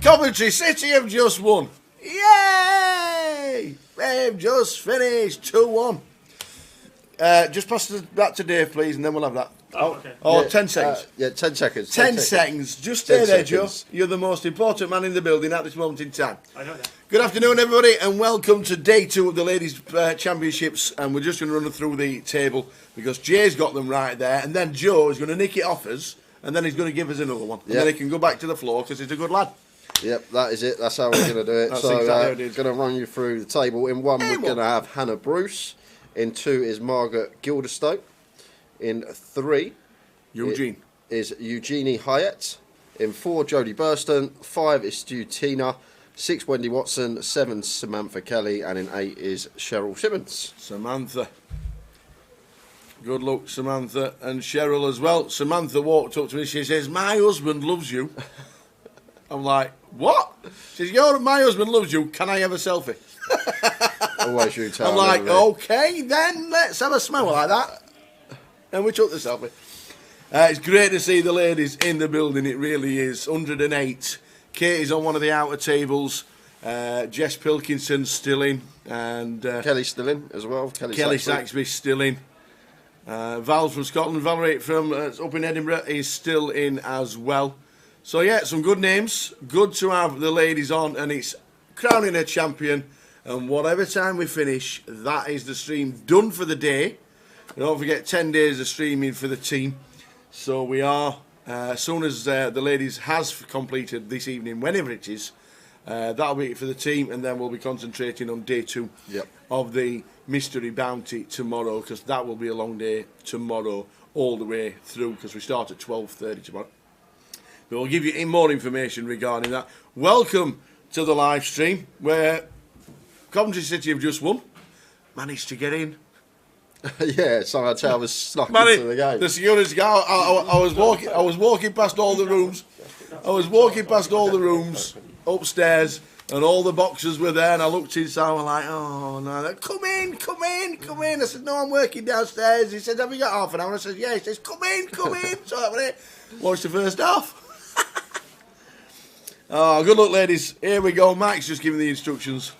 Coventry City have just won. Yay! They've just finished 2-1. Just pass that to Dave, please, and then we'll have that. Okay. Oh, 10 seconds. 10 seconds. 10 seconds. Just stay there, Joe. You're the most important man in the building at this moment in time. I know that. Good afternoon, everybody, and welcome to day 2 of the Ladies' Championships. And we're just going to run through the table because Jay's got them right there, and then Joe is going to nick it off us, and then he's going to give us another one. And then he can go back to the floor because he's a good lad. Yep, that is it. That's how we're going to do it. That's so, exactly it. going to run you through the table. In 1, we're going to have Hannah Bruce. In 2 is Margaret Gilderstowe. In 3, Eugene is Eugenie Hyatt. In 4, Jodie Burston. 5 is Stu Tina. 6, Wendy Watson. 7, Samantha Kelly. And in 8 is Cheryl Simmons. Samantha. Good luck, Samantha. And Cheryl as well. Samantha walked up to me. She says, "My husband loves you." I'm like, "What?" She says, "My husband loves you. Can I have a selfie?" Always you tell. I'm like, "Okay, then let's have a smell like that." And we took the selfie. It's great to see the ladies in the building. It really is. 108. Katie's on one of the outer tables. Jess Pilkinson's still in. And Kelly's still in as well. Kelly Saxby's still in. Val from Scotland. Valerie from up in Edinburgh is still in as well. So, yeah, some good names. Good to have the ladies on. And it's crowning a champion. And whatever time we finish, that is the stream done for the day. Don't forget 10 days of streaming for the team. So we are, as soon as the ladies has completed this evening, whenever it is, that'll be it for the team. And then we'll be concentrating on day 2 of the mystery bounty tomorrow, because that will be a long day tomorrow all the way through, because we start at 12:30 tomorrow. But we'll give you more information regarding that. Welcome to the live stream, where Coventry City have just won. Managed to get in. Yeah, somehow I was snuck into the game. The security guard. I was walking past all the rooms. I was walking past all the rooms upstairs, and all the boxes were there. And I looked inside. I was like, "Oh no! Come in, come in, come in!" I said, "No, I'm working downstairs." He said, "Have you got half an hour?" I said, "Yeah." He says, "Come in, come in." So that was it. Watched the first half. Oh, good luck, ladies. Here we go. Mike's just giving the instructions.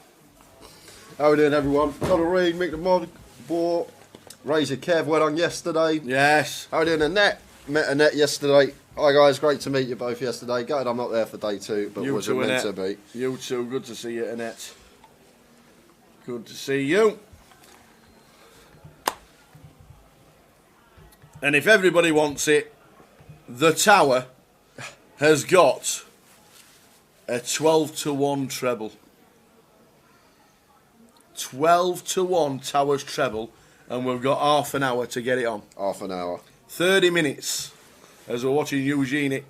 How we doing, everyone? Connor Reed, Mick the Mod, Bor, Razor Kev, well done yesterday. Yes. How we doing, Annette? Met Annette yesterday. Hi guys, great to meet you both yesterday. Gutted I'm not there for day 2, but wasn't meant to be. You too, good to see you, Annette. Good to see you. And if everybody wants it, the Tower has got a 12-1 treble. 12-1 Towers treble, and we've got half an hour to get it on. Half an hour. 30 minutes as we're watching Eugenie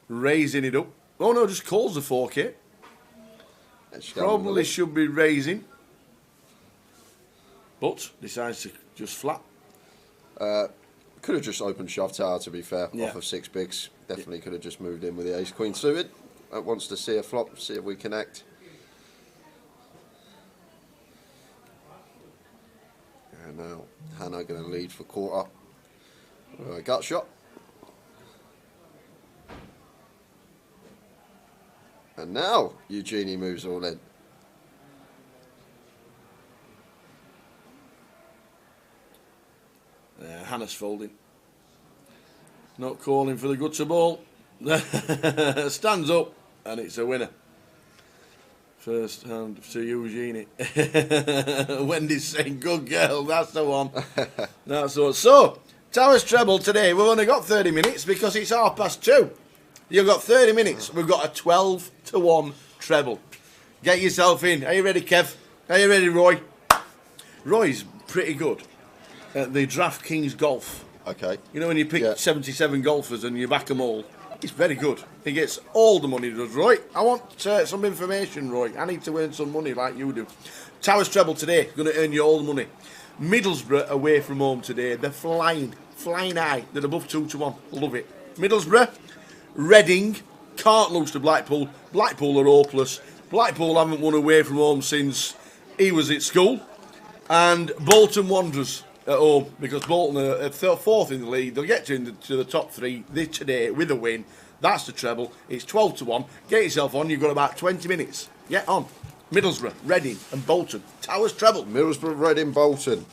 raising it up. Oh no, just calls the 4K. Probably should be raising, but decides to just flat. Could have just opened shove tower, to be fair, off of 6 bigs. Definitely could have just moved in with the ace queen suited. Wants to see a flop, see if we connect. And now Hannah going to lead for quarter. Gut shot. And now Eugenie moves all in. Hannah's folding. Not calling for the gutter ball. Stands up, and it's a winner. First hand to Eugenie. Wendy's saying, "Good girl, that's the one." That's the one. So, Towers treble today. We've only got 30 minutes because it's 2:30. You've got 30 minutes. We've got a 12-1 treble. Get yourself in. Are you ready, Kev? Are you ready, Roy? Roy's pretty good at the DraftKings golf. Okay. You know when you pick 77 golfers and you back them all? He's very good. He gets all the money, does Roy. I want some information, Roy. I need to earn some money like you do. Towers treble today. Going to earn you all the money. Middlesbrough away from home today. They're flying high. They're above 2-1. Love it. Middlesbrough, Reading, can't lose to Blackpool. Blackpool are hopeless. Blackpool haven't won away from home since he was at school. And Bolton Wanderers at home because Bolton are fourth in the league. They'll get to the top three today with a win. That's the treble. It's 12-1. Get yourself on. You've got about 20 minutes. Get on. Middlesbrough, Reading and Bolton. Towers treble. Middlesbrough, Reading, Bolton.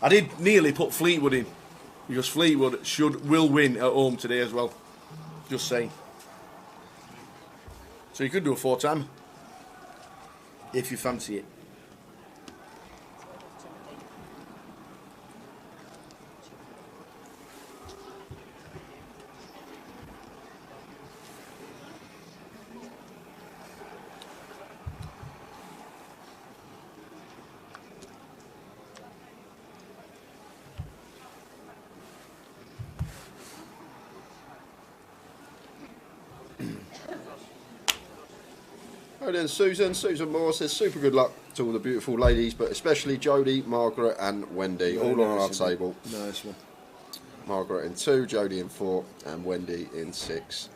I did nearly put Fleetwood in because Fleetwood will win at home today as well. Just saying. So you could do a 4-time if you fancy it. Right then, Susan Moore says super good luck to all the beautiful ladies, but especially Jodie, Margaret and Wendy, all on our table. Nice one. Margaret in 2, Jodie in 4 and Wendy in 6.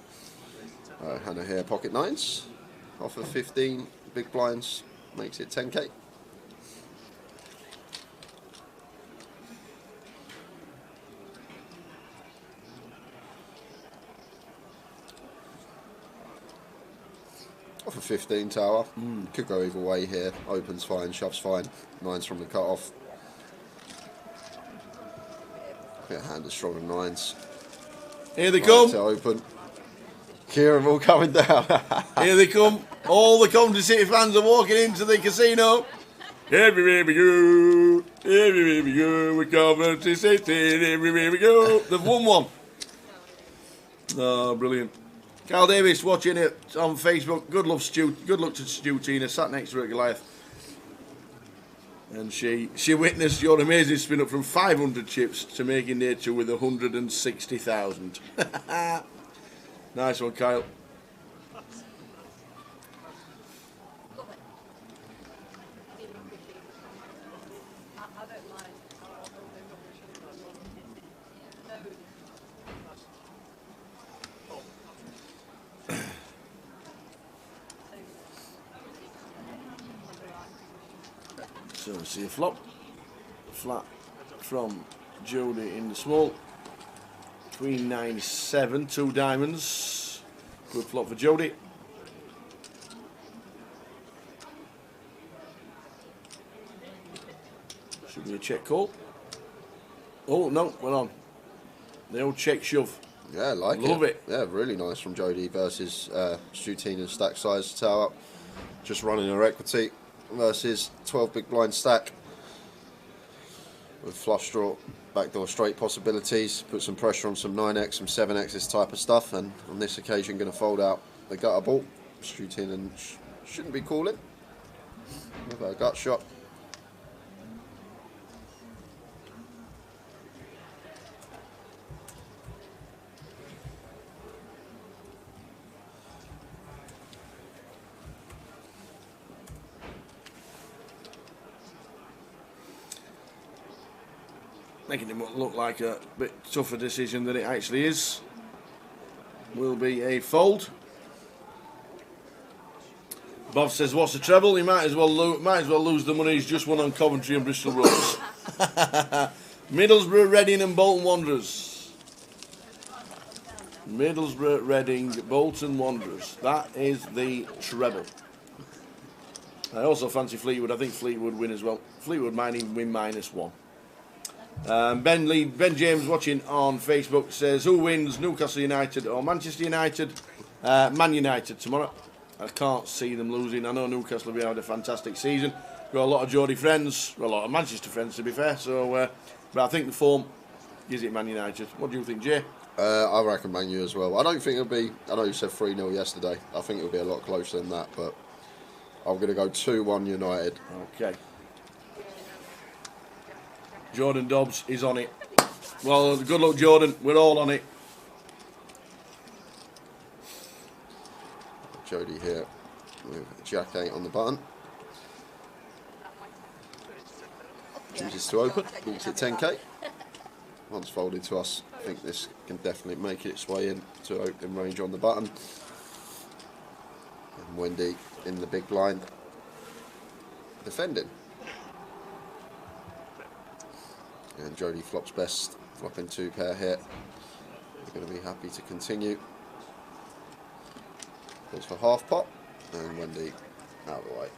Hannah here, pocket 9s, off of 15 big blinds, makes it 10k. Off a 15 tower. Could go either way here. Opens fine, shoves fine. 9s from the cut off. Yeah, hand is stronger than 9s. Here they come. To open. Kieran all coming down. Here they come. All the Coventry City fans are walking into the casino. Everywhere we go, everywhere we go, we're Coventry City, everywhere we go. They've won one. Oh, brilliant. Carl Davis watching it on Facebook. Good luck to Stu Tina, sat next to her at Goliath. And she witnessed your amazing spin up from 500 chips to making day 2 with 160,000. Nice one, Kyle. So we see a flop. Flat from Jodie in the small. Queen 9-7, 2 diamonds. Good flop for Jodie. Should be a check call. Oh no, we're on. The old check shove. Yeah, I like Love it. Yeah, really nice from Jodie versus Stu Tina's stack size tower. Just running her equity versus 12 big blind stack with flush draw, backdoor straight possibilities. Put some pressure on some 9x, some 7x, this type of stuff, and on this occasion going to fold out the gutter ball. Stu Tina shouldn't be calling with her gut shot. Making it look like a bit tougher decision than it actually is. Will be a fold. Bob says, "What's the treble? He might as well lose the money he's just won on Coventry and Bristol Rovers." Middlesbrough, Reading, and Bolton Wanderers. Middlesbrough, Reading, Bolton Wanderers. That is the treble. I also fancy Fleetwood. I think Fleetwood win as well. Fleetwood might even win -1. Ben James watching on Facebook says, who wins, Newcastle United or Manchester United? Man United tomorrow. I can't see them losing. I know Newcastle have had a fantastic season. Got a lot of Geordie friends, a lot of Manchester friends to be fair. So, but I think the form gives it Man United. What do you think, Jay? I reckon Man U as well. I don't think it'll be, I know you said 3-0 yesterday. I think it'll be a lot closer than that, but I'm going to go 2-1 United. Okay. Jordan Dobbs is on it. Well, good luck, Jordan. We're all on it. Jodie here with Jack 8 on the button. Chooses to open. Makes it 10k. Once folded to us, I think this can definitely make its way in to open range on the button. And Wendy in the big blind defending. And Jodie flops best, flopping 2 pair here. We're going to be happy to continue. Goes for half pot, and Wendy out of the way.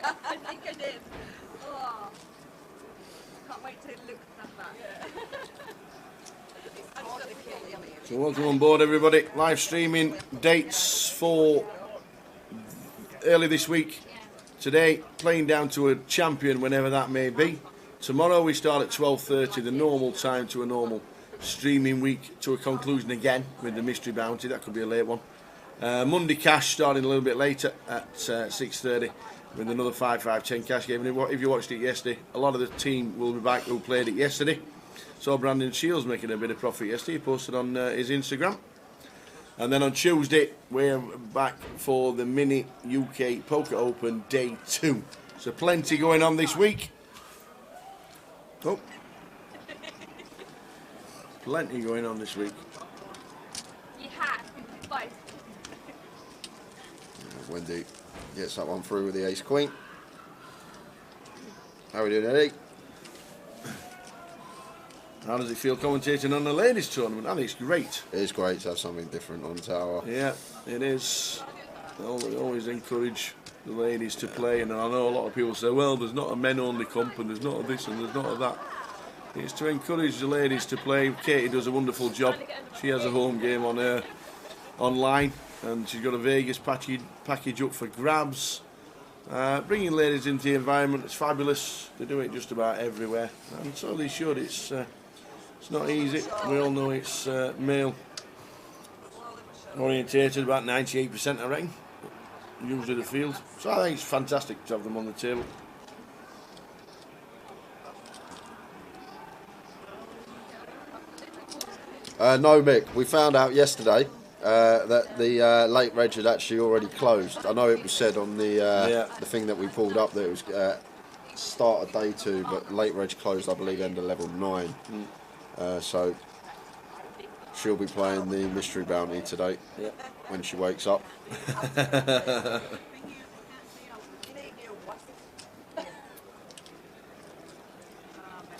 I think I did. Oh, can't wait to look at that. So welcome on board, everybody. Live streaming dates for early this week. Today, playing down to a champion, whenever that may be. Tomorrow we start at 12:30, the normal time to a normal streaming week, to a conclusion again with the mystery bounty. That could be a late one. Monday cash starting a little bit later at 6:30 with another 5-5-10 cash game. And if you watched it yesterday, a lot of the team will be back who played it yesterday. Saw Brandon Shields making a bit of profit yesterday. He posted on his Instagram. And then on Tuesday, we're back for the Mini UK Poker Open Day 2. So plenty going on this week. Oh. Plenty going on this week. You had both. Wendy gets that one through with the ace queen. How are we doing, Eddie? How does it feel commentating on the ladies tournament? I think it's great. It is great to have something different on tower. Yeah, it is. I always encourage the ladies to play, and I know a lot of people say, well, there's not a men-only comp, and there's not a this, and there's not a that. It's to encourage the ladies to play. Katie does a wonderful job. She has a home game on her online, and she's got a Vegas package up for grabs. Bringing ladies into the environment, it's fabulous. They do it just about everywhere, and so they should. It's not easy. We all know it's male orientated, about 98%, I reckon, usually the field. So I think it's fantastic to have them on the table. No, Mick, we found out yesterday that the late reg had actually already closed. I know it was said on the thing that we pulled up that it was start of day 2, but late reg closed, I believe, end of level 9. So she'll be playing the mystery bounty today when she wakes up.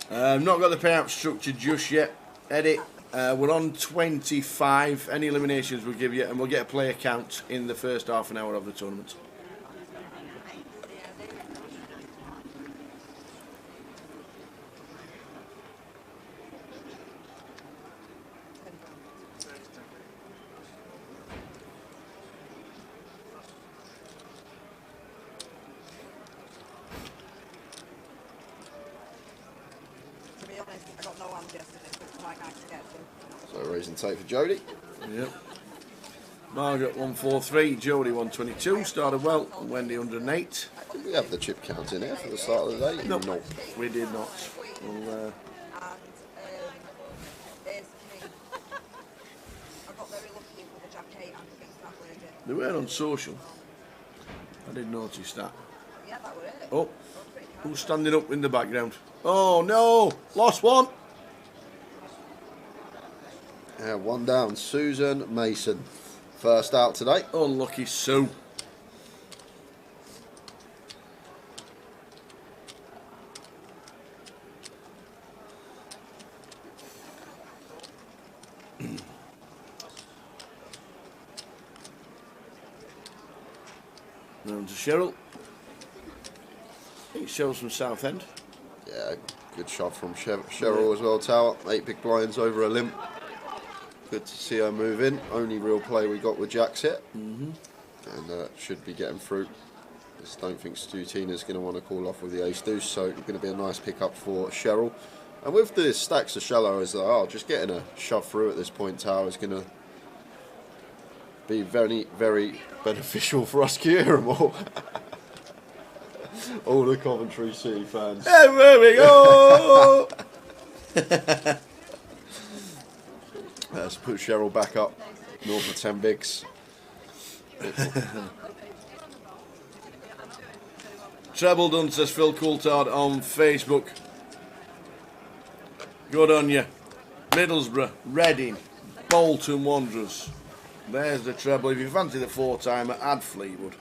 Not got the payout structure just yet, Eddie. We're on 25. Any eliminations we'll give you, and we'll get a player count in the first half an hour of the tournament. So raising take for Jodie. Yep. Margaret 143, Jodie 122. Started well. Wendy 108. Did we have the chip count in here for the start of the day? Nope. Nope. We did not. Well, they were on social. I did notice that. Oh, who's standing up in the background? Oh no, lost one. One down, Susan Mason. First out today. Unlucky Sue. Down to Cheryl. I think Cheryl's from Southend. Yeah, good shot from Cheryl as well, tower. 8 big blinds over a limp. Good to see her move in. Only real play we got with Jack's hit. And should be getting through. Just don't think Stu Tina's going to want to call off with the ace deuce, so it's going to be a nice pickup for Cheryl. And with the stacks as shallow as they are, just getting a shove through at this point, tower, is going to be very, very beneficial for us Kieran all. All the Coventry City fans. There we go. Let's put Cheryl back up north of 10 bigs. Treble done, says Phil Coulthard on Facebook. Good on you. Middlesbrough, Reading, Bolton Wanderers, There's the treble. If you fancy the 4-timer, add Fleetwood.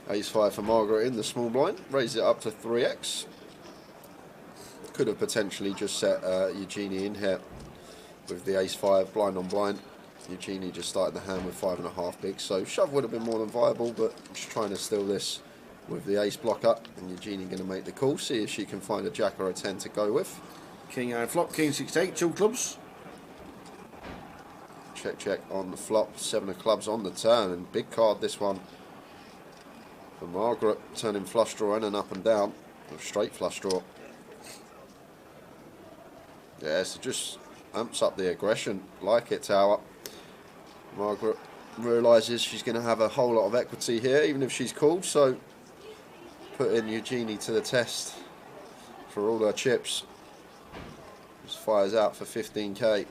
Ace-5 for Margaret in the small blind. Raise it up to 3x. Could have potentially just set Eugenie in here with the Ace-5 blind on blind. Eugenie just started the hand with 5.5 bigs, so shove would have been more than viable, but I'm just trying to steal this with the ace block up, and Eugenie going to make the call, see if she can find a jack or a 10 to go with. King high flop, king 6-8, 2 clubs. Check, check on the flop, 7 of clubs on the turn, and big card this one for Margaret, turning flush draw in and up and down, or straight flush draw. Yeah, so just amps up the aggression, like it, Tower. Margaret realises she's going to have a whole lot of equity here, even if she's called, so putting Eugenie to the test for all her chips. Just fires out for 15k.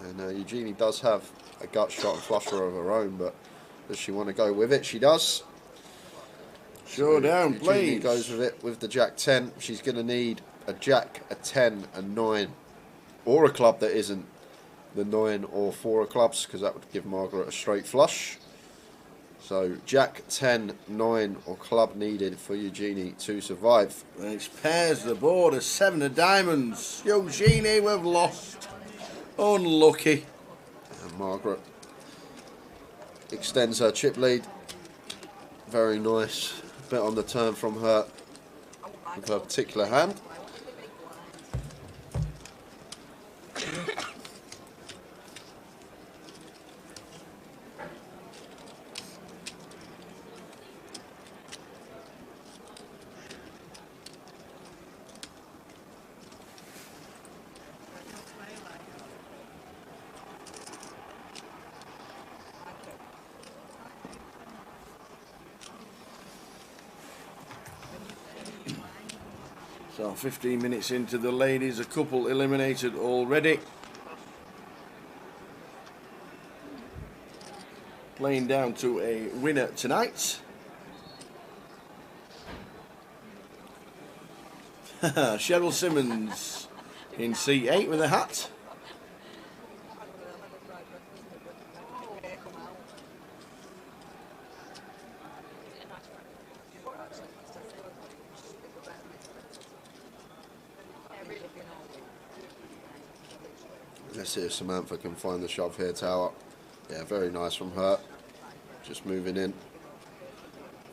And Eugenie does have a gut shot and flush draw of her own, but does she want to go with it? She does. Showdown, Eugenie please. goes with it with the jack 10. She's going to need a jack, a 10, a 9, or a club that isn't the 9 or 4 of clubs, because that would give Margaret a straight flush. So jack, 10, 9 or club needed for Eugenie to survive. It's pairs the board, a 7 of diamonds. Eugenie, we've lost. Unlucky. And Margaret extends her chip lead. Very nice. Bet on the turn from her with her particular hand. So 15 minutes into the ladies, a couple eliminated already. Playing down to a winner tonight. Cheryl Simmons in C8 with a hat. Let's see if Samantha can find the shove here, Tower. Yeah, very nice from her. Just moving in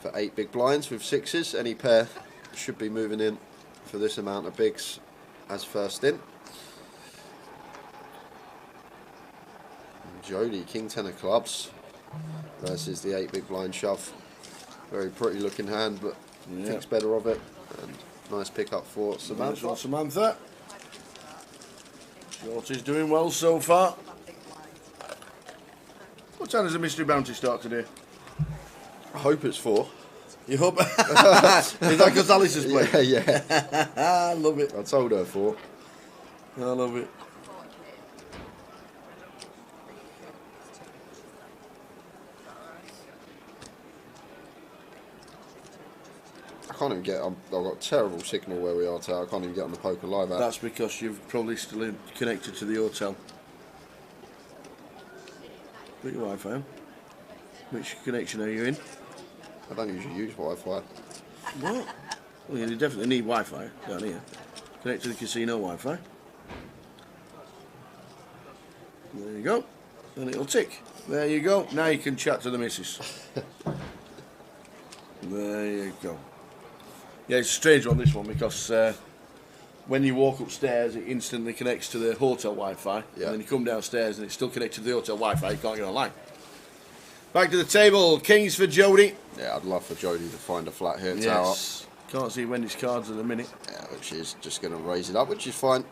for 8 big blinds with 6s. Any pair should be moving in for this amount of bigs as first in. And Jodie, king 10 of clubs versus the 8 big blind shove. Very pretty looking hand, but thinks better of it. And nice pick up for Samantha. Nice Samantha. Shorty's doing well so far. What time does the mystery bounty start today? I hope it's 4. You hope? Is that because Alice is playing? Yeah. I love it. I told her 4. I love it. I can't even get. I've got terrible signal where we are, Tower. I can't even get on the poker live app. That's because you've probably still connected to the hotel. Put your Wi-Fi on. Which connection are you in? I don't usually use Wi-Fi. What? Well, you definitely need Wi-Fi down here. Connect to the casino Wi-Fi. There you go. And it'll tick. There you go. Now you can chat to the missus. There you go. Yeah, it's a strange one, this one, because when you walk upstairs, it instantly connects to the hotel Wi-Fi. Yeah. And then you come downstairs and it's still connected to the hotel Wi-Fi. You can't get online. Back to the table. Kings for Jodie. Yeah, I'd love for Jodie to find a flat here, Tower. Yes. Can't see Wendy's cards at the minute. Yeah, which is just going to raise it up, which is fine.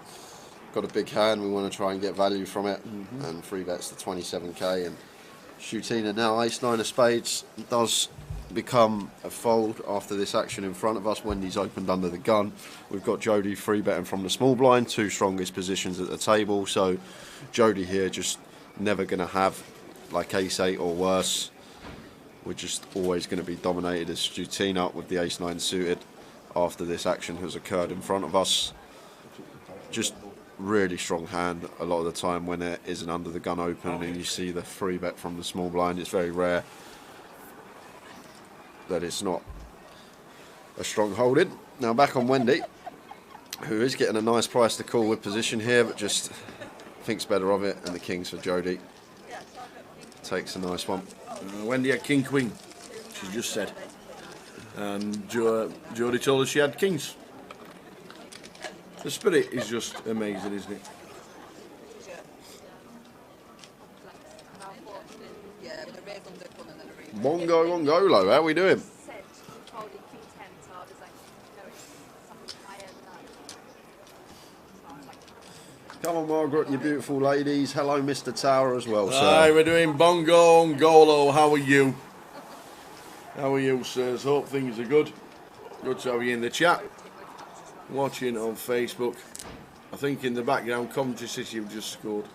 Got a big hand, we want to try and get value from it, and 3 bets to 27k. And Shutina now ace 9 of spades does become a fold after this action in front of us. Wendy's opened under the gun. We've got Jody 3 betting from the small blind, 2 strongest positions at the table. So Jody here just never going to have like ace 8 or worse. We're just always going to be dominated as Shutina with the ace 9 suited after this action has occurred in front of us. Just really strong hand a lot of the time when it isn't under the gun open and you see the 3 bet from the small blind. It's very rare that it's not a strong holding. Now back on Wendy, who is getting a nice price to call with position here, but just thinks better of it, and the kings for Jody. Takes a nice one. Wendy had king queen, she just said, and Jody told us she had kings. The spirit is just amazing, isn't it? Mongo Mongolo, how we doing? Come on, Margaret, you beautiful ladies. Hello, Mr. Tower as well, sir. Hi, we're doing Bongo Ngolo. How are you? How are you, sirs? Hope things are good. Good to have you in the chat. Watching on Facebook. I think in the background, Coventry City have just scored.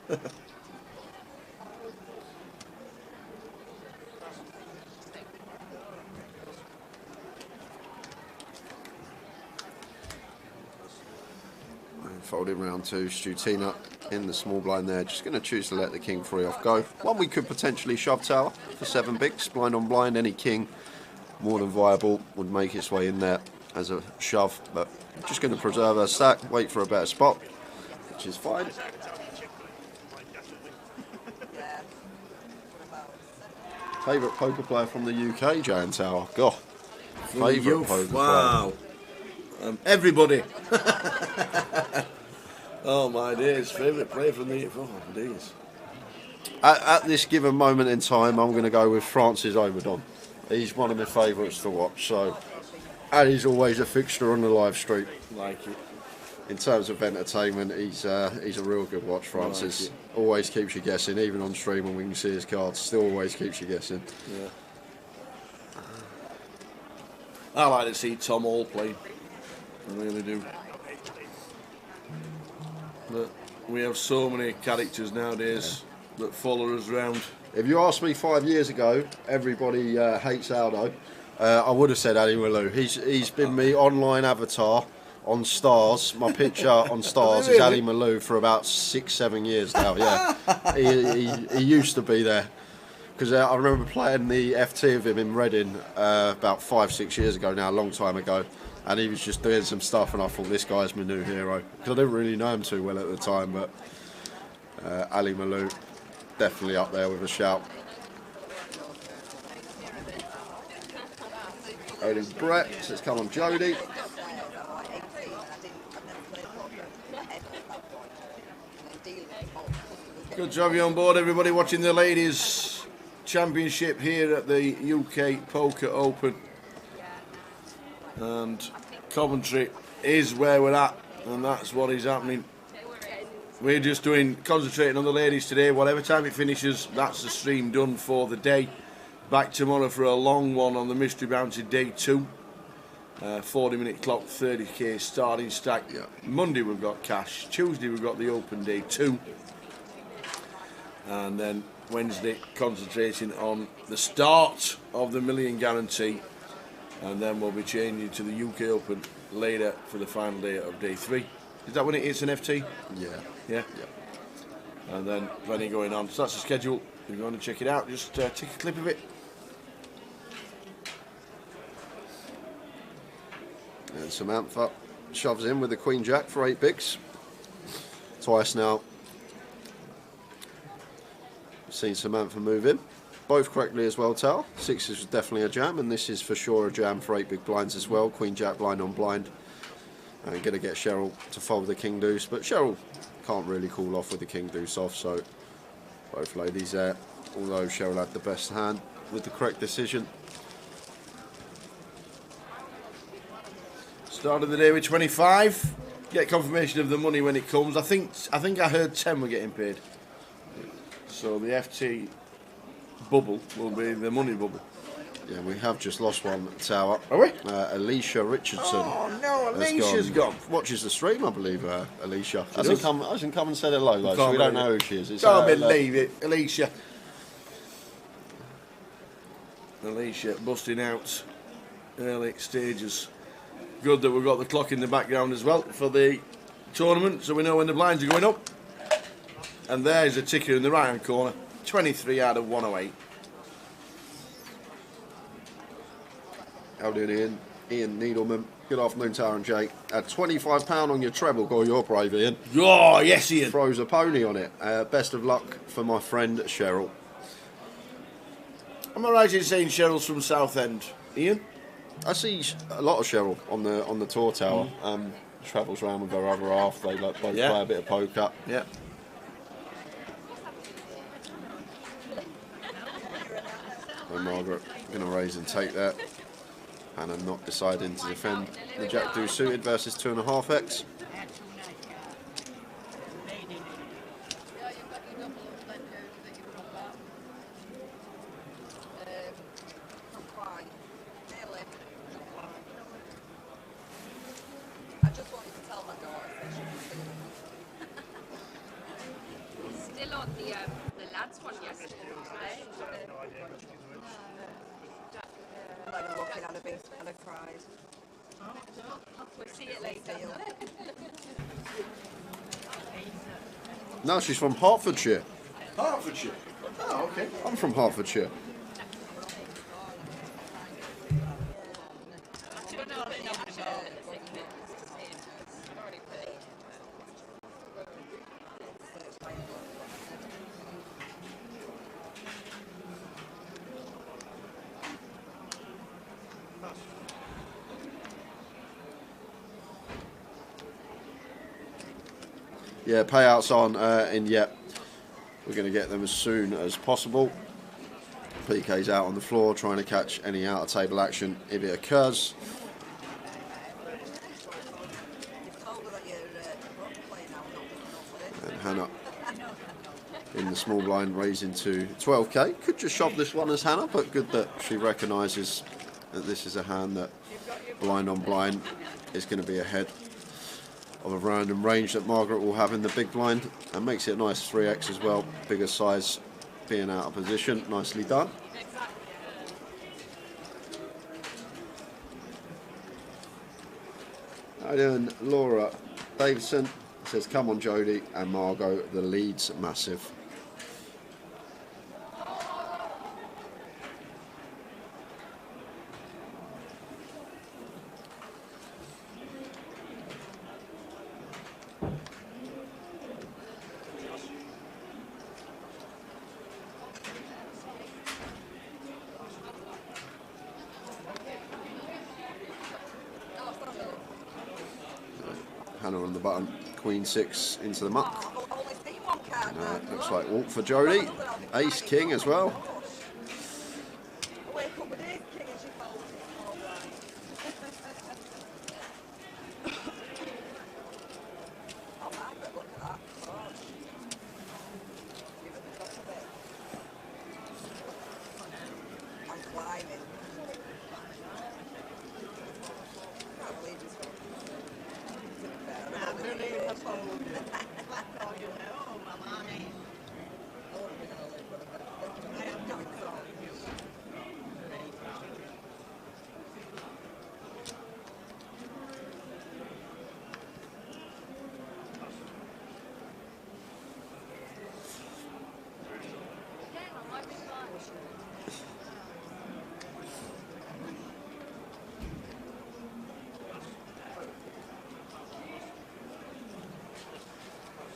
Folding round 2, Shutina in the small blind there. Just going to choose to let the king 3 off go. One we could potentially shove tower for 7 bigs. Blind on blind, any king more than viable would make its way in there as a shove. But just going to preserve our stack, wait for a better spot, which is fine. Favourite poker player from the UK, Jan Tower. God, favourite poker wow. player. Everybody. Oh my days, favourite player from the days. At this given moment in time, I'm going to go with Francis Oberdon. He's one of my favourites to watch, so, and he's always a fixture on the live stream. Like it. In terms of entertainment, he's a real good watch, Francis. Like always keeps you guessing, even on stream when we can see his cards. Still always keeps you guessing. Yeah. I like to see Tom Hall play. I really do. But we have so many characters nowadays that follow us around. If you asked me 5 years ago, everybody hates Aldo, I would have said Ali Malou. He's been my online avatar on Stars. My picture on Stars is Ali Malou for about 6-7 years now. Yeah, he used to be there because I remember playing the FT of him in Reading about 5-6 years ago now, a long time ago. And he was just doing some stuff, and I thought, this guy's my new hero. Because I didn't really know him too well at the time, but Ali Malou, definitely up there with a shout. Odin Brett says, come on, Jody. Good to have you on board, everybody, watching the Ladies' Championship here at the UK Poker Open. And Coventry is where we're at, and that's what is happening. We're just concentrating on the ladies today. Whatever time it finishes, that's the stream done for the day. Back tomorrow for a long one on the Mystery Bounty Day 2. 40-minute clock, 30k starting stack. Yeah. Monday we've got cash. Tuesday we've got the Open Day 2. And then Wednesday concentrating on the start of the $1 Million Guarantee. And then we'll be changing to the UK Open later for the final day of day 3. Is that when it hits an FT? Yeah. Yeah? Yeah. And then plenty going on. So that's the schedule. If you want to check it out, just take a clip of it. And Samantha shoves in with the Queen Jack for 8 bigs. Twice now. Seen Samantha move in. Both correctly as well, Tal. 6 is definitely a jam, and this is for sure a jam for 8 big blinds as well. Queen Jack blind on blind. And going to get Cheryl to fold the King Deuce, but Cheryl can't really call off with the King Deuce off, so both ladies there. Although Cheryl had the best hand with the correct decision. Start of the day with 25. Get confirmation of the money when it comes. I think I heard 10 were getting paid. So the FT bubble will be the money bubble. Yeah, we have just lost one tower. Are we? Alicia Richardson. Oh no, Alicia's gone. Watches the stream, I believe. Alicia hasn't come and said hello, guys. So we don't know who she is. It's, Can't believe it, Alicia. Alicia busting out early stages. Good that we've got the clock in the background as well for the tournament, so we know when the blinds are going up. And there's a ticker in the right hand corner. 23 out of 108. How doing, Ian? Ian Needleman. Good afternoon, Tara and Jake. £25 on your treble. God, you're brave, Ian. Oh, yes, Ian. Throws a pony on it. Best of luck for my friend Cheryl. Am I right in saying Cheryl's from Southend, Ian? I see a lot of Cheryl on the tour tower. Travels around with her other half. They both play a bit of poker. Yeah. And Margaret going to raise and take that. Hannah not deciding to defend the Jack Do suited versus 2.5x. Still on the lads one yesterday. I'm walking on a bit and I cried. We'll see it later. No, she's from Hertfordshire. Hertfordshire. Oh, okay. I'm from Hertfordshire. Yeah, payouts on in yet. We're going to get them as soon as possible. PK's out on the floor trying to catch any out of table action if it occurs. And Hannah in the small blind raising to 12k. Could just shove this one as Hannah, but good that she recognises that this is a hand that blind on blind is going to be ahead of a random range that Margaret will have in the big blind, and makes it a nice 3x as well. Bigger size being out of position. Nicely done. How doing, Laura Davison says, come on Jodie, and Margot, the lead's massive. Hannah on the button, Queen 6 into the muck. Looks like walk for Jodie. Ace King as well.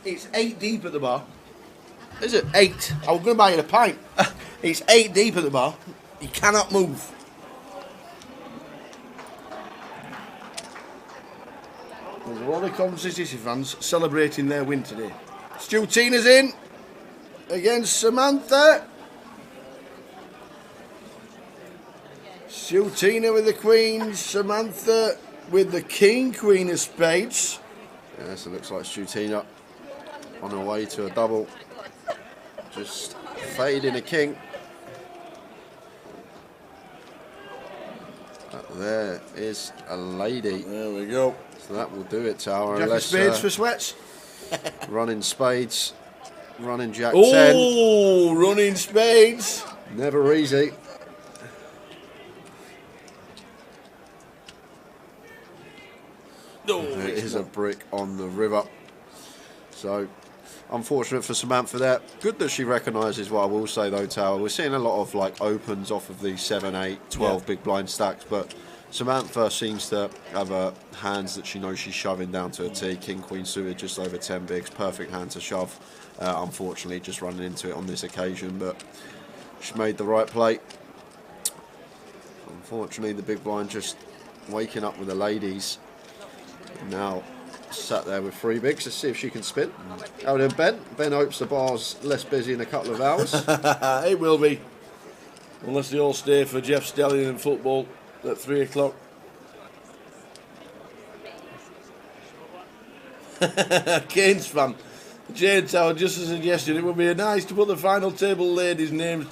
It's 8 deep at the bar. Is it? 8. I was going to buy you a pint. It's 8 deep at the bar. You cannot move. There's a lot of Coventry City fans celebrating their win today. Stu Tina's in against Samantha. Stu Tina with the Queens. Samantha with the king, queen of spades. Yeah, so it looks like Strutina on her way to a double. Just fading a king. But there is a lady. There we go. So that will do it, Tower. Jack of spades for sweats. Running spades. Running Jack 10. Oh, running spades. Never easy. No, There is a brick on the river. So, unfortunate for Samantha there. Good that she recognises what I will say though, Tower. We're seeing a lot of like opens off of these 7, 8, 12 big blind stacks, but Samantha seems to have hands that she knows she's shoving down to a T. King, Queen suited just over 10 bigs. Perfect hand to shove. Unfortunately, just running into it on this occasion, but she made the right play. Unfortunately, the big blind just waking up with the ladies. Now sat there with 3 bigs. Let's see if she can spin. Oh, then Ben. Ben hopes the bar's less busy in a couple of hours. It will be. Unless they all stay for Jeff Stelling and football at 3 o'clock. Kane's fan. Jane Tower just suggested it would be nice to put the final table ladies' names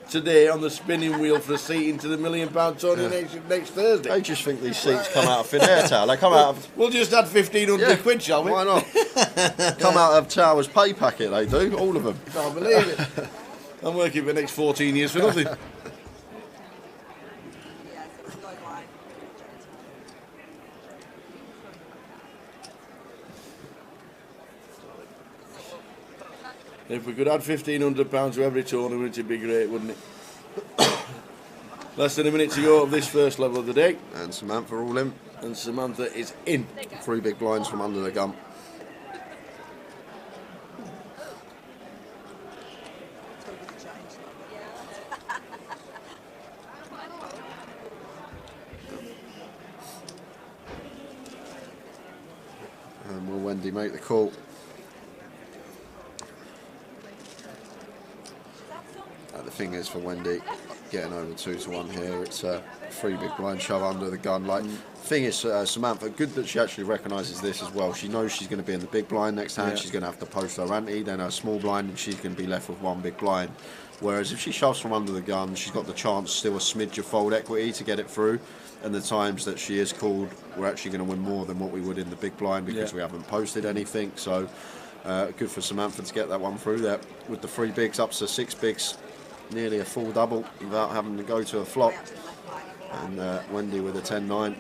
today on the spinning wheel for a seat into the £1 million tourney next Thursday. I just think these seats come out of thin air, Tower. They come out of... We'll just add 1,500 quid, shall we? Why not? Come out of Tower's pay packet, they do. All of them. Can't believe it. I'm working for the next 14 years for nothing. If we could add £1,500 to every tournament, it'd be great, wouldn't it? Less than a minute to go of this first level of the day. And Samantha all in. And Samantha is in. 3 big blinds from under the gun. And will Wendy make the call? The thing is for Wendy, getting over 2 to 1 here, it's a 3 big blind shove under the gun. Like, thing is, Samantha, good that she actually recognises this as well. She knows she's going to be in the big blind next hand. She's going to have to post her ante, then her small blind, and she's going to be left with 1 big blind. Whereas if she shoves from under the gun, she's got the chance still a smidge of fold equity to get it through. And the times that she is called, we're actually going to win more than what we would in the big blind because we haven't posted anything. So good for Samantha to get that one through there. With the 3 bigs up to 6 bigs, nearly a full double without having to go to a flop. And Wendy with a 10-9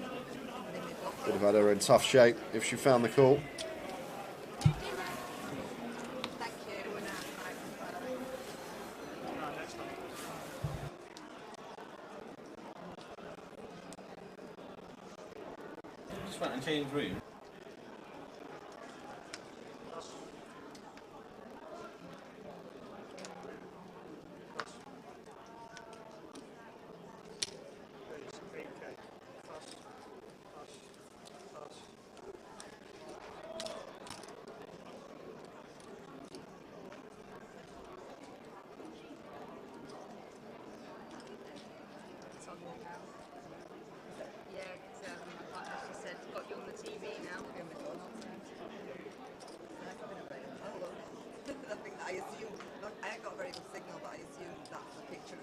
would have had her in tough shape if she found the call. Just went and changed room. I ain't got a very good signal, but I assume that's a picture of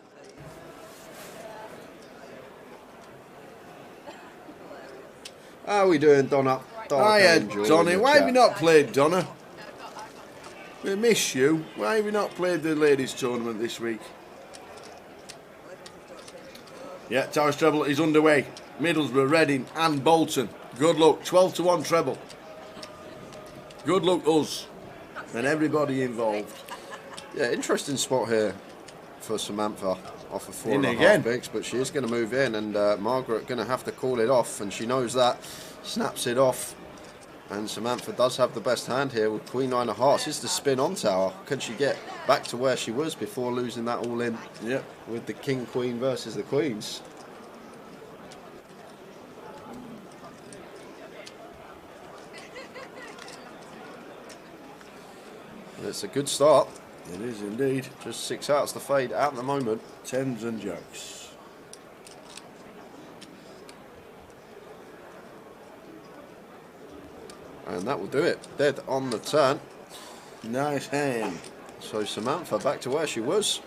the... How are we doing, Donna? Hiya, Donny. Why have you not played, Donna? We miss you. Why have you not played the ladies' tournament this week? Yeah, Towers treble is underway. Middlesbrough, Reading and Bolton. Good luck. 12 to 1 treble. Good luck us and everybody involved. Yeah, interesting spot here for Samantha off of 4 In and a again. half bigs, but she is going to move in, and Margaret going to have to call it off, and she knows that. Snaps it off, and Samantha does have the best hand here with Queen 9 of hearts. Is the spin on Tower? Can she get back to where she was before losing that all in? Yep. With the King Queen versus the Queens. It's a good start. It is indeed. Just 6 outs to fade at the moment. 10s and jacks. And that will do it. Dead on the turn. Nice hand. So Samantha back to where she was.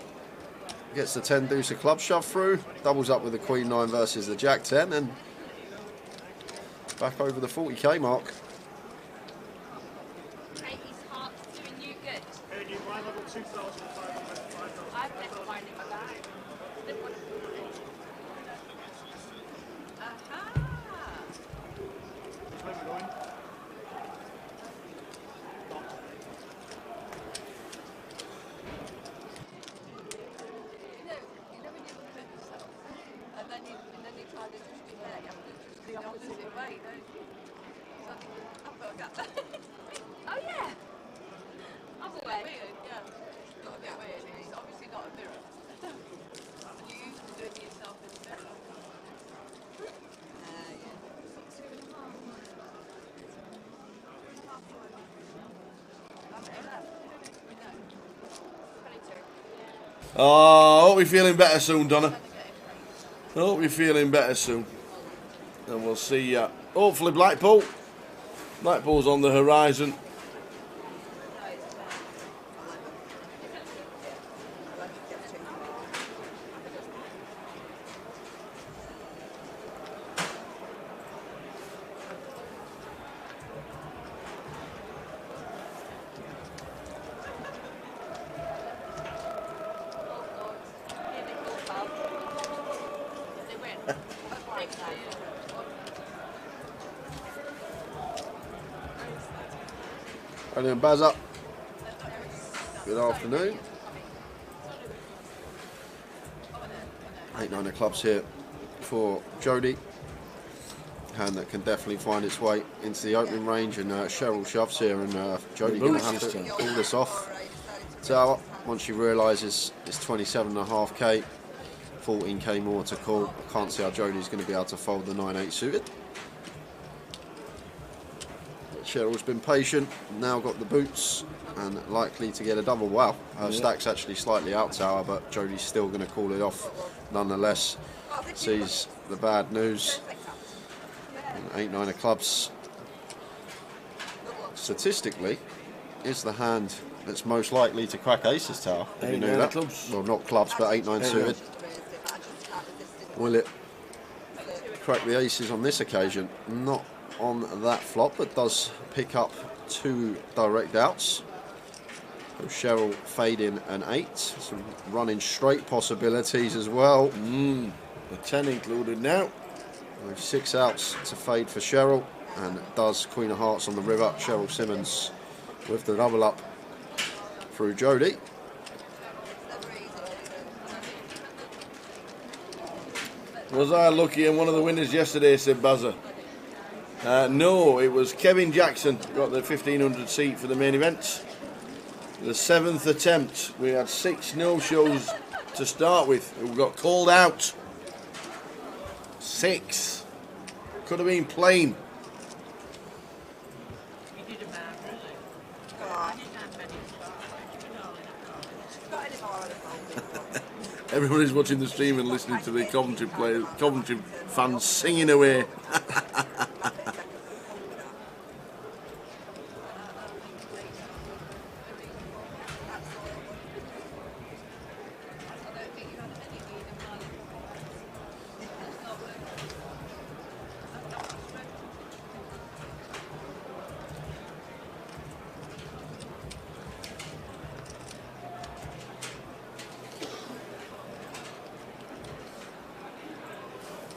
Gets the 10 deuce of club shove through. Doubles up with the Queen 9 versus the Jack 10. And back over the 40k mark. Katie's heart's doing you good. And you might have got 2,505. I've never found it like that. Didn't want to put it. Aha! Where we're going? You know when you look at yourself, and then you try to just be there, you have to just the opposite way, don't you? So I felt that. Oh yeah! I'm It's a aware. bit weird, yeah. Not a bit weird. It's obviously not a mirror. And you used to doing it yourself in the mirror. Yeah. Oh, I hope you're feeling better soon, Donna. I hope you're feeling better soon. And we'll see hopefully Blackpool. Blackpool's on the horizon. And Baz up. Good afternoon. 8-9 of clubs here for Jodie. Hand that can definitely find its way into the opening range, and Cheryl shoves here, and Jodie going to have to pull this off. Tower, once she realises it's 27.5k, 14k more to call. I can't see how Jodie's going to be able to fold the 9-8 suited. Cheryl's been patient, now got the boots, and likely to get a double. Wow, her stack's actually slightly out tower, but Jodie's still going to call it off nonetheless. Sees the bad news. 8-9 of clubs, statistically, is the hand that's most likely to crack aces tower. If you knew that. Clubs. Well, not clubs, but 8-9 suited. Will it crack the aces on this occasion? Not on that flop, but does pick up 2 direct outs. So Cheryl fading an 8, some running straight possibilities as well. The 10 included now. With 6 outs to fade for Cheryl, and does Queen of Hearts on the river. Cheryl Simmons with the double up through Jodie. Was I lucky and one of the winners yesterday, said Bazza? No, it was Kevin Jackson, got the 1500 seat for the main event. The 7th attempt. We had 6 no-shows to start with. We got called out. 6. Could have been plain. Everybody's watching the stream and listening to the Coventry fans singing away.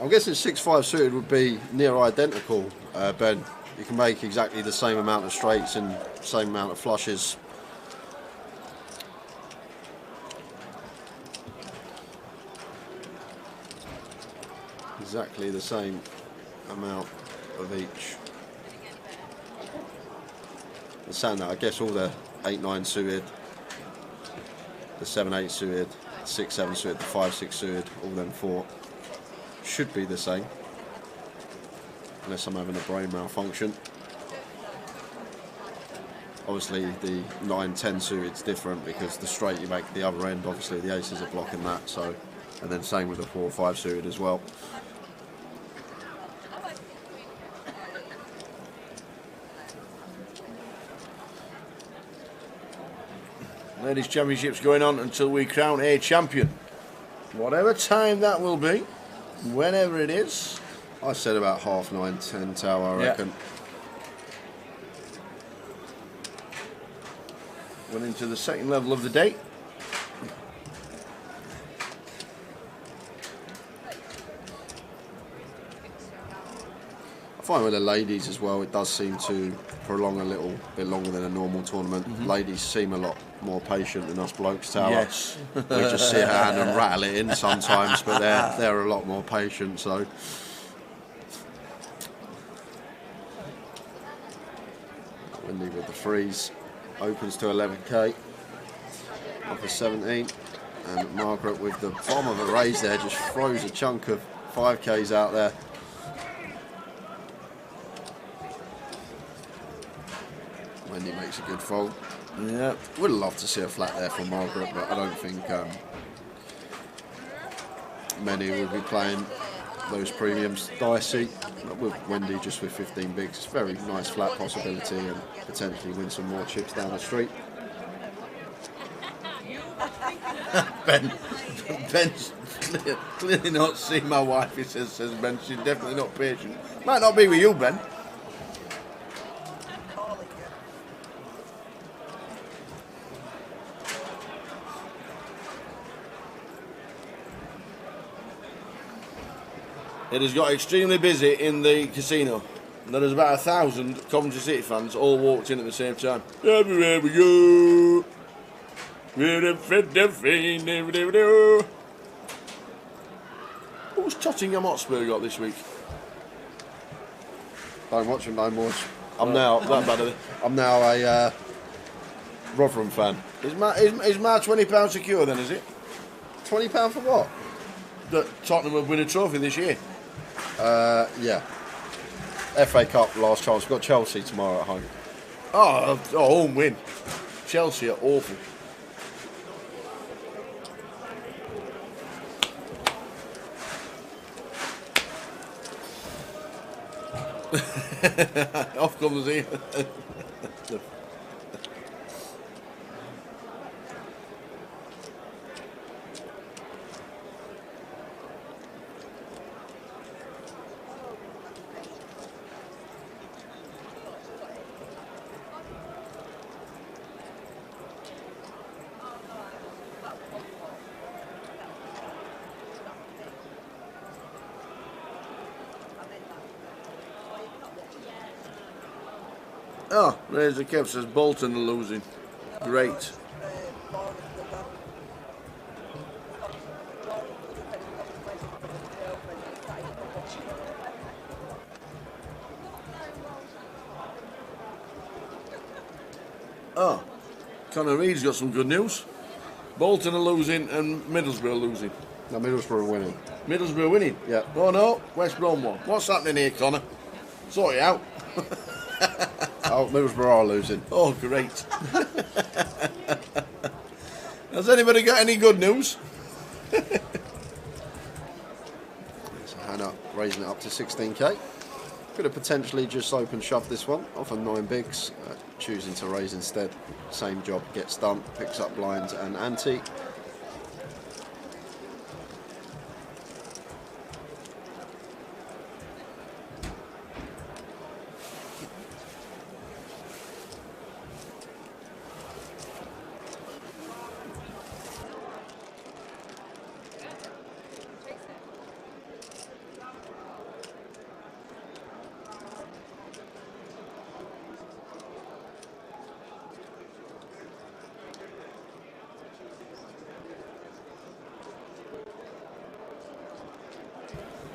I'm guessing 6-5 suited would be near identical, Ben. You can make exactly the same amount of straights and same amount of flushes. Exactly the same amount of each. The sound that I guess all the 8-9 suited, the 7-8 suited, 6-7 suited, the 5-6 suited, all them 4 should be the same, unless I'm having a brain malfunction. Obviously the 9-10 suited is different because the straight you make at the other end, obviously the aces are blocking that, so, and then same with the 4-5 suited as well. Ladies Championships going on until we crown a champion. Whatever time that will be, whenever it is. I said about 9:30, 10 Tower, I reckon. Went into the second level of the day. I find with the ladies as well, it does seem to prolong a little bit longer than a normal tournament. Ladies seem a lot more patient than us blokes, Tower. Yes. We just sit around and rattle it in sometimes, but they're a lot more patient, so. Wendy with the freeze, opens to 11k, off a 17, and Margaret with the bomb of a raise there, just throws a chunk of 5k's out there. Wendy makes a good fold. Yeah. Would have loved to see a flat there for Margaret, but I don't think many would be playing those premiums dicey. But with Wendy just with 15 bigs, it's a very nice flat possibility and potentially win some more chips down the street. Ben's clearly not seen my wife, he says Ben. She's definitely not patient. Might not be with you, Ben. It has got extremely busy in the casino. There is about 1,000 Coventry City fans all walked in at the same time. Everywhere we go. Who's Tottenham Hotspur got this week? Don't watch them no more. I'm now a Rotherham fan. Is my £20 secure then, is it? £20 for what? That Tottenham will win a trophy this year. Yeah. FA Cup last chance. We've got Chelsea tomorrow at home. Oh, home win. Chelsea are awful. Off comes he. Oh, there's the Kev says Bolton are losing. Great. Oh, Connor Reed's got some good news. Bolton are losing and Middlesbrough are losing. No, Middlesbrough are winning. Middlesbrough winning? Yeah. Oh no, West Brom won. What's happening here, Connor? Sort it out. Oh, Middlesbrough are losing. Oh, great. Has anybody got any good news? So Hannah raising it up to 16k. Could have potentially just open shoved this one off of 9 bigs, choosing to raise instead. Same job, gets done, picks up blinds and ante.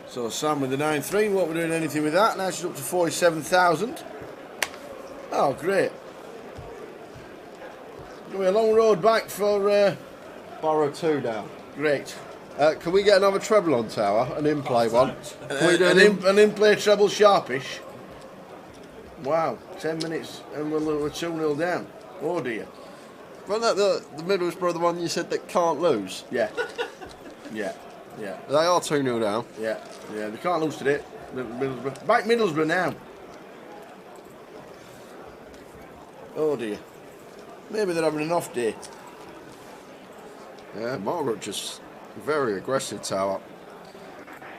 So Sam with the 9-3, what we're doing anything with that? Now she's up to 47,000. Oh, great. Going to be a long road back for... Borough 2 down. Great. Can we get another treble on Tower? An in-play one? Can we do An in-play treble sharpish. Wow, 10 minutes and we're 2-0 down. Oh dear. Wasn't that the Middlesbrough, the one you said that can't lose? Yeah. Yeah. Yeah. They are 2-0 down. Yeah. Yeah, they can't lose today. Middlesbrough. Back Middlesbrough now. Oh dear. Maybe they're having an off day. Yeah, Margaret just very aggressive tower.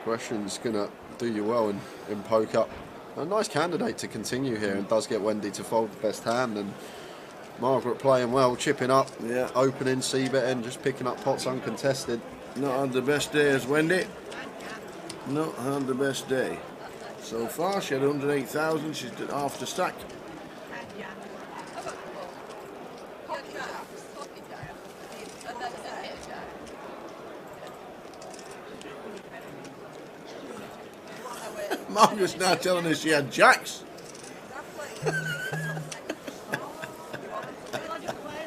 Aggression's going to do you well in poker. A nice candidate to continue here, and does get Wendy to fold the best hand. And Margaret playing well, chipping up, Yeah. opening, c-betting, just picking up pots uncontested. Not had the best day as Wendy. Not had the best day. So far, she had 108,000. She's half the stack. Margaret's now telling us she had jacks.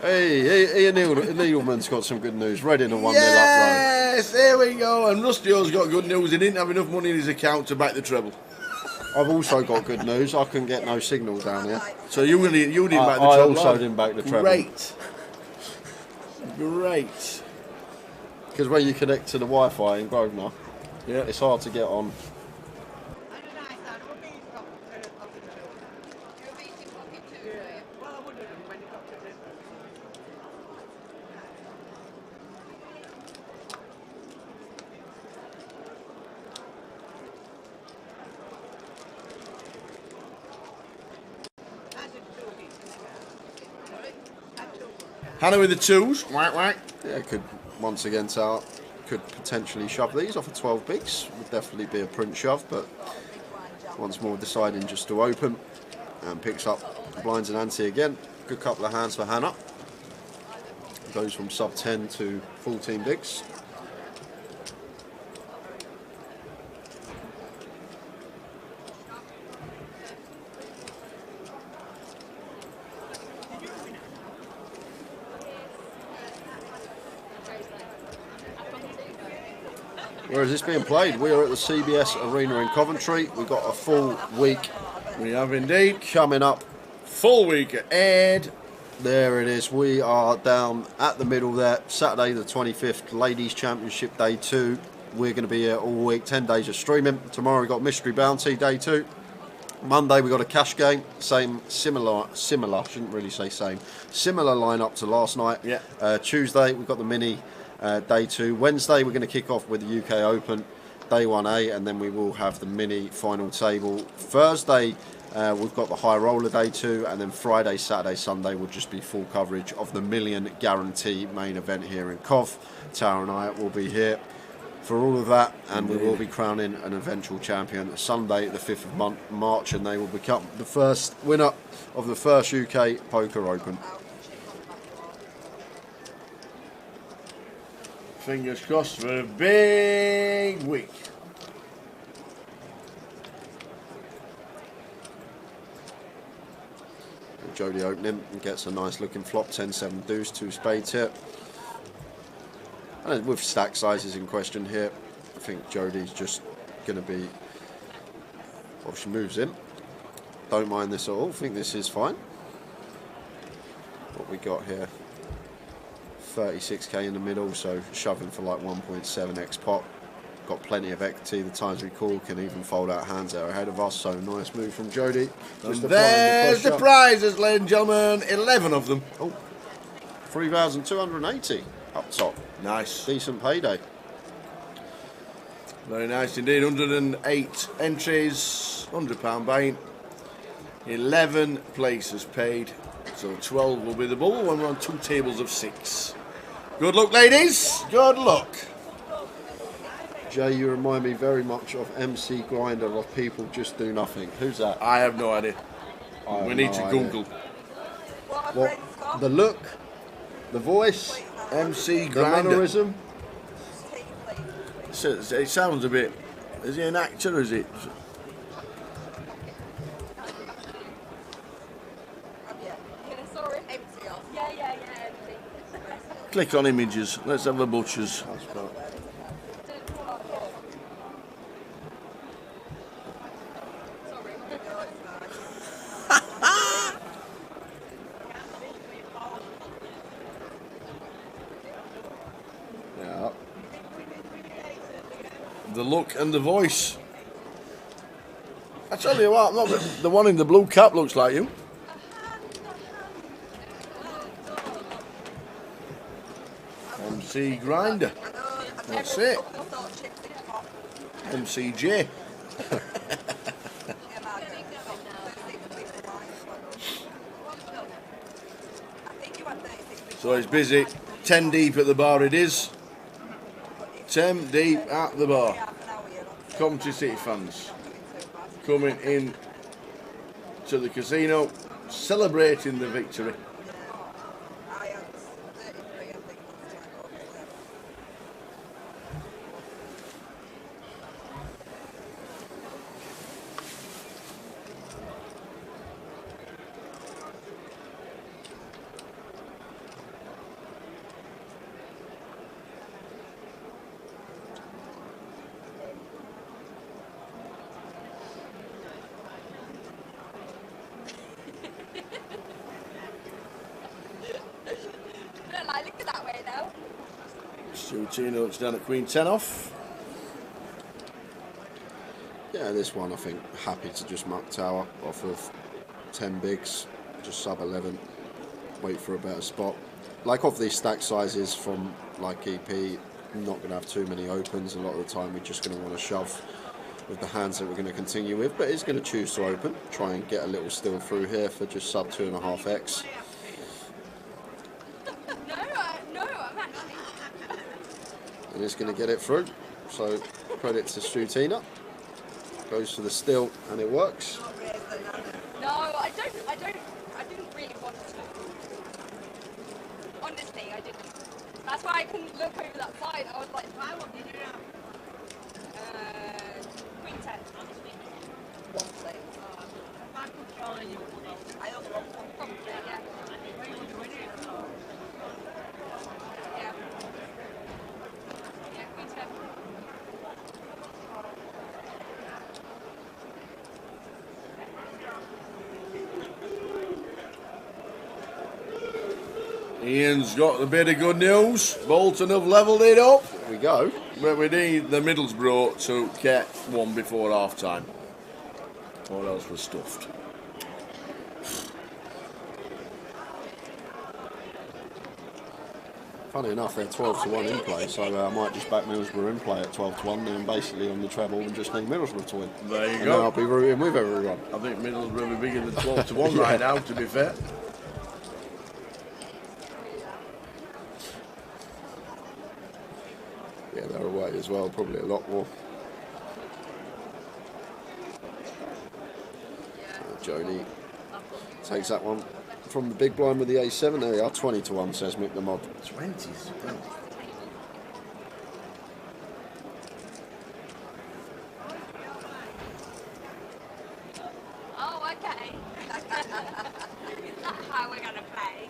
Hey, Ian Needleman's got some good news. Reading a 1-0 up Yes, here we go. And Rustio's got good news. He didn't have enough money in his account to back the treble. road. I've also got good news. I couldn't get no signal down here. So you didn't back the I treble. also lad? didn't back the treble. Great. Great. Because when you connect to the Wi-Fi in Grosvenor, Yeah. it's hard to get on. Hannah with the twos. Whack, whack. Yeah, could once again tell, could potentially shove these off of 12 bigs. Would definitely be a print shove, but once more deciding just to open and picks up the blinds and ante again. Good couple of hands for Hannah. Goes from sub 10 to 14 bigs. Where is this being played? We are at the CBS Arena in Coventry. We've got a full week We have indeed. coming up. Full week ahead. There it is. We are down at the middle there. Saturday the 25th, Ladies Championship Day 2. We're going to be here all week, 10 days of streaming. Tomorrow we've got Mystery Bounty Day 2. Monday we've got a cash game. Similar, shouldn't really say same. Similar lineup to last night. Yeah. Tuesday we've got the mini Day 2. Wednesday we're going to kick off with the UK Open Day 1A, and then we will have the mini final table. Thursday we've got the high roller Day 2, and then Friday, Saturday, Sunday will just be full coverage of the Million Guarantee main event here in Cov. Tower and I will be here for all of that, and we will be crowning an eventual champion Sunday the 5th of March, and they will become the first winner of the first UK Poker Open. Fingers crossed for a big week. Jody opening and gets a nice looking flop, 10-7 deuce, 2 spades here. And with stack sizes in question here, I think Jody's just going to be, well, she moves in. Don't mind this at all, I think this is fine. What we got here, 36k in the middle, so shoving for like 1.7x pot. Got plenty of equity, the times we call can even fold out hands that are ahead of us, so nice move from Jody. And Just there's the pressure. prizes, ladies and gentlemen. 11 of them. Oh, 3,280 up top. Nice. Decent payday. Very nice indeed. 108 entries, £100 buying. 11 places paid. So 12 will be the bubble when we're on 2 tables of 6. Good luck, ladies. Good luck. Jay, you remind me very much of MC Grinder of People Just Do Nothing. Who's that? I have no idea. I have We need no to idea. Google. What? The look, the voice, MC the Grinder. mannerism. It sounds a bit. Is he an actor? Or is it? Click on images. Let's have a butchers. Yeah. The look and the voice. I tell you what, not the one in the blue cap looks like you. MC MC Grinder. That's it. MCJ. So it's busy. 10 deep at the bar it is. 10 deep at the bar. Coventry City fans coming in to the casino, celebrating the victory. Look at that way now. Stu notes down at Queen 10 off. Yeah, this one I think happy to just muck tower off of 10 bigs, just sub 11, wait for a better spot. Like of these stack sizes from like EP, not going to have too many opens. A lot of the time we're just going to want to shove with the hands that we're going to continue with, but he's going to choose to open, try and get a little still through here for just sub 2.5x. And he's going to get it through, so credit to Strutina. Goes for the still and it works. No, I didn't really want to. Honestly, I didn't. That's why I couldn't look over that side. I was like, why won't you do that? Queen 10. I also want probably, yeah. Yeah. Yeah, Queen 10. Ian's got a bit of good news. Bolton have levelled it up. There we go. But we need the Middlesbrough to get one before half time, or else we're stuffed. Funny enough, they're 12-1 in play, so I might just back Middlesbrough in play at 12-1, and basically on the treble and just need Middlesbrough to win. There you and go. I'll be rooting with everyone. I think Middlesbrough will be bigger than 12-1 right now, to be fair. Yeah, they're away as well, probably a lot more. Jody takes that one from the big blind with the A7. There they are, 20-1, says Mick the Mod. 20s. Oh, okay. Is that how we're going to play?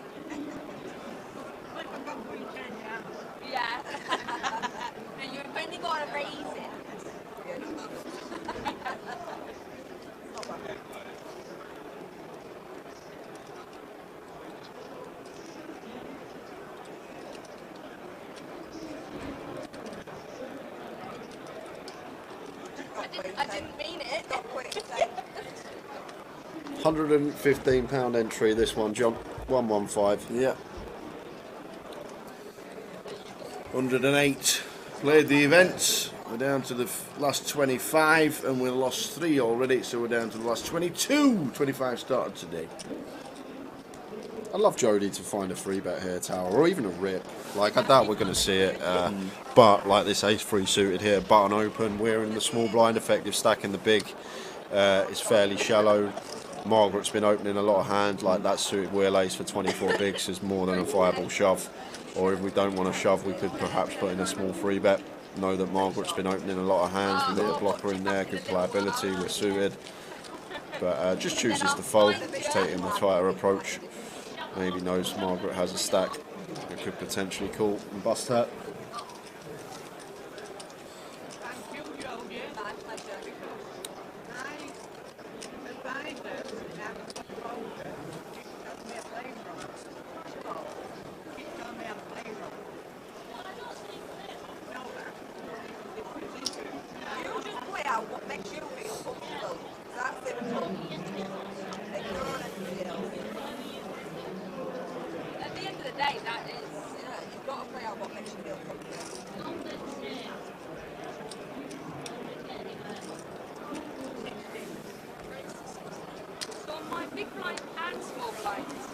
Yeah. No, you've only got to raise it. I didn't mean it. £115 entry, this one, jump 115. Yeah. 108. Played the events. We're down to the last 25 and we lost 3 already, so we're down to the last 22. 25 started today. I'd love Jody to find a free bet here, Tower, or even a rip. Like, I doubt we're going to see it, but like this ace-3 suited here, button open, we're in the small blind, effective stack in the big. It's fairly shallow. Margaret's been opening a lot of hands, like that suited wheel ace for 24 bigs is more than a viable shove. Or if we don't want to shove, we could perhaps put in a small free bet. Know that Margaret's been opening a lot of hands, with a little blocker in there, good playability, we're suited. But just chooses to fold, just taking the tighter approach. Maybe knows Margaret has a stack that could potentially call and bust her. At the end of the day, that is, you've got to play out what makes you feel big blind and small blinds.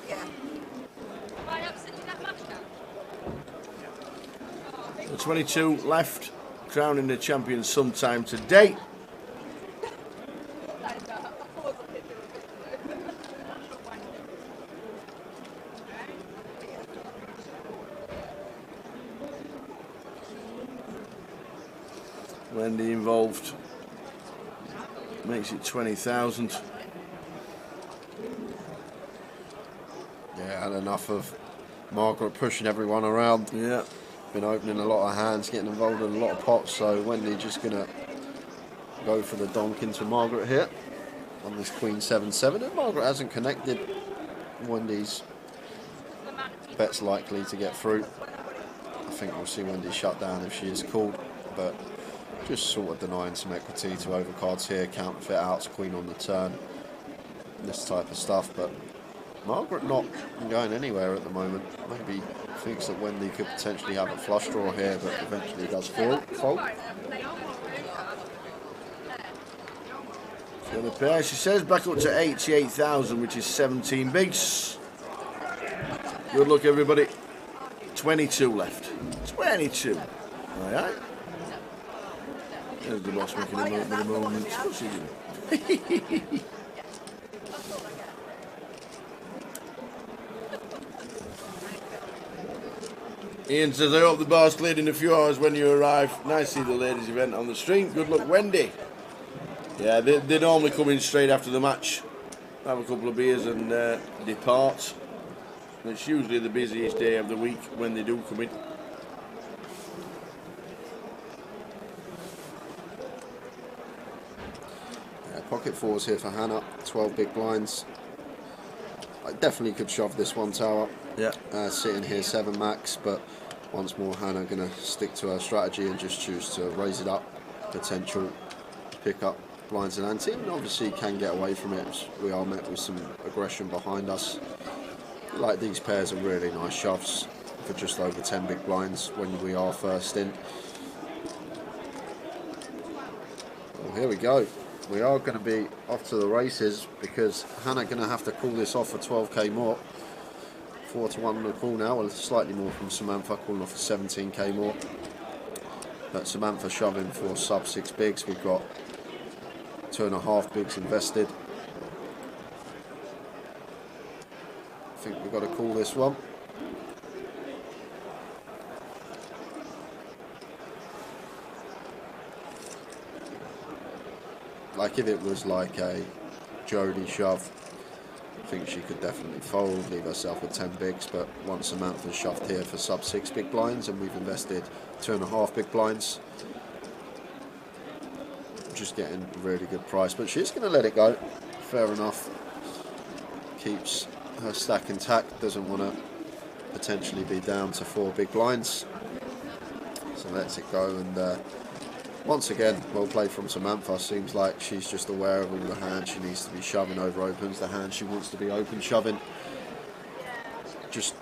Yeah. Have I upset you that much now? The 22 left, crowning the champion sometime today. Wendy involved makes it 20,000. Yeah, had enough of Margaret pushing everyone around. Yeah. Been opening a lot of hands, getting involved in a lot of pots, so Wendy just gonna go for the donk into Margaret here on this Queen 7-7, and Margaret hasn't connected. Wendy's bet's likely to get through. I think we'll see Wendy shut down if she is called, but just sort of denying some equity to overcards here, counterfeit outs, Queen on the turn, this type of stuff. But Margaret not going anywhere at the moment. Maybe thinks that Wendy could potentially have a flush draw here, but eventually does fold. So the pair, she says, back up to 88,000, which is 17 bigs. Good luck, everybody. 22 left. 22. All right. There's the boss making a moment of the moment. What's he doing? Ian says, I hope the bar's cleared in a few hours when you arrive. Nice to see the ladies' event on the stream. Good luck, Wendy. Yeah, they normally come in straight after the match, have a couple of beers and depart. It's usually the busiest day of the week when they do come in. Pocket fours here for Hannah, 12 big blinds. I definitely could shove this one tower. Yeah. Sitting here 7 max, but once more Hannah going to stick to her strategy and just choose to raise it up. Potential pick up blinds and ante, and obviously can get away from it. We are met with some aggression behind us. Like these pairs are really nice shoves for just over 10 big blinds when we are first in. Well, here we go. We are going to be off to the races because Hannah going to have to call this off for 12k more. 4-1 the call now, well, slightly more from Samantha, calling off for 17k more. But Samantha shoving for sub 6 bigs. We've got 2.5 bigs invested. I think we've got to call this one. Like if it was like a Jodie shove, I think she could definitely fold, leave herself with 10 bigs, but once Samantha's shoved here for sub 6 big blinds and we've invested 2.5 big blinds, just getting a really good price, but she's going to let it go, fair enough. Keeps her stack intact, doesn't want to potentially be down to 4 big blinds, so lets it go. And once again, well played from Samantha. Seems like she's just aware of all the hands she needs to be shoving over opens, the hands she wants to be open shoving. Just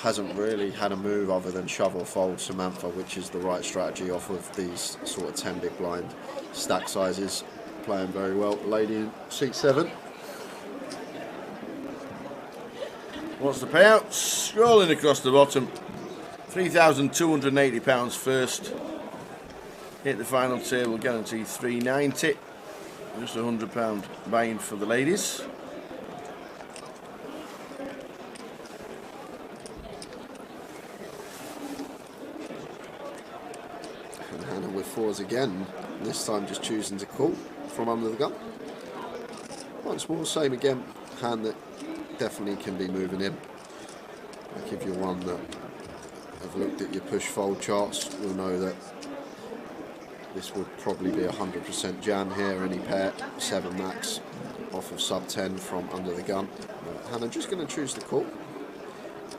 hasn't really had a move other than shove or fold Samantha, which is the right strategy off of these sort of 10 big blind stack sizes. Playing very well. Lady in seat 7. What's the payout? Scrolling across the bottom. £3,280 first. Hit the final table, guaranteed £390. Just £100 buy-in for the ladies. And Hannah with 4s again. This time just choosing to call from under the gun. Once more, same again. Hand that definitely can be moving in. Like if you're one that have looked at your push fold charts, you'll know that this would probably be 100% jam here. Any pair, 7 max off of sub 10 from under the gun. Hannah just going to choose the call.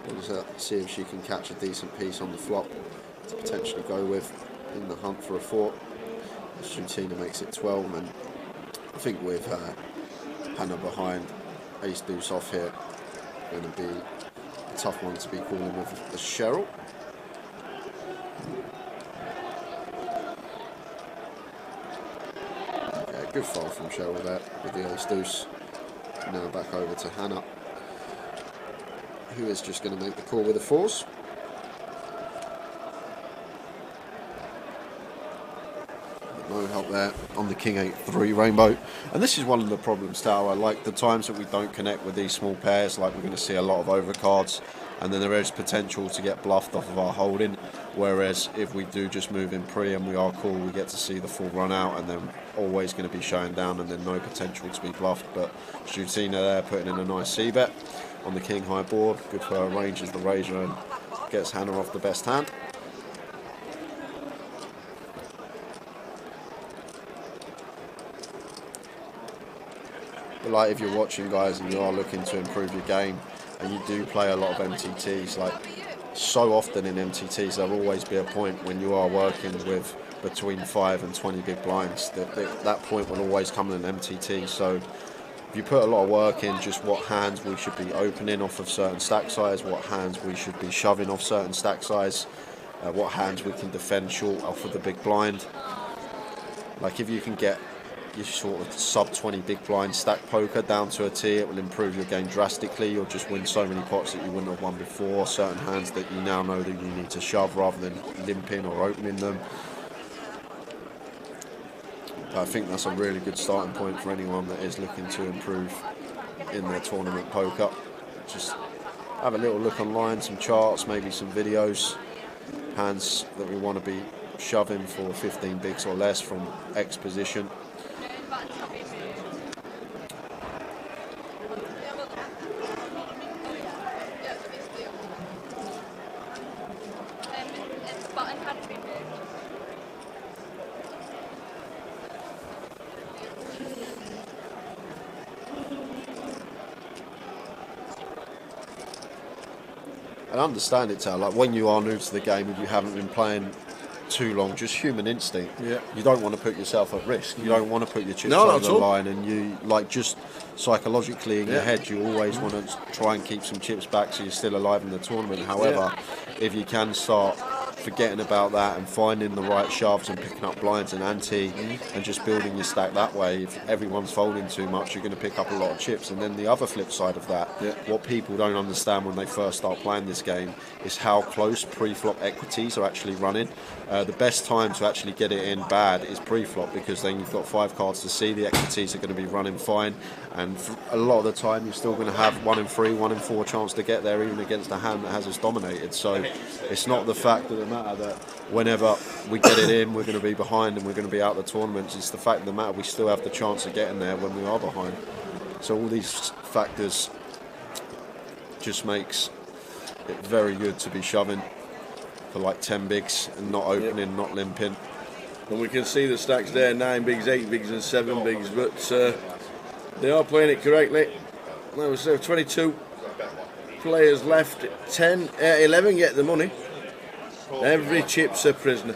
We'll see if she can catch a decent piece on the flop to potentially go with in the hunt for a 4. Strutina makes it 12, and I think with Hannah behind, ace deuce off here, going to be a tough one to be calling with a Cheryl. Good fold from Cheryl there with the ace deuce. Now back over to Hannah, who is just going to make the call with the fours. No help there on the king 8-3 rainbow. And this is one of the problems, Tower. Like the times that we don't connect with these small pairs, like we're going to see a lot of overcards, and then there is potential to get bluffed off of our holding. Whereas if we do just move in pre and we are cool, we get to see the full run out, and then always going to be showing down, and then no potential to be bluffed. But Strutina there putting in a nice c-bet on the king high board. Good for her, ranges the razor and gets Hannah off the best hand. But like if you're watching, guys, and you are looking to improve your game, and you do play a lot of MTTs, like so often in MTTs there'll always be a point when you are working with between 5 and 20 big blinds. That point will always come in an MTT. So if you put a lot of work in just what hands we should be opening off of certain stack size, what hands we should be shoving off certain stack size, what hands we can defend short off of the big blind. Like if you can get your sort of sub 20 big blind stack poker down to a T, it will improve your game drastically. You'll just win so many pots that you wouldn't have won before. Certain hands that you now know that you need to shove rather than limping or opening them. I think that's a really good starting point for anyone that is looking to improve in their tournament poker. Just have a little look online, some charts, maybe some videos, hands that we want to be shoving for 15 bigs or less from X position. And understand it, Tal, like when you are new to the game and you haven't been playing too long, just human instinct. Yeah. You don't want to put yourself at risk. You don't want to put your chips No, over not at the all. line, and you like just psychologically in your head, you always want to try and keep some chips back so you're still alive in the tournament. However, if you can start forgetting about that and finding the right shoves and picking up blinds and ante and just building your stack that way, if everyone's folding too much, you're going to pick up a lot of chips. And then the other flip side of that, what people don't understand when they first start playing this game is how close pre-flop equities are actually running. The best time to actually get it in bad is pre-flop, because then you've got 5 cards to see, the equities are going to be running fine, and a lot of the time you're still going to have 1 in 3, 1 in 4 chance to get there, even against a hand that has us dominated. So it's not the fact of the matter that whenever we get it in we're going to be behind and we're going to be out of the tournaments. It's the fact of the matter we still have the chance of getting there when we are behind. So all these factors just makes it very good to be shoving for like 10 bigs and not opening, not limping. And we can see the stacks there, 9 bigs, 8 bigs and 7 bigs, but they are playing it correctly. There was 22 players left, 11 get the money. Every chip's a prisoner.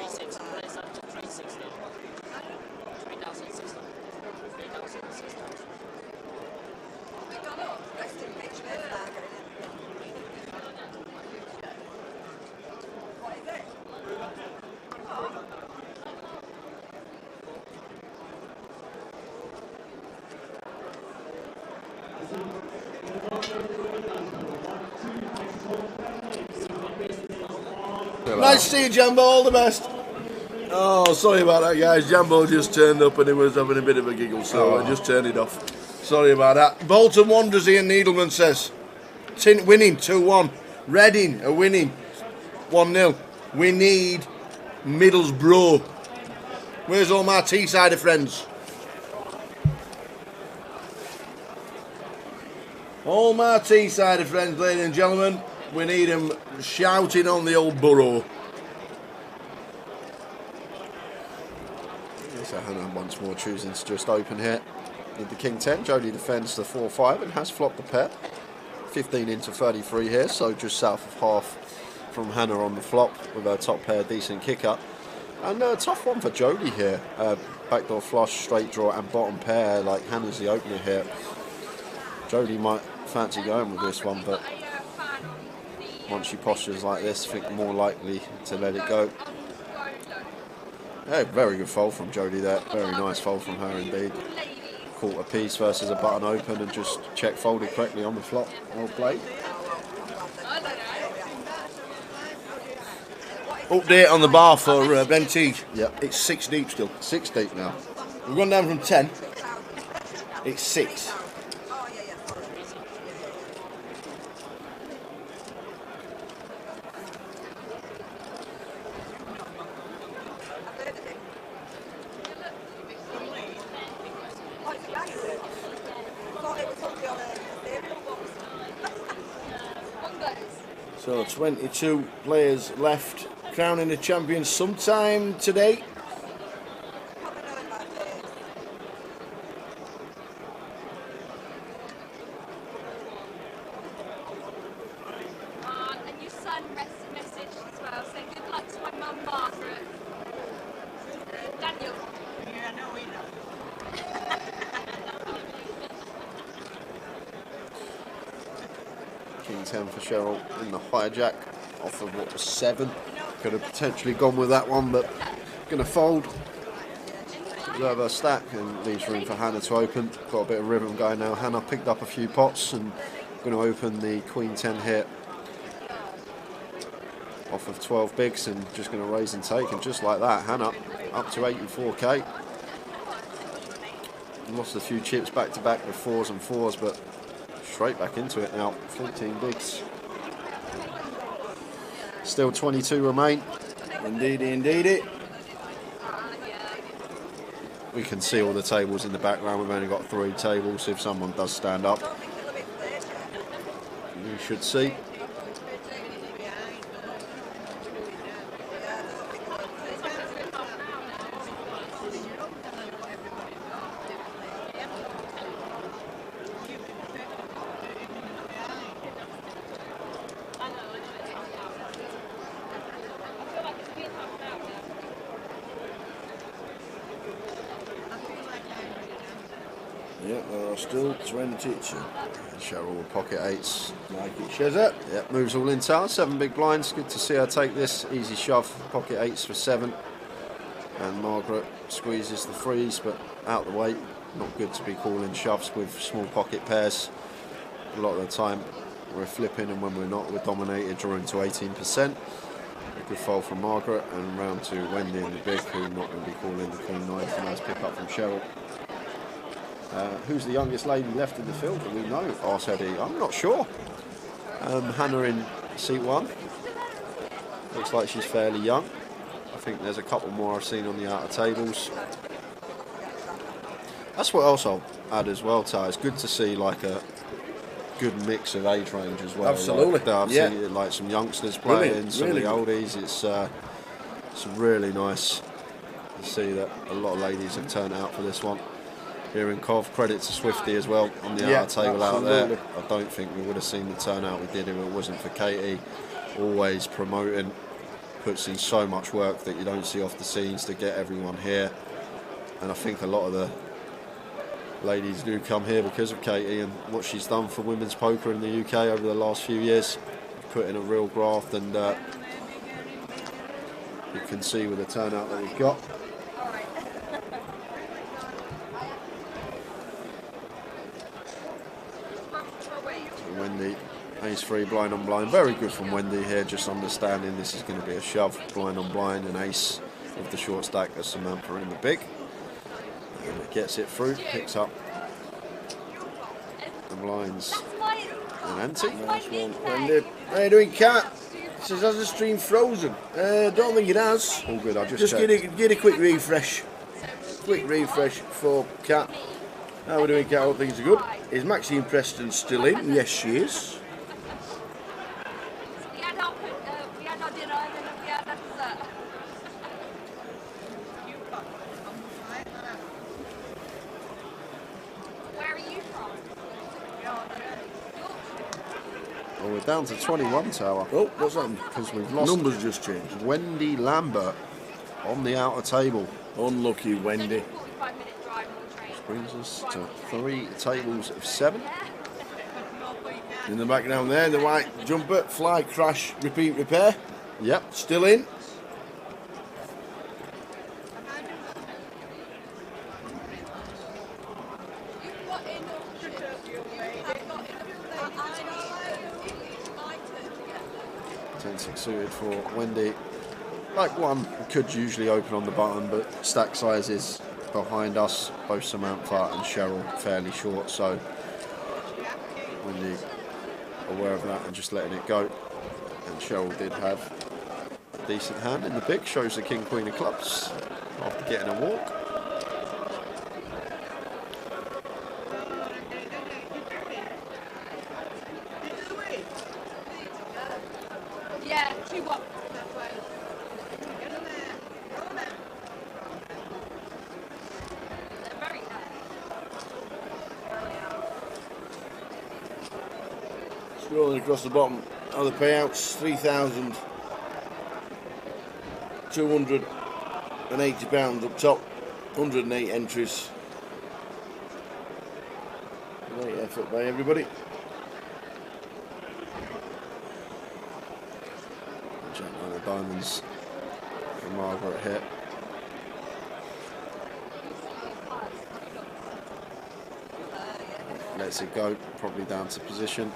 3,600, raise up to 360. 3,600. 3,600. We got up. Rest in peace, mate. What is it? Nice to see you, Jambo. All the best. Oh, sorry about that, guys. Jambo just turned up and he was having a bit of a giggle, so I just turned it off. Sorry about that. Bolton Wanderers, Ian Needleman says. Winning 2-1. Reading are winning 1-0. We need Middlesbrough. Where's all my Teessider friends? All my Teessider friends, ladies and gentlemen. We need them shouting on the old borough. So Hannah once more choosing to just open here. With the King 10, Jodie defends the 4-5 and has flopped the pair. 15 into 33 here, so just south of half from Hannah on the flop with her top pair, decent kicker. And a tough one for Jodie here. Backdoor flush, straight draw and bottom pair, like Hannah's the opener here. Jodie might fancy going with this one, but once she postures like this, I think more likely to let it go. Yeah, very good fold from Jodie there. Very nice fold from her indeed. Quarter piece versus a button open and just check folded correctly on the flop. Well played. Update on the bar for Ben Teague. Yep. It's 6 deep still. 6 deep now. We've gone down from 10. It's 6. So 22 players left, crowning the champion sometime today. And your son messaged as well, saying good luck to my mum Margaret. Daniel. Yeah, no, we know. King 10 for Cheryl in the hijack off of what was 7. Could have potentially gone with that one, but going to fold. Reserve her stack and leaves room for Hannah to open. Got a bit of rhythm going now. Hannah picked up a few pots and going to open the Queen 10 here off of 12 bigs and just going to raise and take, and just like that, Hannah up to 84k. Lost a few chips back to back with 4s and 4s, but straight back into it now. 14 bigs. Still 22 remain. Indeedy, indeedy. We can see all the tables in the background. We've only got 3 tables. If someone does stand up, we should see. Yeah, there are still 22. Cheryl with pocket 8s. Like it shares it. Yeah, moves all in town. 7 big blinds. Good to see her take this. Easy shove. Pocket 8s for 7. And Margaret squeezes the 3s, but out the way. Not good to be calling shoves with small pocket pairs. A lot of the time we're flipping, and when we're not, we're dominated, drawing to 18%. A good fold from Margaret, and round to Wendy in the big, who not going to be calling the Queen 9. Nice pick up from Cheryl. Who's the youngest lady left in the field? Do we know? Asked Eddie. I'm not sure. Hannah in seat 1. Looks like she's fairly young. I think there's a couple more I've seen on the outer tables. That's what else I'll add as well, Ty. It's good to see like a good mix of age range as well. Absolutely. Like, I've seen like some youngsters playing, some really of the oldies. It's really nice to see that a lot of ladies have turned out for this one. Here in Cov, credit to Swifty as well on the outer table absolutely. out there. I don't think we would have seen the turnout we did if it wasn't for Katie always promoting puts in so much work that you don't see off the scenes to get everyone here. And I think a lot of the ladies do come here because of Katie and what she's done for women's poker in the UK over the last few years. Put in a real graft, and you can see with the turnout that we've got. Wendy, ace-3, blind on blind. Very good from Wendy here, just understanding this is going to be a shove. Blind on blind, and ace with the short stack as Samantha in the big. And it gets it through, picks up the blinds and ante. Nice one, Wendy. How you doing, Cat? It says, has the stream frozen? Don't think it has. All good, I Just get a quick refresh. Quick refresh for Cat. How are we doing, Cat? All things are good. Is Maxine Preston still in? Yes, she is. We had our dinner and then we had our dessert. Where are you from? Well, we're down to 21 tower. Oh, what's happened? Because we've lost Numbers just changed. Wendy Lambert on the outer table. Unlucky Wendy. 45-minute drive on the train. Brings us to 3 tables of 7. In the background there, the white jumper, fly, crash, repeat, repair. Yep. Still in. You've got enough shit. You have got enough. It's my turn to get them. 10-6 suited for Wendy. Like one could usually open on the button, but stack sizes behind us, both Samantha and Cheryl, fairly short, so Wendy aware of that and just letting it go. And Cheryl did have a decent hand in the big, shows the king queen of clubs after getting a walk. Yeah, 2-1. They're very nice. Scrolling across the bottom of the payouts, £3,280 up top, 108 entries. Great effort by everybody. Jack nine of diamonds for Margaret hit. Lets it go, probably down to position.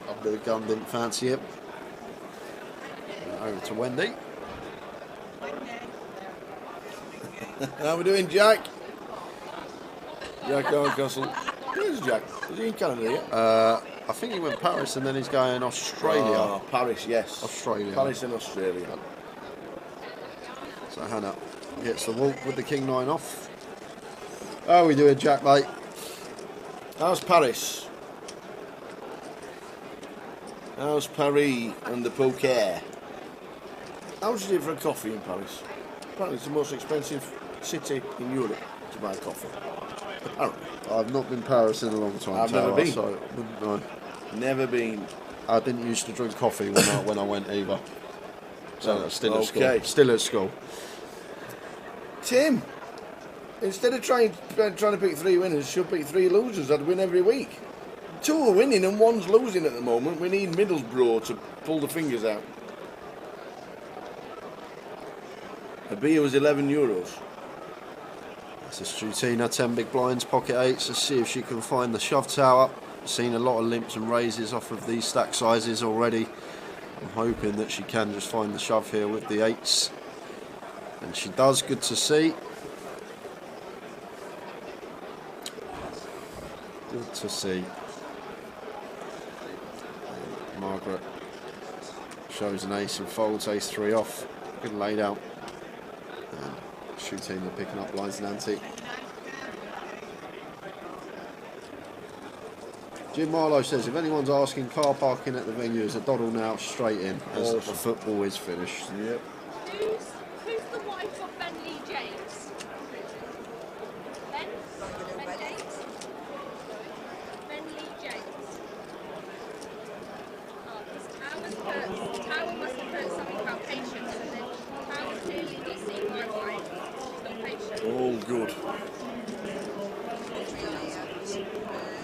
Up with the gun, didn't fancy it. And over to Wendy. How we doing, Jack? Jack Arncastle. Where's Jack? Is he in Canada yet? I think he went Paris and then he's going Australia. Oh, Paris, yes. Australia. Paris and Australia. So Hannah gets the walk with the king nine off. How are we doing, Jack, mate? How's Paris? How's Paris and the poker? How much is it for a coffee in Paris? Apparently it's the most expensive city in Europe to buy coffee. Apparently. I've not been Paris in a long time. I've never been. So I wouldn't know. Never been. I didn't used to drink coffee when I went either. So Oh, still at okay. school. Still at school. Tim, instead of trying to pick 3 winners, she'll pick 3 losers. I'd win every week. 2 are winning and 1's losing at the moment. We need Middlesbrough to pull the fingers out. A beer was €11. This is Strutina, 10 big blinds, pocket 8s. Let's see if she can find the shove tower. Seen a lot of limps and raises off of these stack sizes already. I'm hoping that she can just find the shove here with the 8s. And she does, good to see. Good to see. And Margaret shows an ace and folds ace 3 off. Good laid out. And Strutina picking up blinds and ante. Jim Marlowe says, if anyone's asking, car parking at the venue is a doddle now, straight in, as the football is finished. Yep. Who's the wife of Ben Lee James? Ben? Ben James? Ben Lee James. Oh, because Tower must have heard something about patience and then good.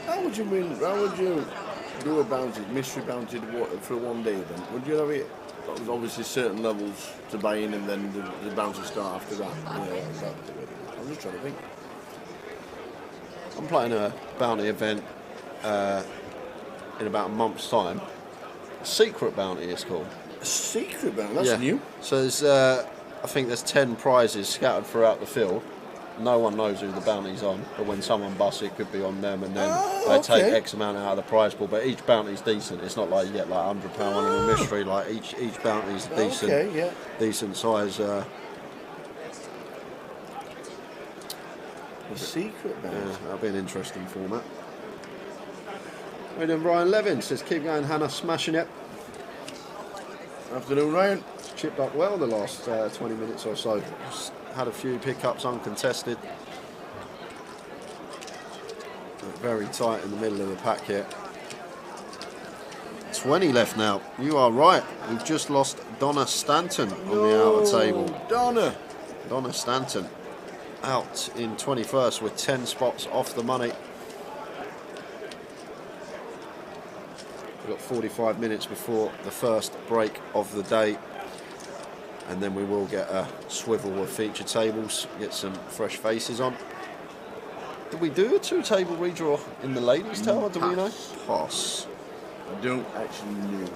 How would you win? How would you do a bounty, mystery bounty for a one-day event? Would you have it? Obviously, certain levels to buy in, and then the bounty start after that. Yeah, exactly. I'm just trying to think. I'm playing a bounty event in about a month's time. Secret bounty is called. A secret bounty? That's new. So there's, I think there's 10 prizes scattered throughout the field. No one knows who the bounty's on, but when someone busts it, could be on them, and then they take X amount out of the prize pool. But each bounty's decent. It's not like you get like £100 one in a mystery. Like each bounty's decent, decent size. A secret bounty. Yeah, that'll be an interesting format. And then Ryan Levin says, "Keep going, Hannah, smashing it." Afternoon, Ryan. Chipped up well the last 20 minutes or so. Just had a few pickups uncontested. Very tight in the middle of the pack here. 20 left now. You are right. We've just lost Donna Stanton on the outer table. Donna Stanton out in 21st with 10 spots off the money. We've got 45 minutes before the first break of the day, and then we will get a swivel of feature tables, get some fresh faces on. Did we do a 2-table redraw in the ladies' tower? Do we know? Pass. I don't actually know.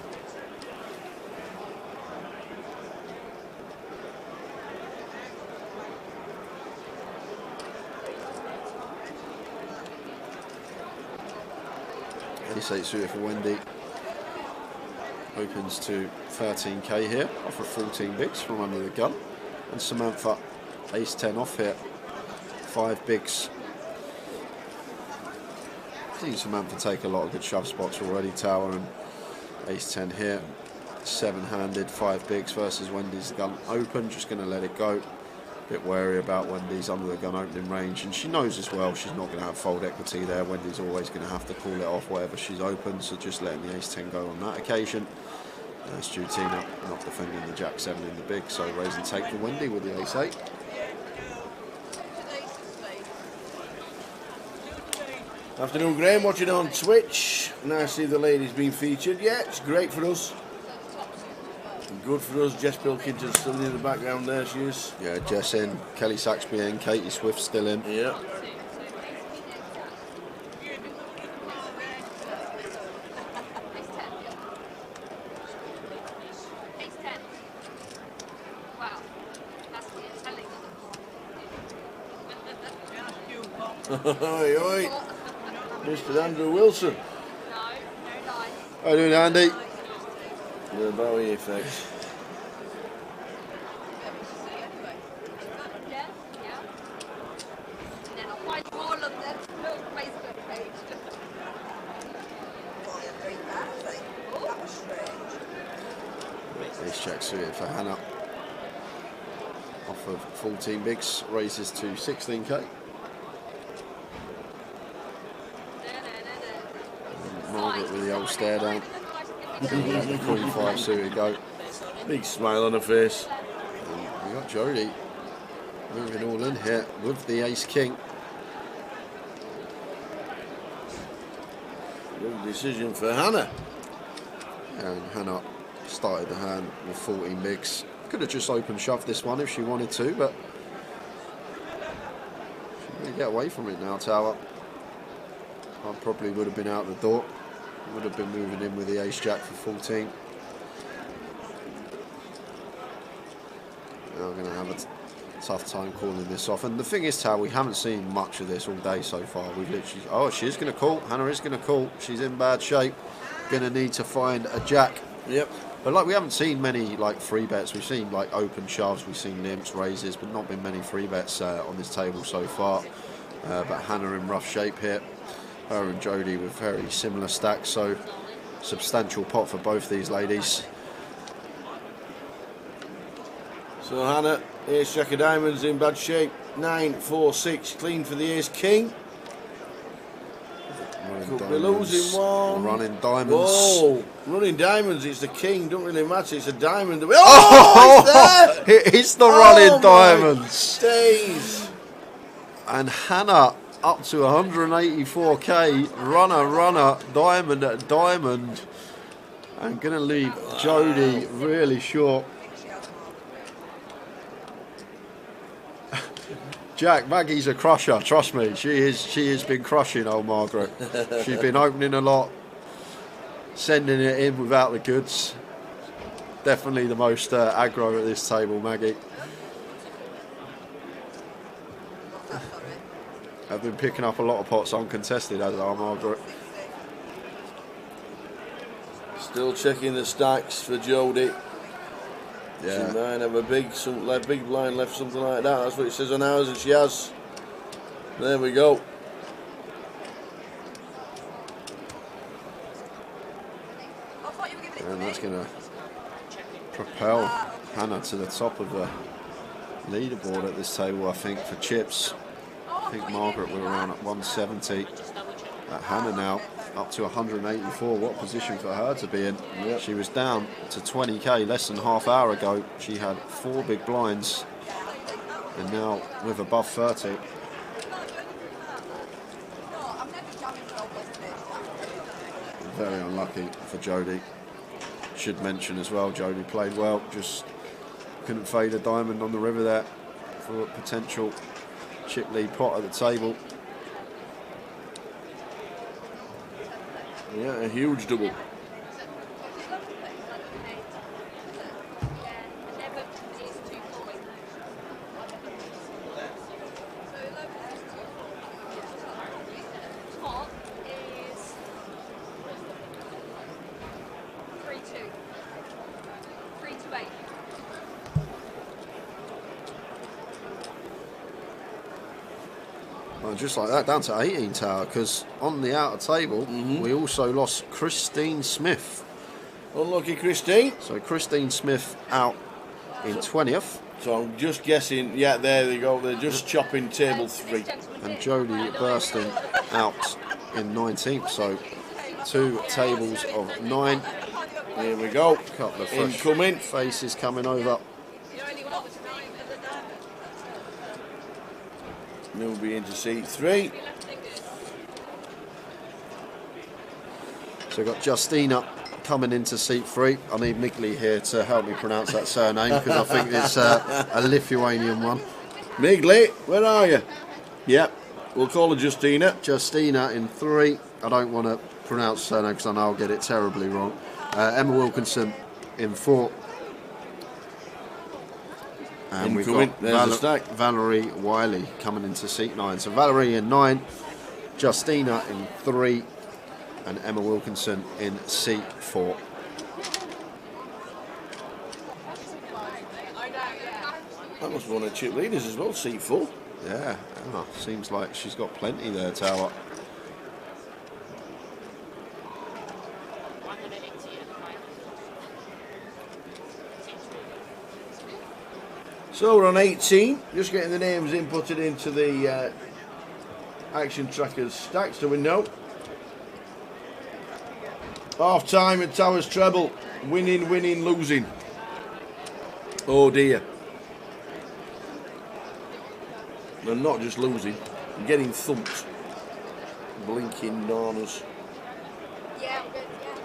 This 8 suited for Wendy. Opens to 13k here, off of 14 bigs from under the gun. And Samantha, ace 10 off here, 5 bigs. I've seen Samantha take a lot of good shove spots already. Tower and ace 10 here. 7-handed, 5 bigs versus Wendy's gun open. Just going to let it go. Bit wary about Wendy's under the gun opening range, and she knows as well she's not going to have fold equity there. Wendy's always going to have to call it off whatever she's open, so just letting the ace 10 go on that occasion. Stu Tina not defending the jack 7 in the big, so raise and take for Wendy with the ace 8. Afternoon, Graham, watching on Twitch. Nice to see the ladies being featured. Yeah, it's great for us. Good for us. Jess Pilkington's still in the background there, she is. Yeah, Jess in, Kelly Saxby in, Katie Swift still in. Yeah. Oi, oi. Mr. Andrew Wilson. How you doing, Andy? The Bowie effect. Ace jack suited for Hannah. Off of 14 bigs, raises to 16k. Margaret with the old stare down. Queen 5 suited go. Big smile on her face. And we got Jodie moving all in here with the ace king. Good decision for Hannah. And Hannah started the hand with 14 bigs. Could have just open shoved this one if she wanted to, but she can really get away from it now, Tower. I probably would have been out the door. Would have been moving in with the ace jack for 14. Now we're going to have a tough time calling this off. And the thing is, Tal, we haven't seen much of this all day so far. We've literally... Oh, she's going to call. Hannah is going to call. She's in bad shape. Going to need to find a jack. Yep. But like, we haven't seen many like free bets. We've seen like open shoves. We've seen limps, raises, but not been many free bets on this table so far. But Hannah in rough shape here. Her and Jodie with very similar stacks, so substantial pot for both these ladies. So Hannah, ace jack of diamonds in bad shape. 9, 4, 6, clean for the ace king. Could be losing one. Running diamonds. Whoa, running diamonds, it's the king, don't really matter, it's a diamond. Oh, it's there! It's the running diamonds. Days. And Hannah up to 184k. Runner, diamond at diamond. And going to leave Jodie really short. Jack, Maggie's a crusher, trust me. She has been crushing old Margaret. She's been opening a lot, sending it in without the goods. Definitely the most aggro at this table, Maggie. I've been picking up a lot of pots uncontested, as are Margaret. Still checking the stacks for Jodie. Yeah. She might have a big blind left, something like that. That's what it says on ours, and she has. There we go. And that's going to propel Hannah to the top of the leaderboard at this table, I think, for chips. I think Margaret were around at 170. Hannah now up to 184. What position for her to be in? Yep. She was down to 20k less than half hour ago. She had 4 big blinds, and now with above 30. Very unlucky for Jodie. Should mention as well, Jodie played well, just couldn't fade a diamond on the river there for a potential chip lead pot at the table. Yeah, a huge double. Well, just like that, down to 18 tower, because on the outer table, we also lost Christine Smith. Unlucky Christine. So Christine Smith out in 20th. So I'm just guessing, yeah, there they go, they're just chopping table 3. And Jodie bursting out in 19th. So 2 tables of 9. Here we go. Couple of fresh Incoming. faces coming over. Newbie into seat 3. So we've got Justina coming into seat 3. I need Migley here to help me pronounce that surname, because I think it's a Lithuanian one. Migley, where are you? Yep, we'll call her Justina. Justina in 3. I don't want to pronounce surname because I know I'll get it terribly wrong. Emma Wilkinson in 4. And we've Incoming. got There's the stack. Valerie Wiley coming into seat 9. So Valerie in 9, Justina in 3, and Emma Wilkinson in seat 4. That must be one of the chip leaders as well, seat 4. Yeah, Emma seems like she's got plenty there, Tower. So we're on 18, just getting the names inputted into the action trackers stacks, so we know. Half time at Towers treble, winning, losing. Oh dear. They're not just losing, they're getting thumped. Blinking nanas. Yeah, I'm good, yeah.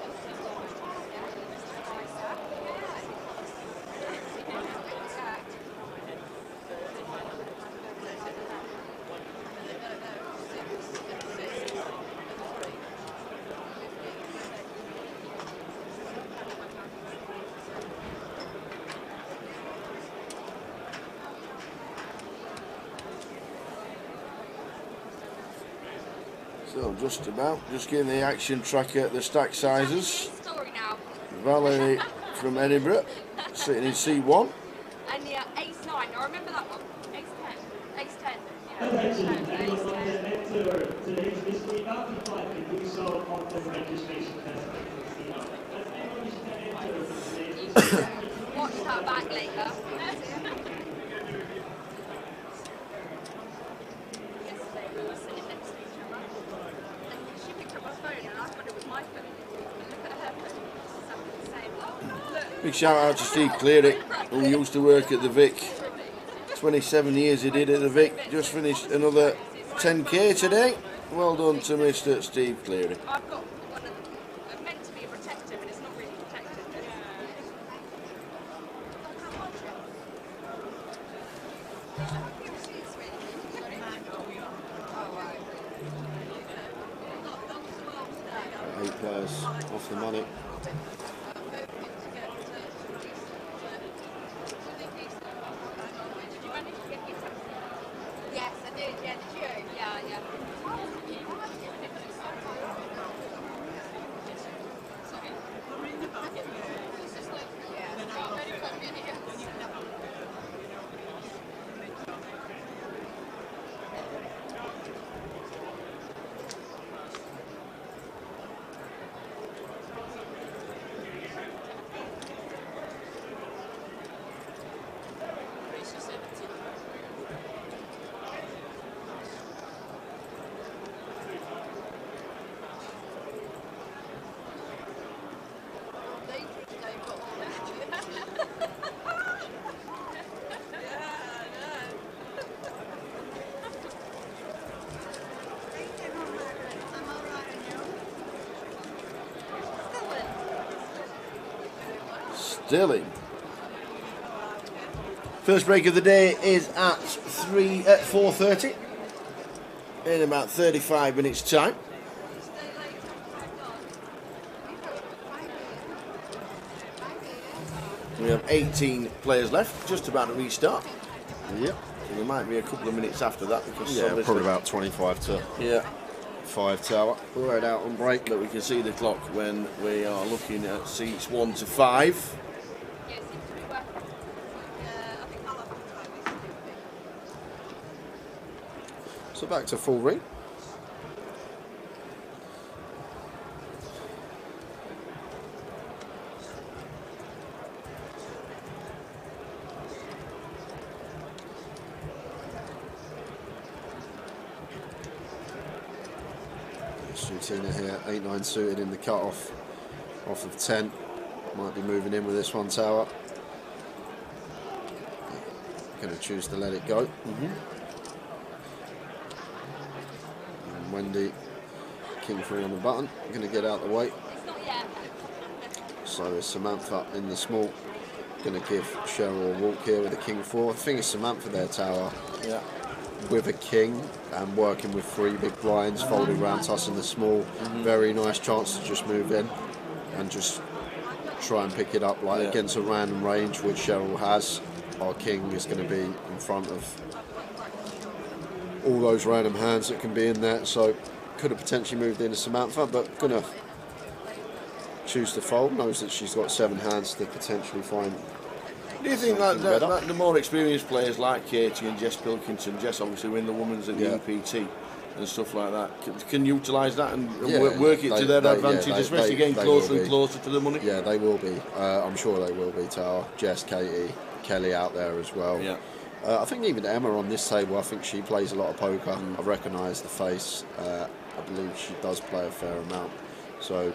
So just about, just getting the action tracker, the stack sizes. Story now. Valerie from Edinburgh, sitting in C1. And yeah, ace 9. I remember that one. Ace 10. Ace 10. Attention, anyone want to enter today's mystery bounty fight can do so on the registration desk. As anyone wishing to enter today's mystery Watch that back later. Yesterday we were sitting next to each other, and she picked up my phone, and I thought it was my phone. And look at her phone. Something saying, "Oh, look." Big shout out to Steve Cleary, who used to work at the Vic 27 years he did at the Vic. Just finished another 10k today. Well done to Mr. Steve Cleary. I've got one of them meant to be protective, and it's not really protective. Eight players off the money. Yes, I did. Yeah, did you? Yeah, yeah. Stilling. First break of the day is at 4:30. In about 35 minutes time. We have 18 players left, just about to restart. Yep. So there might be a couple of minutes after that because Yeah, obviously- probably about 25 to Yeah, 5 tower. We're right out on break. but we can see the clock when we are looking at seats 1 to 5. Yeah, it seems to be working. I think I'll have to try this. So back to full ring. Tina here, 8-9 suited in the cut-off, off of 10. Might be moving in with this one tower. Going to choose to let it go. And Wendy, king 3 on the button, going to get out the way. It's not yet. So is Samantha in the small. Going to give Cheryl a walk here with a king 4. I think it's Samantha there, tower. Yeah. With a king and working with 3 big blinds, folding round to us in the small. Very nice chance to just move in and just try and pick it up like against a random range, which Cheryl has. Our king is going to be in front of all those random hands that can be in there, so could have potentially moved into Samantha, but going to choose to fold. Knows that she's got 7 hands to potentially find. Do you think that the more experienced players like Katie and Jess Pilkington, Jess obviously win the women's at the EPT and stuff like that, can utilise that and work it to their advantage, especially getting closer and closer to the money? Yeah, they will be. I'm sure they will be, Tower. Jess, Katie, Kelly out there as well. Yeah. I think even Emma on this table, I think she plays a lot of poker. I recognise the face. I believe she does play a fair amount. So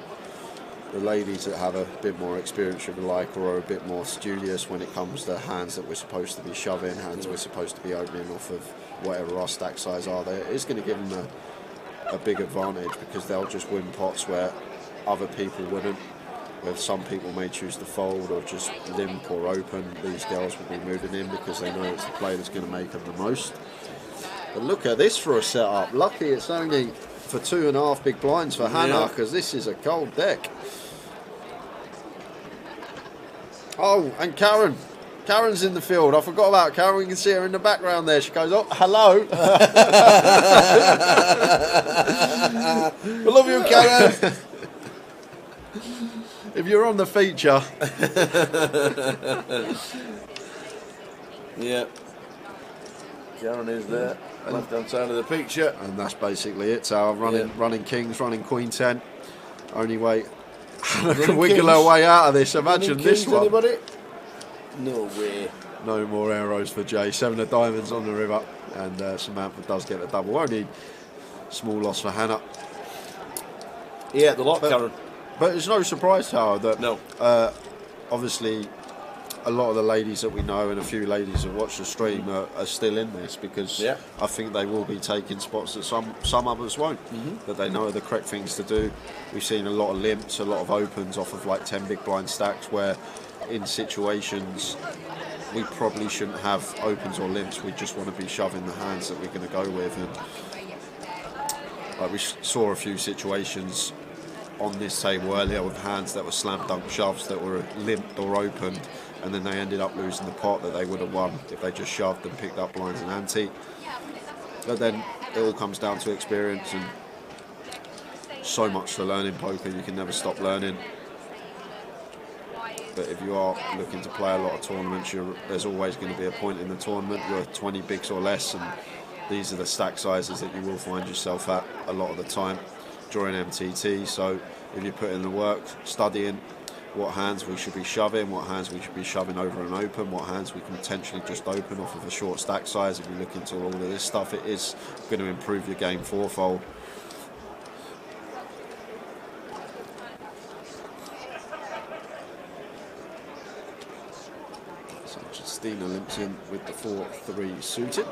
the ladies that have a bit more experience, if you like, or are a bit more studious when it comes to hands that we're supposed to be shoving, hands we're supposed to be opening off of whatever our stack size are there, it's going to give them a big advantage because they'll just win pots where other people wouldn't. Where some people may choose to fold or just limp or open, these girls will be moving in because they know it's the play that's going to make them the most. But look at this for a setup. Lucky it's only for 2.5 big blinds for Hannah because this is a cold deck. Oh, and Karen. Karen's in the field. I forgot about Karen. We can see her in the background there. She goes, oh, hello. I love you, Karen. If you're on the feature. Yeah. Karen is there. Left hand side of the picture. And that's basically it. So I'm running kings, running queen 10. Only way Hannah can wiggle her way out of this. Imagine this one. Anybody? No way. No more arrows for Jay. 7 of diamonds on the river. And Samantha does get a double. Only small loss for Hannah. Yeah, the lot, Karen. But it's no surprise, Tower, that No. Obviously a lot of the ladies that we know and a few ladies that watch the stream are still in this, because Yeah. I think they will be taking spots that some others won't, that they know are the correct things to do. We've seen a lot of limps, a lot of opens off of like 10 big blind stacks, where in situations we probably shouldn't have opens or limps. We just want to be shoving the hands that we're going to go with. And like we saw a few situations on this table earlier with hands that were slam dunk shoves that were limped or opened, and then they ended up losing the pot that they would have won if they just shoved and picked up blinds and ante. But then it all comes down to experience, and so much to learn in poker. You can never stop learning. But if you are looking to play a lot of tournaments, there's always going to be a point in the tournament you're 20 bigs or less, and these are the stack sizes that you will find yourself at a lot of the time during MTT. So if you put in the work, studying what hands we should be shoving, what hands we should be shoving over and open, what hands we can potentially just open off of a short stack size, if you look into all of this stuff, it is going to improve your game fourfold. Justina limps in with the 4-3 suited.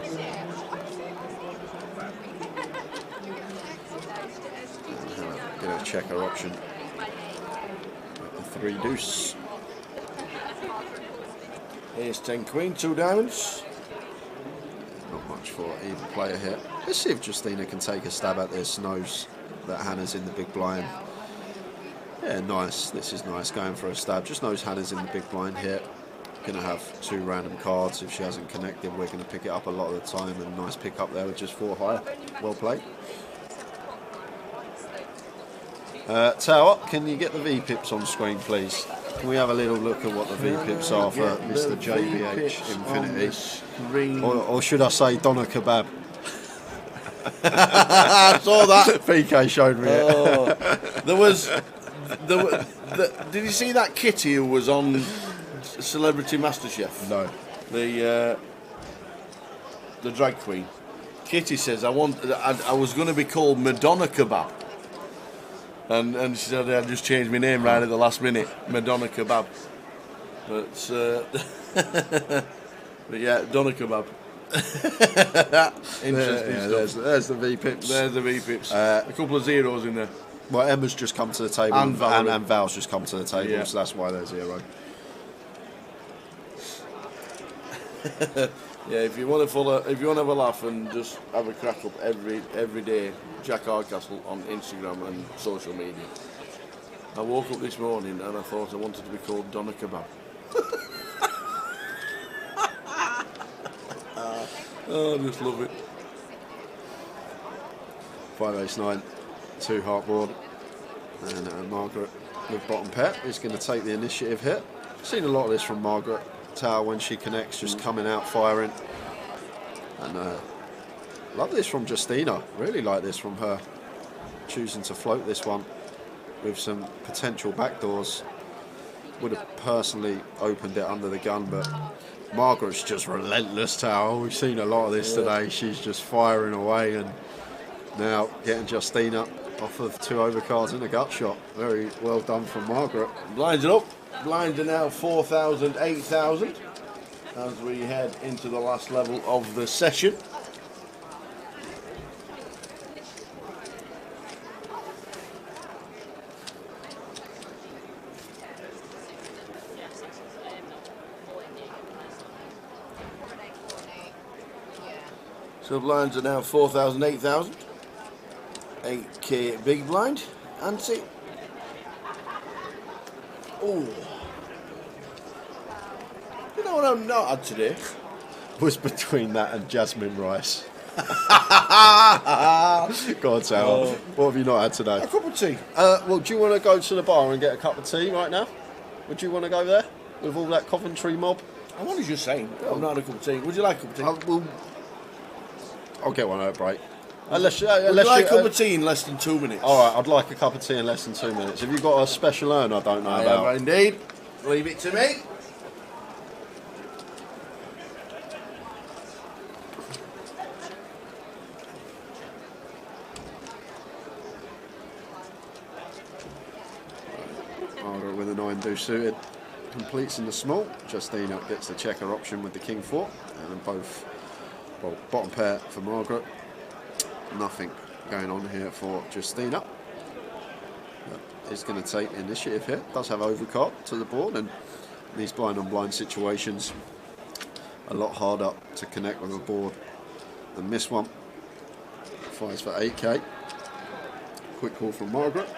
Going to check her option with the 3 deuce. Here's 10 queen, 2 diamonds. Not much for either player here. Let's see if Justina can take a stab at this. Knows that Hannah's in the big blind. Yeah, nice. This is nice, going for a stab. Just knows Hannah's in the big blind here. Going to have 2 random cards. If she hasn't connected, we're going to pick it up a lot of the time. And nice pick up there with just 4 higher. Well played. Tower, can you get the V-pips on screen, please? Can we have a little look at what the V-pips are for Mr. JBH Infinity? Or should I say Donna Kebab? I saw that. PK showed me it. Oh, did you see that Kitty who was on Celebrity MasterChef? No. The drag queen. Kitty says, I was going to be called Madonna Kebab. And she said, I just changed my name right at the last minute, Madonna Kebab. But yeah, Donna Kebab. Interesting stuff. There's the V-pips. There's the V-pips. A couple of zeros in there. Well, Emma's just come to the table And Val's just come to the table, Yeah. so that's why there's 0. Yeah, if you want to have a laugh and just have a crack up every day, Jack Hardcastle on Instagram and social media. I woke up this morning and I thought I wanted to be called Donna Kebab. Oh, I just love it. 5 ace 9, 2 heart board, and Margaret with bottom pair is going to take the initiative here. Seen a lot of this from Margaret Tower when she connects, just coming out firing, and love this from Justina. Really like this from her, choosing to float this one with some potential backdoors. Would have personally opened it under the gun, but Margaret's just relentless, Tower. We've seen a lot of this today. She's just firing away, and now getting Justina off of 2 overcards and a gut shot. Very well done from Margaret. Blinds it up. Blinds are now 4,000, 8,000 as we head into the last level of the session. So blinds are now 4,000, 8,000. 8k big blind. Ante. Oh. You know what I'm not had today? Was between that and Jasmine Rice. God, Tower. What have you not had today? A cup of tea. Well, do you want to go to the bar and get a cup of tea right now? Would you want to go there with all that Coventry mob? I was just saying, I've not had a cup of tea. Would you like a cup of tea? I'll get one at a break. Would you like a cup of tea in less than 2 minutes? Alright, I'd like a cup of tea in less than 2 minutes. Have you got a special urn I don't know I about? have indeed. Leave it to me. Margaret with a 9 deuce suited. completes in the small. Justina gets the checker option with the king 4, and then both, well, bottom pair for Margaret. Nothing going on here for Justina. Is going to take initiative here. Does have overcard to the board, and these blind on blind situations a lot harder to connect with a board than this one. Fires for 8k. Quick call from Margaret.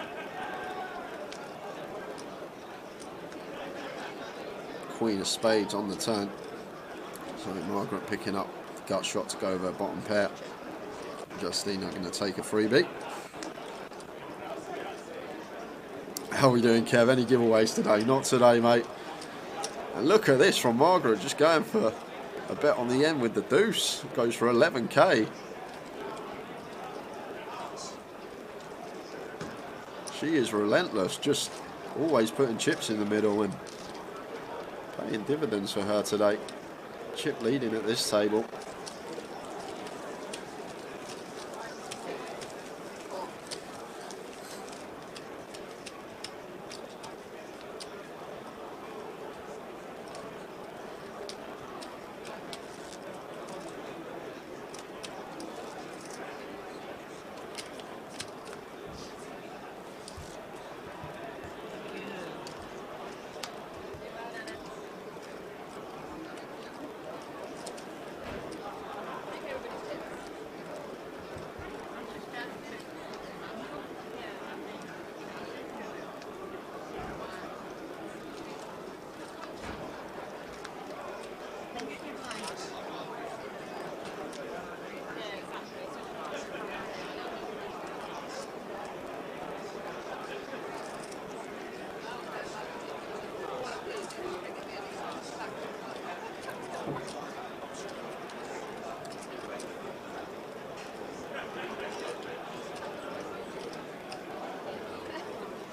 Queen of spades on the turn. So Margaret picking up gut shot to go over bottom pair. Justina going to take a freebie. How are we doing, Kev? Any giveaways today? Not today, mate. And look at this from Margaret, just going for a bet on the end with the deuce. Goes for 11k. She is relentless, just always putting chips in the middle and paying dividends for her today. Chip leading at this table.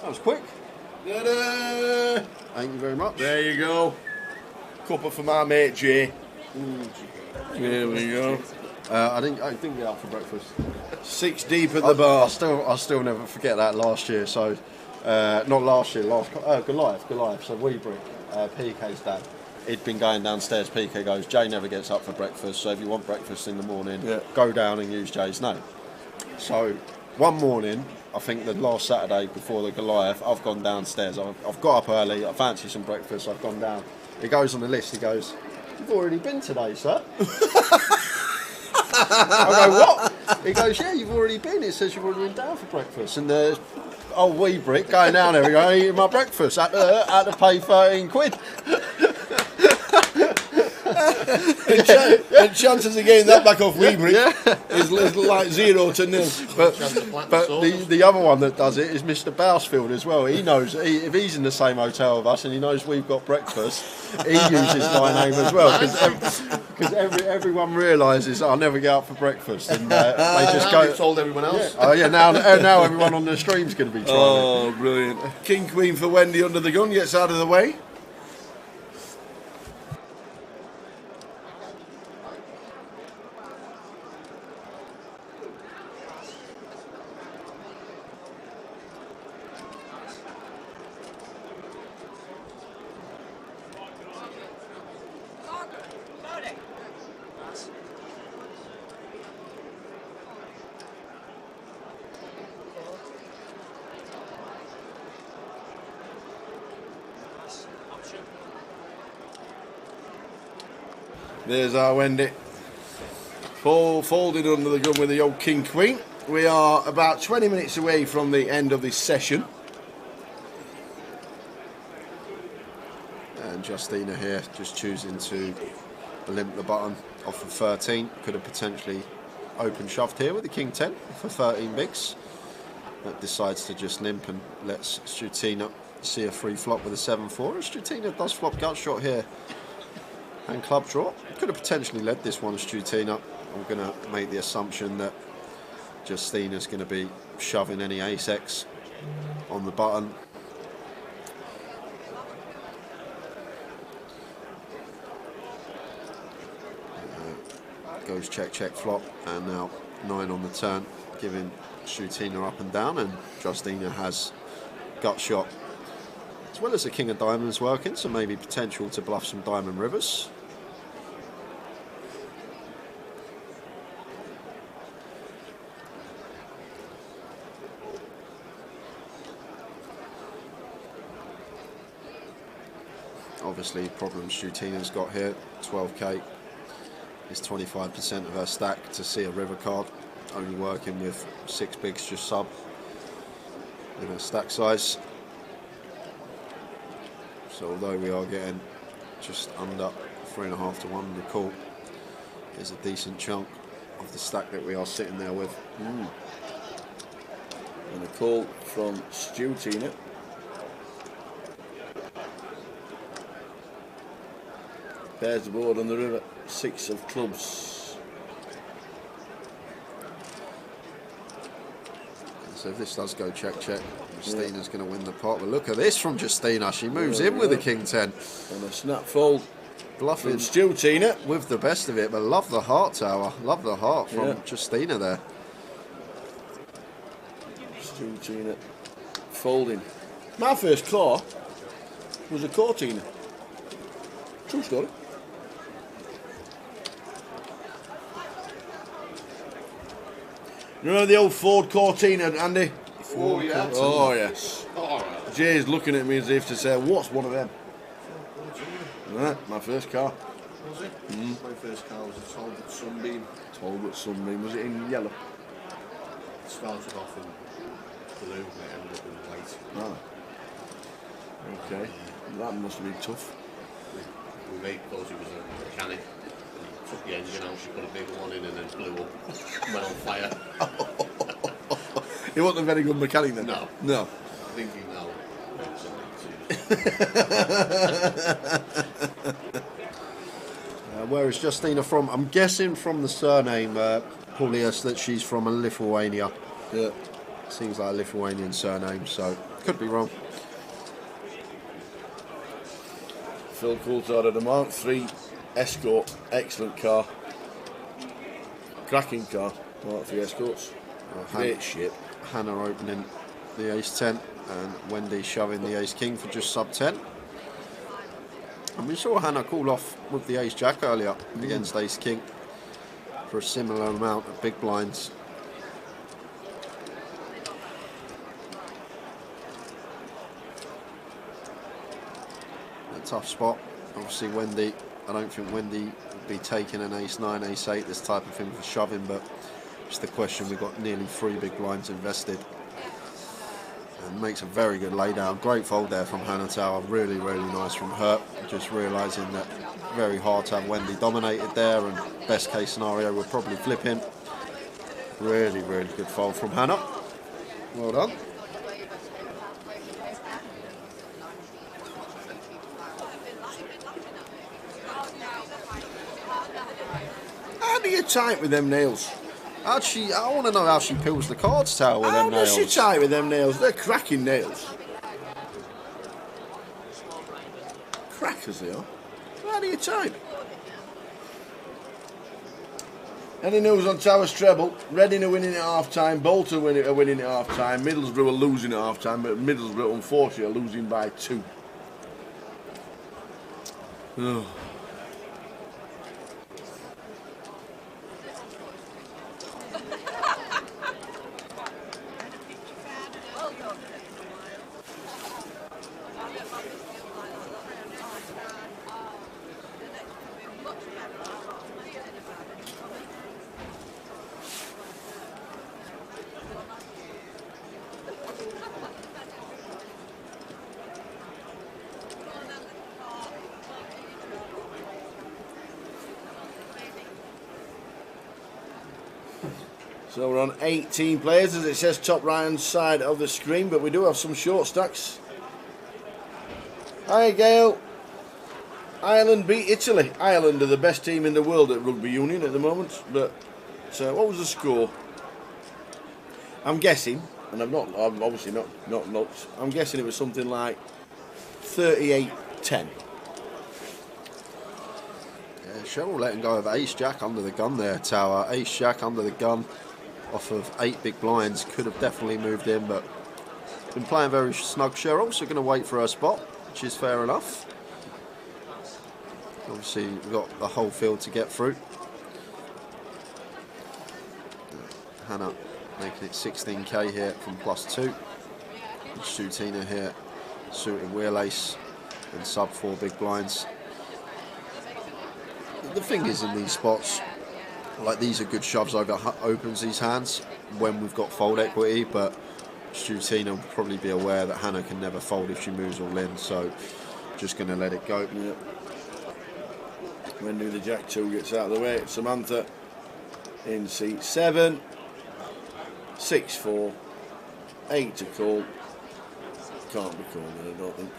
That was quick. Ta-da! Thank you very much. There you go. Cuppa for my mate Jay. There we go. I didn't get up for breakfast. 6 deep at the bar. I still never forget that last year. So, not last year, Goliath. So Weebrick, PK's dad. He'd been going downstairs. PK goes, Jay never gets up for breakfast. So if you want breakfast in the morning, go down and use Jay's name. So one morning, I think the last Saturday before the Goliath, I've gone downstairs. I've got up early. I fancy some breakfast. I've gone down. He goes on the list. He goes, "You've already been today, sir." I go, "What?" He goes, "Yeah, you've already been. It says you've already been down for breakfast." And the old Weebrick going down there, going, eating my breakfast. Had to pay 13 quid. And chances of getting that back off Weebrick is like 0 to 0. But the other one that does it is Mr. Bousfield as well. He knows if he's in the same hotel with us and he knows we've got breakfast, he uses my name as well because everyone realises I'll never get up for breakfast and they just go. You've told everyone else. Oh yeah, now everyone on the stream's going to be trying. Oh, brilliant! King Queen for Wendy under the gun gets out of the way. There's our Wendy. Folded under the gun with the old King Queen. We are about 20 minutes away from the end of this session. And Justina here just choosing to limp the button off of 13. Could have potentially open shoved here with the King 10 for 13 bigs. But decides to just limp and lets Strutina see a free flop with a 7-4. And Strutina does flop gut shot here. And club draw. Could have potentially led this one, Strutina. I'm going to make the assumption that Justina's going to be shoving any ace-x on the button. Goes check, check, flop, and now 9 on the turn, giving Strutina up and down, and Justina has gut shot. It's well as the king of diamonds working, so maybe potential to bluff some diamond rivers. Obviously, problems Shutina's got here. 12k is 25% of her stack to see a river card. Only working with 6 bigs just sub in her stack size. So although we are getting just under 3.5 to 1, the call is a decent chunk of the stack that we are sitting there with. And a call from Stutina. Pairs the board on the river, 6 of clubs. So if this does go check, Justina's going to win the pot. But look at this from Justina. She moves in with the king 10. And a snap fold Bluffing from Stutina. with the best of it, but love the heart tower. Love the heart from Justina there. Stutina folding. My first claw was a Cortina. True story. You remember the old Ford Cortina, Andy? Oh, yeah. Oh, yes. Alright. Jay's looking at me as if to say, what's one of them? Right, my first car. Was it? My first car was a Talbot Sunbeam. Talbot Sunbeam. Was it in yellow? It started off in blue and it ended up in white. Ah. Okay. That must have been tough. We made thought he was a mechanic. He took the engine out, she put a big one in and then blew up. Went on fire. He wasn't a very good mechanic then? No. No. I think he now makes Where is Justina from? I'm guessing from the surname, Paulius, that she's from Lithuania. Yeah. Seems like a Lithuanian surname, so could be wrong. Phil Coulthard of the Mark III Escort. Excellent car. Cracking car. Mark III Escorts. Great ship. Hannah opening the ace 10 and Wendy shoving the ace king for just sub 10. And we saw Hannah call off with the ace jack earlier against ace king for a similar amount of big blinds. A tough spot. Obviously Wendy, I don't think Wendy would be taking an ace 9, ace 8, this type of thing for shoving, but it's the question. We've got nearly 3 big blinds invested. And makes a very good laydown. Great fold there from Hannah Tower. Really, really nice from her. Just realising that very hard to have Wendy dominated there, and best case scenario we're probably flipping. Really, really good fold from Hannah. Well done. How do you type with them nails? I want to know how she peels the cards, Tower, with How them does nails. she type with them nails? They're cracking nails. Crackers they are. How do you type? Any news on Towers treble? Reading are winning at half time, Bolton are winning at half time, Middlesbrough are losing at half time, but Middlesbrough unfortunately are losing by 2. Oh. So we're on 18 players, as it says top right hand side of the screen, but we do have some short stacks. Hi Gail. Ireland beat Italy. Ireland are the best team in the world at rugby union at the moment, but what was the score? I'm guessing, and I'm obviously not I'm guessing it was something like 38-10. Cheryl letting go of ace jack under the gun there, Tower. Ace jack under the gun off of 8 big blinds. Could have definitely moved in, but been playing very snug, Cheryl, so going to wait for her spot. which is fair enough. Obviously, we've got the whole field to get through. Hannah making it 16k here from +2. Shootina here suiting wheel ace and sub 4 big blinds. The thing is, in these spots, like, these are good shoves over opens these hands when we've got fold equity, but Shootina will probably be aware that Hannah can never fold if she moves all in, so just going to let it go. Yep. Wendy with the Jack 2 gets out of the way. Samantha in seat 7. 6-4. 8 to call. Can't be calling, I don't think.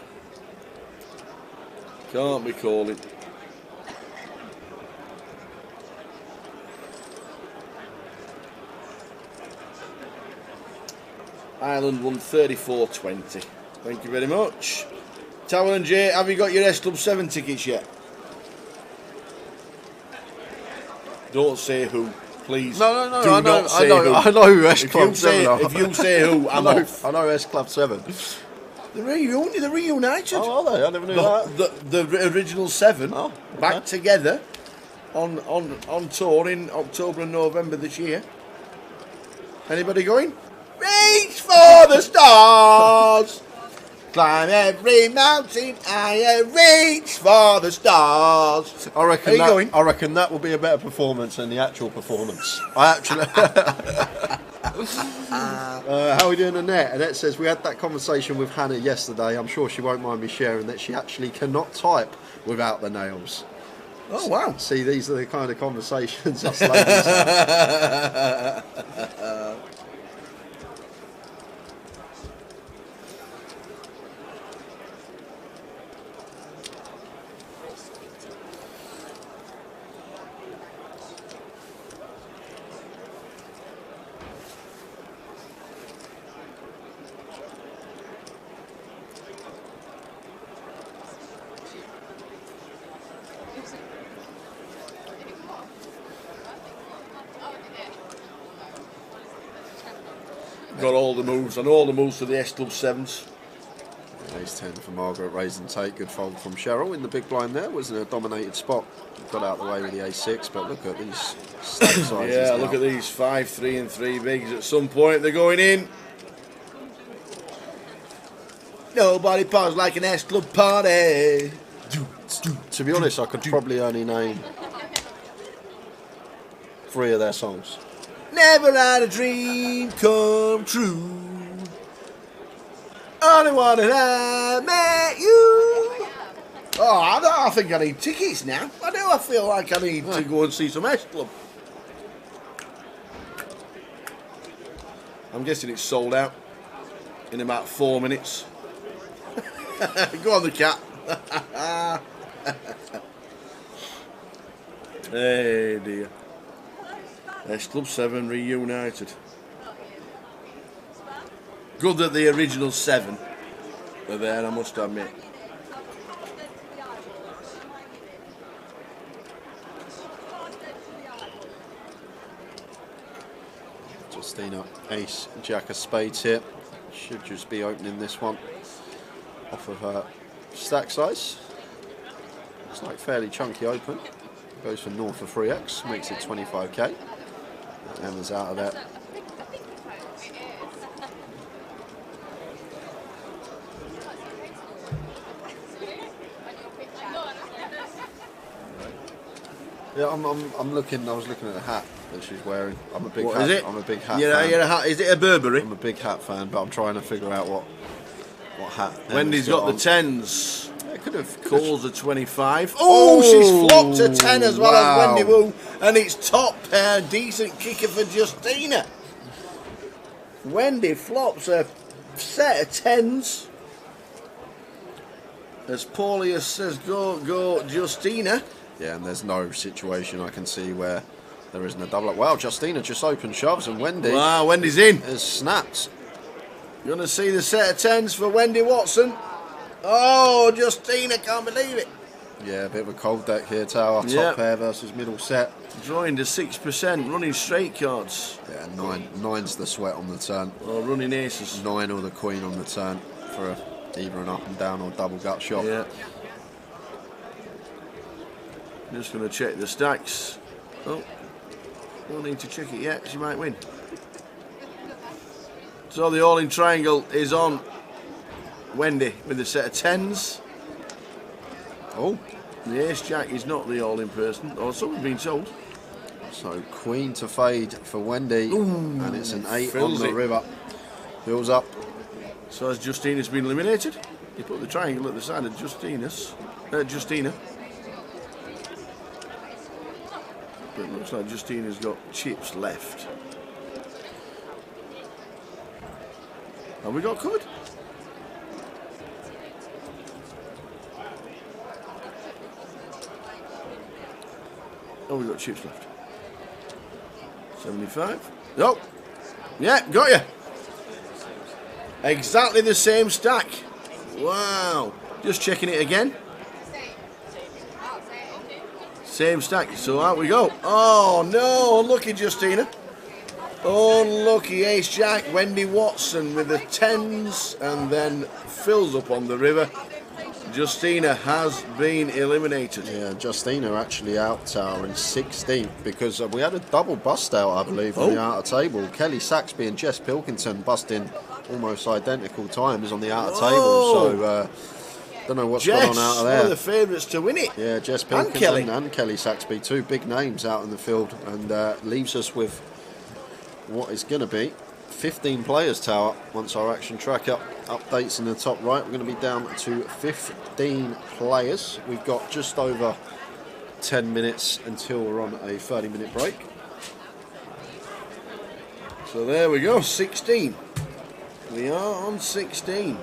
Can't be calling. Ireland won 34-20. Thank you very much. Tower and Jay, have you got your S Club 7 tickets yet? Don't say who, please. No, Do I not know, say I know who S Club 7 are. If you say who, I'm off. I know S Club 7. They're reunited. Oh, are they? I never knew that. The original 7 back together on tour in October and November this year. Anybody going? Reach for the stars. Climb every mountain higher, reach for the stars. I reckon Are you going? I reckon that will be a better performance than the actual performance. I actually. How are we doing, Annette? Annette says we had that conversation with Hannah yesterday. I'm sure she won't mind me sharing that she actually cannot type without the nails. Oh wow! See, these are the kind of conversations us ladies have. Got all the moves. I know all the moves for the S Club 7s. Ace 10 for Margaret, raise and take. Good fold from Cheryl in the big blind there. Was in a dominated spot. Got out of the way with the A6, but look at these stack sizes. Yeah, now. look at these 5, 3 and 3 bigs. At some point they're going in. Nobody parties like an S Club party. To be honest, I could probably only name 3 of their songs. Never had a dream come true. Only one that I met you. Oh, I think I need tickets now. I do. I feel like I need to go and see some S Club. I'm guessing it's sold out in about 4 minutes. Go on, the cat. Hey dear. S Club 7 reunited. Good that the original 7 are there, I must admit. Justina, ace, jack of spades here. Should just be opening this one off of her stack size. Looks like fairly chunky open. Goes for north of 3x, makes it 25k. Emma's out of there. Yeah, I'm looking. I was looking at the hat that she's wearing. I'm a big What hat. is it? I'm a big hat. Yeah, fan. you're a hat. Is it a Burberry? I'm a big hat fan, but I'm trying to figure out what hat. Wendy's Emma's got the on. 10s. Yeah, could have Calls a 25. Oh, she's flopped a 10 as well as Wendy Wu. And it's top pair, decent kicker for Justina. Wendy flops a set of 10s. As Paulius says, go Justina. Yeah, and there's no situation I can see where there isn't a double up. Wow, Justina just opened shoves and Wendy Wow, Wendy's in. has snapped. You're going to see the set of 10s for Wendy Watson. Oh, Justina, can't believe it. Yeah, a bit of a cold deck here, Tower. Top Yep. pair versus middle set. Drawing to 6%, running straight cards. Yeah, nine's the sweat on the turn. Or running aces. 9 or the queen on the turn for a either an up and down or double gut shot. Yeah. Just going to check the stacks. Oh, don't need to check it yet. She might win. So the all-in triangle is on Wendy with a set of 10s. Oh, the ace-jack is not the all-in person, or so we've been told. So queen to fade for Wendy, and it's an 8 on the river. Fills up. So has Justina's been eliminated? You put the triangle at the side of Justina. But it looks like Justina's got chips left. Have we got covered? Oh, we've got chips left. 75. Nope. Yeah, got you. Exactly the same stack. Wow. Just checking it again. Same stack. So out we go. Oh no, unlucky Justina. Unlucky ace jack. Wendy Watson with the 10s and then fills up on the river. Justina has been eliminated. Yeah, Justina actually out tower in 16th because we had a double bust out, I believe, on the outer table. Kelly Saxby and Jess Pilkington busting almost identical times on the outer table. So don't know what's gone on out of there. One of the favourites to win it. Yeah, Jess Pilkington and Kelly Saxby, two big names out in the field, and leaves us with what is going to be 15 players tower. Once our action tracker updates in the top right, we're going to be down to 15 players. We've got just over 10 minutes until we're on a 30-minute break. So there we go, 16. We are on 16.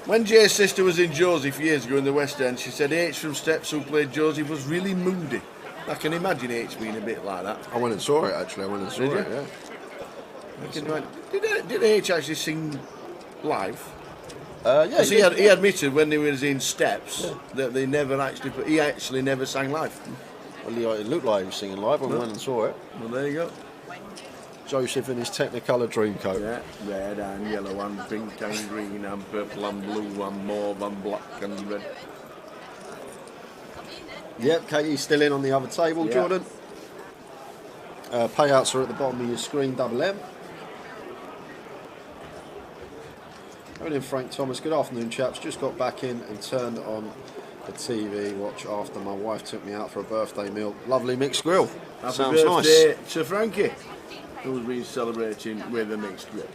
When Jay's sister was in Joseph years ago in the West End, she said H from Steps, who played Joseph, was really moody. I can imagine H being a bit like that. I went and saw it, actually. I went and saw it, yeah. Did H actually sing live? Yeah, he admitted when he was in Steps that they never he actually never sang live. Well, it looked like he was singing live when we went and saw it. Well, there you go. Joseph in his Technicolor Dreamcoat. Yeah, red and yellow and pink and green and purple and blue and mauve and black and red. Yep, Katie's still in on the other table, Yeah. Jordan. Payouts are at the bottom of your screen, double M. Coming in, Frank Thomas. Good afternoon, chaps. Just got back in and turned on the TV watch after my wife took me out for a birthday meal. Lovely mixed grill. Happy Sounds birthday nice. to Frankie, who's been celebrating with a mixed grill.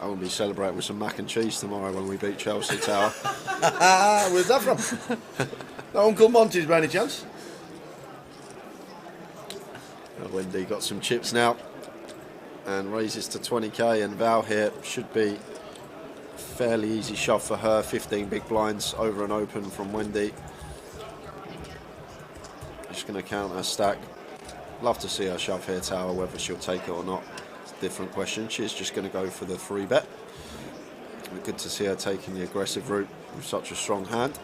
I will be celebrating with some mac and cheese tomorrow when we beat Chelsea Tower. Where's that from? That Uncle Monty's by any chance? Wendy got some chips now and raises to 20k, and Val here should be a fairly easy shove for her. 15 big blinds over and open from Wendy. Just going to count her stack. Love to see her shove here tower, whether she'll take it or not. It's a different question. She's just going to go for the free bet. Good to see her taking the aggressive route with such a strong hand.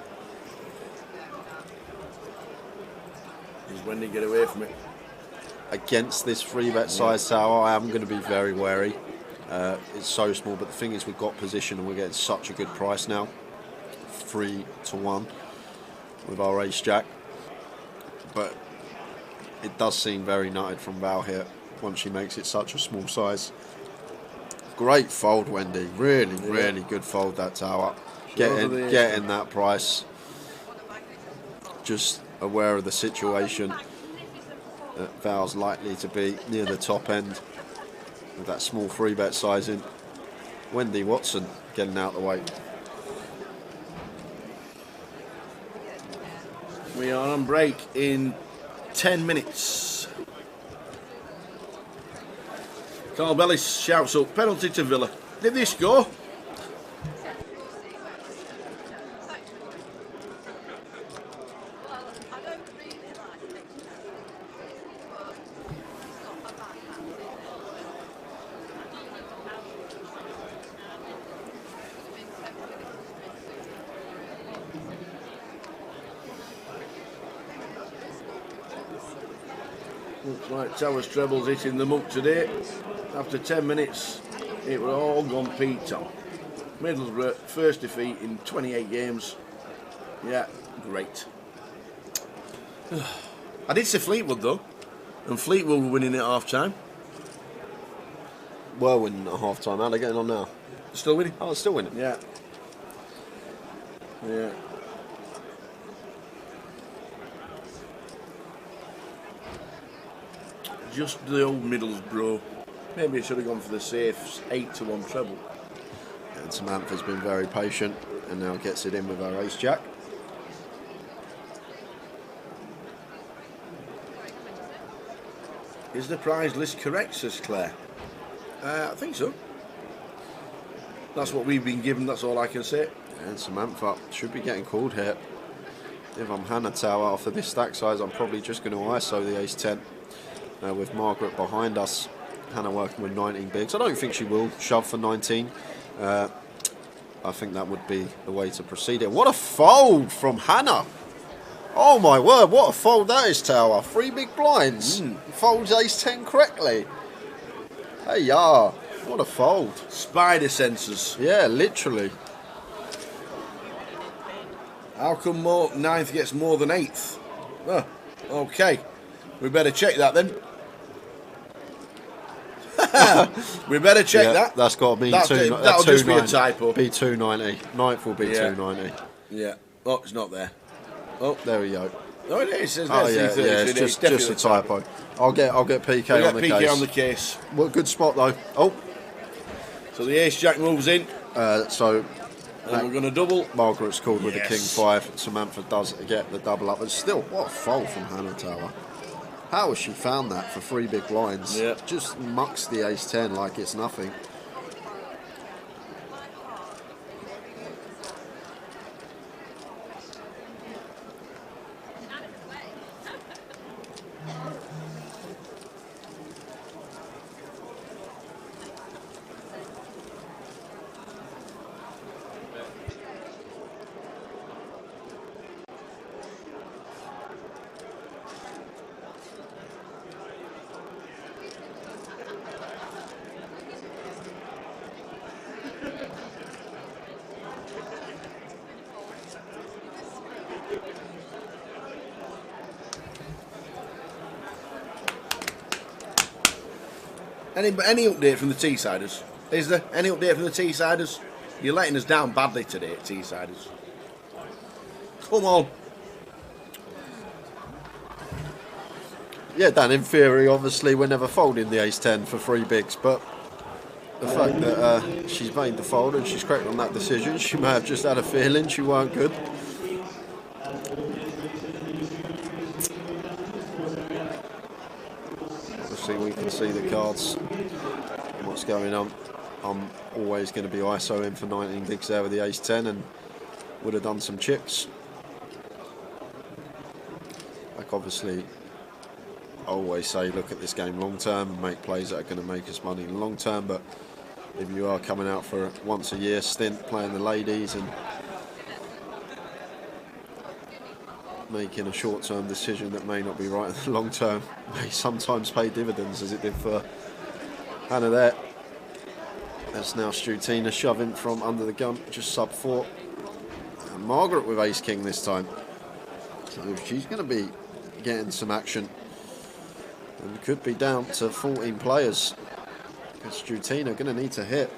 Does Wendy get away from it? Against this free bet size tower, I am going to be very wary. It's so small, but the thing is, we've got position and we're getting such a good price now. 3-1 with our ace jack. But it does seem very nutted from Val here once she makes it such a small size. Great fold, Wendy. Really, really good fold, that tower. Getting that price. Just aware of the situation. That Val's likely to be near the top end with that small free bet sizing. Wendy Watson getting out of the way. We are on break in 10 minutes. Carl Bellis shouts up, penalty to Villa. Did they score? Looks like Towers trebles hitting the muck today. After 10 minutes, it was all gone Pete Tom. Middlesbrough, first defeat in 28 games. Yeah, great. I did say Fleetwood though, and Fleetwood were winning at half time. Well, winning at half time. How are they getting on now? Still winning? Oh, still winning. Yeah. Yeah. Just the old Middlesbrough. Maybe I should have gone for the safe 8-1 treble. And Samantha's been very patient and now gets it in with her ace jack. Is the prize list correct, says Claire? I think so. That's what we've been given, that's all I can say. And Samantha should be getting called here. If I'm Hannah Tower after this stack size, I'm probably just going to ISO the ace 10. With Margaret behind us, Hannah working with 19 bigs. I don't think she will shove for 19. I think that would be the way to proceed here. What a fold from Hannah! Oh my word, what a fold that is, Tower. 3 big blinds. Folds ace 10 correctly. Hey, yeah. What a fold. Spider senses. Yeah, literally. How come ninth gets more than 8th? Oh, okay. We better check that then. We better check that. That's got to be that'll just be a typo. Be 290. Ninth will be 290. Yeah. Oh, it's not there. Oh, there we go. Oh, it is. Oh yeah, it's just a typo. I'll get PK on the PK case. on the case. Well, good spot though. Oh, so the ace jack moves in. So and we're going to double. Margaret's called with the king 5. Samantha does get the double up, but still, what a fold from Hannah Tower. How has she found that for 3 big blinds? Yeah. Just mucks the ace 10 like it's nothing. Any update from the Teessiders? Is there any update from the Teessiders? You're letting us down badly today, Teessiders. Come on. Yeah, Dan, in theory, obviously, we're never folding the ace 10 for 3 bigs, but the fact that she's made the fold and she's correct on that decision, she may have just had a feeling she weren't good. Obviously, we can see the cards and what's going on. I'm always going to be ISOing for 19 bigs there with the ace 10 and would have done some chips. Like, obviously, I always say look at this game long term and make plays that are going to make us money in the long term, but if you are coming out for a once a year stint playing the ladies and making a short term decision that may not be right in the long term may sometimes pay dividends, as it did for Hannah there. That's now Strutina shoving from under the gun, just sub 4. And Margaret with ace king this time, so she's going to be getting some action. And could be down to 14 players. Because Strutina going to need to hit.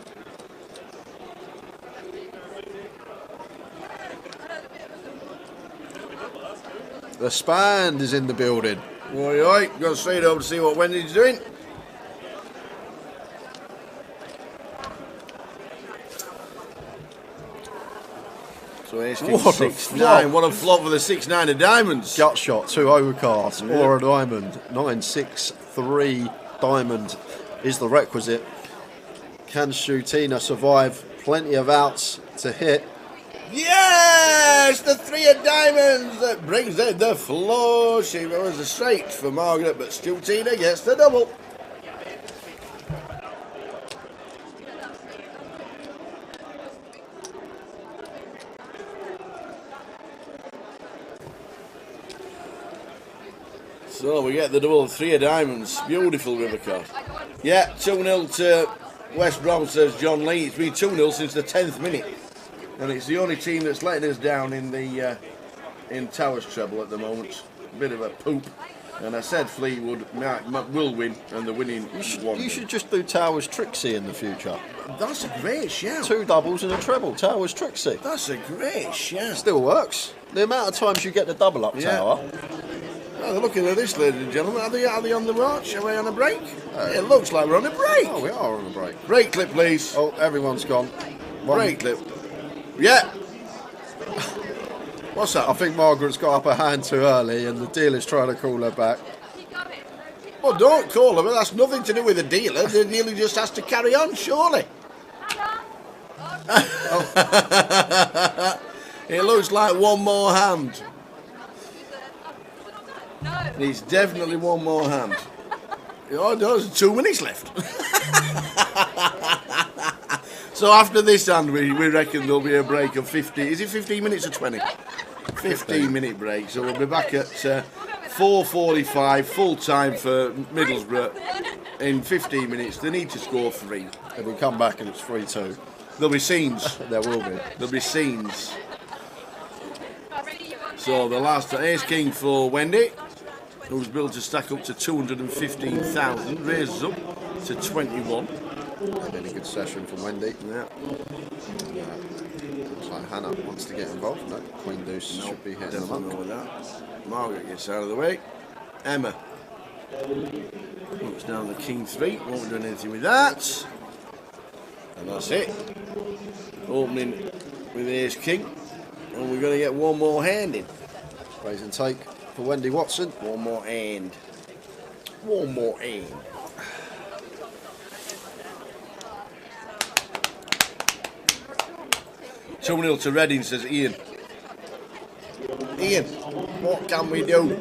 The Spand is in the building. Oi, oi, go straight over to see what Wendy's doing. So ace king 6-9. What a flop for the 6-9 of diamonds. Gut shot, 2 overcards, or a diamond. 9-6-3 diamond is the requisite. Can Strutina survive? Plenty of outs to hit. Yes, the 3 of diamonds that brings in the flush. She was a straight for Margaret, but Strutina gets the double. So we get the double 3 of diamonds. Beautiful river card. Yeah, 2-0 to West Brom, says John Lee. It's been 2-0 since the 10th minute. And it's the only team that's letting us down in the in Towers treble at the moment. A bit of a poop. And I said Fleetwood will win, and the winning one. You should just do Towers Trixie in the future. That's a great shout. 2 doubles and a treble. Towers Trixie. That's a great shout. Still works. The amount of times you get the double up tower. Oh, looking at this, ladies and gentlemen. Are they on the march? Are we on a break? It looks like we're on a break. Oh, we are on a break. Break clip, please. Oh, everyone's gone. Break clip. Yeah. What's that? I think Margaret's got up her hand too early and the dealer's trying to call her back. Well, don't call her, but that's nothing to do with the dealer. The dealer just has to carry on, surely. It looks like one more hand. It's definitely one more hand. Oh, no, there's 2 minutes left. So after this hand, we reckon there'll be a break of 50. Is it 15 minutes or 20? 15-minute break. So we'll be back at 4:45, full time for Middlesbrough. In 15 minutes, they need to score 3. If we come back and it's 3-2, there'll be scenes. There will be. There'll be scenes. So the last ace king for Wendy, who's built to stack up to 215,000, raises up to 21. Been a good session from Wendy. Yeah. Looks like Hannah wants to get involved. No, Queen Deuce should be hitting the Definitely mark. with that. Margaret gets out of the way. Emma looks down the king 3. Won't be doing anything with that. And that's it. Opening with ace king. And we're going to get one more hand in. Raise and take for Wendy Watson. One more hand. One more hand. 2-0 to Reading, says Ian. Ian, what can we do?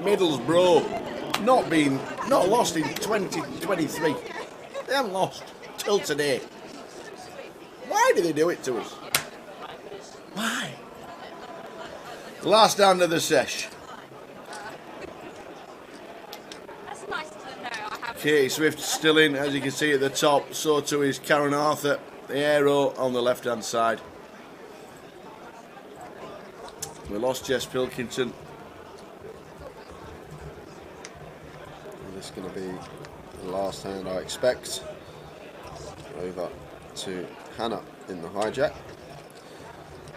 Middlesbrough not lost in 2023. They haven't lost till today. Why do they do it to us? Why? Last hand of the sesh. Katie Swift still in, as you can see at the top. So too is Karen Arthur. The arrow on the left hand side. We lost Jess Pilkington. This is going to be the last hand, I expect. Over to Hannah in the hijack.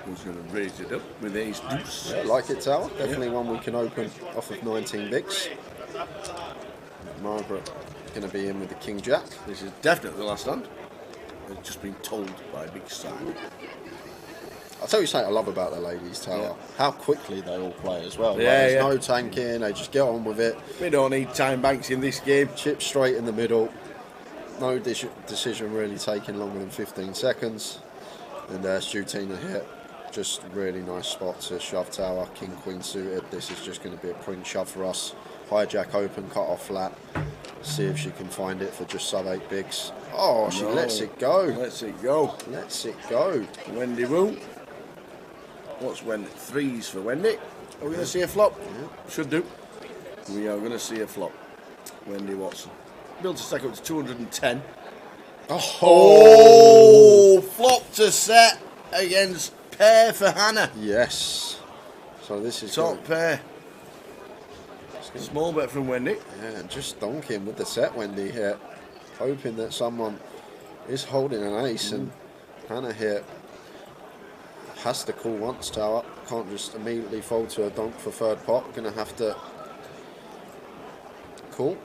Who's going to raise it up with ace deuce? Yeah, like it, Tower. Definitely one we can open off of 19 bigs. Margaret going to be in with the King Jack. This is definitely the last hand. I've just been told by Big Simon. I'll tell you something I love about the ladies, Tower. Yeah. How quickly they all play as well. Yeah, There's no tanking, they just get on with it. We don't need time banks in this game. Chip straight in the middle. No decision really taking longer than 15 seconds. And Stutina hit. Just really nice spot to shove Tower. King Queen suited. This is just going to be a print shove for us. Hijack open, cut off flat. See if she can find it for just sub 8 bigs. Oh, she lets it go. Lets it go. Lets it go. Wendy Woo. What's Wendy? 3s for Wendy. Are we going to see a flop? Yeah. Should do. We are going to see a flop. Wendy Watson. Built to stack up to 210. Oh, flop to set against pair for Hannah. Yes. So this is Top pair. Small bet from Wendy. Yeah, just donking with the set Wendy here. Hoping that someone is holding an ace and Hannah here has to call once, Tower. Can't just immediately fold to a donk for third pot. Gonna have to call.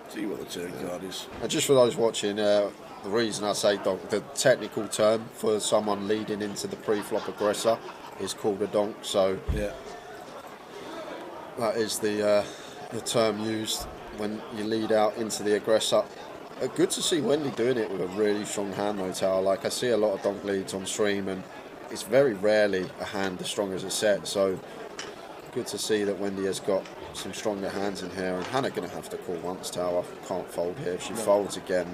See what the turn card is. And just for those watching, the reason I say donk, the technical term for someone leading into the pre-flop aggressor is called a donk. So Yeah. that is the term used when you lead out into the aggressor. Good to see Wendy doing it with a really strong hand though, Tower. Like I see a lot of donk leads on stream and it's very rarely a hand as strong as a set. So good to see that Wendy has got some stronger hands in here. And Hannah going to have to call once, Tower. Can't fold here. If she folds again,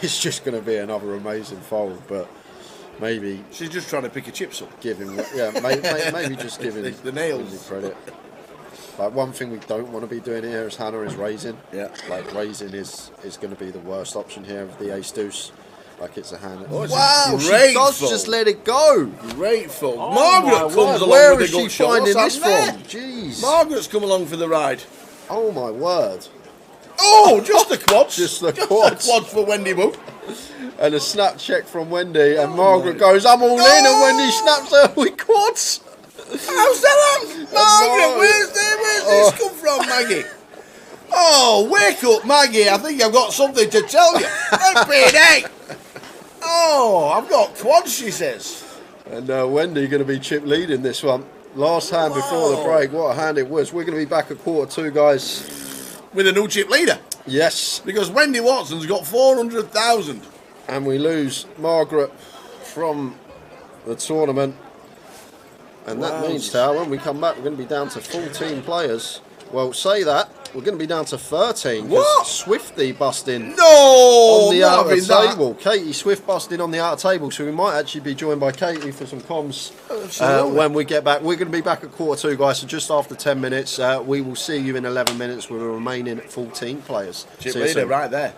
it's just going to be another amazing fold. But maybe She's just trying to pick her chips up. give him, yeah, maybe just give him The nails. Wendy credit. Like, one thing we don't want to be doing here as Hannah is raising. Yeah. Like, raising is going to be the worst option here with the ace deuce. Like, it's a hand. Oh, it's Wow, she grateful. does just let it go. Grateful. Oh Margaret my comes word. along Where with is the she gut shot. finding What's this happened from? there? Jeez. Margaret's come along for the ride. Oh my word. Oh, just the quads. Just the The quads. quads for Wendy Book. And a snap check from Wendy, and Oh Margaret my- goes, I'm all in, and Oh! Wendy snaps her with quads. How's that? Margaret, where's this come from, Maggie? Oh, wake up, Maggie. I think I've got something to tell you. Flipping heck. Oh, I've got quads, she says. And Wendy going to be chip leading this one. Last hand before the Whoa. break. What a hand it was. We're going to be back at quarter 2, guys. With a new chip leader. Yes. Because Wendy Watson's got 400,000. And we lose Margaret from the tournament. And that means, Tao, when we come back, we're going to be down to 14 players. Well, say that. We're going to be down to 13. 'Cause What? Swifty busting No, on the not outer having that. table. Katie Swift busting on the outer table. So we might actually be joined by Katie for some comms Absolutely. when we get back. We're going to be back at quarter 2, guys. So just after 10 minutes. We will see you in 11 minutes with the remaining 14 players. Chip See you leader soon. right there.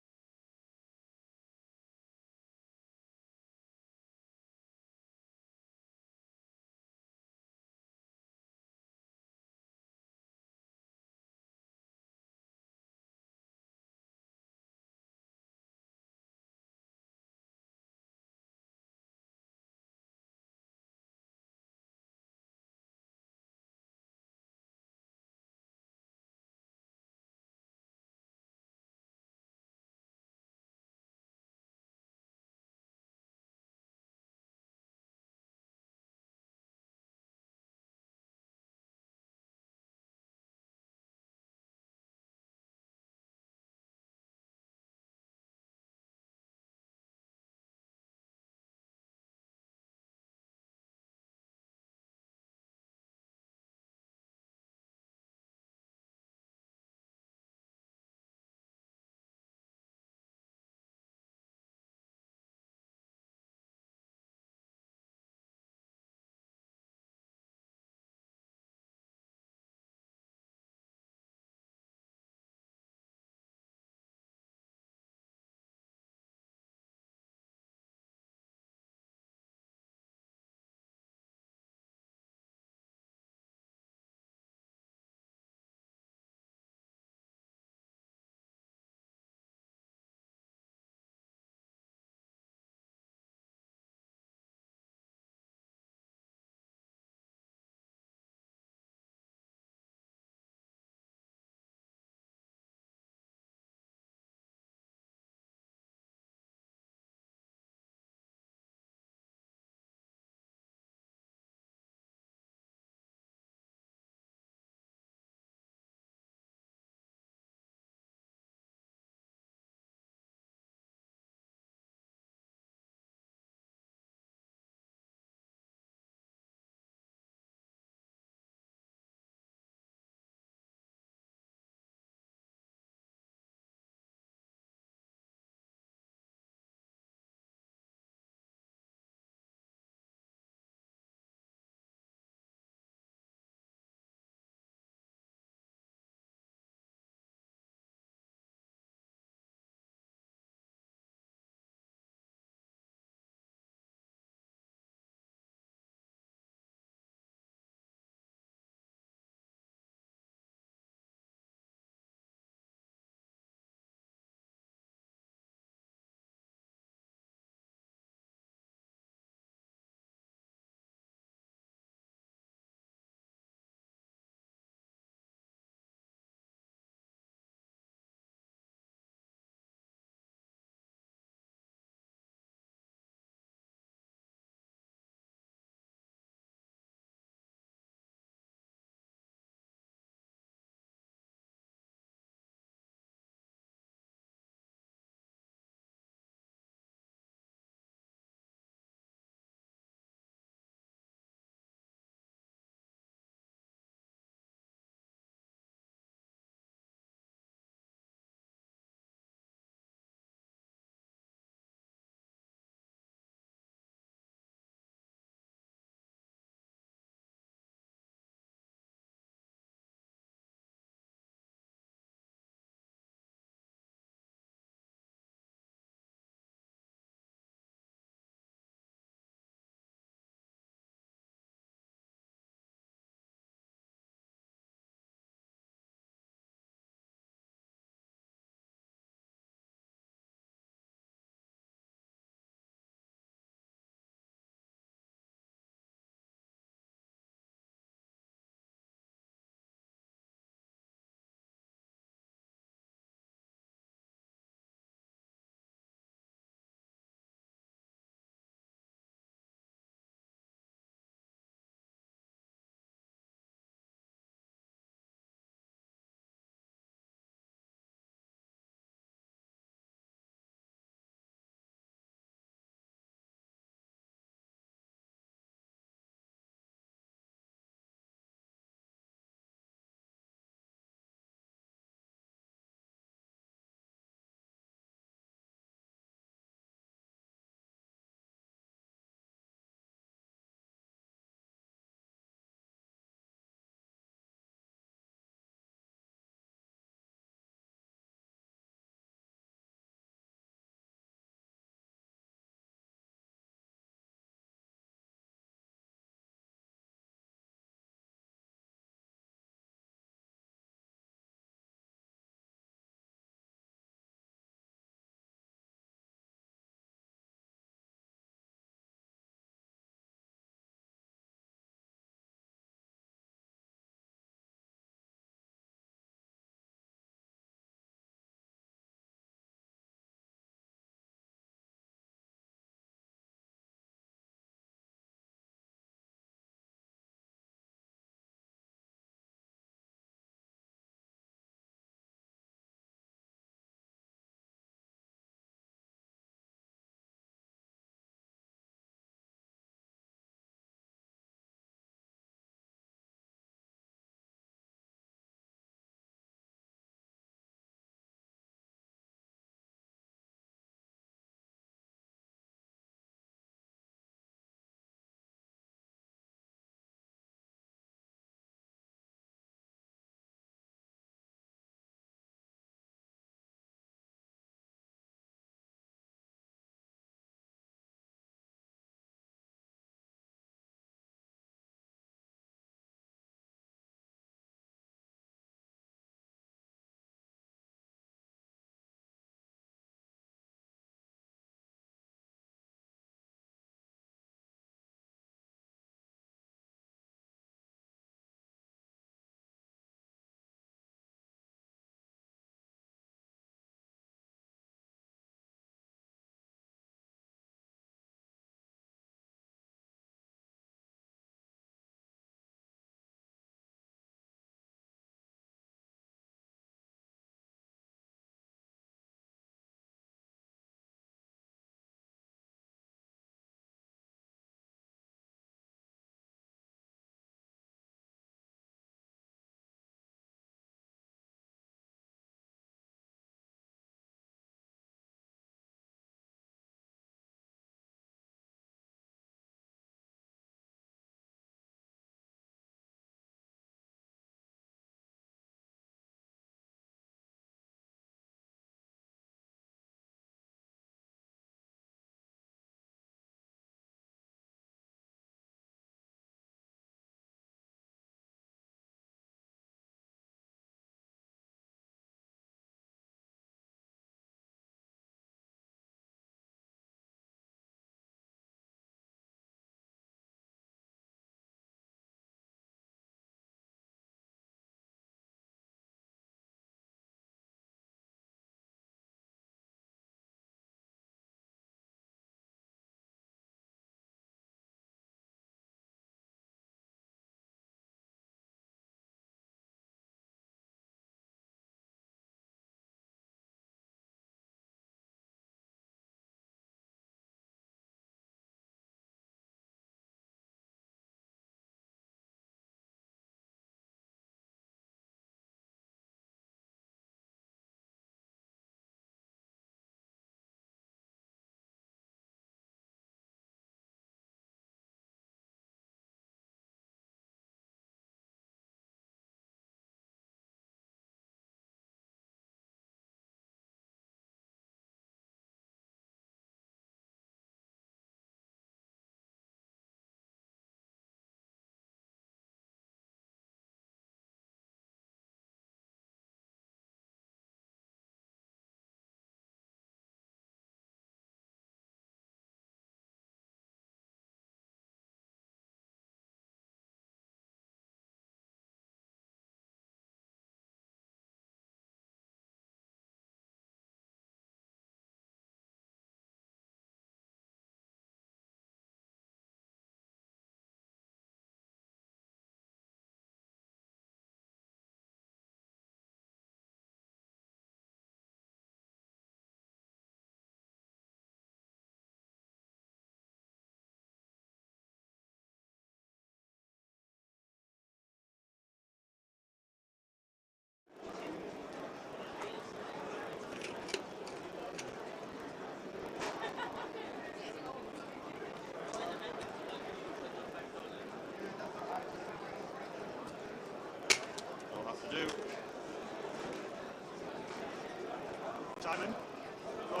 Do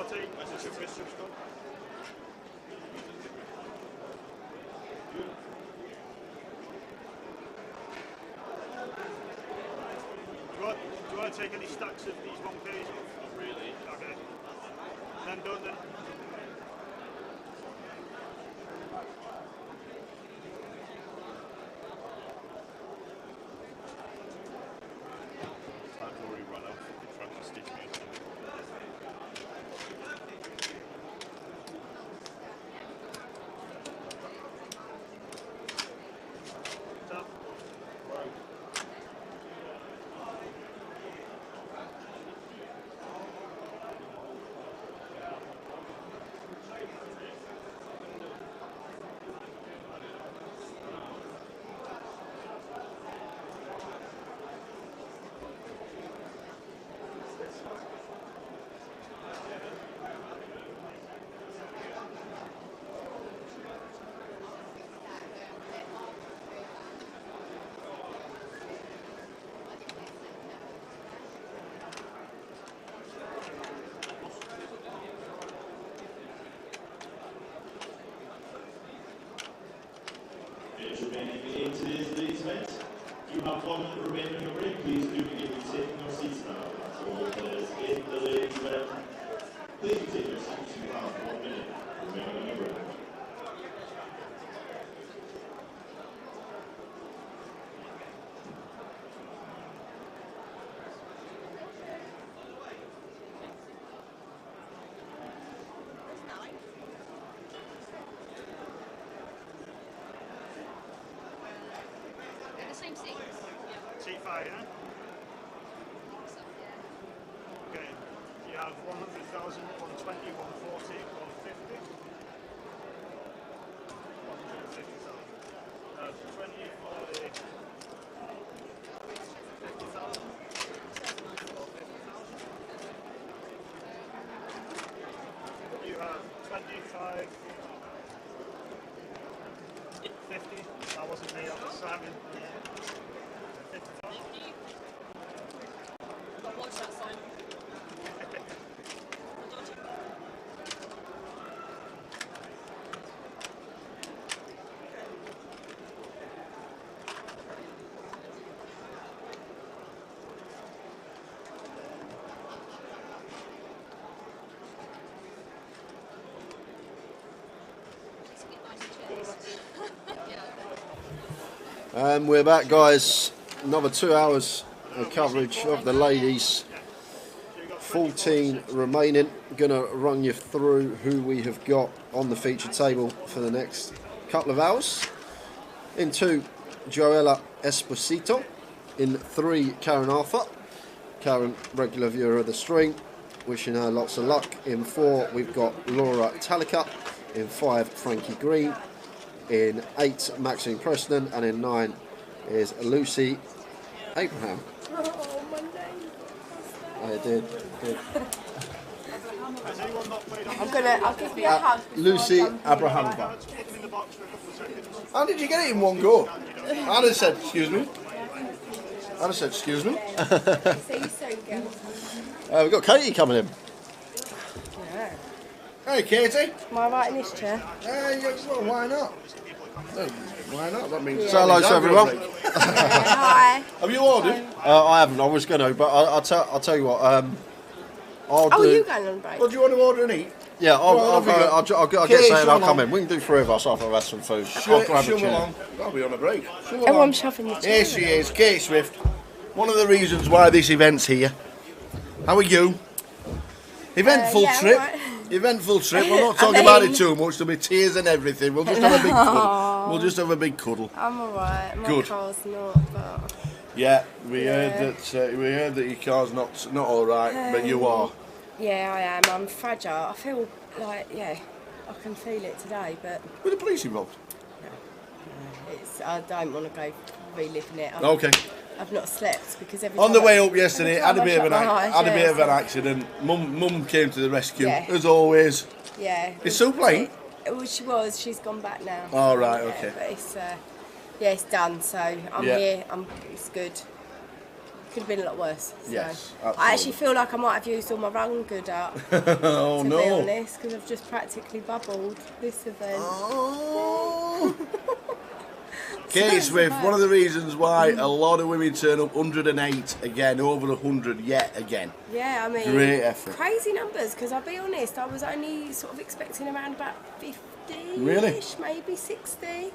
you want to take any stacks of these 1Ks off? Not really. Okay. Then don't then. Time's already run out. Fucking trying to stitch me or something. Stop. Remaining in today's ladies event. You have 1 minute remaining in your ring. Please do begin taking your seats now. So all players in the ladies event, please take your seats. You have 1 minute remaining in your ring. Seat 5, yeah? Okay. You have 100,000, 120, 140, 150. 150,000. 20, 40, 50,000. 50,000. You have 25, 50. That wasn't me, that was Simon. 50,000. Watch that sign. And we're back, guys. Another 2 hours of coverage of the ladies. 14 remaining. Gonna run you through who we have got on the feature table for the next couple of hours. In 2, Joella Esposito. In 3, Karen Arthur. Karen, regular viewer of the stream. Wishing her lots of luck. In 4, we've got Laura Talika. In 5, Frankie Green. In 8, Maxine Preston. And in 9 is Lucy Abraham. Oh, Monday. I did. Has anyone not played on I'll give you a hug. Lucy Abrahamova. in the box for a couple of seconds? How did you get it in one go? I'd have said, excuse me. I'd have said, excuse me. See you soon, girls. We've got Katie coming in. Hey, Katie. Am I right in this chair? Well, why not? Why not? That means. Say hello to everyone. Hi. Have you ordered? I haven't. I was going to, but I'll tell you what. I'll do. You going on break? Well, do you want to order and eat? Yeah, I'll get Katie, something. I'll come come on. in. We can do 3 of us after I've had some food. I'll Shove grab a chair. along. I'll be on a break. Shove Oh, along. I'm shoving the chair. Here she is, Kate Swift. One of the reasons why this event's here. How are you? Eventful yeah, trip. alright. Eventful trip. We'll not talk about it too much. There'll be tears and everything. We'll just have a big cuddle. We'll just have a big cuddle. I'm alright. My Good. car's not, but... Yeah, we heard that your car's not all right, but you are. Yeah, I am. I'm fragile. I feel like, I can feel it today, but Were the police involved? I don't want to go reliving it. Okay. I've not slept because On the way up yesterday, had a bit of an an accident. Mum came to the rescue, Yeah. as always. Yeah. Is Sue playing? Well, she was. She's gone back now. Oh, right, okay. But it's, it's done. So I'm Yeah. here. It's good. Could have been a lot worse. So. Yes, I actually absolutely. feel like I might have used all my run good up. Oh to be no. honest, because I've just practically bubbled this event. Oh. So Kate it's Swift, bad. one of the reasons why a lot of women turn up 108 again, over 100 yet again. Yeah, I mean, Great effort. crazy numbers. Because I'll be honest, I was only sort of expecting around about 50, Really? maybe 60,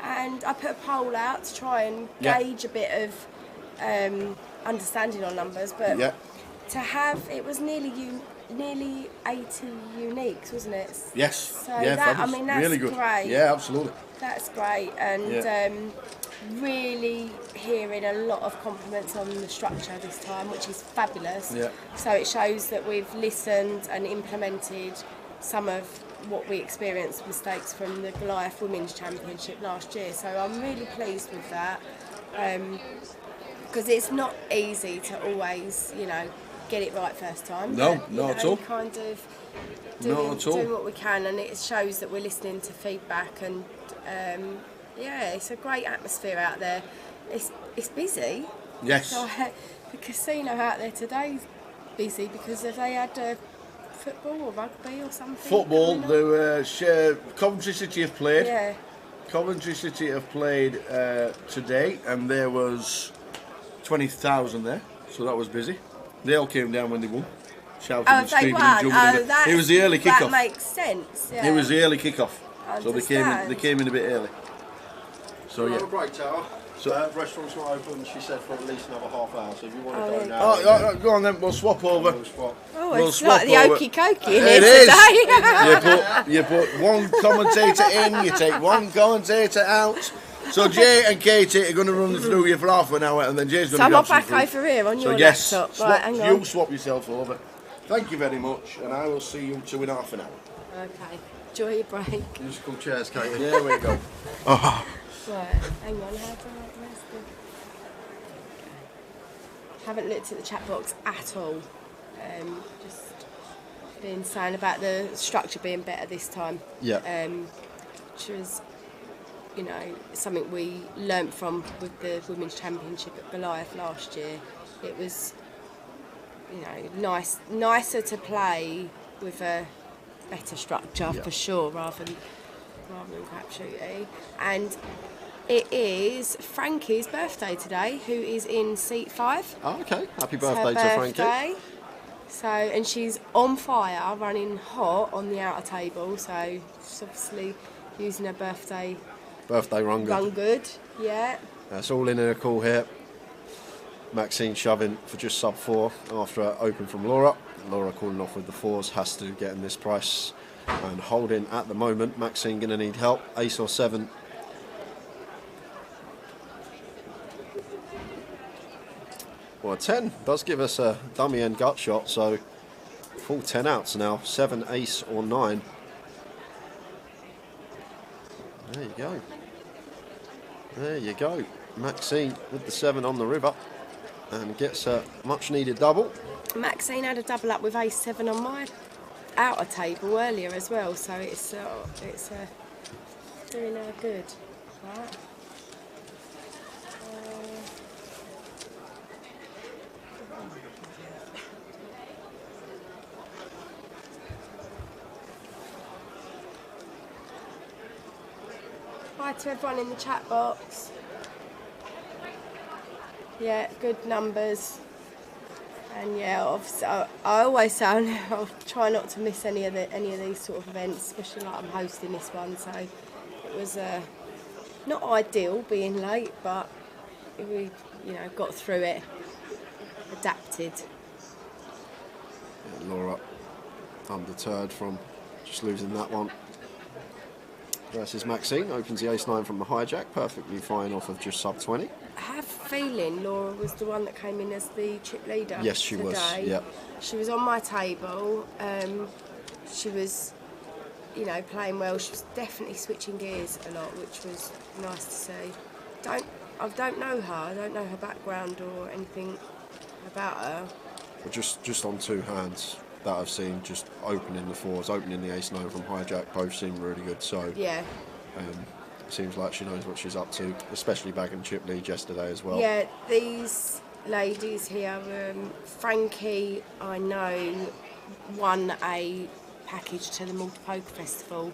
and I put a poll out to try and Yeah. gauge a bit of understanding on numbers, but Yeah. to have it was nearly 80 uniques, wasn't it? Yes. So yeah, that, I fabulous. mean, that's really good. great. Yeah, absolutely. That's great, and Yeah. really hearing a lot of compliments on the structure this time, which is fabulous. Yeah. So it shows that we've listened and implemented some of what we experienced mistakes from the Goliath Women's Championship last year. So I'm really pleased with that, because it's not easy to always, get it right first time. No, but, not at all. Kind of Not at all. doing what we can, and it shows that we're listening to feedback, and it's a great atmosphere out there. It's busy. Yes. So the casino out there today is busy because they had football or rugby or something. Football, coming up. Coventry City have played. Yeah. Coventry City have played today, and there was 20,000 there, so that was busy. They all came down when they won, shouting and They screaming won. and jumping. It was the early That kick-off. makes sense. Yeah. It was the early kick-off, I so they understand. came in a bit early. So Have yeah. a break, Tower. So- Restaurants are open, she said, for at least another half hour. So if you want to Oh, go yeah. now, Go on then. We'll swap over. we'll swap. Oh, We'll it's swap like the over. okey cokey in It here is. today. you put one commentator in, you take one commentator out. So Jay and Katie are going to run through you for half an hour, and then Jay's going So to I'm grab not some back food. over here on So your yes, laptop. swap, Right, hang you on. swap yourself over. Thank you very much, and I will see you two in half an hour. Okay. Enjoy your break. Musical chairs, Katie. There we go. Right, hang on. Where's the... Haven't looked at the chat box at all. Just been saying about the structure being better this time. Yeah. Which was, something we learnt from with the Women's Championship at Goliath last year. It was, nicer to play with a better structure for sure, rather than crap shooty. And it is Frankie's birthday today, who is in seat 5. Oh, okay. Happy It's her birthday to Frankie. birthday. So, and she's on fire, running hot on the outer table. So she's obviously using her birthday Birthday run good. run good. Yeah. That's all in her call here. Maxine shoving for just sub 4 after an open from Laura. Laura calling off with the 4s, has to get in this price and holding at the moment. Maxine going to need help. Ace or 7. Well, a 10 does give us a dummy end gut shot, so full 10 outs now. 7, ace or 9. There you go. There you go. Maxine with the 7 on the river and gets a much needed double. Maxine had a double up with ace 7 on my outer table earlier as well, so it's doing her good. Right. Hi to everyone in the chat box. Yeah, good numbers. And yeah, obviously, I always say I'll try not to miss any of these sort of events, especially like I'm hosting this one. So it was not ideal being late, but we got through it, adapted. Yeah, Laura undeterred from just losing that one. Versus Maxine, opens the ace-9 from the hijack, perfectly fine off of just sub 20. I have a feeling Laura was the one that came in as the chip leader. Yes, she was, today. yep. She was on my table. She was, playing well. She was definitely switching gears a lot, which was nice to see. I don't know her. I don't know her background or anything about her. But just on 2 hands that I've seen, just opening the 4s, opening the ace-9 from hijack, both seem really good. So Yeah. seems like she knows what she's up to, especially back in chip lead yesterday as well. Yeah, these ladies here. Frankie, I know, won a package to the Malta Poker Festival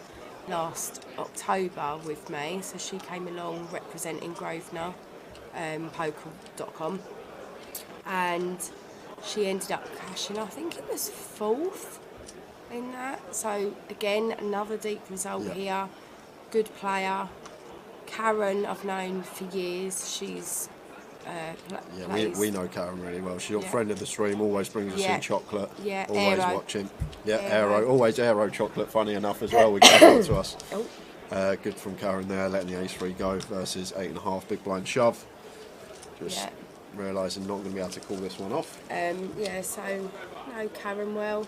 last October with me, so she came along representing Grosvenor, poker.com, and she ended up cashing, I think it was 4th in that. So again, another deep result here. Good player. Karen, I've known for years. She's we know Karen really well. She's a friend of the stream. Always brings us in chocolate. Yeah, always Aero. watching. Yeah, Aero. Always Aero chocolate. Funny enough as well. We get it to us. Good from Karen there, letting the ace-3 go versus 8.5 big blind shove. Just realising not going to be able to call this one off. So know Karen well.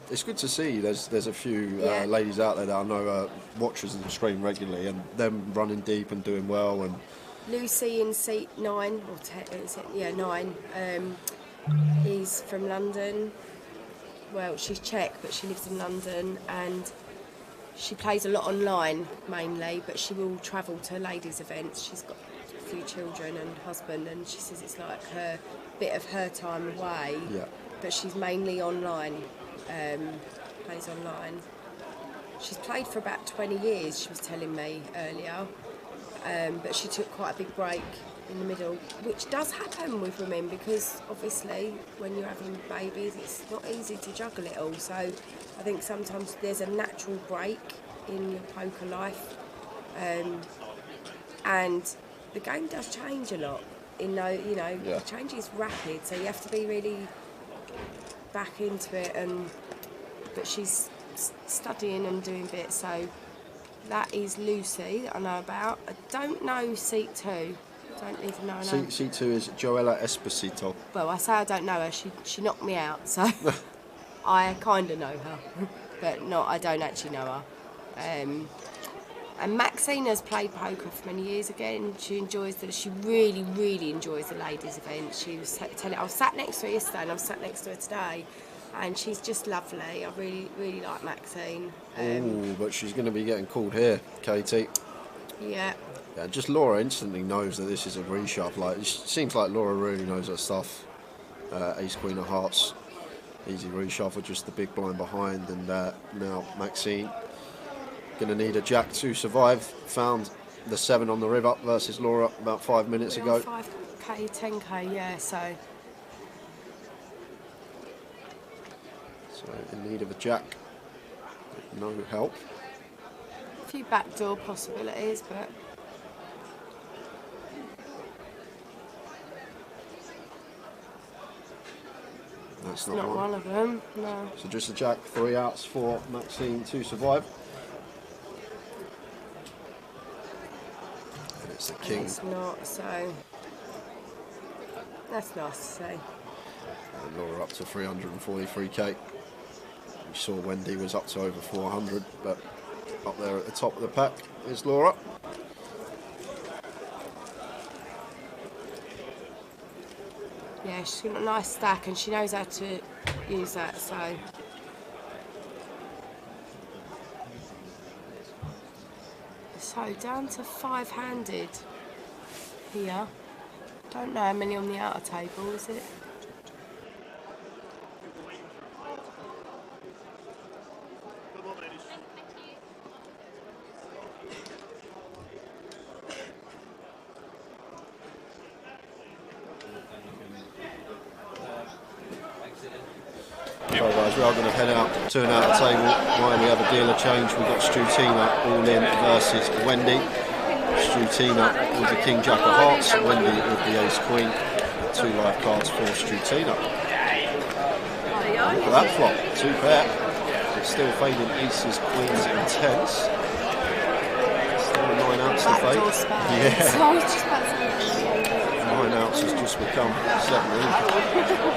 It's good to see there's a few ladies out there that I know watchers of the stream regularly, and them running deep and doing well. And Lucy in seat 9 or 10, is it? Yeah, 9. Is from London. Well, she's Czech, but she lives in London, and she plays a lot online mainly, but she will travel to ladies' events. She's got a few children and husband, and she says it's like her bit of her time away. Yeah. But she's mainly online. Plays online. She's played for about 20 years, she was telling me earlier, but she took quite a big break in the middle, which does happen with women because obviously when you're having babies it's not easy to juggle it all, so I think sometimes there's a natural break in your poker life, and the game does change a lot. The change is rapid, so you have to be really back into it, but she's studying and doing bits, so that is Lucy that I know about. I don't know seat 2. Don't even know her name. Seat 2 is Joella Esposito. Well, I say I don't know her. She knocked me out, so I kind of know her, but I don't actually know her. And Maxine has played poker for many years again. She really, really enjoys the ladies' event. She was telling, I was sat next to her yesterday and I was sat next to her today, and she's just lovely. I really, really like Maxine. But she's going to be getting called here, Katie. Yeah. Yeah, just Laura instantly knows that this is a reshove. Like, it seems like Laura really knows her stuff. Ace Queen of Hearts, easy reshove with just the big blind behind, and now Maxine going to need a jack to survive. Found the 7 on the riv up versus Laura about 5 minutes ago. 5k, 10k, yeah, so in need of a jack. No help. a few backdoor possibilities, but that's not one of them, no. So just a jack, 3 outs for Maxine to survive. And it's the king. It's not, so that's nice to see. And Laura up to 343k. We saw Wendy was up to over 400, but up there at the top of the pack is Laura. Yeah, she's got a nice stack and she knows how to use that, so. So down to 5-handed here. Don't know how many on the outer table, is it? So guys, we are going to head out, turn out the table while we have a dealer change. We've got Strutina all in versus Wendy. Strutina with the King Jack of Hearts, Wendy with the Ace Queen. 2 live cards for Strutina. Look at that flop, 2 pair. It's still fading aces, queens and 10s. Still a 9 ounce to fade. Yeah. 9 ounces just become 7 in.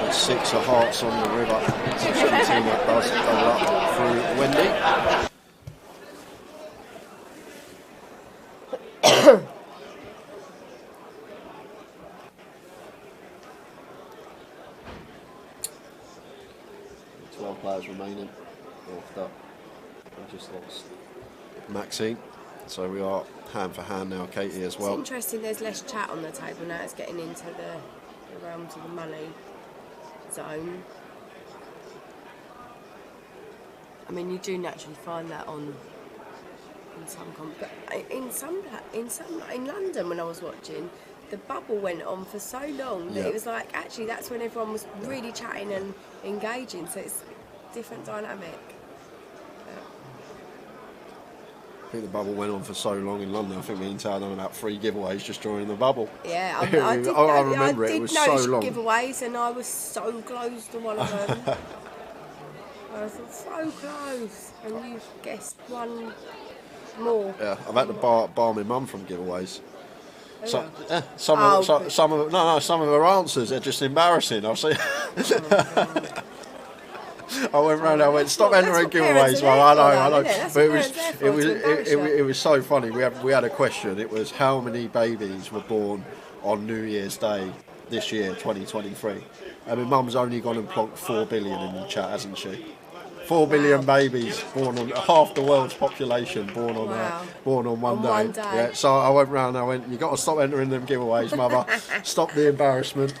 And 6 of hearts on the river. So Strutina does double up through Wendy. Players remaining. I just lost Maxine, so we are hand for hand now. Katie as well. It's interesting. There's less chat on the table now. It's getting into the realms of the money zone. I mean, you do naturally find that on in some but in London when I was watching, the bubble went on for so long that it was like actually that's when everyone was really chatting and engaging. So it's a different dynamic. I think the bubble went on for so long in London. I think me and Tao done about 3 giveaways just during the bubble. Yeah, I remember it was so long. Giveaways, and I was so close to one of them. I was so close, and you guessed one more. Yeah, I've had to bar my mum from giveaways. Oh, Some of her answers are just embarrassing. I'll say. I went round. I went, stop entering giveaways. Well, I know. But it was so funny. We had a question. It was how many babies were born on New Year's Day this year, 2023. And my mum's only gone and plonked 4 billion in the chat, hasn't she? 4 billion babies born on half the world's population born on one day. Yeah, so I went round. I went, you got to stop entering them giveaways, mother. Stop the embarrassment.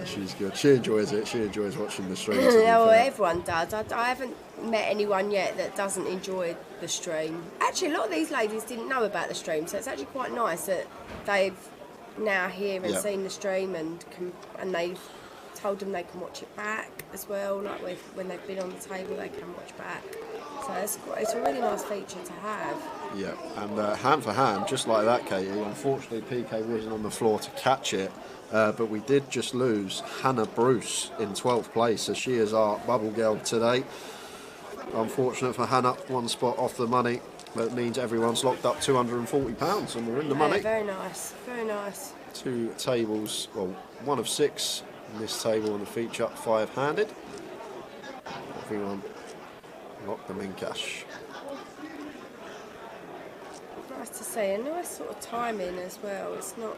She's good. She enjoys it. She enjoys watching the stream. Yeah, well, everyone does. I haven't met anyone yet that doesn't enjoy the stream. Actually, a lot of these ladies didn't know about the stream, so it's actually quite nice that they've now here and seen the stream and they've told them they can watch it back as well. Like when they've been on the table, they can watch back. So it's a really nice feature to have. Yeah, and hand for hand, just like that, Katie. Unfortunately, PK wasn't on the floor to catch it. But we did just lose Hannah Bruce in 12th place, so she is our bubble girl today. Unfortunate for Hannah, 1 spot off the money. That means everyone's locked up £240 and we're in the money. Very nice, very nice. 2 tables, well, 1 of 6 in this table on the feature, 5-handed. Everyone locked them in cash. Nice to see, a nice sort of timing as well. It's not,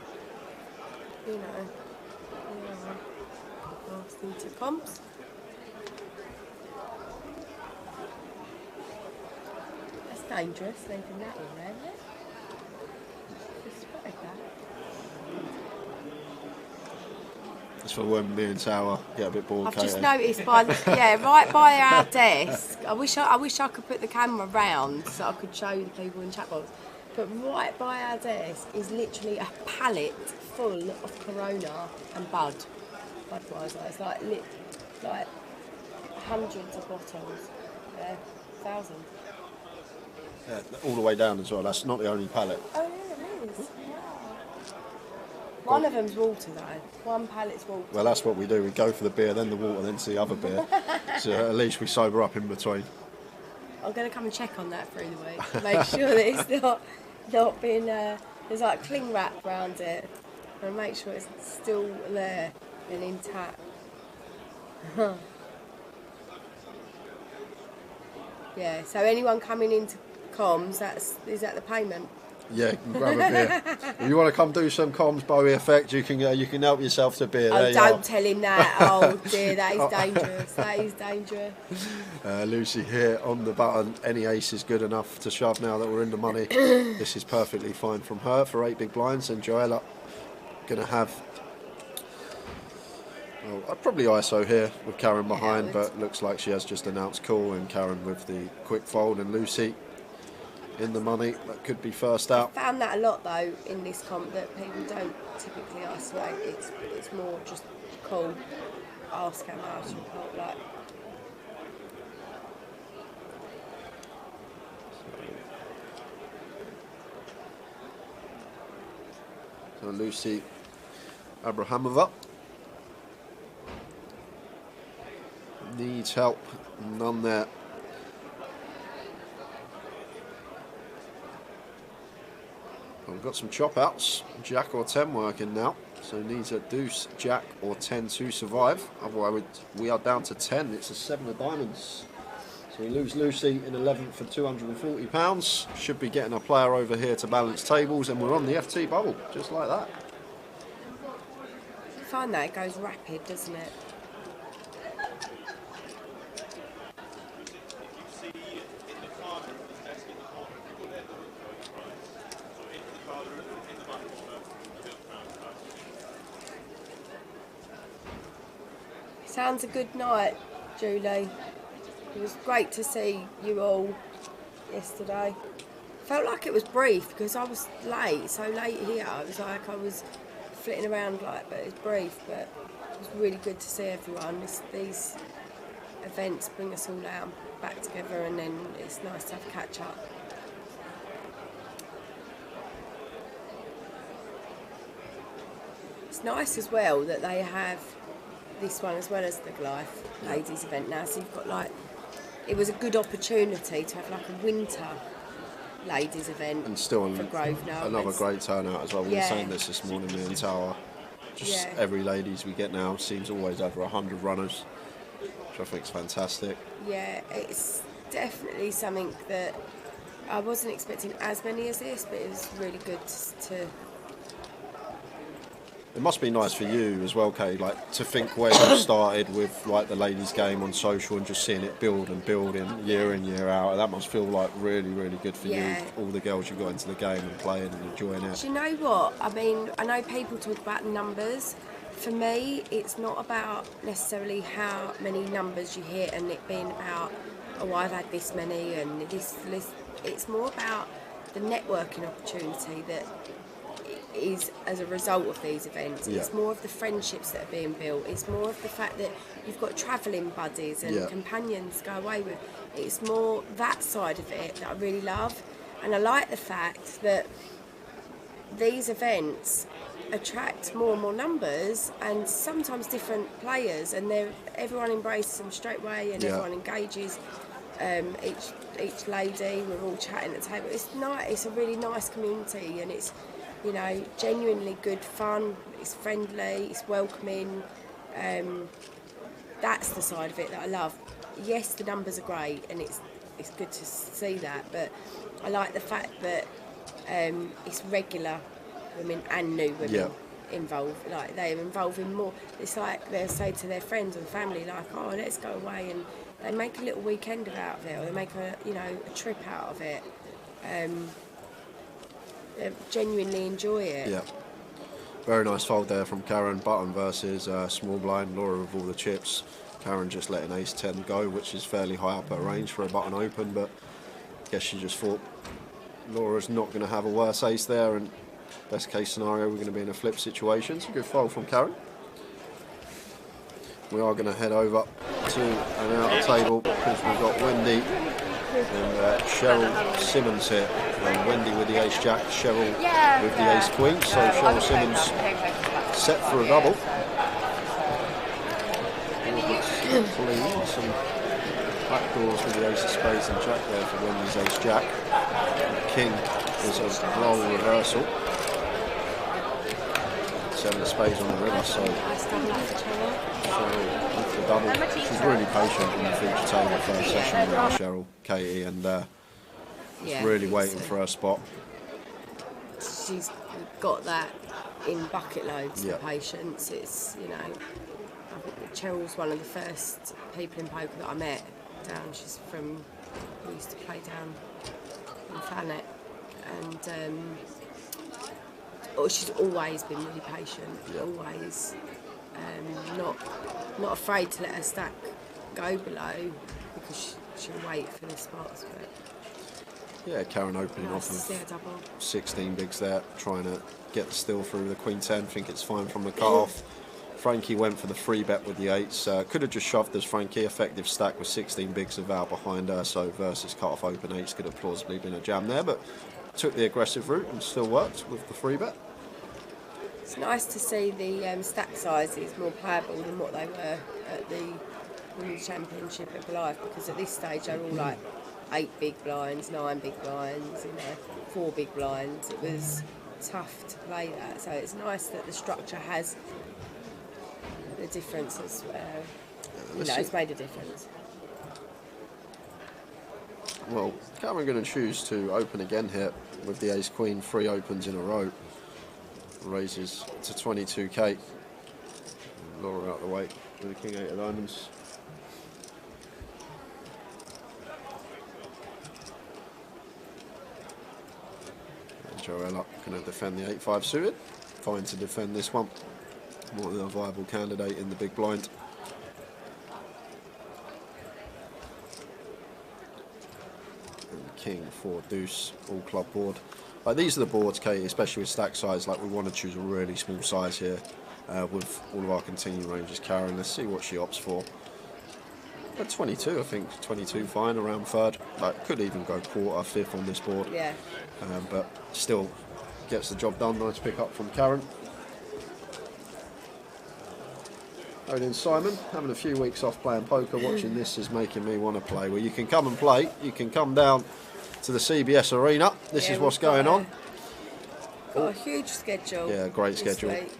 you know, last into comps. That's dangerous, leaving that in there, isn't it? Just spotted that. It's for when me and Tower get a bit bored. I've just noticed right by our desk. I wish I could put the camera round so I could show the people in chat box. But right by our desk is literally a pallet full of Corona and Budweiser. It's like hundreds of bottles. Yeah, thousands. Yeah, all the way down as well. That's not the only pallet. Oh yeah, it is. One of them's water though. One pallet's water. Well, that's what we do. We go for the beer, then the water, then to the other beer. So at least we sober up in between. I'm going to come and check on that through the week. Make sure that it's not been, there's like cling wrap around it. And make sure it's still there and intact. Yeah, so anyone coming into comms, is that the payment? Yeah, you can grab a beer. If you want to come do some comms Bowie effect, you can help yourself to beer. Oh, don't tell him that. Oh dear, that is dangerous. That is dangerous. Lucy here on the button. Any ace is good enough to shove now that we're in the money. This is perfectly fine from her for 8 big blinds. And Joella going to have, well, probably ISO here with Karen behind, but looks like she has just announced call, and Karen with the quick fold, and Lucy in the money. That could be first out. I found that a lot though in this comp, that people don't typically isolate. It's more just call, ask how much and call, like. So Lucy Abrahamova needs help, none there. We've got some chop outs, Jack or 10 working now, so needs a deuce, Jack or 10 to survive. Otherwise we are down to 10, it's a 7 of diamonds. So we lose Lucy in 11th for £240. Should be getting a player over here to balance tables, and we're on the FT bubble, just like that. I find that it goes rapid, doesn't it? Sounds a good night, Julie. It was great to see you all yesterday. Felt like it was brief because I was late, so late here. It was like I was flitting around like, but it was brief. But it was really good to see everyone. These events bring us all out back together, and then it's nice to have a catch up. It's nice as well that they have this one as well as the Goliath ladies event now. So you've got like, it was a good opportunity to have like a winter ladies event And still for Grosvenor. another great turnout as well. We were Yeah. saying this morning, me and Tower. Just every ladies we get now seems always over 100 runners, which I think is fantastic. Yeah, it's definitely something that I wasn't expecting as many as this, but it was really good to. It must be nice for you as well, Kay, like to think where you started with like the ladies' game on social and just seeing it build and build in year out. That must feel like really, really good for you. All the girls you got into the game and playing and enjoying it. Do you know what? I mean, I know people talk about numbers. For me, it's not about necessarily how many numbers you hit and it being about, oh, I've had this many and this. It's more about the networking opportunity that is as a result of these events. It's more of the friendships that are being built. It's more of the fact that you've got travelling buddies and companions to go away with. It's more that side of it that I really love. And I like the fact that these events attract more and more numbers and sometimes different players, and everyone embraces them straight away and everyone engages. Each lady, we're all chatting at the table. It's nice. It's a really nice community, and it's, you know, genuinely good fun. It's friendly. It's welcoming. That's the side of it that I love. Yes, the numbers are great, and it's good to see that. But I like the fact that it's regular women and new women involved. Like they're involved in more. It's like they'll say to their friends and family, like, "Oh, let's go away," and they make a little weekend out of it, or they make a trip out of it. They genuinely enjoy it. Yeah. Very nice fold there from Karen. Button versus small blind. Laura with all the chips. Karen just letting ace 10 go, which is fairly high up her range for a button open, but I guess she just thought Laura's not going to have a worse ace there, and best case scenario we're going to be in a flip situation. It's a good fold from Karen. We are going to head over to an outer table because we've got Wendy and Cheryl Simmons here. Wendy with the ace jack, Cheryl with the ace queen. So Cheryl Simmons set for a double. Clean, some backdoors with the ace of spades and jack there for Wendy's ace jack. King is a roll reversal. 7 of spades on the river, so Cheryl with the double. She's really patient in the feature table first session with Cheryl, Katie, and really waiting for her spot. She's got that in bucket loads, the patience. It's, you know, I think Cheryl's one of the first people in poker that I met down. She's from, we used to play down in Thanet, and she's always been really patient, always. Not afraid to let her stack go below because she'll wait for the spots. But yeah, Karen opening off of 16 bigs there, trying to get the steal through the queen 10. Think it's fine from the cut-off. Frankie went for the free bet with the eights. Could have just shoved as Frankie. Effective stack with 16 bigs of out behind her, so versus cut-off open eights could have plausibly been a jam there, but took the aggressive route and still worked with the free bet. It's nice to see the stack sizes more playable than what they were at the Women's Championship at Goliath, because at this stage they're all like 8 big blinds, 9 big blinds, 4 big blinds. It was tough to play that, so it's nice that the structure has the difference as it's made a difference. Well, Cameron going to choose to open again here with the ace queen, 3 opens in a row. Raises to 22k. Laura out the way with the king 8 of diamonds. And Joella going to defend the 8-5 suited. Fine to defend this one. More than a viable candidate in the big blind. king, 4 deuce, all club board. Like these are the boards, Katie, especially with stack size. Like we want to choose a really small size here with all of our continuing ranges. Karen, let's see what she opts for. But 22, I think 22 fine, around third. Like could even go quarter, fifth on this board. Yeah. But still gets the job done. Nice pick up from Karen. And then Simon, having a few weeks off playing poker, watching this is making me want to play. Well, you can come and play. You can come down to the CBS Arena. This is what's going on. Got a huge schedule. Yeah, great schedule. Week.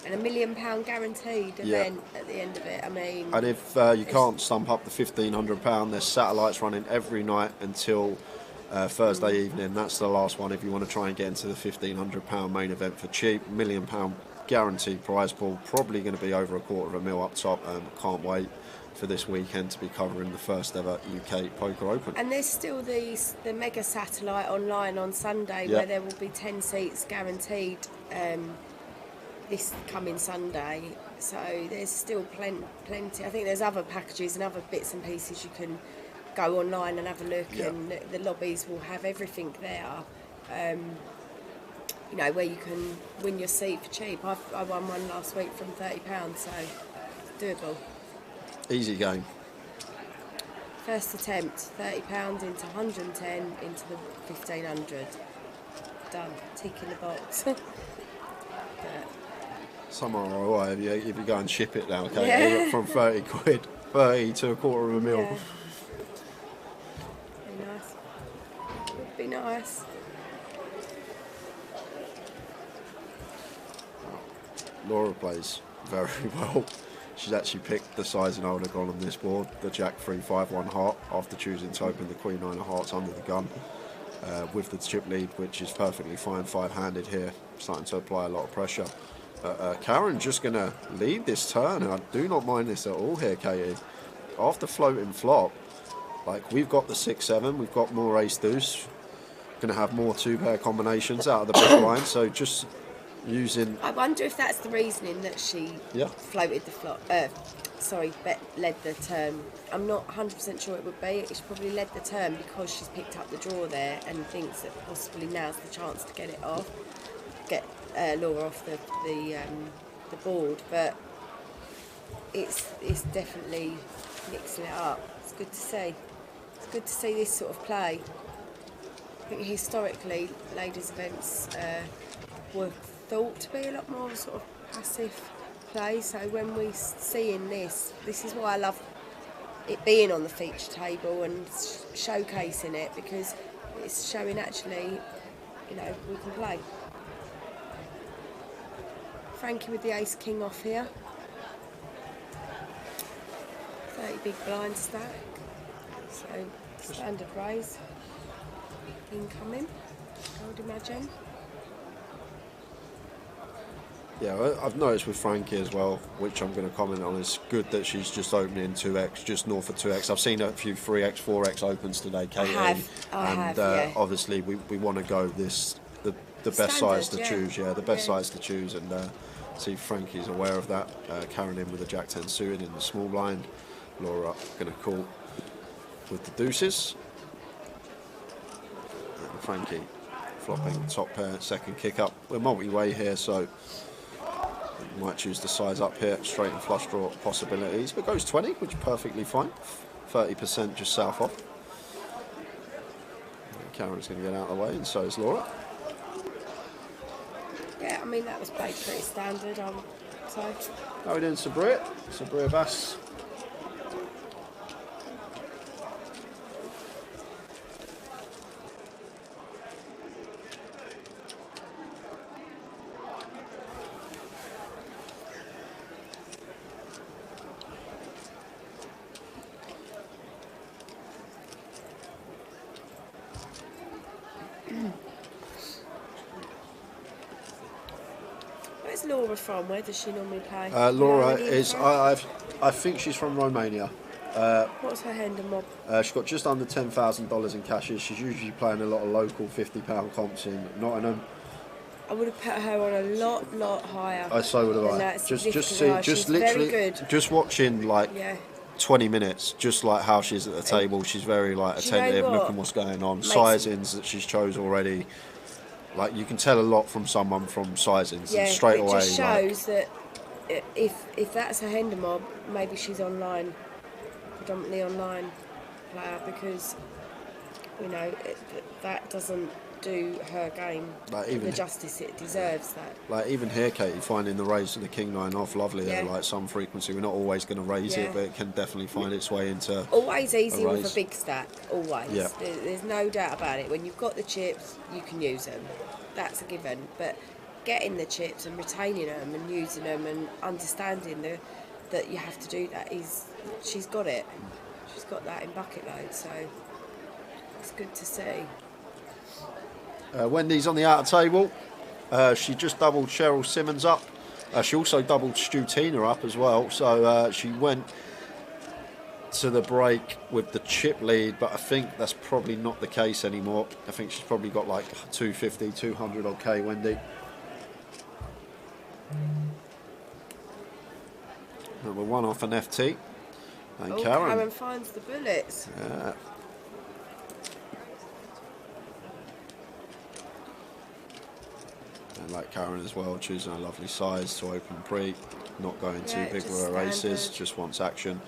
And £1 million guaranteed event at the end of it. I mean, and if you can't stump up the £1,500, there's satellites running every night until Thursday evening. That's the last one if you want to try and get into the £1,500 main event for cheap. £1 million guaranteed prize pool, probably going to be over $250,000 up top. Can't wait for this weekend to be covering the first ever UK Poker Open. And there's still the mega satellite online on Sunday where there will be 10 seats guaranteed this coming Sunday. So there's still plenty. I think there's other packages and other bits and pieces you can go online and have a look, and the lobbies will have everything there. You know, where you can win your seat for cheap. I won one last week from £30, so it's doable. Easy game. First attempt, £30 into 110 into the 1,500. Done. Tick in the box. Some are alright if you go and ship it now, okay? Yeah. From 30 quid, 30 to $250,000. Yeah. Be nice. Would be nice. Laura plays very well. She's actually picked the sizing I would have gone on this board, the Jack 3-5-1 heart, after choosing to open the Queen 9 of hearts under the gun with the chip lead, which is perfectly fine, 5-handed here, starting to apply a lot of pressure. Karen just going to lead this turn, and I do not mind this at all here, Katie. After floating flop, like we've got the 6-7, we've got more ace deuce, going to have more 2-pair combinations out of the big line, so just using... I wonder if that's the reasoning that she floated the flop, led the turn. I'm not 100% sure it would be. She probably led the turn because she's picked up the draw there and thinks that possibly now's the chance to get it off, get Laura off the board. But it's definitely mixing it up. It's good to see. It's good to see this sort of play. I think historically, ladies' events were thought to be a lot more sort of passive play, so when we seeing this is why I love it being on the feature table and showcasing it, because it's showing actually, you know, we can play. Frankie with the ace king off here, 30 big blind stack, so standard raise incoming, I would imagine. Yeah, I've noticed with Frankie as well, which I'm going to comment on, it's good that she's just opening 2x, just north of 2x. I've seen a few 3x, 4x opens today, Katie. I have, obviously we want to go the best size to choose, the best size to choose, and see Frankie's aware of that. Karen in with the Jack 10 suited in the small blind. Laura going to call with the deuces. And Frankie flopping top pair, second kick up. We're multi-way here, so might choose to size up here, straight and flush draw possibilities, but goes 20, which is perfectly fine. 30% just south off. And Karen's going to get out of the way, and so is Laura. Yeah, I mean, that was played pretty standard, I would say. Going in Sabria Bass. Where's Laura from? Where does she normally play? Laura is, I think she's from Romania. What's her hand and mob? She's got just under $10,000 in cashes. She's usually playing a lot of local £50 comps in Nottingham. I would have put her on a lot higher. So would have I. Just literally, very good. just watching like 20 minutes, just like how she is at the table. She's very like Do you know attentive, what? looking what's going on. Makes- Sizings that she's chose already. Like you can tell a lot from someone from sizings, Yeah, and straight it away. just shows that if that's a Hender mob, maybe she's online, predominantly online player, because you know that doesn't do her game Like even the justice it deserves. That like even here, Katie, finding the raise to the king nine off, lovely. Yeah. Like some frequency, we're not always going to raise Yeah. it, but it can definitely find its way into. always easy with raise. a big stack, always. Yeah. There's no doubt about it. When you've got the chips, you can use them. That's a given. But getting the chips and retaining them and using them and understanding that you have to do that she's got it. She's got that in bucket load, so it's good to see. Wendy's on the outer table. She just doubled Cheryl Simmons up. She also doubled Stu Tina up as well. So she went to the break with the chip lead, but I think that's probably not the case anymore. I think she's probably got like 250, 200 OK, Wendy. Number one off an FT. And Karen finds the bullets. Yeah. And like Karen as well, choosing a lovely size to open pre, not going too big with her races, standard. just wants action.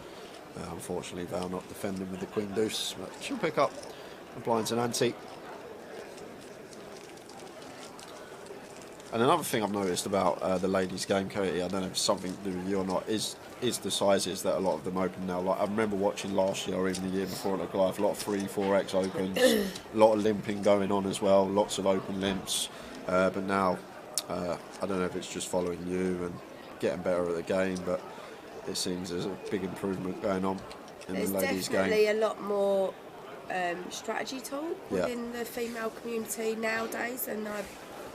Unfortunately, Val not defending with the Queen Deuce, but she'll pick up the blinds and ante. And another thing I've noticed about the ladies' game, Katie, I don't know if it's something to do with you or not, is the sizes that a lot of them open now. Like I remember watching last year or even the year before at the Goliath, a lot of 3, 4X opens, a lot of limping going on as well, lots of open limps. But now, I don't know if it's just following you and getting better at the game, but it seems there's a big improvement going on in There's the ladies' definitely game. a lot more strategy talk Yeah. within the female community nowadays, and I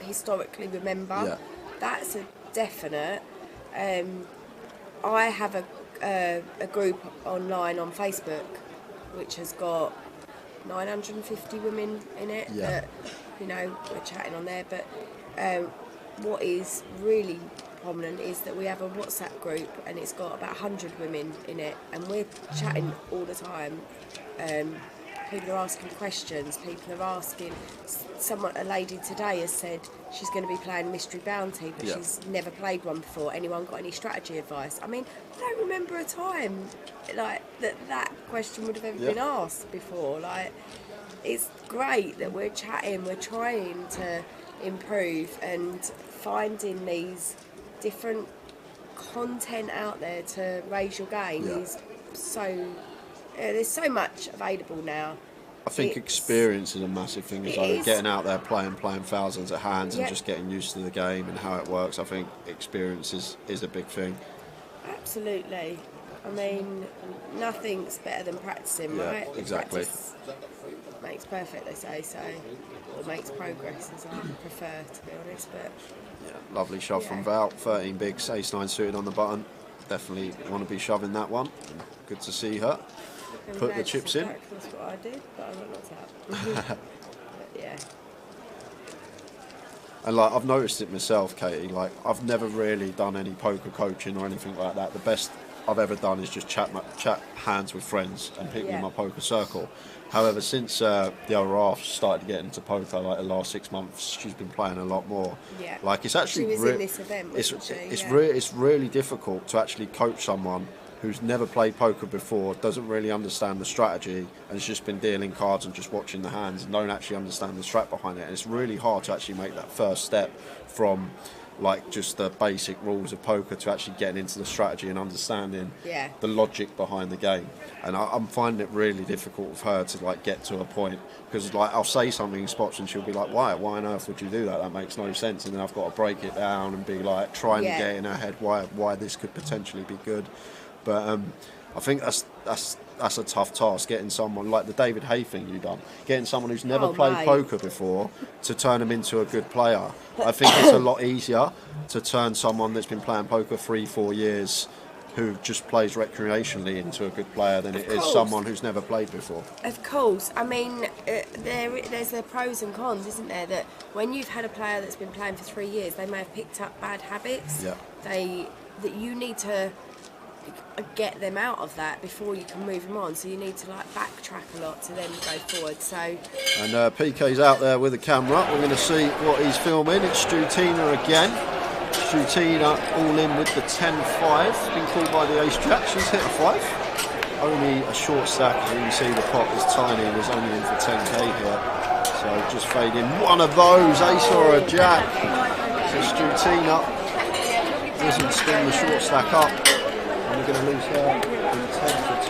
historically remember. Yeah. That's a definite. I have a group online on Facebook which has got 950 women in it. Yeah. That, you know, we're chatting on there, but what is really prominent is that we have a WhatsApp group and it's got about 100 women in it, and we're chatting all the time. People are asking questions, people are asking. A lady today has said she's going to be playing Mystery Bounty, but Yeah. she's never played one before. Anyone got any strategy advice? I mean, I don't remember a time like that question would have ever been asked before. Like, it's great that we're chatting, we're trying to improve and finding these different content out there to raise your game is so. There's so much available now. I think experience is a massive thing as well. is. Getting out there playing thousands of hands and Yeah. just getting used to the game and how it works. I think experience is a big thing. Absolutely. I mean, nothing's better than practicing, Yeah, right? exactly. Practice makes perfect, they say, so, or makes progress, as I prefer, to be honest. But Yeah, lovely shove Yeah. from Val. 13 bigs, ace-9 suited on the button. Definitely want to be shoving that one. Good to see her. I'm Put the glad chips she in. said that, 'cause that's what I did, but I got knocked out. But yeah. And like I've noticed it myself, Katie. Like I've never really done any poker coaching or anything like that. The best I've ever done is just chat hands with friends and pick me in my poker circle. However, since the other half started to get into poker, like the last 6 months, she's been playing a lot more. Yeah. Like it's actually She was in this event, wasn't she? it's really difficult to actually coach someone who's never played poker before, doesn't really understand the strategy, and has just been dealing cards and just watching the hands and don't actually understand the strat behind it. And it's really hard to actually make that first step from like just the basic rules of poker to actually getting into the strategy and understanding the logic behind the game. And I'm finding it really difficult with her to like get to a point, because like I'll say something in spots and she'll be like, why on earth would you do that? That makes no sense. And then I've got to break it down and be like trying to get in her head why this could potentially be good. But I think that's a tough task, getting someone like the David Hay thing you done, getting someone who's never played poker before to turn them into a good player. I think it's a lot easier to turn someone that's been playing poker 3-4 years who just plays recreationally into a good player than it is someone who's never played before. Of course. I mean, there's the pros and cons, isn't there? That when you've had a player that's been playing for 3 years, they may have picked up bad habits. Yeah. That you need to get them out of that before you can move them on. So you need to like backtrack a lot to then go forward. So And PK's out there with the camera. We're going to see what he's filming. It's Strutina again. Strutina all in with the 10-5. Been called by the ace jack. She's hit a 5. Only a short stack, as you can see the pot is tiny, was only in for 10k here. So just fade in one of those, ace or a jack. So Strutina doesn't spin the short stack up. And we're going to lose her in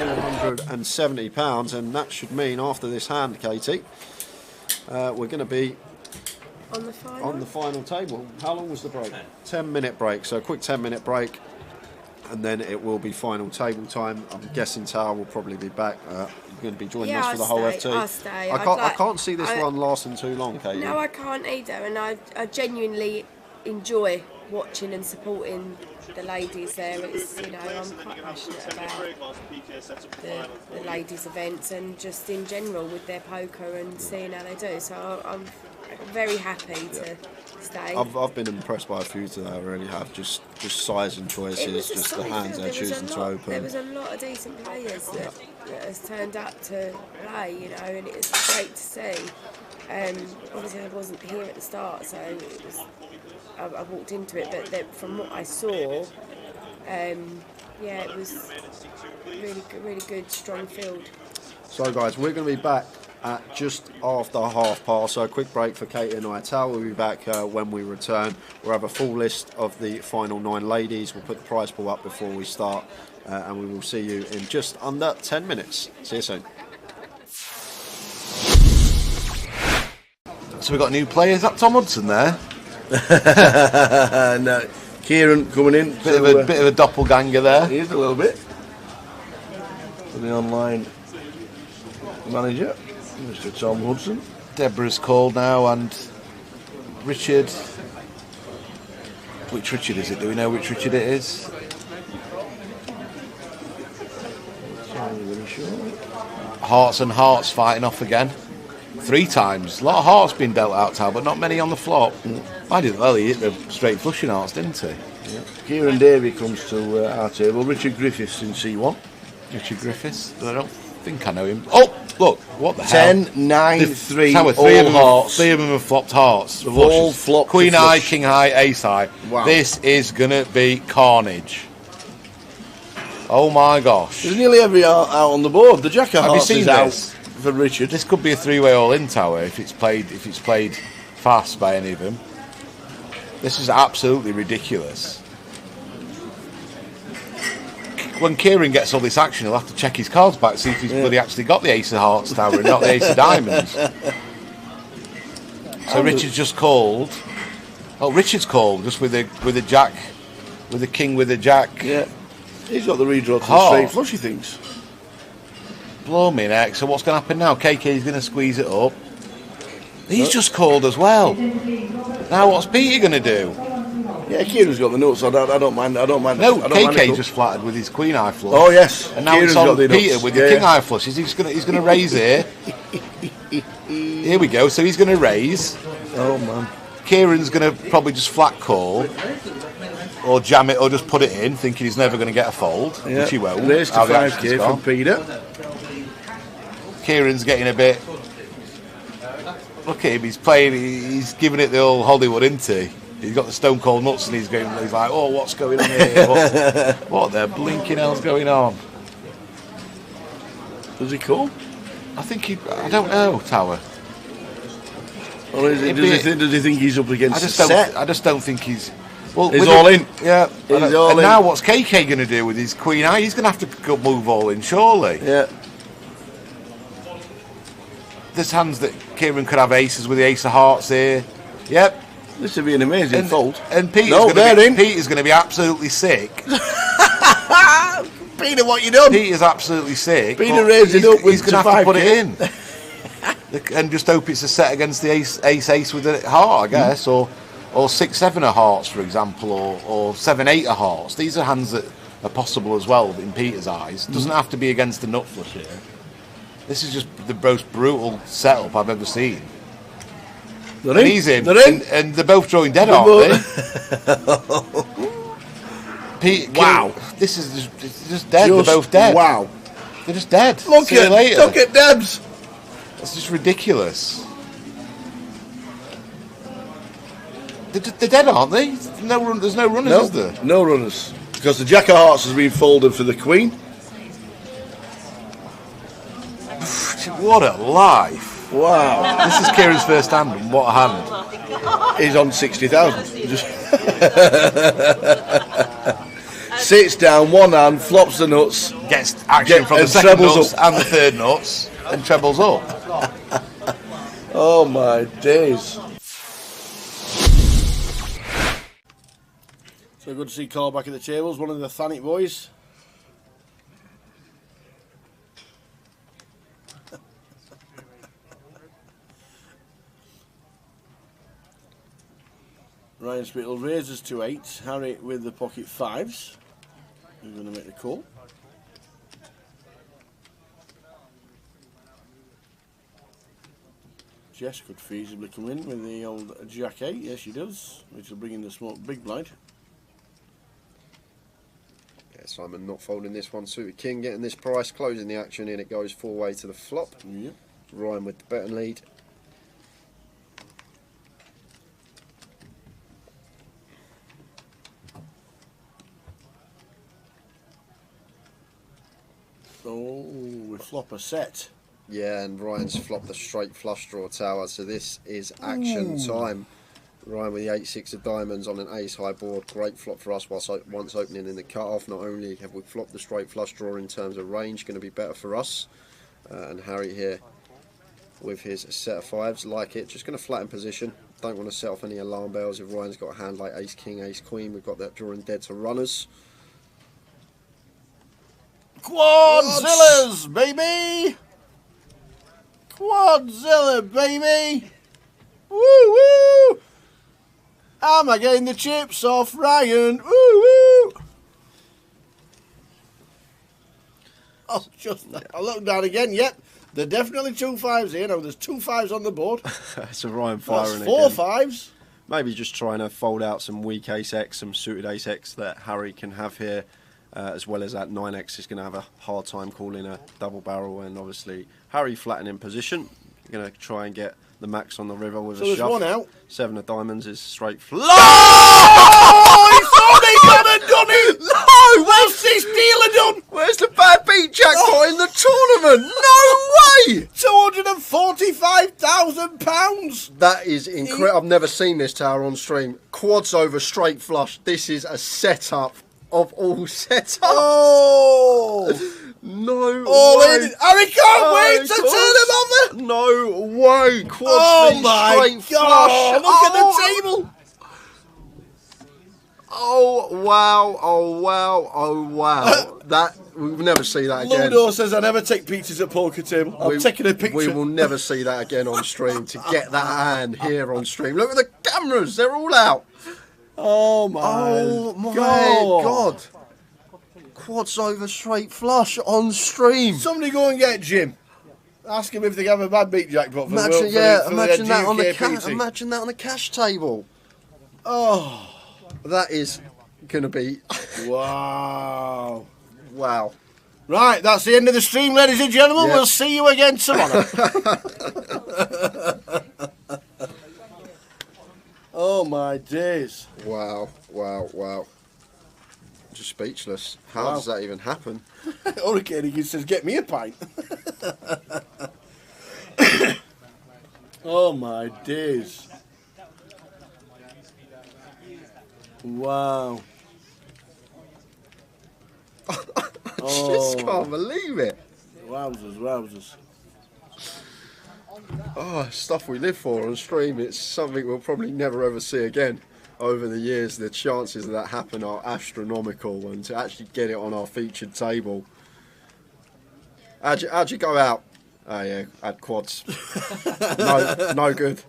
10 for £270, and that should mean after this hand, Katie, we're going to be on the final table. How long was the break? 10-minute break, so a quick 10-minute break. And then it will be final table time. I'm guessing Tower will probably be back. You're going to be joining us for the whole FT. I'll stay. I can't see this one lasting too long, Katie. No, I can't either. And I genuinely enjoy watching and supporting the ladies there. It's, you know, I'm quite passionate about the ladies' events and just in general with their poker and seeing how they do. So I'm very happy to stay. I've been impressed by a few today. I really have. Just size and choices, just the hands they're choosing to open. There was a lot of decent players that has turned up to play, you know, and it was great to see. Obviously I wasn't here at the start, so it was, I walked into it, but from what I saw, yeah, it was really good, strong field. So guys, we're going to be back at just after half past, so a quick break for Katie and I. Tal will be back when we return. We'll have a full list of the final 9 ladies. We'll put the prize pool up before we start, and we will see you in just under 10 minutes. See you soon. So we've got new players. Is that Tom Hudson there? No, Kieran coming in. Bit of a doppelganger there. He is a little bit. For the online manager, Mr. Tom Hudson. Deborah's called now, and Richard. Which Richard is it? Do we know which Richard it is? Really sure. Hearts and Hearts fighting off again. 3 times. A lot of hearts being dealt out, Tal, but not many on the flop. I didn't. Well, he hit the straight flushing hearts, didn't he? Yeah. Kieran Davey comes to our table. Richard Griffiths in C1. Richard Griffiths. I don't think I know him. Oh, look! What the 10, hell? 9, 3, Tower, all hearts. 3 of them have flopped hearts. They've all flopped. Queen high, king high, ace high. Wow. This is gonna be carnage. Oh my gosh! There's nearly every out on the board. The Jack of Have you Hearts seen is out this? for Richard. This could be a 3-way all-in, Tower, if it's played fast by any of them. This is absolutely ridiculous. When Kieran gets all this action, he'll have to check his cards back, see if he's bloody actually got the ace of hearts, Tower, and not the ace of diamonds. So Richard's just called. Oh, Richard's called just with a jack, with a king, with a jack. Yeah, he's got the redraw to the Heart. straight flush, he thinks. Blow me neck. So what's going to happen now? KK's going to squeeze it up. He's just called as well. Now what's Peter going to do? Yeah, Kieran's got the notes. I don't mind. No, KK just flattered with his queen eye flush. Oh yes, and now Kieran's it's on got the Peter nuts. with the king eye flush. He's going to raise here. Here we go. So he's going to raise. Oh man. Kieran's going to probably just flat call, or jam it, or just put it in, thinking he's never going to get a fold, Yeah. which he won't. Raised to How the action's 5k gone. from Peter. Kieran's getting a bit. Look at him. He's playing. He's giving it the old Hollywood, isn't he? He's got the stone cold nuts, and he's like, "Oh, what's going on here? What the blinking hell's going on?" Does he call? I think he. I don't know, Tower. Or is it, does he think he's up against a set? I just don't think he's. Well, He's all in. Yeah. He's all and in. now what's KK going to do with his queen eye? He's going to have to move all in, surely. Yeah. There's hands that Kieran could have aces with the ace of hearts here. Yep. This would be an amazing fold. And Peter's No, they're in. Peter's going to be absolutely sick. Peter, what you done? Peter's absolutely sick. Peter raised it up with he's going to have to put 5k. it in. And just hope it's a set against the ace with a heart, I guess, or 6-7 of hearts, for example, or 7-8 of hearts. These are hands that are possible as well in Peter's eyes. Doesn't have to be against the nut flush here. This is just the most brutal setup I've ever seen. They're in. He's in. They're in. And they're both drawing dead, aren't they? Wow. This is just dead. They're both dead. Wow. They're just dead. Look See you later. at Debs. It's just ridiculous. They're dead, aren't they? There's no runners, is there? No runners. Because the Jack of Hearts has been folded for the Queen. What a life. Wow. This is Kieran's first hand, and what a hand. He's on 60,000. Sits down, one hand, flops the nuts. Gets action from the and second trebles nuts up. and the third nuts, and trebles up. Oh my days. So good to see Carl back at the tables, one of the Thanet boys. Ryan Spittle raises to 8. Harry with the pocket 5s. He's going to make the call. Jess could feasibly come in with the old Jack 8. Yes, she does. Which will bring in the small big blind. Yeah, Simon not folding this one. Suited King getting this price, closing the action in. It goes 4-way to the flop. Yep. Ryan with the betting lead. Oh, we flop a set. Yeah, and Ryan's flopped the straight flush draw tower, so this is action time. Ryan with the 8-6 of diamonds on an ace high board. Great flop for us once opening in the cut-off. Not only have we flopped the straight flush draw in terms of range, going to be better for us. And Harry here with his set of 5s, like it. Just going to flatten position. Don't want to set off any alarm bells. If Ryan's got a hand like ace king, ace queen, we've got that drawing dead to runners. Quadzillas, baby! Quadzilla, baby! Woo woo! Am I getting the chips off Ryan? Woo woo! Oh, just I look down again. Yep, there are definitely 2 5s here. Now there's 2 5s on the board. So Ryan firing That's 4 again. 5s. Maybe just trying to fold out some weak ace X, some suited ace X that Harry can have here. As well as that 9X is going to have a hard time calling a double barrel, and obviously Harry flattening in position. Going to try and get the max on the river with a there's shove. one out. 7 of diamonds is straight flush. Oh, he thought he got it, done it! No! What's this dealer done? Where's the bad beat jackpot in the tournament? No way! £245,000. That is incredible. I've never seen this tower on stream. Quads over straight flush. This is a setup of all setups. Oh! No Oh, way. Harry can't wait to turn him over. No way. Quads Oh V my straight God! flush. Look at the table. Oh wow! Oh wow! Oh wow! That we'll never see that again. Ludo says I never take pictures at poker table. I'm taking a picture. We will never see that again on stream. To get that hand here on stream. Look at the cameras; they're all out. Oh my God. Quads over straight flush on stream. Somebody go and get Jim. Ask him if they have a bad beat jackpot for Imagine, imagine that on the GUK. imagine that on the cash table. Oh, that is gonna be wow. Wow. Right, that's the end of the stream, ladies and gentlemen. Yep. We'll see you again tomorrow. Oh my days. Wow, wow, wow. Just speechless. How does that even happen? Hurricane, he says, get me a pint. Oh my days. Wow. I just can't believe it. Wowzers, wowzers. Oh, stuff we live for on stream. It's something we'll probably never ever see again. Over the years, the chances of that happen are astronomical, and to actually get it on our featured table. How'd you go out? Oh yeah, had quads. No good.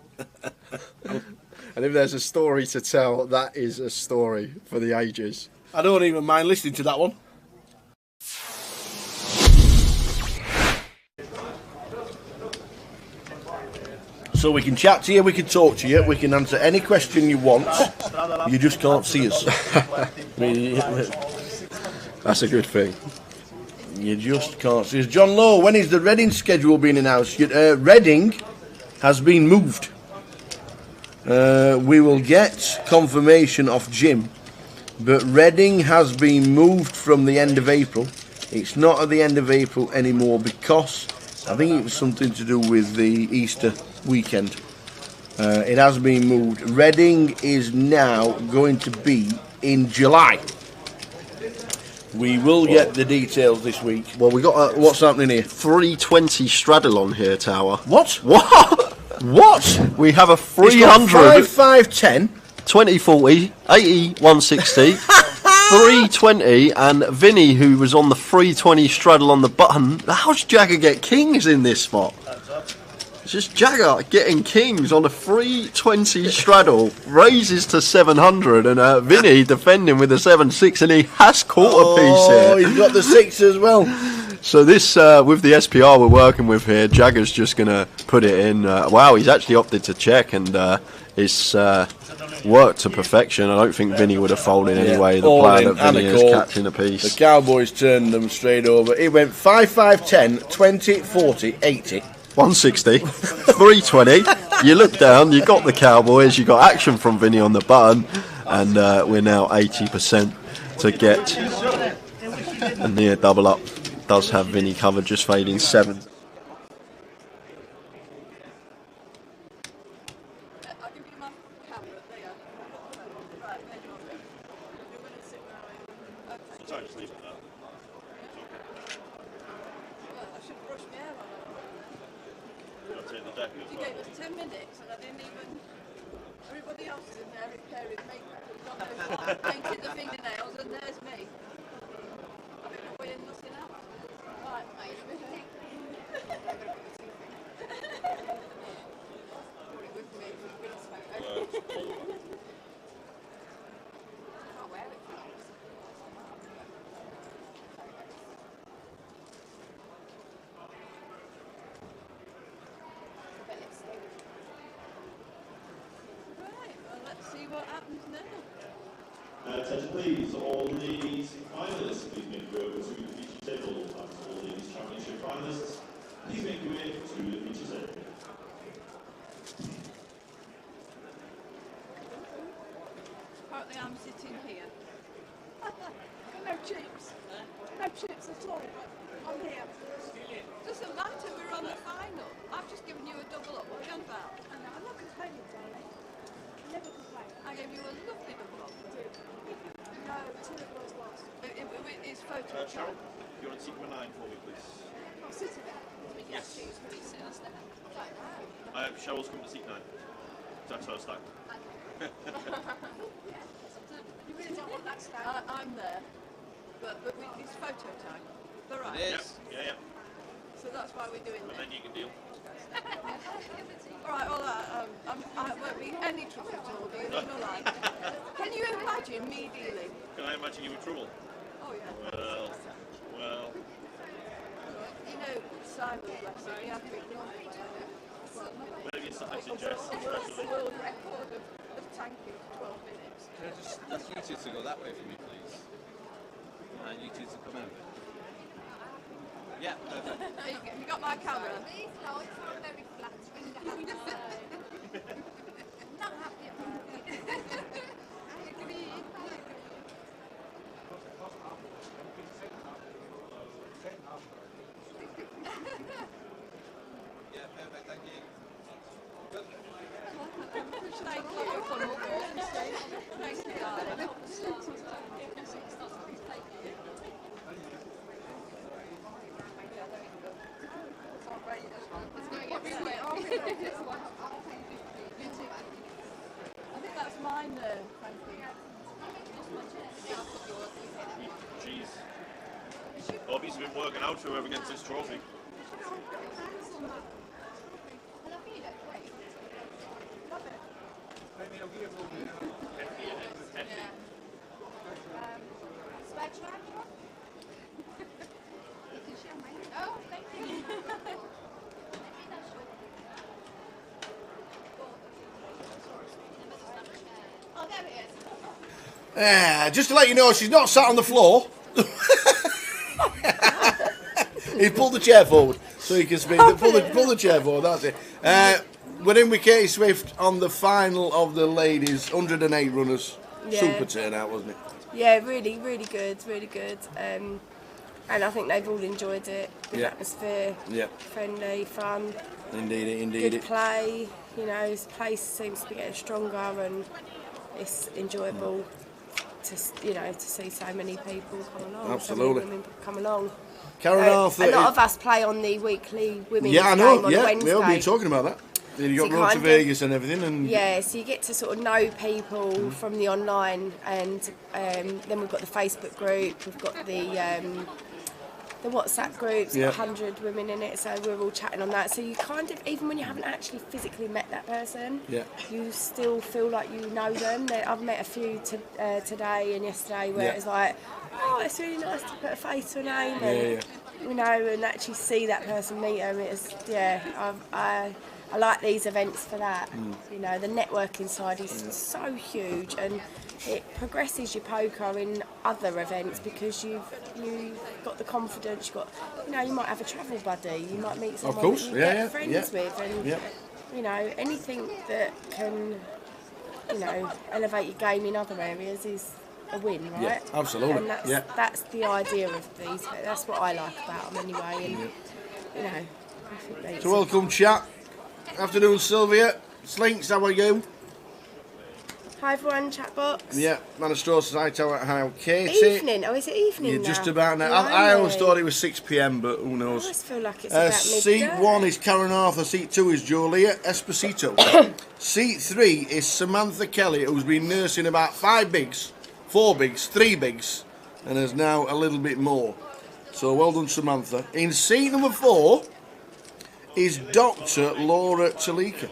And if there's a story to tell, that is a story for the ages. I don't even mind listening to that one. So we can chat to you, we can talk to you, we can answer any question you want. You just can't see us. That's a good thing. You just can't see us. John Lowe, when is the Reading schedule being announced? Reading has been moved. We will get confirmation of Jim, but Reading has been moved from the end of April. It's not at the end of April anymore because I think it was something to do with the Easter weekend. It has been moved. Reading is now going to be in July. We will get the details this week. Well, we got what's happening here? 320 straddle on here, Tower. What? What? We have a 300. 5510. 2040, 80, 160, 320, and Vinny, who was on the 320 straddle on the button. How's Jagger get kings in this spot? It's just Jagger getting kings on a 320 straddle, raises to 700, and Vinny defending with a 7-6, and he has caught a piece here. Oh, he's got the 6 as well. So this, with the SPR we're working with here, Jagger's just going to put it in. Wow, he's actually opted to check, and it's worked to perfection. I don't think Vinny would have folded anyway. The plan that Vinny is catching a piece. The Cowboys turned them straight over. It went 5, 5, 10, 20, 40, 80. 160, 320. You look down, you got the Cowboys, you got action from Vinny on the button, and we're now 80% to get a near double up. Does have Vinny covered, just fading 7. You gave us 10 minutes and I didn't even... Everybody else is in there repairing makeup. Painted the fingernails and there's me. I've been away and nothing else. Right, mate. Put it with me. Can't wear it. What happens now? Attention please, all ladies finalists, please make your way over to the feature table. All ladies championship finalists, please make your way to the feature table. Apparently I'm sitting here. No chips. No chips at all. I'm here. Doesn't matter, we're on the final. I've just given you a double up. What are you on about? I'm not complaining, darling. Never complain. I gave you a lovely double up. No, 2 of those lost. It's photo. Cheryl, you're on seat number 9 for me, please. Oh, sitting there. Yes. Like Cheryl's come to seat 9. That's her stack. You really don't want that stack? I'm there. But it's photo time. All right. It is. Yeah. So that's why we're doing And this. then you can deal. Alright, well, I won't be any trouble at all, do you? No lie. Can you imagine me dealing? Can I imagine you in trouble? Oh, yeah. Well. You know, Simon, bless him, he had been Maybe it's I suggest. world record of tanking for 12 minutes. Can I just ask you two to go that way for me, please? And you two to come over. Yeah, perfect. Have you got my camera? No, it's not very flat. Not happy about it. I agree. Yeah, perfect, thank you. Thank you. Thank you, darling. I think that's mine there, Frankie. Jeez. Bobby's been working out for whoever gets this trophy. Oh, thank you. Just to let you know, she's not sat on the floor. He pulled the chair forward so you can speak. Pull the chair forward, that's it. We're in with Katie Swift on the final of the ladies, 108 runners. Yeah. Super turnout, wasn't it? Yeah, really, really good, really good. And I think they've all enjoyed it. Good atmosphere, friendly, fun. Indeed. Good play. You know, this place seems to be getting stronger, and it's enjoyable to see so many people come along. Absolutely. So many women come along. Karen Arthur. A lot of us play on the weekly women's I game know. on Yeah, Wednesday. we'll be talking about that. You got So Road to kind of- Vegas and everything, and so you get to sort of know people from the online, and then we've got the Facebook group, we've got the WhatsApp groups, got 100 women in it, so we're all chatting on that. So you kind of, even when you haven't actually physically met that person, you still feel like you know them. I've met a few today and yesterday where it's like, oh, it's really nice to put a face to a name, and you know, and actually see that person, meet them. It's I like these events for that. You know, the networking side is so huge, and it progresses your poker in other events because you've got the confidence. You've got, you know, you might have a travel buddy, you might meet someone that you get friends with, and you know, anything that can, you know, elevate your game in other areas is a win, right? Yeah, absolutely. And that's the idea of these. That's what I like about them anyway. And you know, I think so welcome, chat. Afternoon, Sylvia. Slinks, how are you? Hi everyone, chat box. Yeah, Manastro says hi to how Katie. Evening. Oh, is it evening You're now? just about now. I always thought it was 6 p.m, but who knows? I always feel like it's about Seat midday. 1 is Karen Arthur. Seat 2 is Julia Esposito. Seat 3 is Samantha Kelly, who's been nursing about 5 bigs, 4 bigs, 3 bigs, and is now a little bit more. So well done, Samantha. In seat number 4 is Dr. Laura Talika.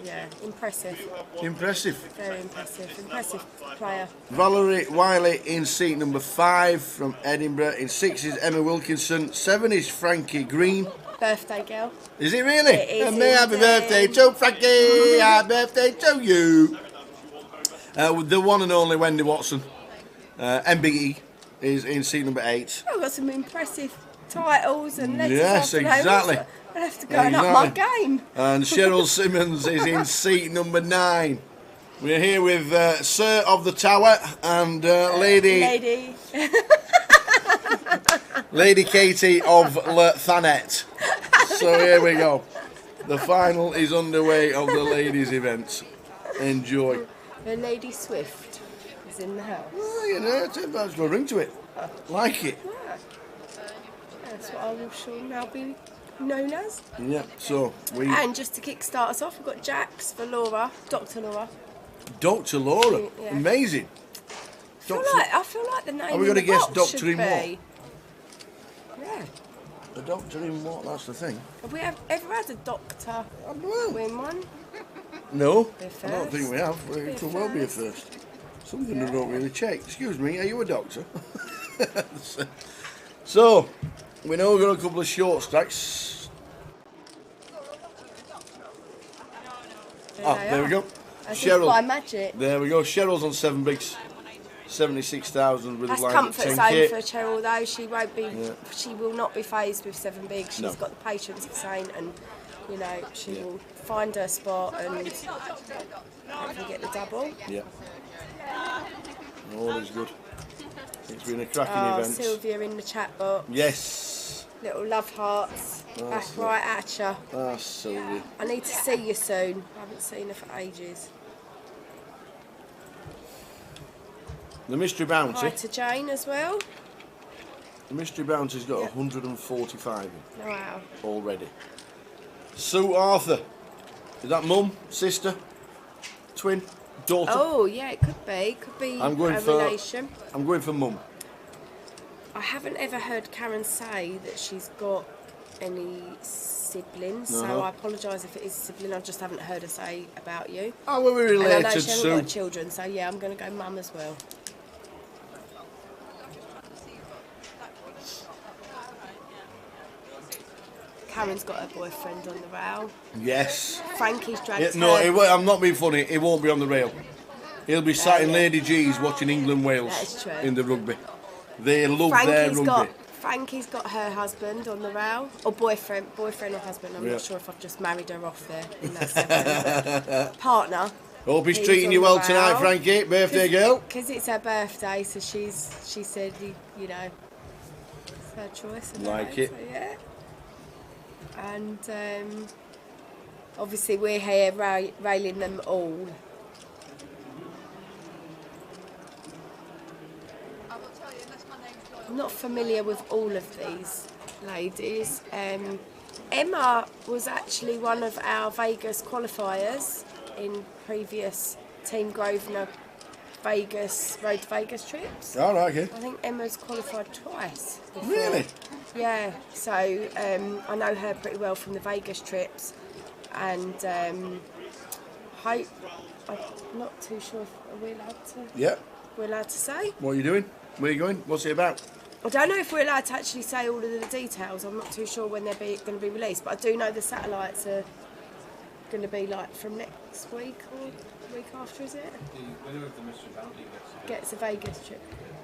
Yeah, impressive. Impressive. Very impressive. Impressive player. Valerie Wiley in seat number 5 from Edinburgh. In 6 is Emma Wilkinson. 7 is Frankie Green. Birthday girl. Is it really? It is And may happy birthday to Frankie. Happy birthday to you. The one and only Wendy Watson. MBE is in seat number 8. I've got some impressive titles and letters. Yes, exactly. I have to go and up my game. And Cheryl Simmons is in seat number 9. We're here with Sir of the Tower and Lady Katie of Le Thanet. So here we go. The final is underway of the ladies' event. Enjoy. The Lady Swift is in the house. Oh, you know, that's got a ring to it. Like it. Yeah. That's what I will sure now be known as. Yeah, so we... And just to kick start us off, we've got Jax for Laura, Dr. Laura. Dr. Laura. Yeah. Amazing. I feel like the name Are we going to guess Doctor should in what? be. Yeah. The Doctor in what? That's the thing. Have we ever had a doctor win one? No, Be a I don't think we have. Be a It could well be a first. Something I don't really check. Excuse me, are you a doctor? So, we know we've got a couple of short stacks. There we go. Cheryl. By magic. There we go. Cheryl's on 7 bigs. 76,000 with That's a line comfort at zone 10k. for Cheryl though. She won't be. She will not be phased with 7 bigs. She's No. got the patience for Saint, and you know she will find her spot and hopefully get the double. Yeah. All is good. It's been a cracking Oh, event. Sylvia in the chat box. Yes. Little love hearts. Back right at you. Ah, Sylvia. I need to see you soon. I haven't seen her for ages. The Mystery Bounty. Hi to Jane as well. The Mystery Bounty's got 145 in Wow. already. Sue Arthur. Is that mum, sister, twin, daughter? Oh yeah, it could be. Could be I'm going a for- relation. I'm going for mum. I haven't ever heard Karen say that she's got any siblings, so I apologise if it is a sibling. I just haven't heard her say about you. Oh, well, we're And I know related, she hasn't Sue. got children, so yeah, I'm going to go mum as well. Karen's got her boyfriend on the rail. Yes. Frankie's dragged Yeah, no, her. I'm not being funny. It won't be on the rail. He'll be sat in Lady G's watching England-Wales That's true. in the rugby. They love their rugby. Frankie's got her husband on the rail, or boyfriend or husband. I'm Yeah. not sure if I've just married her off there. In that segment. Partner. Hope he's treating you well tonight, Frankie. Birthday girl. Because it's her birthday, so she said, you know, it's her choice. Like it. So, yeah. And obviously we're here railing them all. I'm not familiar with all of these ladies. Emma was actually one of our Vegas qualifiers in previous Team Grosvenor Road to Vegas trips. All right, okay. I think Emma's qualified twice before. Really? Yeah, so I know her pretty well from the Vegas trips, and I'm not too sure if we're allowed to. Yeah. We're allowed to say. What are you doing? Where are you going? What's it about? I don't know if we're allowed to actually say all of the details. I'm not too sure when they're going to be released, but I do know the satellites are going to be like from next week or the week after, is it? The winner of the Mystery Bounty Gets a Vegas trip.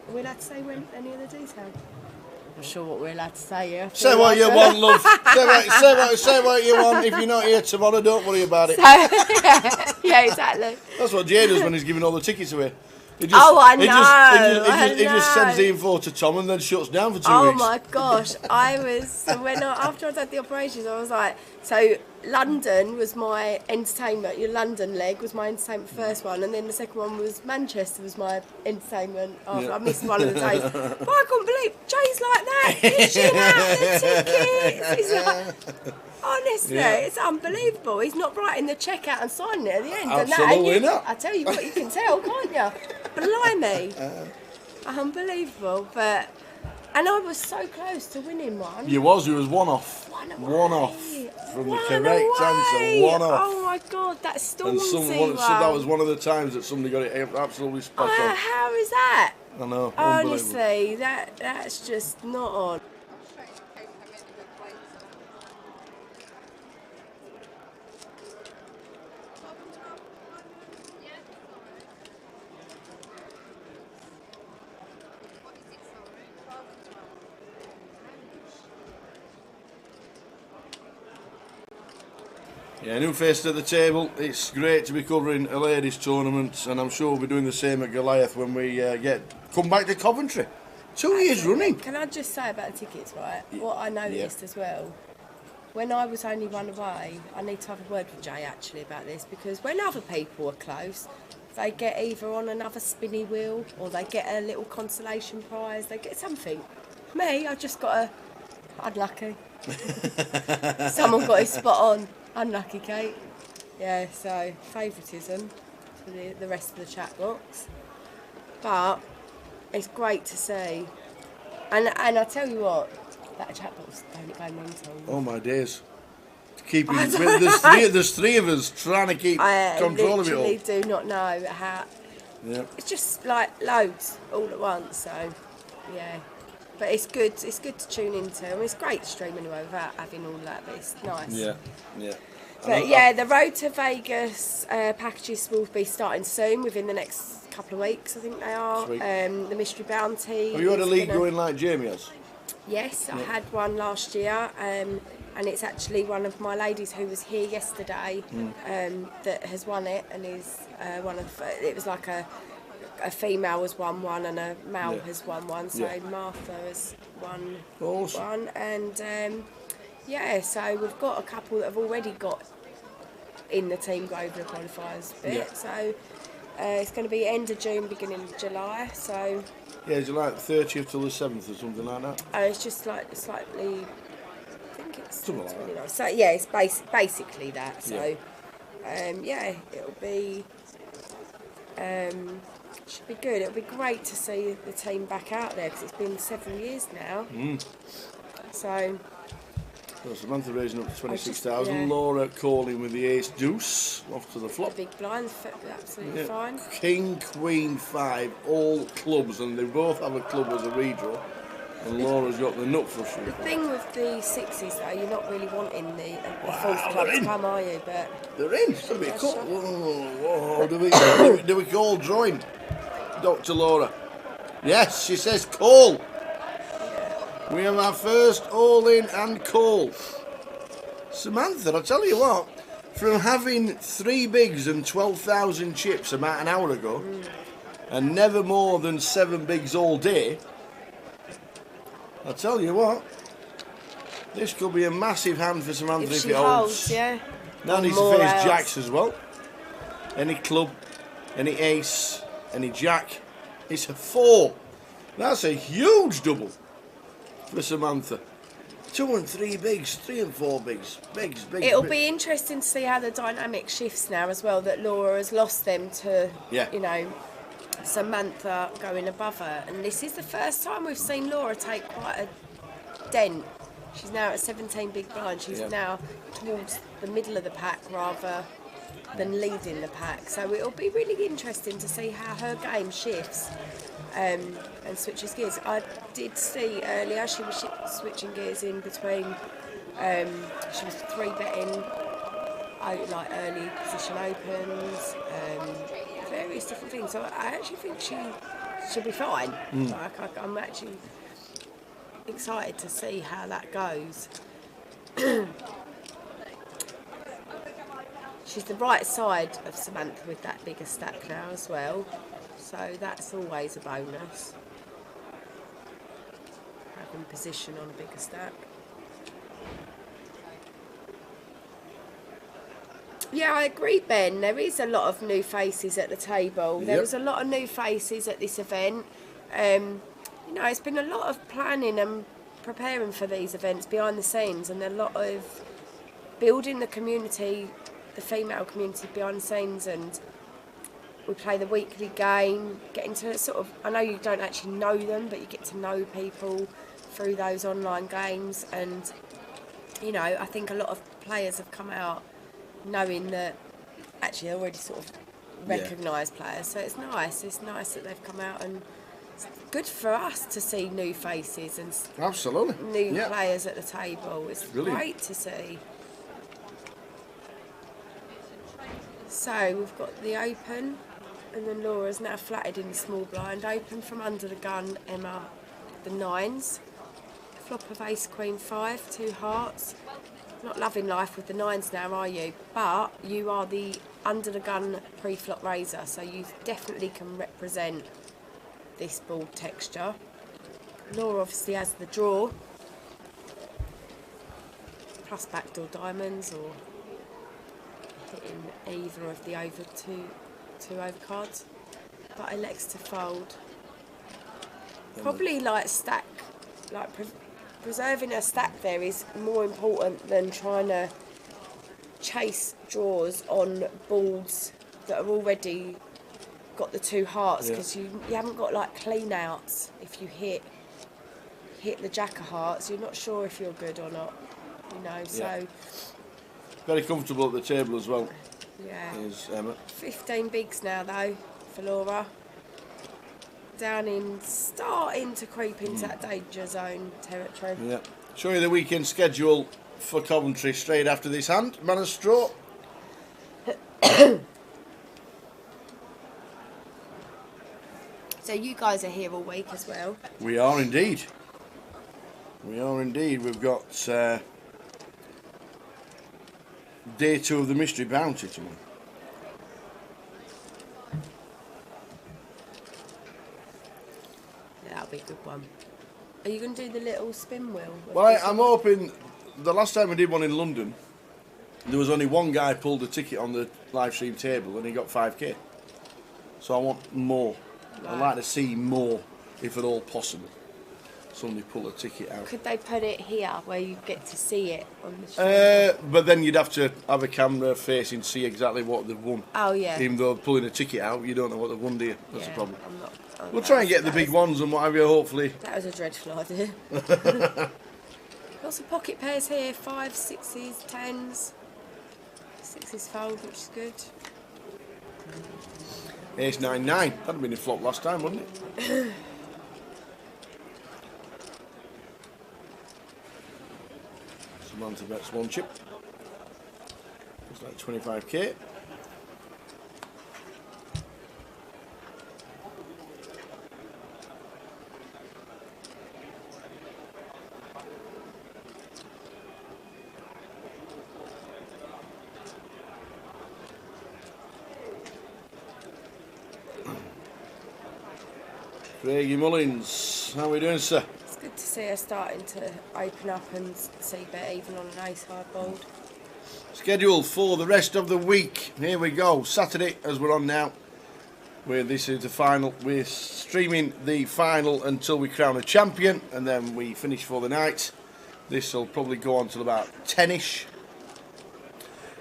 Are we allowed to say when any of the details? I'm sure what we're allowed to say here. Say what you want, love. say what you want. If you're not here tomorrow, don't worry about it. Yeah, exactly. That's what Jay does when he's giving all the tickets away. He I know. He just sends the info to Tom and then shuts down for 2 weeks. Oh my gosh, after I'd had the operations, I was like, so London was my entertainment. Your London leg was my entertainment first one, and then the second one was Manchester was my entertainment. I missed one of the days, but I couldn't believe Jay's like that. Dishing out the tickets. He's like, honestly, it's unbelievable. He's not writing the check out and signing it at the end. Absolutely not. I tell you what, you can tell, can't you? Blimey. Unbelievable. And I was so close to winning one. You was one off. One off from the correct answer. One off. Oh my God, that's daunting. So that was one of the times that somebody got it absolutely spot on. How is that? I know. Honestly, that's just not on. Yeah, new face at the table. It's great to be covering a ladies' tournament, and I'm sure we'll be doing the same at Goliath when we come back to Coventry. 2 years running. Can I just say about the tickets, right? What I noticed as well, when I was only one away, I need to have a word with Jay actually about this, because when other people are close, they get either on another spinny wheel or they get a little consolation prize, they get something. Me, I just got unlucky. Someone got his spot on. Unlucky, Kate. Yeah, so favouritism for the rest of the chat box. But it's great to see. And I tell you what, that chat box don't go mental. Oh my days. There's three of us trying to keep control of it all. I literally do not know how. Yeah. It's just like loads all at once, so yeah. But it's good to tune into. I mean, it's great to stream anyway without having all that, but it's nice. Yeah, yeah. But yeah, the Road to Vegas packages will be starting soon, within the next couple of weeks, I think they are. Sweet. The Mystery Bounty. Have you had a league going like Jamie has? Yes, I had one last year, and it's actually one of my ladies who was here yesterday that has won it, and is one of. It was like a female has won one and a male has won one, so Martha has won one, and so we've got a couple that have already got in the Team Grosvenor qualifiers bit, so it's going to be end of June, beginning of July, so... Yeah, is it like 30th till the 7th or something like that? It's just like slightly... I think it's something like 29. So yeah, it's basically that, so it'll be... should be good. It'll be great to see the team back out there, because it's been 7 years now. So Samantha raising up to 26,000. Laura calling with the ace deuce off to the flop. The big blinds, absolutely fine. King, Queen, 5, all clubs, and they both have a club as a redraw. And Laura's got the nut flush. The thing with the sixes, though, you're not really wanting the fourth club to come, are you? But they're in. It's going to be a cut. Whoa. Do we call drawing, Dr. Laura? Yes, she says call. We have our first all in and call. Samantha, I'll tell you what, from having 3 bigs and 12,000 chips about an hour ago, and never more than 7 bigs all day, I'll tell you what, this could be a massive hand for Samantha if she it holds. yeah. Now needs to face jacks as well. Any club, any ace, any jack. It's a 4. That's a huge double for Samantha. 2 and 3 bigs, 3 and 4 bigs. Bigs. It'll be interesting to see how the dynamic shifts now as well, that Laura has lost them to, you know, Samantha going above her. And this is the first time we've seen Laura take quite a dent. She's now at 17 big blind. She's now towards the middle of the pack rather than leading the pack. So it'll be really interesting to see how her game shifts and switches gears. I did see earlier she was switching gears in between. She was 3-betting like early position opens, various different things. So I actually think she'll be fine. Like, I'm actually excited to see how that goes. She's the right side of Samantha with that bigger stack now as well, so that's always a bonus, having position on a bigger stack. Yeah, I agree, Ben. There is a lot of new faces at the table. There was a lot of new faces at this event. You know, it's been a lot of planning and preparing for these events behind the scenes, and a lot of building the community, the female community behind the scenes. And we play the weekly game, getting to sort of, I know you don't actually know them, but you get to know people through those online games. And, you know, I think a lot of players have come out knowing that actually they're already sort of recognised players. So it's nice that they've come out, and it's good for us to see new faces and new players at the table. It's great to see. So we've got the open, and then Laura's now flatted in the small blind. Open from under the gun, Emma, the 9s. Flop of ace, queen, 5, 2 hearts. Not loving life with the 9s now, are you? But you are the under the gun pre-flop raiser, so you definitely can represent this board texture. Laura obviously has the draw, plus backdoor diamonds, or hitting either of the over two overcards, but elects to fold. Probably like stack, like preserving a stack there is more important than trying to chase draws on boards that are already got the 2 hearts, because you haven't got like clean outs. If you hit the jack of hearts, you're not sure if you're good or not, you know. So very comfortable at the table as well. Yeah. Is Emma. 15 bigs now though for Laura. Starting to creep into that danger zone territory. Yeah. Show you the weekend schedule for Coventry straight after this hand. Man of straw. So you guys are here all week as well? We are indeed. We've got day 2 of the mystery bounty tomorrow. That'll be a good one. Are you going to do the little spin wheel? Well, I'm hoping. The last time I did one in London, there was only one guy pulled a ticket on the live stream table, and he got 5k. So I want more. I'd like to see more, if at all possible. Somebody pull a ticket out. Could they put it here where you get to see it on the stream? But then you'd have to have a camera facing to see exactly what they've won. Oh yeah. Even though pulling a ticket out, you don't know what they've won, do you? That's the problem. I'm We'll try and get the big ones and what have you, hopefully. That was a dreadful idea. Lots of pocket pairs here, 5s, 6s, 10s. 6s fold, which is good. Ace 9-9. That'd have been a flop last time, wouldn't it? banter bets one chip. Looks like 25k. Craigie Mullins, how are we doing, sir? It's good to see her starting to open up and see bet even on an ace high board. Schedule for the rest of the week. Here we go. Saturday, as we're on now. This is the final. We're streaming the final until we crown a champion, and then we finish for the night. This will probably go on till about 10ish.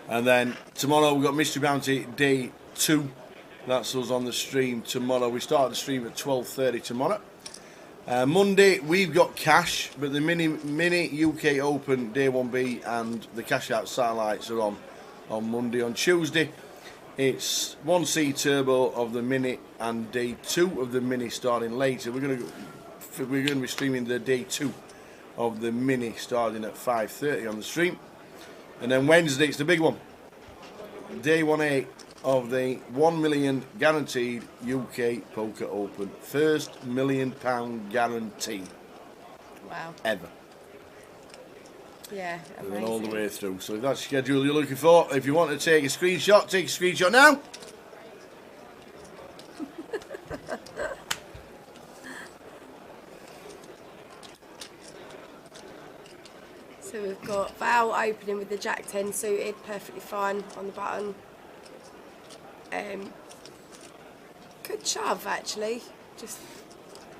And then tomorrow we've got Mystery Bounty Day 2. That's us on the stream tomorrow. We start the stream at 12:30 tomorrow. Monday we've got cash, but the mini UK Open Day 1B and the cash out satellites are on Monday. On Tuesday it's 1C Turbo of the mini and Day 2 of the mini starting later. We're going to be streaming the Day 2 of the mini starting at 5:30 on the stream. And then Wednesday it's the big one. Day 1A of the £1 million guaranteed UK Poker Open. First £1 million guarantee. Wow. Ever. Yeah, amazing. And then all the way through. So if that's the schedule you're looking for, if you want to take a screenshot, take a screenshot now. So we've got Val opening with the Jack 10 suited, perfectly fine on the button. Could shove actually, just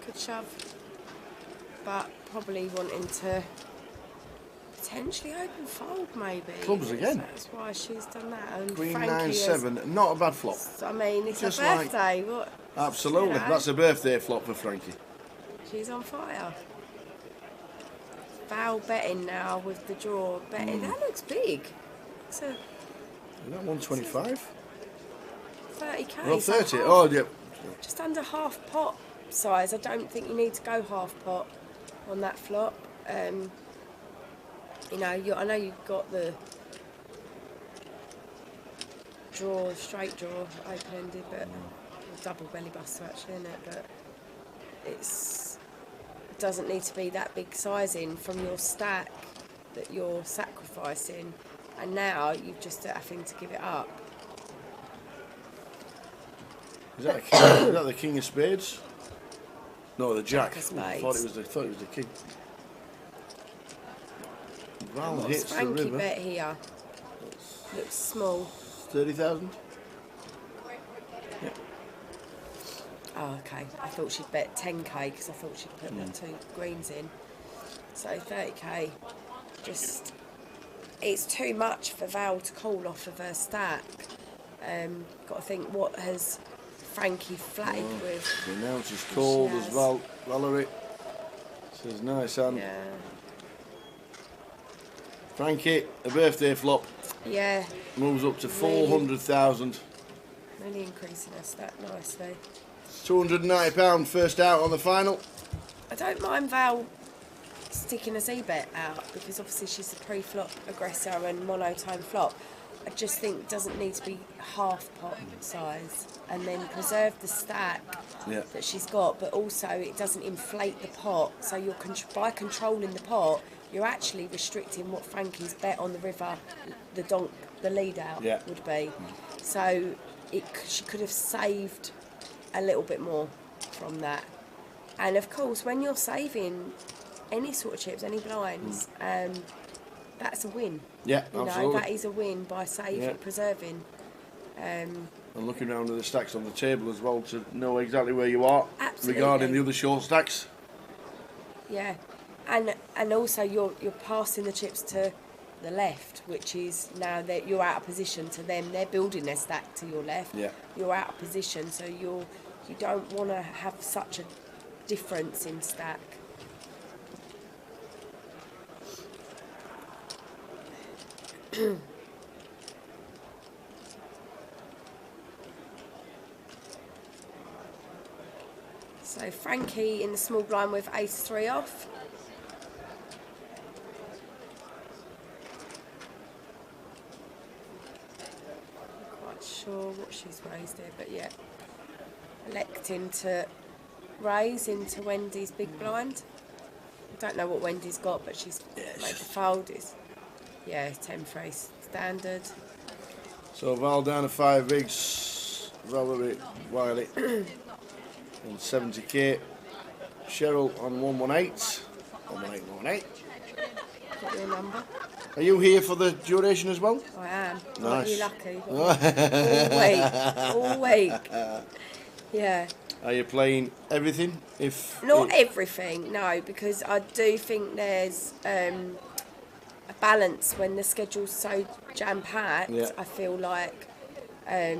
could shove, but probably wanting to potentially open fold maybe. Clubs again. That's why she's done that. And Queen Frankie 9-7, not a bad flop. I mean, it's Just her birthday. What? Absolutely, You know, that's a birthday flop for Frankie. she's on fire. Val betting now with the draw. Betting that looks big. It's a Is that 125? 30k. Well, so 30. half- Oh, yeah. Just under half pot size. I don't think you need to go half pot on that flop. You know, I know you've got the draw, straight draw, open-ended, but double belly buster actually, isn't it? But it doesn't need to be that big sizing from your stack that you're sacrificing, and now you've just having to give it up. Is that the king of spades? No, the jack. Jack of I spades. thought it was the king. Val What's hits the Frankie river. bet here? Looks small. 30,000. Oh, okay. I thought she'd bet 10k because I thought she'd put the two greens in. So 30k. Just, it's too much for Val to call off of her stack. Got to think, what has Frankie flatted with? The announce is called She as has. Valerie says nice hand. Yeah. Frankie, a birthday flop, Yeah. moves up to Really? 400,000. Really increasing her stack nicely. £290 first out on the final. I don't mind Val sticking a Z-bet out because obviously she's a pre-flop aggressor and monotone flop. I just think it doesn't need to be half pot size, and then preserve the stack Yeah. that she's got, but also it doesn't inflate the pot. So you're by controlling the pot, you're actually restricting what Frankie's bet on the river, the lead out Yeah. would be. So she could have saved a little bit more from that. And of course, when you're saving any sort of chips, any blinds, that's a win. Yeah, You know, absolutely. that is a win by saving, Yeah. preserving. And looking around at the stacks on the table as well to know exactly where you are Absolutely. regarding the other short stacks. Yeah, and also you're passing the chips to the left, which is now that you're out of position to them. They're building their stack to your left. Yeah. You're out of position, so you don't want to have such a difference in stack. So Frankie in the small blind with ace 3 off. sure what she's raised here, but yeah. Electing to raise into Wendy's big blind. I don't know what Wendy's got, but she's made the fold. It's, 10-3 standard. So Val down to 5 bigs, Valerie Wiley on 70k, Cheryl on 118, 118. Got your number? Are you here for the duration as well? I am. Nice. You lucky. All week. Yeah. Are you playing everything? Not everything, no, because I do think there's a balance when the schedule's so jam-packed. Yeah. I feel like I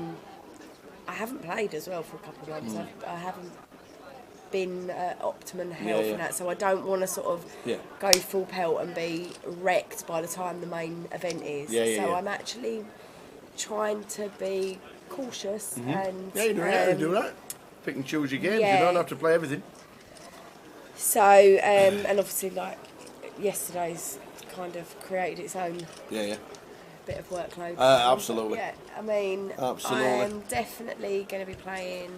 haven't played as well for a couple of months. I haven't been optimum health and that, so I don't want to sort of go full pelt and be wrecked by the time the main event is. So I'm actually trying to be cautious and you do that. Pick and choose your games. You don't have to play everything. So and obviously like yesterday's kind of created its own bit of workload. Absolutely. Yeah, I mean, absolutely. I am definitely going to be playing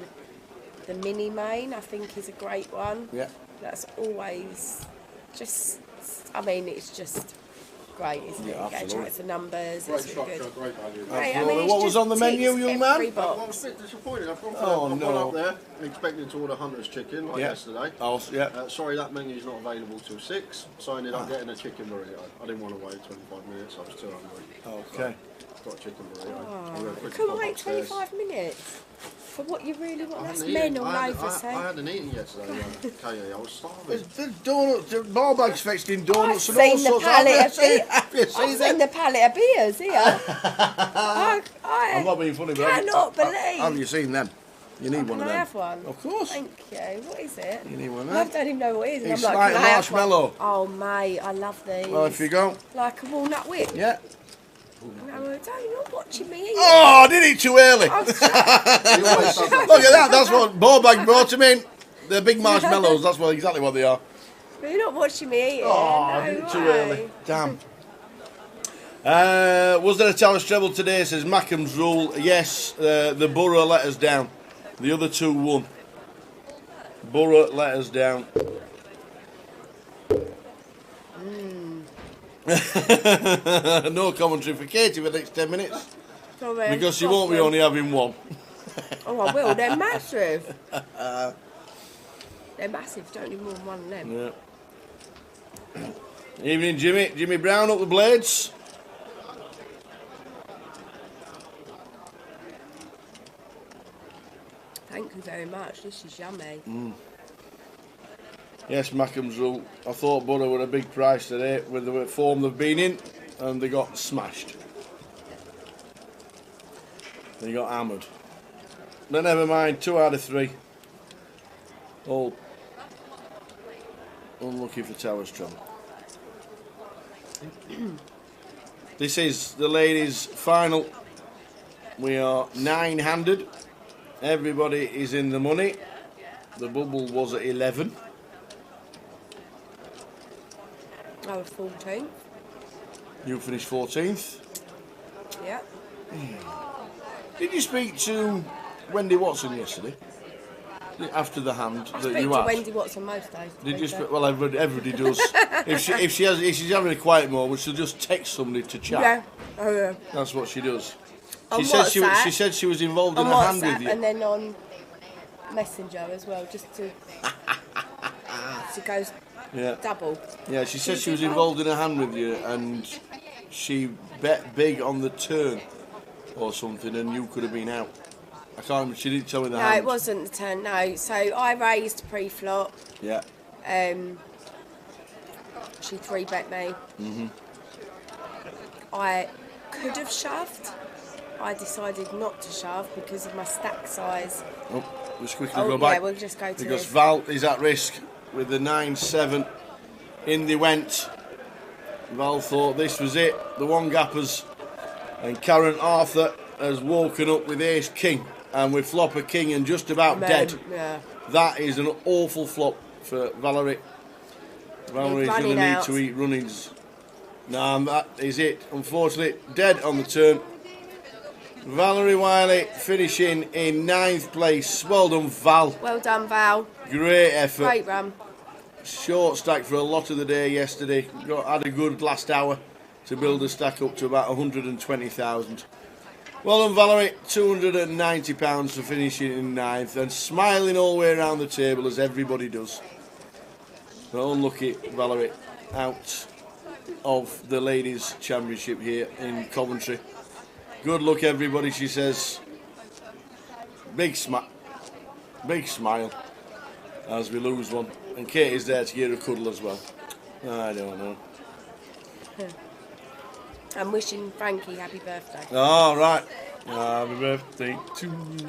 the mini main. I think is a great one. Yeah. That's always just. I mean, it's just great, isn't it? Absolutely. Get a chance for numbers. Great it's structure, really good. great value. Right, I mean, it's What was just on the menu, young man? every box. I was a bit disappointed. I've gone, Oh, I've gone no. up there expecting to order Hunter's chicken like yesterday. Sorry, that menu's not available till 6, so I ended up getting a chicken burrito. I didn't want to wait 25 minutes, I was too hungry. Okay. So, got a chicken burrito. Oh, you couldn't wait 25 minutes for what you really want. That's men all over, I hadn't eaten yesterday, Katie. I was starving. There's donuts, the ball bags fixed in donuts I've and all seen the sorts. pallet of beers. Have you seen I've seen the pallet of beers here. I'm not being funny, but cannot believe. have you seen them? You need one Can of I them. have one? Of course. Thank you. What is it? You need one of I them. don't even know what it is. And It's I'm like can I have one? marshmallow. Oh, mate, I love these. Well, if you go. Like a walnut whip. Yeah. No, you're not watching me eat. Oh, I did it too early. Oh, Look at that. That's what Ballbag brought him in. They're big marshmallows. That's exactly what they are. But you're not watching me eat. Oh, I did it too early. Damn. Was there a Towers treble today? Says Mackham's rule. Yes, the Borough let us down. The other two won. Borough let us down. No commentary for Katie for the next 10 minutes. Sorry, Because she won't be only having one. Oh, I will. They're massive. They're massive. Don't even want one of them. Yeah. Evening, Jimmy. Jimmy Brown up the blades. Thank you very much. This is yummy. Yes, Mackham's rule. I thought Borough were a big price today with the form they've been in, and they got smashed. They got hammered. But never mind, 2 out of 3. All unlucky for Towers treble. This is the ladies' final. We are 9-handed. Everybody is in the money. The bubble was at 11. I was 14th. You finished 14th. Yeah. Did you speak to Wendy Watson yesterday? After the hand I that speak you to had? Wendy Watson most days. Did you speak? Well, everybody does. if she's having a quiet moment, she'll just text somebody to chat. Yeah. Oh yeah. That's what she does. On She said WhatsApp. she said she was involved On in a hand WhatsApp with you. and then on Messenger as well, just to. She goes Yeah. double. Yeah, she said she was involved in a hand with you, and she bet big on the turn or something, and you could have been out. I can't remember. She didn't tell me the No, hand. it wasn't the turn. No, so I raised pre-flop. Yeah. She 3-bet me. I could have shoved. I decided not to shove because of my stack size. Oh, let's quickly Oh, go back. yeah, we'll just go to because this. Val is at risk with the 9-7. In they went. Val thought this was it. The one gappers. And Karen Arthur has woken up with ace king. And with flop a king and just about dead. Yeah. That is an awful flop for Valerie. Valerie's going to running need out. to eat runnings. No, that is it. Unfortunately, dead on the turn. Valerie Wiley finishing in 9th place. Well done, Val. Well done, Val. Great effort. Great run. Short stack for a lot of the day yesterday. Had a good last hour to build a stack up to about 120,000. Well done, Valerie. £290 for finishing in 9th and smiling all the way around the table as everybody does. So unlucky, Valerie, out of the ladies' championship here in Coventry. Good luck, everybody, she says. Big smile as we lose one. And Katie's there to give her a cuddle as well. I don't know. I'm wishing Frankie happy birthday. All right. Happy birthday to you.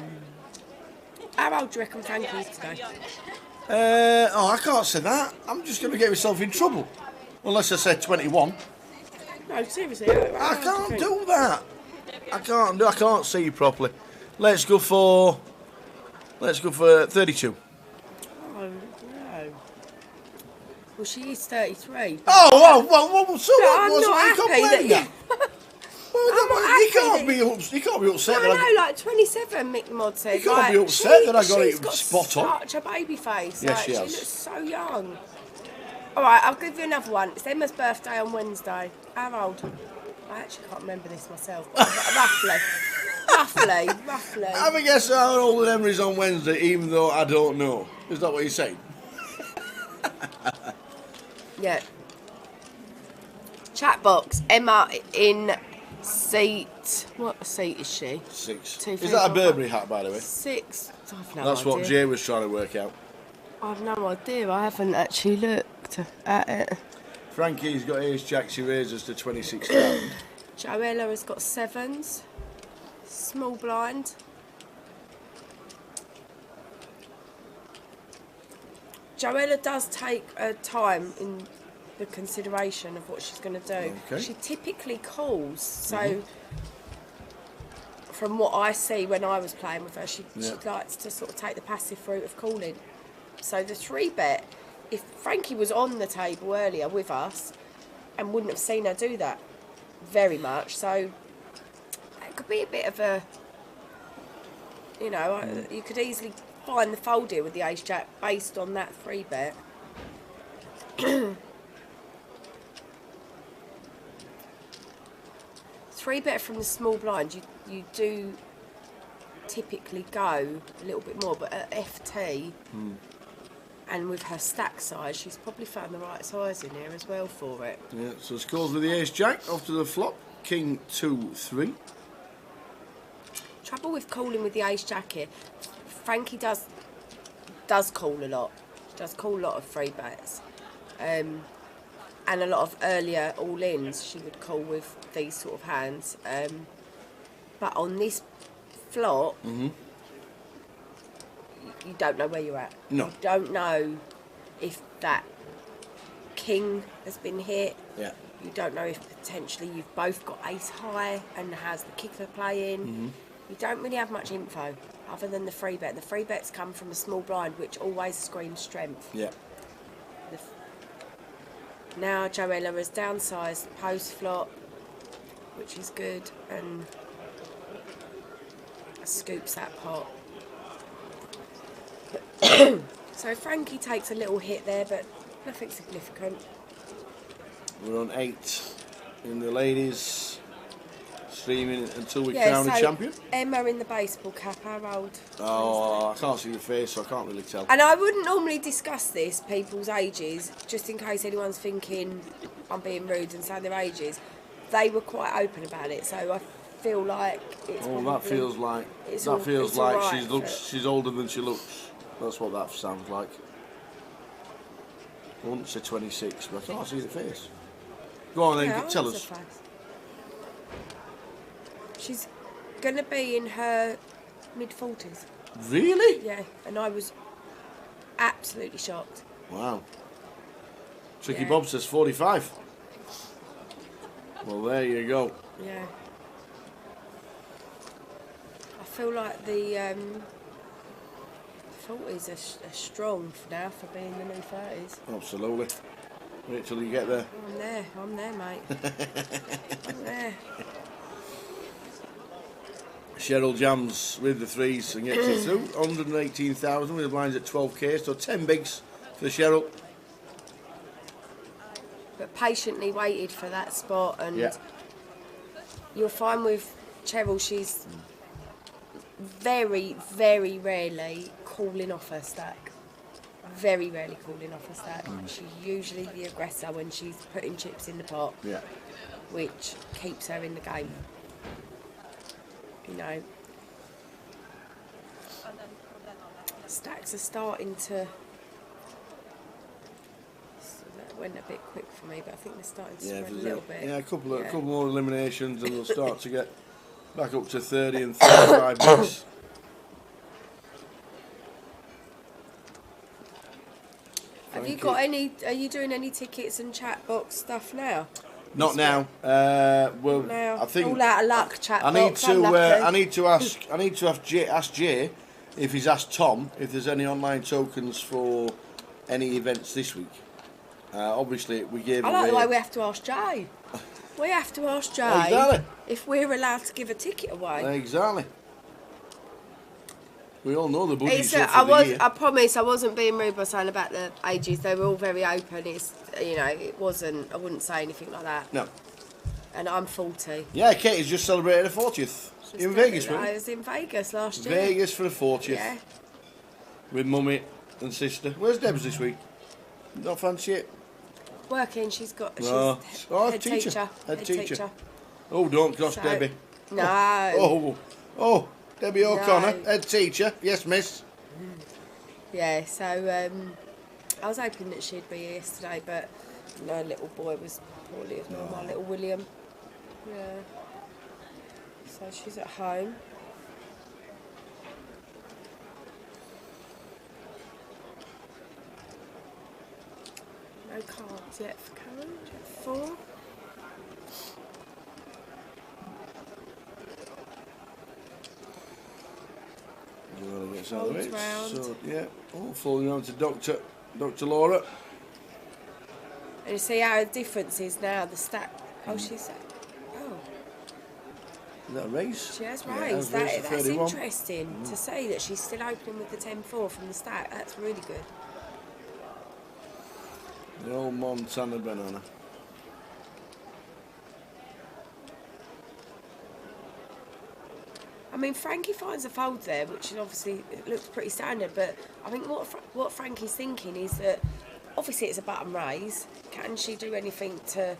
How old do you reckon Frankie is today? I can't say that. I'm just going to get myself in trouble. Unless I say 21. No, seriously. I can't do that. I can't see you properly. Let's go for 32. Oh, no. Well, she is 33. Well, so No, what? I'm Wasn't not you happy complaining that you can't be upset that I know, like 27, Mick Mod said. You can't like, be upset that I got she's it got spot on. Such a baby face. Yes, like, she she has. looks so young. All right, I'll give you another one. It's Emma's birthday on Wednesday. How old? I actually can't remember this myself. Roughly. Have a guess how old Emery's on Wednesday, even though I don't know. Is that what you're saying? Yeah. Chat box. Emma in seat. What seat is she? 6. 2, Is 3, that a 4, Burberry hat, by the way? 6. I've no That's idea. what Jay was trying to work out. I've no idea. I haven't actually looked at it. Frankie's got Ace Jacks erasers to 26,000. Joella has got 7s. Small blind. Joella does take time in the consideration of what she's going to do. Okay. She typically calls, so from what I see when I was playing with her, she likes to sort of take the passive route of calling. So the 3-bet, if Frankie was on the table earlier with us and wouldn't have seen her do that very much, so it could be a bit of a, you know, you could easily find the fold here with the Ace Jack based on that 3-bet. 3-bet from the small blind, you do typically go a little bit more, but at FT and with her stack size, she's probably found the right size in here as well for it. Yeah, so scores with the Ace Jack off to the flop. King 2-3. Trouble with calling with the Ace Jack here, Frankie does call a lot. She does call a lot of 3-bets. And a lot of earlier all-ins she would call with these sort of hands. But on this flop, you don't know where you're at. No. You don't know if that king has been hit. Yeah. You don't know if potentially you've both got ace high and has the kicker playing. You don't really have much info other than the 3-bet. The 3-bets come from a small blind, which always screams strength. Yeah. Now Joella has downsized post flop, which is good, and scoops that pot. So Frankie takes a little hit there, but nothing significant. We're on 8 in the ladies, streaming until we crown a champion. Emma in the baseball cap, how old? Oh, I can't see the face, so I can't really tell. And I wouldn't normally discuss this, people's ages, just in case anyone's thinking I'm being rude and saying their ages. They were quite open about it, so I feel like it's. Oh, that feels like she's older than she looks. That's what that sounds like. I wouldn't say 26, but I can't see the face. Go on then, tell us. She's going to be in her mid-40s. Really? Yeah, and I was absolutely shocked. Wow. Tricky Bob says 45. Well, there you go. Yeah. I feel like the 40s are strong now for being the new 30s. Absolutely. Wait till you get there. I'm there, mate. I'm there. Cheryl jams with the threes and gets it through. 118,000 with the blinds at 12k, so 10 bigs for Cheryl. But patiently waited for that spot, and Yeah. you'll find with Cheryl, she's very, very rarely calling off her stack. Very rarely calling off her stack. She's usually the aggressor when she's putting chips in the pot, Yeah. which keeps her in the game. You know, stacks are starting to. So that went a bit quick for me, but I think they're starting to spread a little bit. Yeah, a couple more eliminations, and we'll start to get back up to 30 and 35 bigs. Have you got any? Are you doing any tickets and chat box stuff now? Not now. Well, Now, I think all out of luck, chat I need box. to. Unlucky. I need to ask. I need to ask Jay if he's asked Tom if there's any online tokens for any events this week. Obviously, we gave I like away. the way we have to ask Jay. We have to ask Jay Exactly. if we're allowed to give a ticket away. Exactly. We all know the budget It's, stuff for the year. I promise I wasn't being rude by saying about the ages. They were all very open. It's, you know, it wasn't. I wouldn't say anything like that. No. And I'm 40. Yeah, Katie's just celebrated her 40th in Vegas, I wasn't it? was in Vegas last year. Vegas for the 40th. Yeah. With mummy and sister. Where's Debs this week? Not fancy it? Working. She's got. She's Oh, head teacher. teacher. Head teacher. Oh, don't cross So- Debbie. No. Oh, Debbie O'Connor, No. head teacher. Yes, miss. Yeah, so I was hoping that she'd be here yesterday, but no, little boy was poorly as well, my little William. Yeah. So she's at home. No cards yet for Karen. 4. You want to get some of Folds it? round. So, yeah. Oh, folding around to Dr. Laura. And you see how the difference is now, the stack. Oh, she's. Oh, Is that a race? she has Yeah, raised. has raised to That's 31. interesting to see that she's still opening with the 10-4 from the stack. That's really good. The old Montana banana. I mean, Frankie finds a fold there, which is obviously it looks pretty standard. But I think what Frankie's thinking is that obviously it's a button raise. Can she do anything to,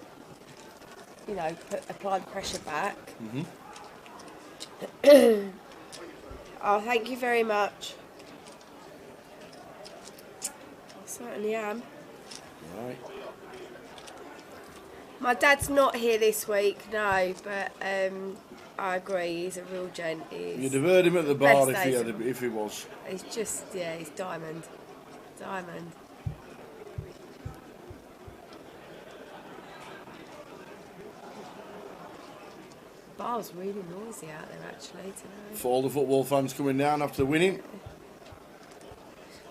you know, apply the pressure back? Oh, thank you very much. I certainly am. Right. My dad's not here this week, no, but I agree, he's a real gent. You'd have heard him at the bar Best days. if he was. He's just, yeah, he's diamond. Diamond. Bar's really noisy out there actually today. For all the football fans coming down after winning.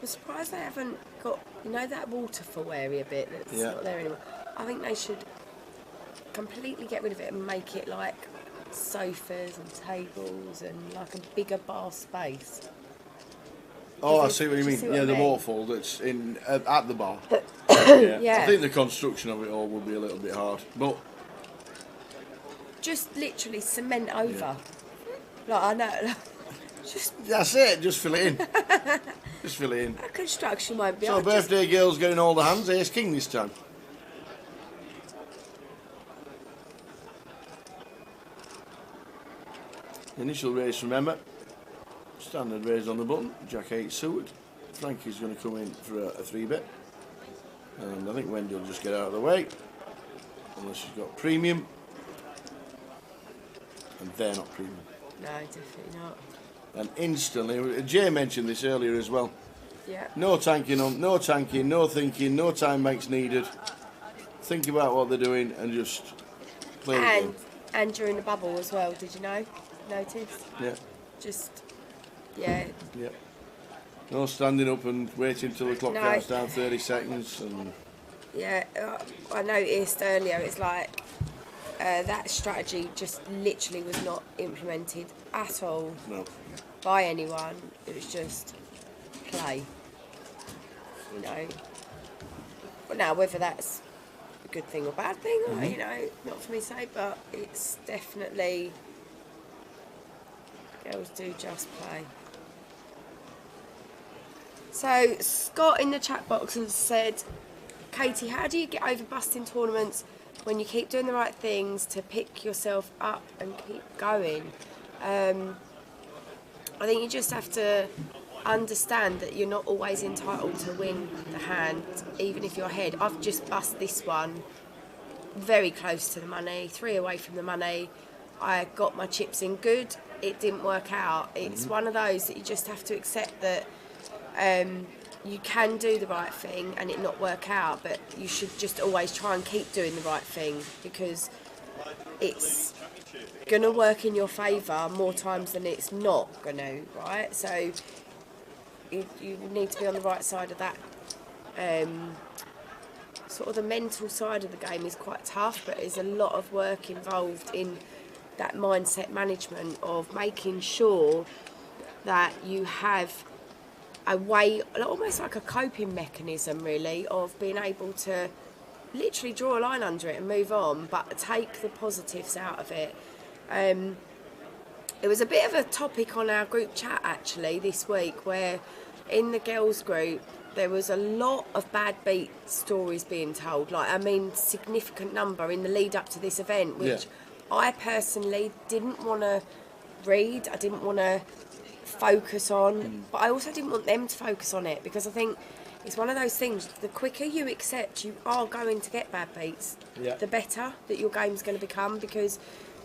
I'm surprised they haven't got, you know, that waterfall area bit that's Yeah. not there anymore. I think they should completely get rid of it and make it like sofas and tables and like a bigger bar space. Oh, I Does it- see what you do you mean. see what Yeah, I the mean? waterfall that's in at the bar. Yeah. Yeah. I think the construction of it all would be a little bit hard, but Just literally cement over. Like, I know, like, just that's it. Just fill it in. Just fill it in. that construction won't be So hard, just- birthday girl's getting all the hands. Ace King this time. Initial raise from Emma. Standard raise on the button. Jack 8 suited. Frankie's going to come in for a 3-bet. And I think Wendy will just get out of the way. Unless she's got premium. And they're not premium. No, definitely not. And instantly, Jay mentioned this earlier as well. Yeah. No tanking, no thinking, no time banks needed. Think about what they're doing and just play the game. And during the bubble as well, did you know? Notice? Yeah, Just, yeah. yeah. No standing up and waiting till the clock No. counts down 30 seconds. And Yeah, I noticed earlier it's like that strategy just literally was not implemented at all No. by anyone. It was just play, you know. But now, whether that's a good thing or bad thing, you know, not for me to say, but it's definitely, girls do just play. So Scott in the chat box has said, Katie, how do you get over busting tournaments when you keep doing the right things to pick yourself up and keep going? I think you just have to understand that you're not always entitled to win the hand, even if you're ahead. I've just bust this one very close to the money, 3 away from the money. I got my chips in good. It didn't work out. It's one of those that you just have to accept that you can do the right thing and it not work out, but you should just always try and keep doing the right thing, because it's going to work in your favour more times than it's not going to, right? So you need to be on the right side of that. Sort of the mental side of the game is quite tough, but there's a lot of work involved in that mindset management of making sure that you have a way, almost like a coping mechanism really, of being able to literally draw a line under it and move on, but take the positives out of it. It was a bit of a topic on our group chat actually this week, where in the girls group there was a lot of bad beat stories being told, like, I mean, significant number in the lead up to this event, which I personally didn't want to read, I didn't want to focus on, but I also didn't want them to focus on it, because I think it's one of those things, the quicker you accept you are going to get bad beats, the better that your game's going to become, because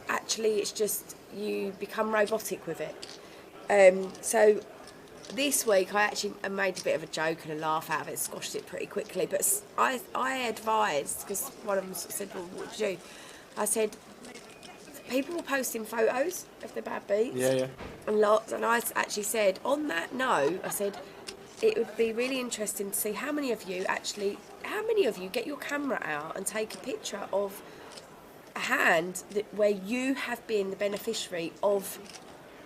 actually it's just, you become robotic with it. So this week I actually made a bit of a joke and a laugh out of it, squashed it pretty quickly, but I advised, because one of them said, well, what do you do? I said, people were posting photos of their bad beats, and lots, and I actually said, on that note, I said, it would be really interesting to see how many of you get your camera out and take a picture of a hand where you have been the beneficiary of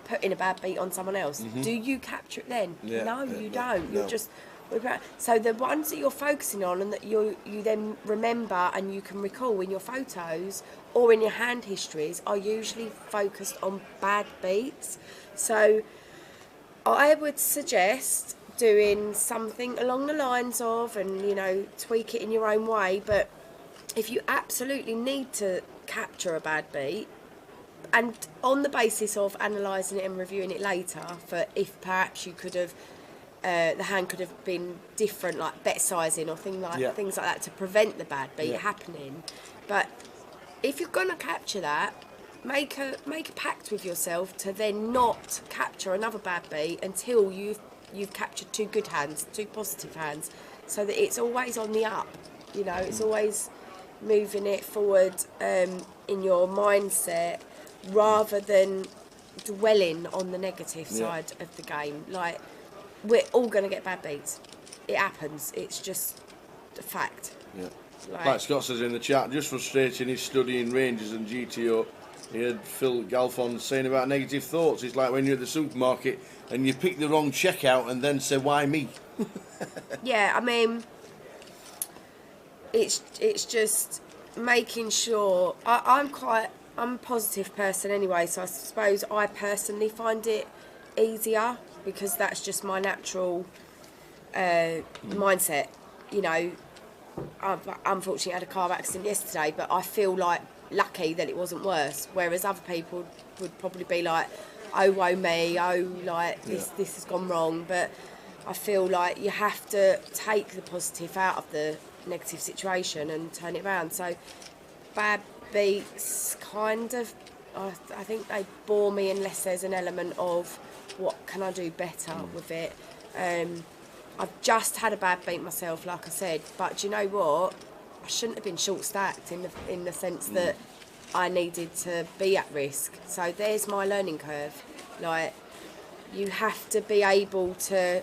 putting a bad beat on someone else. Do you capture it then? No, you don't. You're just... So the ones that you're focusing on and that you then remember and you can recall in your photos or in your hand histories are usually focused on bad beats. So I would suggest doing something along the lines of, and you know, tweak it in your own way, but if you absolutely need to capture a bad beat, and on the basis of analysing it and reviewing it later, for if perhaps you could have the hand could have been different, like bet sizing or things like that, to prevent the bad beat happening. But if you're going to capture that, make a pact with yourself to then not capture another bad beat until you've captured 2 good hands, 2 positive hands, so that it's always on the up. You know, it's always moving it forward in your mindset, rather than dwelling on the negative side of the game. Like, we're all going to get bad beats. It happens. It's just a fact. Like Scott says in the chat, just frustrating is studying ranges and GTO. He had Phil Galfon saying about negative thoughts. It's like when you're at the supermarket and you pick the wrong checkout and then say, why me? Yeah, I mean, it's just making sure... I'm a positive person anyway, so I suppose I personally find it easier, because that's just my natural mindset. You know, I've unfortunately had a car accident yesterday, but I feel like lucky that it wasn't worse, whereas other people would probably be like, oh woe me, oh like this has gone wrong. But I feel like you have to take the positive out of the negative situation and turn it around. So bad beats kind of, I think they bore me unless there's an element of what can I do better with it. I've just had a bad beat myself, like I said, but do you know what? I shouldn't have been short stacked in the sense that I needed to be at risk. So there's my learning curve. Like, you have to be able to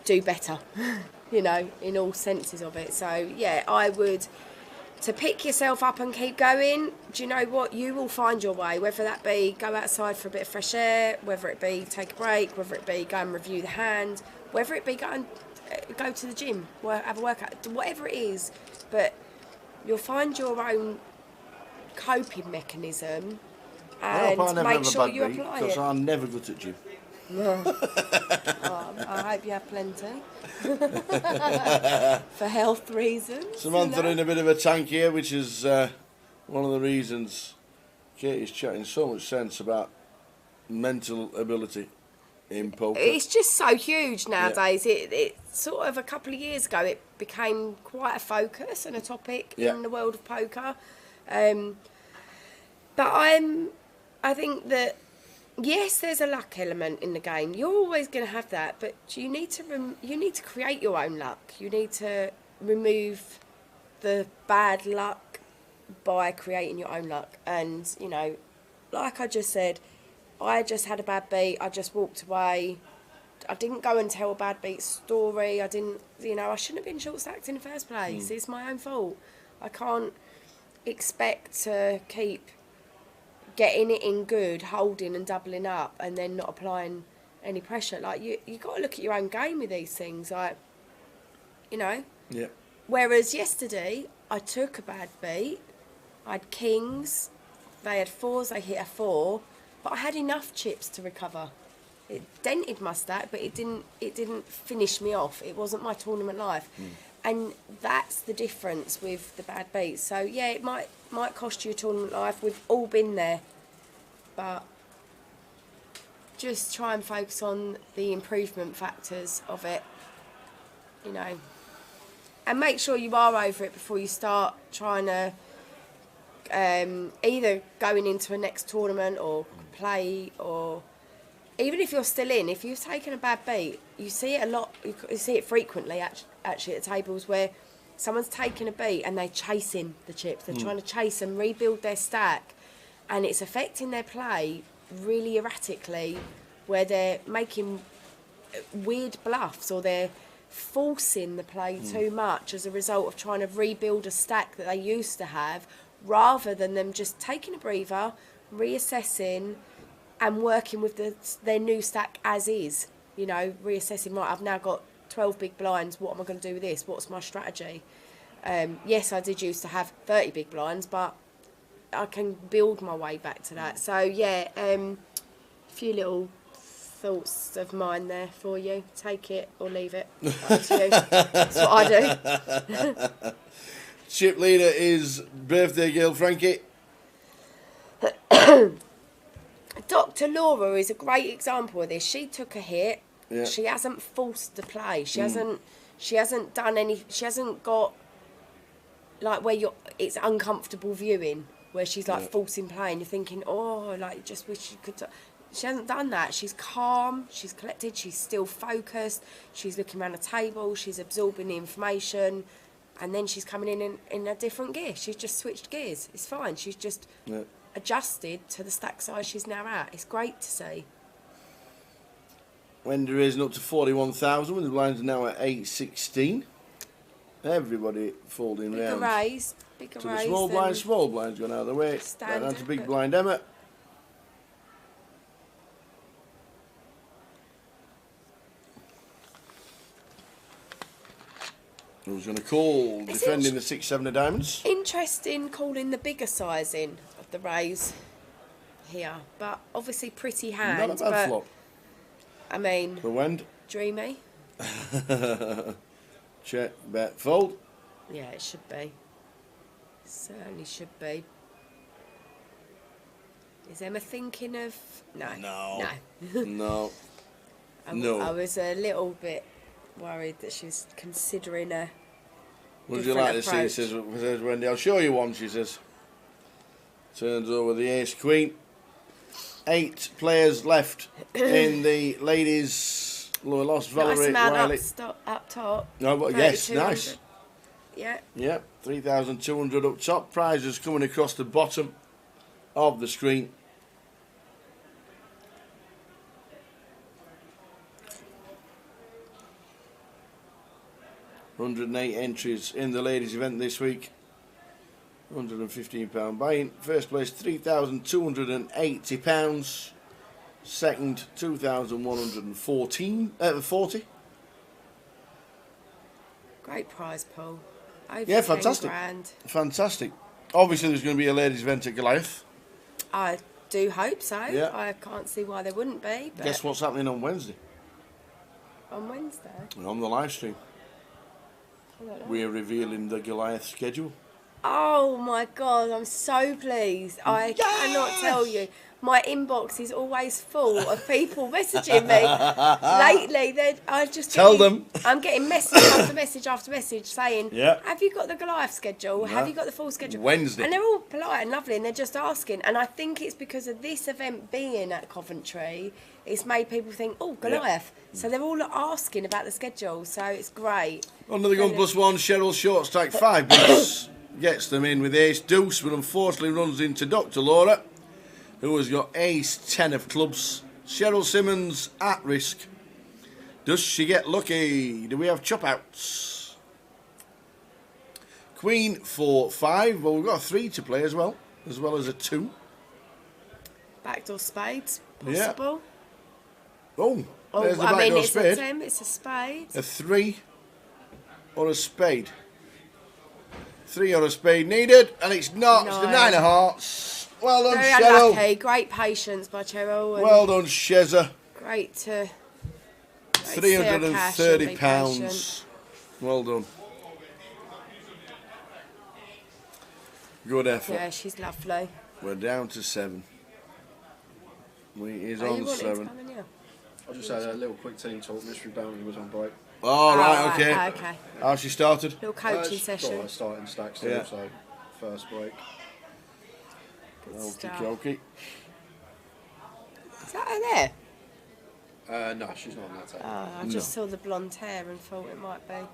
do better, you know, in all senses of it. So yeah, I would to pick yourself up and keep going. Do you know what? You will find your way, whether that be go outside for a bit of fresh air, whether it be take a break, whether it be go and review the hand, whether it be go to the gym, have a workout, whatever it is. But you'll find your own coping mechanism and make sure you apply it. Because I'm never good at gym. I hope you have plenty. For health reasons. Samantha in a bit of a tank here, which is one of the reasons Katie's chatting so much sense about mental ability in poker. It's just so huge nowadays. Yeah. It sort of a couple of years ago it became quite a focus and a topic in the world of poker. But I think that yes, there's a luck element in the game. You're always going to have that, but you need to create your own luck. You need to remove the bad luck by creating your own luck. And you know, like I just said, I just had a bad beat. I just walked away. I didn't go and tell a bad beat story. I didn't, you know, I shouldn't have been short stacked in the first place. It's my own fault. I can't expect to keep getting it in good, holding and doubling up, and then not applying any pressure. Like you got to look at your own game with these things. Like, you know. Yeah. Whereas yesterday, I took a bad beat. I had kings. They had fours. They hit a 4, but I had enough chips to recover. It dented my stack, but it didn't finish me off. It wasn't my tournament life. And that's the difference with the bad beats. So yeah, it might cost you a tournament life. We've all been there, but just try and focus on the improvement factors of it, you know, and make sure you are over it before you start trying to either going into a next tournament or play, or even if you're still in, if you've taken a bad beat, you see it a lot, you see it frequently actually at tables where someone's taken a beat and they're chasing the chips, they're trying to chase and rebuild their stack, and it's affecting their play really erratically, where they're making weird bluffs or they're forcing the play too much as a result of trying to rebuild a stack that they used to have, rather than them just taking a breather, reassessing and working with their new stack as is. You know, reassessing, right, I've now got 12 big blinds, what am I going to do with this? What's my strategy? Yes, I did used to have 30 big blinds, but I can build my way back to that. So, yeah, a few little thoughts of mine there for you. Take it or leave it. Up to you. That's what I do. Chip leader is birthday girl Frankie. Dr. Laura is a great example of this. She took a hit. Yeah. She hasn't forced the play. She hasn't done any. She hasn't got like where it's uncomfortable viewing, where she's like forcing play and you're thinking, oh, like just wish she could. She hasn't done that. She's calm. She's collected. She's still focused. She's looking around the table. She's absorbing the information, and then she's coming in a different gear. She's just switched gears. It's fine. She's just adjusted to the stack size she's now at. It's great to see. Wender is up to 41,000 with the blinds now at 816. Everybody folding Bigger round raise. Bigger to raise. the small blinds going out of the way. Down to big blind Emma. Who's going to call? Defending the 6-7 of diamonds. Interesting calling the bigger sizing of the raise here, but obviously pretty hand. Not a bad flop. I mean, For Wend. dreamy. Check, bet, fold. Yeah, it should be. Certainly should be. Is Emma thinking of... No. No. No. I was a little bit worried that she was considering a Would you like to see? Says Wendy. I'll show you one, she says. Turns over the ace queen. 8 players left in the ladies. Lost Valerie Riley. Up top. No, but yes, nice. Yeah. Yep, 3,200 up top. Prizes coming across the bottom of the screen. $108 entries in the ladies event this week. £115 buy-in. First place £3,280. Second £2,140. Great prize pool. Over Yeah, 10 fantastic. grand. Fantastic. Obviously, there's going to be a ladies' event at Goliath. I do hope so. Yeah. I can't see why there wouldn't be. But Guess what's happening on Wednesday? on Wednesday? On the live stream. I don't know. We're revealing the Goliath schedule. Oh my God, I'm so pleased. I cannot tell you. My inbox is always full of people messaging me. Lately, I'm getting message after message after message saying, have you got the Goliath schedule? Have you got the full schedule? Wednesday. And they're all polite and lovely and they're just asking. And I think it's because of this event being at Coventry, it's made people think, oh, Goliath. So they're all asking about the schedule. So it's great. Under the gun +1, Cheryl short stack 5 bucks. Gets them in with ace deuce, but unfortunately runs into Dr. Laura, who has got ace 10 of clubs. Cheryl Simmons at risk. Does she get lucky? Do we have chop outs? Queen 4-5. Well, we've got a 3 to play as well as a 2. Backdoor spades, possible. Oh, there's the I mean, backdoor it's spade. a 10, it's a spade. A 3 or a spade. 3 or a spade needed, and it's not. It's the 9 of hearts. Well done, Very Cheryl. unlucky. Great patience by Cheryl. And Well done, Shezza. Great to. £330. Well done. Good effort. Yeah, she's lovely. We're down to 7. Is Are you on wanting to 7. come in here? I just had a little quick team talk. Mystery Bounty was on break. Oh, right, okay. Okay. How she started? Little coaching session. Got a starting stack still, so first break. Okay. Is that her there? No, she's not on that table. Oh, I just saw the blonde hair and thought it might be.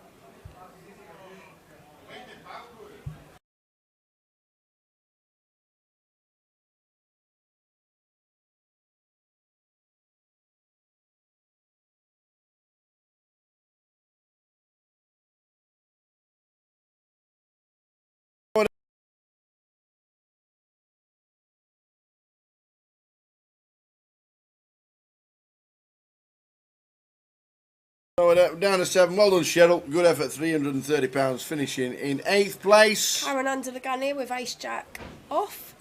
So we're down to 7. Well done, Cheryl. Good effort. £330. Finishing in 8th place. Karen under the gun here with ace jack off.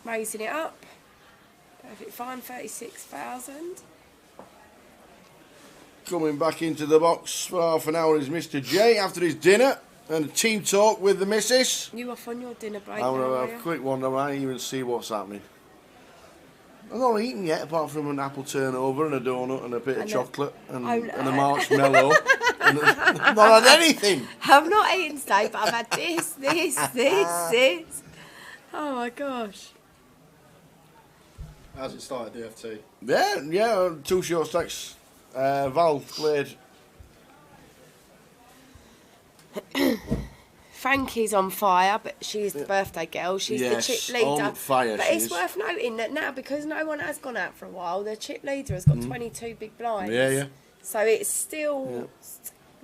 Raising it up. Perfect fine, 36,000. Coming back into the box for half an hour is Mr. J after his dinner and a team talk with the missus. You off on your dinner break? I'm now, going to are have you? a quick one. I might even see what's happening. I've not eaten yet, apart from an apple turnover and a donut and a bit of chocolate and a marshmallow. And I've not had anything. I've not eaten today, but I've had this. Oh my gosh. How's it started, DFT? Yeah, 2 short stacks. Val played. Frankie's on fire, but she's the birthday girl. She's the chip leader. On fire. But it's worth noting that now, because no one has gone out for a while, the chip leader has got 22 big blinds. Yeah. So it's still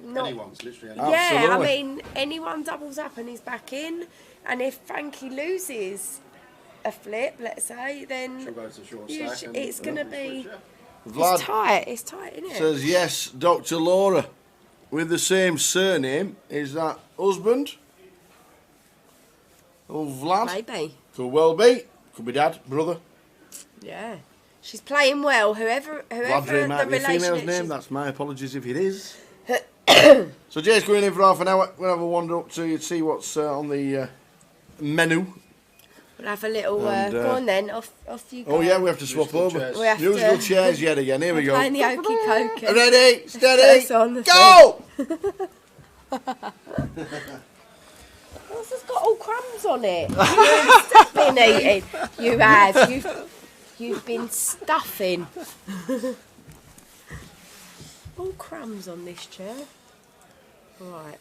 not. Anyone's literally anyone. Yeah, Absolutely. I mean, anyone doubles up and he's back in, and if Frankie loses a flip, let's say, then She'll go to short stack and it's going to be. Vlad It's tight. It's tight, isn't it? says yes, Dr. Laura, with the same surname. Is that husband? Oh, Vlad. Maybe. Could well be. Could be dad, brother. Yeah. She's playing well. Whoever Vladre might the be a female's relationship. name. That's my apologies if it is. So Jay's going in for half an hour. We'll have a wander up to see what's on the menu. We'll have a little. And, go on then. Off you go. Oh yeah, we have to swap over. chairs. We have Musical to- chairs yet again. Here we go. Playing the okey coke. Ready, steady, First on the go! This has got all crumbs on it. You've been eating. You have. You've been stuffing. All crumbs on this chair. Right.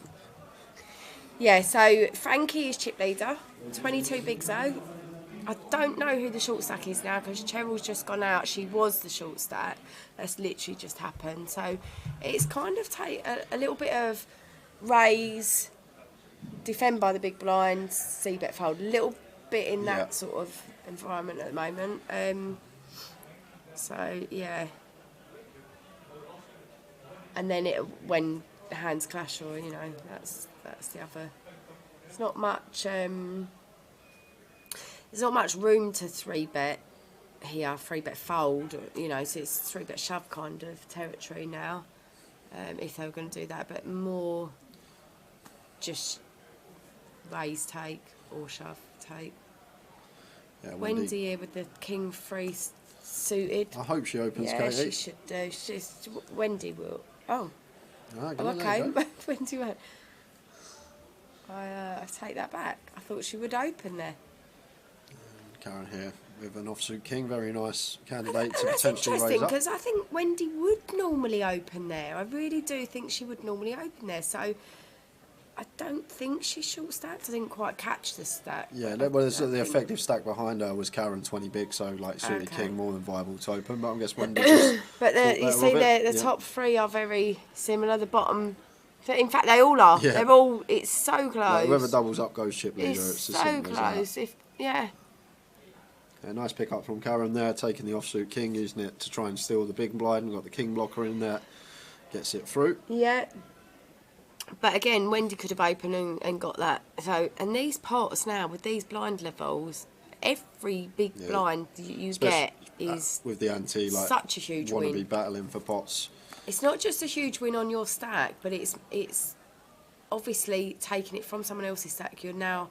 Yeah, so Frankie is chip leader. 22 big though. I don't know who the short stack is now because Cheryl's just gone out. She was the short stack. That's literally just happened. So it's kind of a little bit of raise, defend by the big blind, c-bet fold. A little bit in that Yeah. sort of environment at the moment. So yeah. And then when the hands clash, or that's the other. There's not much. There's not much room to 3-bet here. 3-bet fold, so it's 3-bet shove kind of territory now. If they were going to do that, but more just raise take or shove take. Yeah, Wendy here with the king 3 suited. I hope she opens Yeah, Katie. she should do. Wendy will. Oh, Ah, oh there you okay. go. Wendy went. I take that back. I thought she would open there. Karen here with an offsuit king. Very nice candidate to And that's potentially interesting raise up. because I think Wendy would normally open there. I really do think she would normally open there. So I don't think she's short stacked. I didn't quite catch the stack. Yeah, but well, I the think- effective stack behind her was Karen 20 big, so like suited Okay. king more than viable to open. But I guess Wendy just But thought you better see, of it. the Yeah. top 3 are very similar. The bottom, in fact, they all are. Yeah. They're all. It's so close. Like, whoever doubles up goes chip leader. It's It's as so simple as close. that. Yeah. Yeah, nice pick up from Karen there, taking the offsuit king, using it to try and steal the big blind. We've got the king blocker in there, gets it through. Yeah. But again, Wendy could have opened and got that. So, and these pots now with these blind levels, every big Yeah. blind you Especially, get is with the ante, like such a huge want to win. be battling for pots. It's not just a huge win on your stack, but it's obviously taking it from someone else's stack. You're now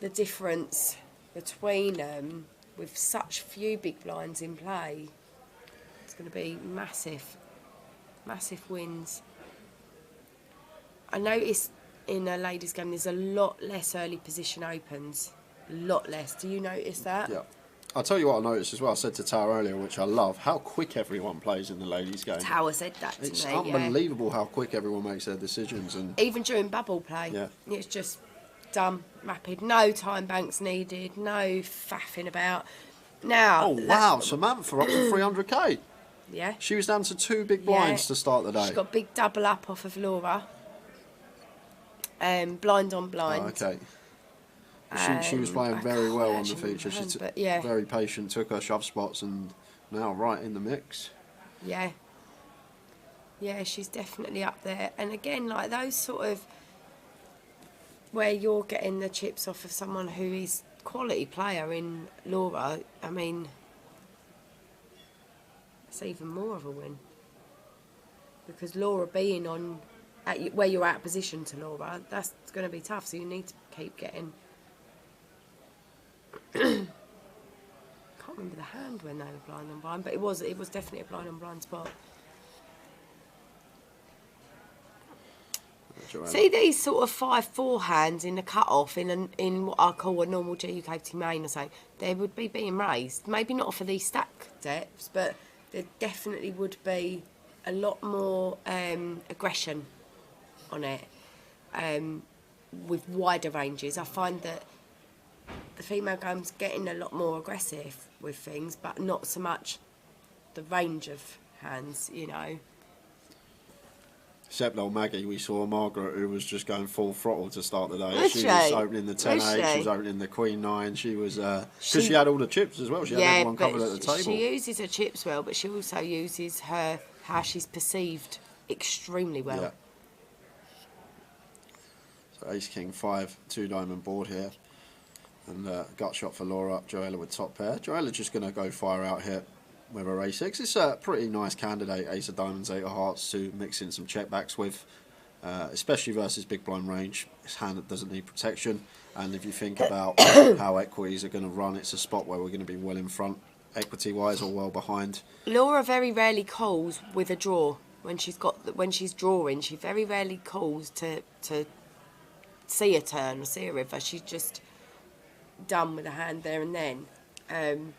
the difference between them with such few big blinds in play. It's going to be massive wins. I noticed in a ladies' game there's a lot less early position opens. A lot less. Do you notice that? Yeah. I'll tell you what I noticed as well. I said to Tower earlier, which I love, how quick everyone plays in the ladies' game. Tower said that to It's me. unbelievable how quick everyone makes their decisions. And Even during bubble play, Yeah. it's just done, rapid. No time banks needed. No faffing about. Now. oh wow, Samantha up to 300k. Yeah. She was down to 2 big blinds Yeah. to start the day. She got big double up off of Laura. Blind on blind. Oh, okay. She was playing I very can't well on the actually feature. She remember, but yeah. very patient, took her shove spots, and now right in the mix. Yeah. Yeah, she's definitely up there. And again, like those sort of where you're getting the chips off of someone who is quality player in Laura, I mean, it's even more of a win. Because Laura being on where you're out of position to Laura, that's going to be tough. So you need to keep getting. Can't remember the hand when they were blind on blind, but it was definitely a blind on blind spot. Joanna. See these sort of 5-4 hands in the cut-off in what I call a normal GUKT main or something, they would be being raised. Maybe not for these stack depths, but there definitely would be a lot more aggression on it with wider ranges. I find that the female game's getting a lot more aggressive with things, but not so much the range of hands, Except old Maggie, we saw Margaret, who was just going full throttle to start the day. Was She she? was opening the 10-8, Was she she? was opening the Queen 9. She was, because She- she had all the chips as well. She had everyone covered at the table. She uses her chips well, but she also uses how she's perceived extremely well. Yeah. So Ace King 5, 2 diamond board here. And gut shot for Laura, Joella with top pair. Joella's just going to go fire out here with her A6. It's a pretty nice candidate, Ace of Diamonds, 8 of Hearts, to mix in some checkbacks with, especially versus big blind range. It's a hand that doesn't need protection. And if you think about how equities are going to run, it's a spot where we're going to be well in front, equity-wise, or well behind. Laura very rarely calls with a draw when she's drawing. She very rarely calls to see a turn or see a river. She's just done with a hand there and then.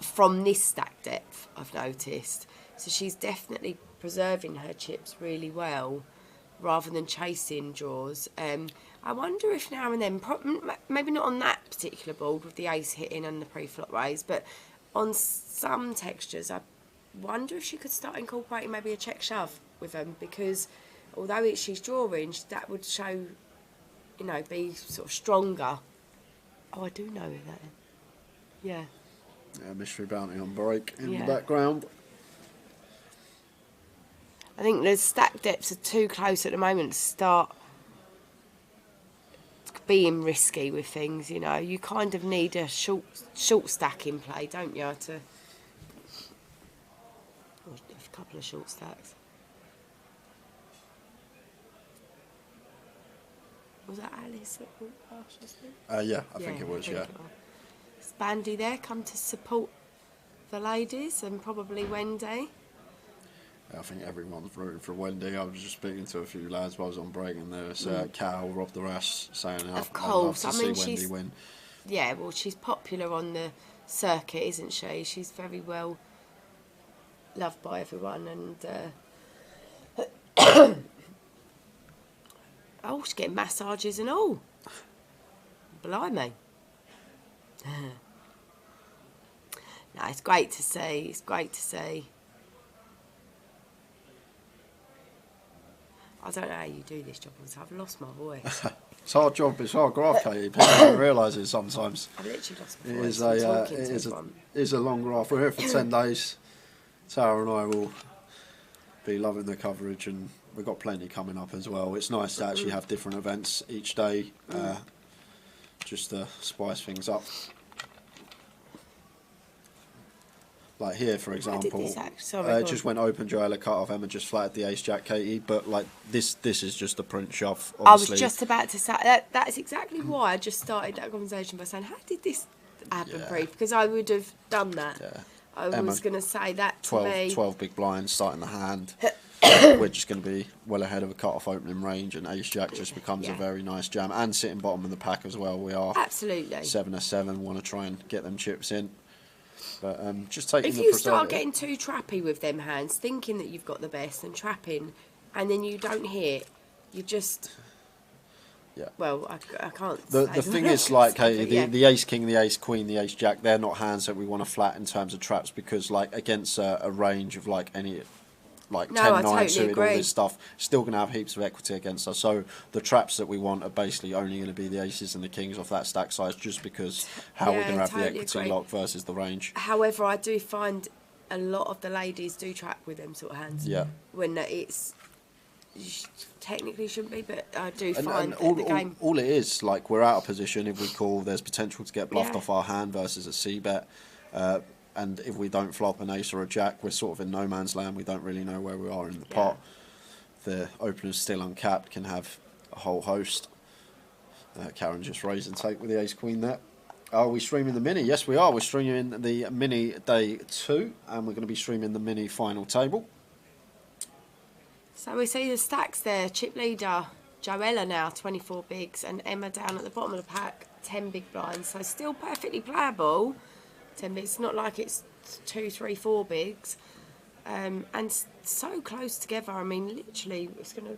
From this stack depth, I've noticed. So she's definitely preserving her chips really well, rather than chasing draws. I wonder if now and then, maybe not on that particular board with the ace hitting and the pre-flop raise, but on some textures, I wonder if she could start incorporating maybe a check shove with them, because although she's drawing, that would show, you know, be sort of stronger. Oh, I do know that. Yeah. Yeah, Mystery Bounty on break in the Yeah. background. I think the stack depths are too close at the moment to start being risky with things, you know. You kind of need a short stack in play, don't you, to... Or a couple of short stacks. Was that Alice that walked past just then? Yeah, I think it was, yeah. Is Bandy there, come to support the ladies, and probably Wendy? I think everyone's rooting for Wendy. I was just speaking to a few lads while I was on break, and there's Cal, Rob the Rass, saying how Of I'd love course, to I see mean, Wendy win. Yeah, well, she's popular on the circuit, isn't she? She's very well loved by everyone, and oh, she's getting massages and all. Blimey. No, it's great to see. It's great to see. I don't know how you do this job. I've lost my voice. It's a hard job, it's hard graft, Katie. People don't realise it sometimes. I've literally lost my It voice. is a long graft. We're here for 10 days. Tara and I will be loving the coverage, and we've got plenty coming up as well. It's nice to actually have different events each day, just to spice things up. Like here, for example, it just went open, Joella cut off, Emma just flattered the ace jack, Katie. But like this is just a print shove. Obviously. I was just about to say that's exactly why I just started that conversation by saying, how did this happen, Brief? Because I would have done that. Yeah. I was going to say that to 12 big blinds starting the hand. We're just going to be well ahead of a cut-off opening range, and ace jack just becomes a very nice jam. And sitting bottom of the pack as well. We are absolutely 7-7. Want to try and get them chips in. But just taking if the you start getting too trappy with them hands, thinking that you've got the best and trapping, and then you don't hit, you just... Yeah. Well, I can't The say thing is, like, the ace king, the ace queen, the ace jack, they're not hands that we want to flat in terms of traps, because, like, against a range of, like, any... Like 10-9 suited, all this stuff, still going to have heaps of equity against us. So the traps that we want are basically only going to be the aces and the kings off that stack size, just because how we're going to have the equity lock versus the range. However, I do find a lot of the ladies do trap with them sort of hands. Yeah. When it's technically shouldn't be, but I do find all, the game. All it is, like, we're out of position. If we call, there's potential to get bluffed off our hand versus a C bet. And if we don't flop an ace or a jack, we're sort of in no man's land. We don't really know where we are in the pot. The opener's still uncapped, can have a whole host. Karen just raised and take with the ace queen there. Are we streaming the mini? Yes, we are. We're streaming the mini day 2, and we're going to be streaming the mini final table. So we see the stacks there. Chip leader, Joella now, 24 bigs, and Emma down at the bottom of the pack, 10 big blinds. So still perfectly playable. 10 bigs. It's not like it's 2, 3, 4 bigs. And so close together. I mean, literally, it's going to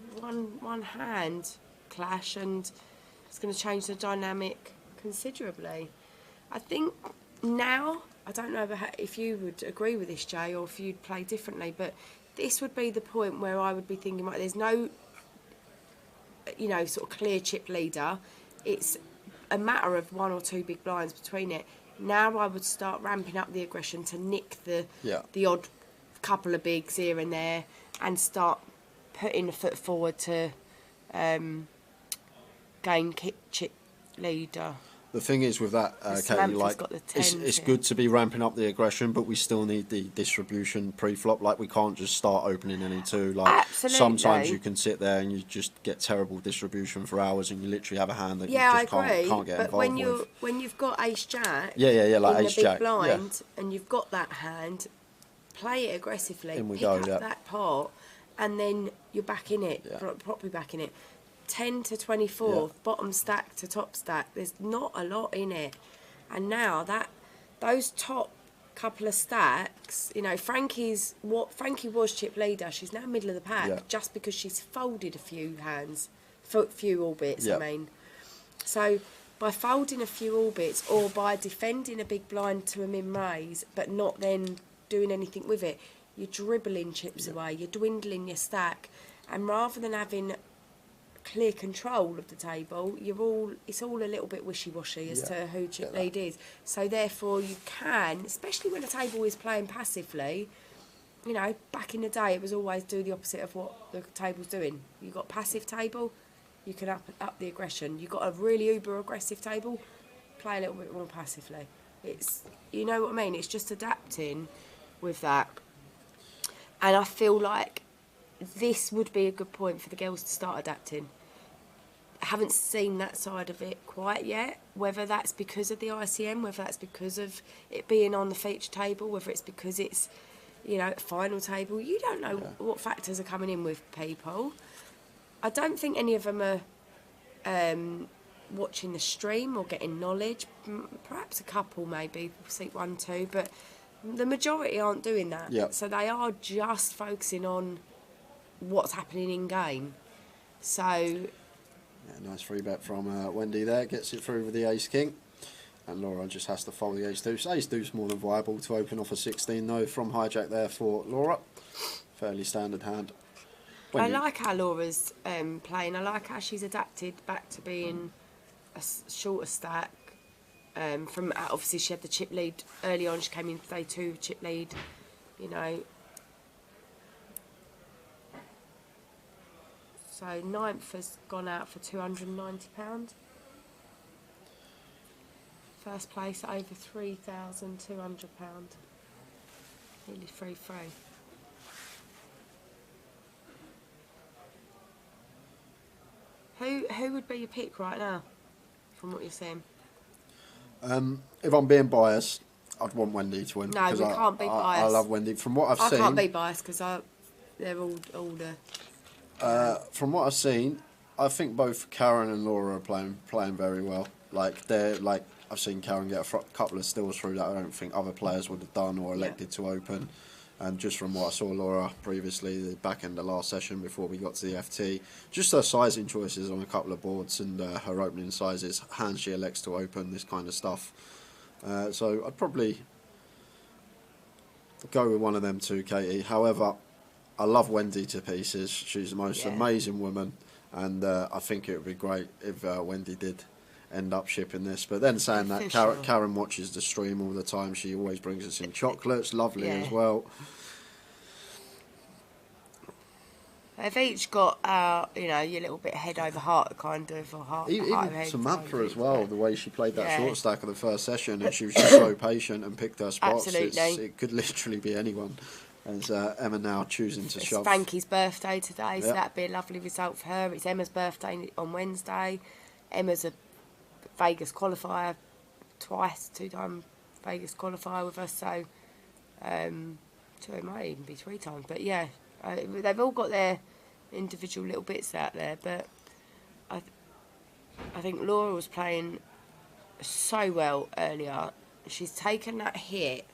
one hand clash, and it's going to change the dynamic considerably. I think now, I don't know if you would agree with this, Jay, or if you'd play differently, but this would be the point where I would be thinking, right, there's no, you know, sort of clear chip leader. It's a matter of 1 or 2 big blinds between it. Now I would start ramping up the aggression to nick the odd couple of bigs here and there, and start putting a foot forward to gain chip leader. The thing is with that, Katie, like, it's good to be ramping up the aggression, but we still need the distribution pre-flop. Like, we can't just start opening any 2. Like, sometimes you can sit there and you just get terrible distribution for hours, and you literally have a hand that you just can't get involved with. But when you've got ace jack, like in ace the big jack, blind, and you've got that hand, play it aggressively, pick up that pot, and then you're back in it, properly back in it. 10 to 24, bottom stack to top stack. There's not a lot in it, and now those top couple of stacks, you know, Frankie was chip leader. She's now middle of the pack just because she's folded a few hands, few orbits. I mean, so by folding a few orbits, or by defending a big blind to a min raise, but not then doing anything with it, you're dribbling chips away. You're dwindling your stack. and rather than having clear control of the table, it's all a little bit wishy-washy as to who chip lead is. So therefore you can, especially when a table is playing passively, you know, back in the day it was always do the opposite of what the table's doing. You got passive table, you can up the aggression. You got a really uber aggressive table, play a little bit more passively. It's, you know what I mean, it's just adapting with that. And I feel like this would be a good point for the girls to start adapting. I haven't seen that side of it quite yet, whether that's because of the ICM, whether that's because of it being on the feature table, whether it's because it's, you know, final table. You don't know what factors are coming in with people. I don't think any of them are watching the stream or getting knowledge. Perhaps a couple maybe, seat 1, 2, but the majority aren't doing that. Yep. So they are just focusing on what's happening in game. So yeah, nice free bet from Wendy there, gets it through with the ace king, and Laura just has to fold the ace deuce. Ace deuce more than viable to open off a 16 though from hijack there for Laura. Fairly standard hand. I like how Laura's playing. I like how she's adapted back to being a shorter stack. From obviously she had the chip lead early on. She came in day 2 chip lead, you know. So 9th has gone out for £290. First place over £3,200. Nearly 3-3. Who would be your pick right now, from what you're saying? If I'm being biased, I'd want Wendy to win. No, we can't be biased. I love Wendy. From what I've seen, I can't be biased because they're all the. From what I've seen, I think both Karen and Laura are playing very well. Like I've seen Karen get a couple of steals through that I don't think other players would have done or elected to open. And just from what I saw Laura previously, the back end of last session before we got to the FT, just her sizing choices on a couple of boards and her opening sizes, hands she elects to open, this kind of stuff. So I'd probably go with one of them two, Katie. However, I love Wendy to pieces. She's the most amazing woman, and I think it would be great if Wendy did end up shipping this. But then saying that, Karen watches the stream all the time. She always brings us in chocolates, lovely as well. They've each got, you know, your little bit head over heart kind of, or heart. Even Samantha as well, the way she played that short stack of the first session, and she was just so patient and picked her spots. Absolutely. It could literally be anyone. As Emma now choosing to shove. It's Spanky's birthday today, so that'd be a lovely result for her. It's Emma's birthday on Wednesday. Emma's a Vegas qualifier twice, 2-time Vegas qualifier with us, so it might even be 3 times. But yeah, they've all got their individual little bits out there. But I think Laura was playing so well earlier. She's taken that hit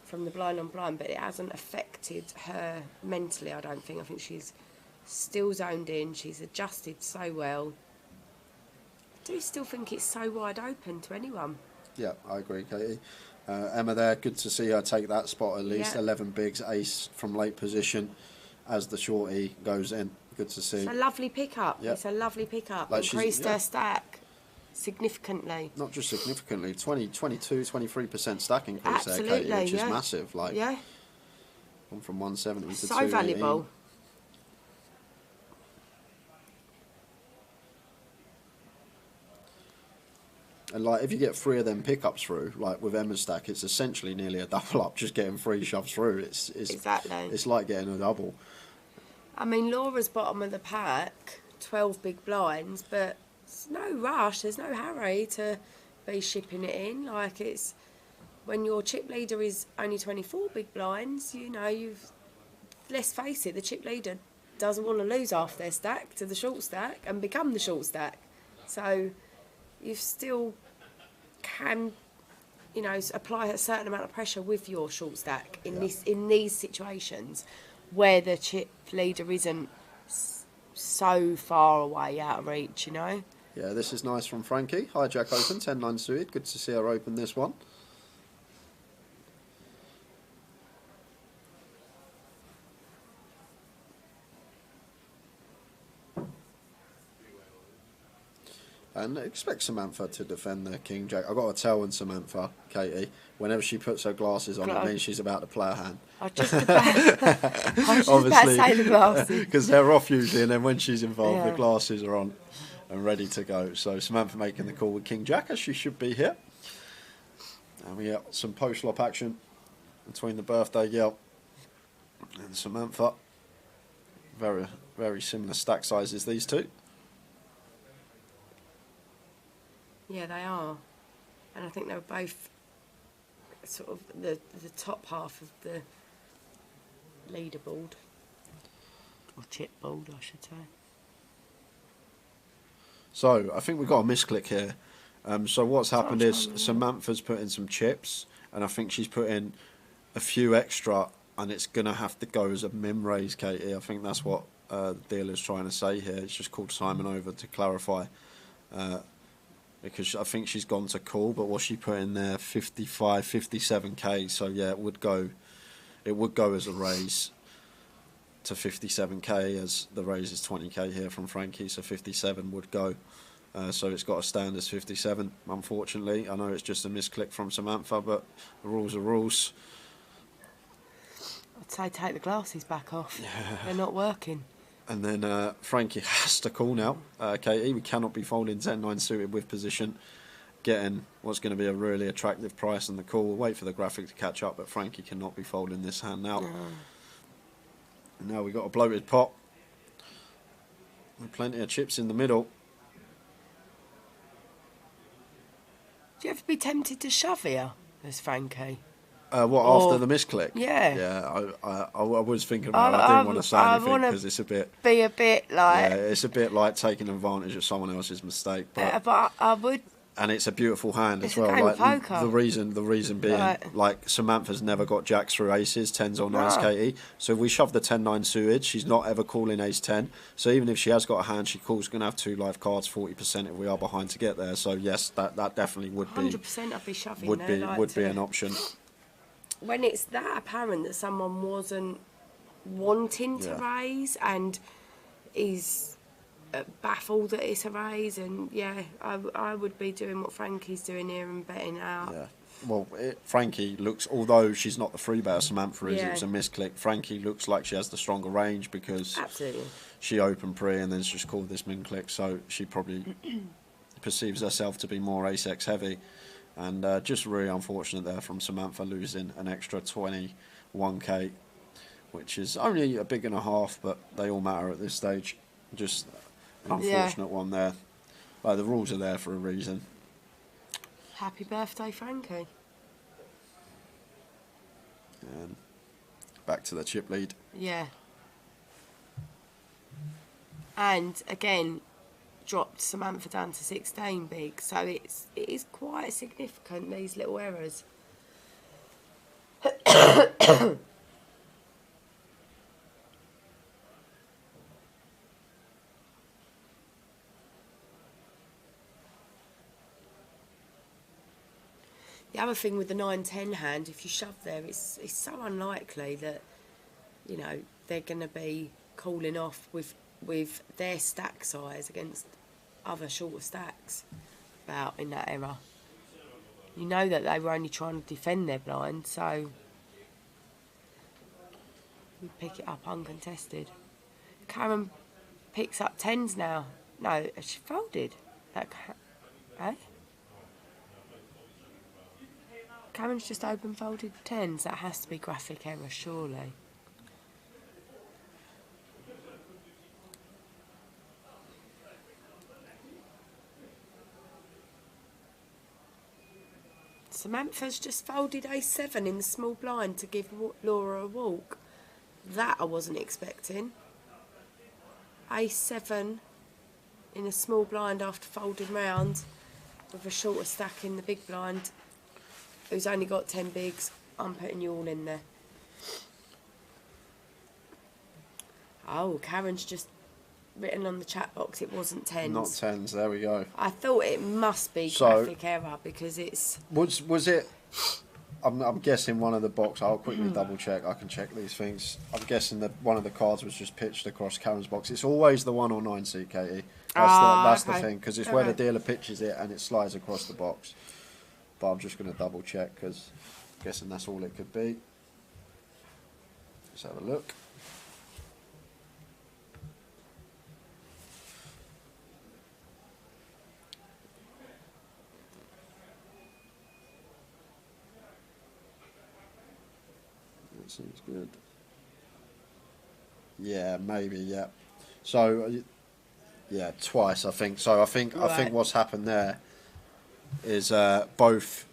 from the blind on blind, but it hasn't affected her mentally, I don't think. I think she's still zoned in. She's adjusted so well. I do still think it's so wide open to anyone. Yeah, I agree, Katie. Emma there, good to see her take that spot at least. 11 bigs, ace from late position as the shorty goes in. Good to see. It's a lovely pickup. It's a lovely pickup. Like increased her stack significantly. Not just significantly, 22, 23% stack increase there, Katie, which is massive. Like, gone from 170 to 218. So valuable. And like, if you get 3 of them pickups through, like with Emma's stack, it's essentially nearly a double up, just getting 3 shoves through. It's exactly. It's like getting a double. I mean, Laura's bottom of the pack, 12 big blinds, but there's no rush, there's no hurry to be shipping it in. Like, it's when your chip leader is only 24 big blinds, you know, let's face it, the chip leader doesn't want to lose half their stack to the short stack and become the short stack. So you still can, you know, apply a certain amount of pressure with your short stack in these situations where the chip leader isn't so far away out of reach, you know. Yeah, this is nice from Frankie. Hijack open, 10-9 suited. Good to see her open this one. And expect Samantha to defend the King Jack. I've got to tell Samantha, Katie, whenever she puts her glasses on, it means she's about to play a hand. I was just about to say the glasses. Because they're off usually, and then when she's involved, Yeah. the glasses are on and ready to go. So Samantha making the call with King Jack, as she should be here. And we got some post-flop action between the birthday girl and Samantha. Very, very similar stack sizes, these two. Yeah, they are. And I think they were both sort of the top half of the leaderboard. Or chipboard, I should say. So, I think we've got a misclick here. So what's happened is Samantha's put in some chips, and I think she's put in a few extra, and it's going to have to go as a min raise, Katie. I think that's what the dealer's trying to say here. It's just called Simon over to clarify. Because I think she's gone to call, but what she put in there, 55, 57k. So yeah, it would go as a raise to 57k, as the raise is 20k here from Frankie, so 57 would go. So it's got to stand as 57, unfortunately. I know it's just a misclick from Samantha, but the rules are rules. I'd say take the glasses back off. They're not working. And then Frankie has to call now. Katie, we cannot be folding 10-9 suited with position, getting what's going to be a really attractive price on the call. We'll wait for the graphic to catch up, but Frankie cannot be folding this hand now. And now we've got a bloated pot with plenty of chips in the middle. Do you ever be tempted to shove here as Frankie? After the misclick? Yeah. Yeah, I was thinking about it. I didn't want to say anything because it's a bit... Be a bit like... Yeah, it's a bit like taking advantage of someone else's mistake. But I would... And it's a beautiful hand as a well. game Like of poker. the reason being, like Samantha's never got jacks through aces, 10s or 9s, Katie. So if we shove the 10-9 suited, she's not ever calling ace 10. So even if she has got a hand she calls, going to have 2 live cards, 40% if we are behind to get there. So yes, that definitely would be 100% I'd be shoving would there. be an option. When it's that apparent that someone wasn't wanting to raise and is baffled that it's a raise, and I would be doing what Frankie's doing here and betting out. Yeah. Well, Frankie looks, although she's not the free better Samantha is, it was a misclick. Frankie looks like she has the stronger range because she opened pre and then she's just called this min click, so she probably perceives herself to be more ace-x heavy. And just really unfortunate there from Samantha losing an extra 21k, which is only a big and a half, but they all matter at this stage. Just an unfortunate one there. Like, the rules are there for a reason. Happy birthday, Frankie. And back to the chip lead. Yeah. And again, dropped Samantha down to 16 big, so it is quite significant, these little errors. The other thing with the 9-10 hand, if you shove there, it's so unlikely that, you know, they're going to be calling off with their stack size against other shorter stacks about in that era. You know that they were only trying to defend their blind, so we pick it up uncontested. Karen picks up 10s now. No, she folded. Karen's just open folded 10s. That has to be graphic error, surely. Samantha's just folded a7 in the small blind to give Laura a walk. That I wasn't expecting. a7 in a small blind after folding round with a shorter stack in the big blind. Who's only got 10 bigs. I'm putting you all in there. Oh, Karen's just written on the chat box it wasn't 10s. Not 10s, there we go. I thought it must be graphic error because it's... Was it... I'm guessing one of the box, I'll quickly double check, I can check these things. I'm guessing that one of the cards was just pitched across Karen's box. It's always the 1 or 9 seat, Katie. That's the okay. thing, because it's where the Okay. dealer pitches it and it slides across the box. But I'm just going to double check, because I'm guessing that's all it could be. Let's have a look. That seems good. Yeah, maybe, yeah. So, yeah, twice I think. So I think Right. what's happened there is both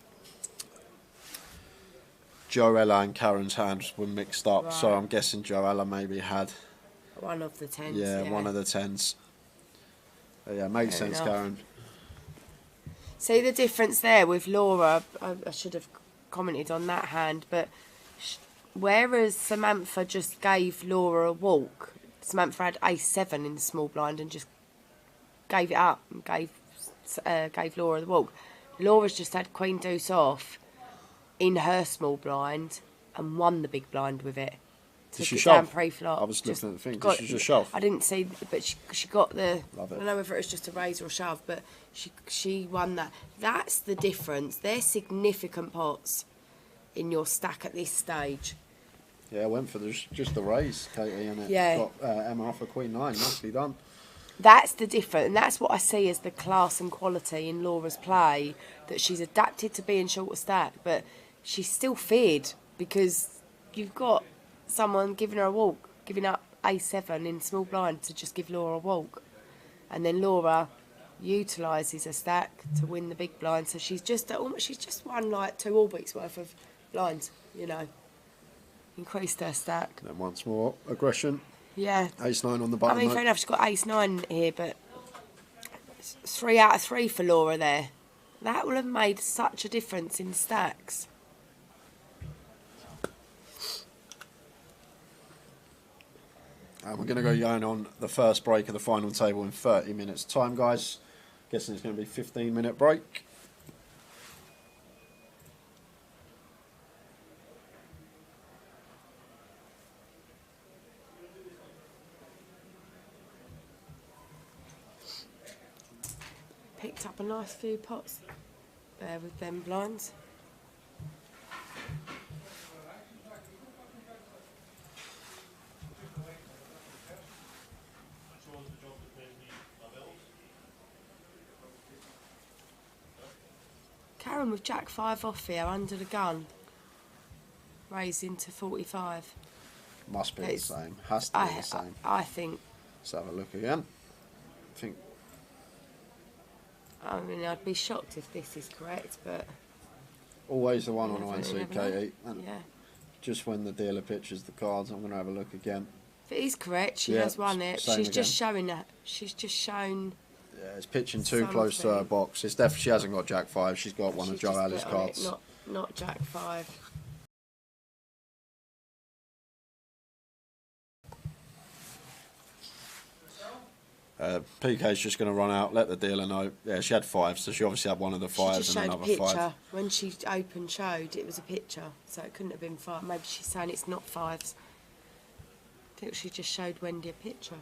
Joella and Karen's hands were mixed up. So Right. I'm guessing Joella maybe had One of the 10s. one of the 10s. Yeah, makes Fair sense, enough. Karen. See the difference there with Laura? I should have commented on that hand, but whereas Samantha just gave Laura a walk, Samantha had ace-7 in the small blind and just gave it up and gave Laura the walk. Laura's just had queen deuce off in her small blind and won the big blind with it. Did she Took it shove? down pre-flop. I was looking at the thing. Did got- she just shove? I didn't see, but she got the. Love it. I don't know whether it was just a raise or a shove, but she won that. That's the difference. They're significant pots in your stack at this stage. Yeah, I went for just the raise, Katie, and it Yeah. got Emma for queen 9. Nicely done. That's the difference, and that's what I see as the class and quality in Laura's play, that she's adapted to being shorter stack, but she's still feared because you've got someone giving her a walk, giving up a7 in small blind to just give Laura a walk, and then Laura utilises her stack to win the big blind, so she's just won like 2 all weeks worth of blinds, increased her stack. Then once more, aggression. Yeah. Ace-9 on the I button. mean, fair enough, she's got ace-9 here, but it's 3 out of 3 for Laura there. That will have made such a difference in stacks. And we're going to go going on the first break of the final table in 30 minutes time, guys. Guessing it's going to be a 15-minute break. Picked up a nice few pots there with them blinds. Karen with Jack 5 off here under the gun, raising to 45. Must be the It's- same. Has to be the same. I think. Let's have a look again. I mean, I'd be shocked if this is correct, but Always the one you on never- INC, you never know. Katie. And Yeah. just when the dealer pitches the cards, I'm going to have a look again. If it is correct, she Yeah, has won it. same She's just again. showing that. She's just shown. Yeah, it's pitching too close to her Something. box. It's definitely, she hasn't got Jack 5. She's got one of she's Joe just Ali's bet on it, cards. not Jack 5. PK's just going to run out, let the dealer know. Yeah, she had 5, so she obviously had one of the She 5s just and showed a another picture. 5. When she opened showed, it was a picture, so it couldn't have been 5. Maybe she's saying it's not 5s. I think she just showed Wendy a picture.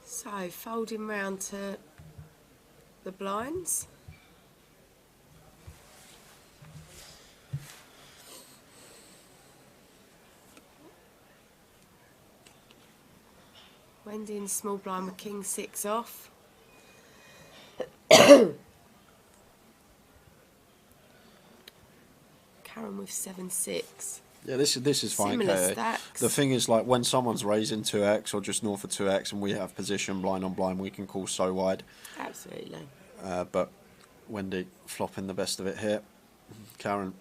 So, folding round to the blinds. Wendy in small blind with king 6 off. Karen with 7-6. Yeah, this is fine, Similar Katie. stacks. The thing is, like, when someone's raising 2x or just north of 2x and we have position blind on blind, we can call so wide. Absolutely. But Wendy flopping the best of it here. Karen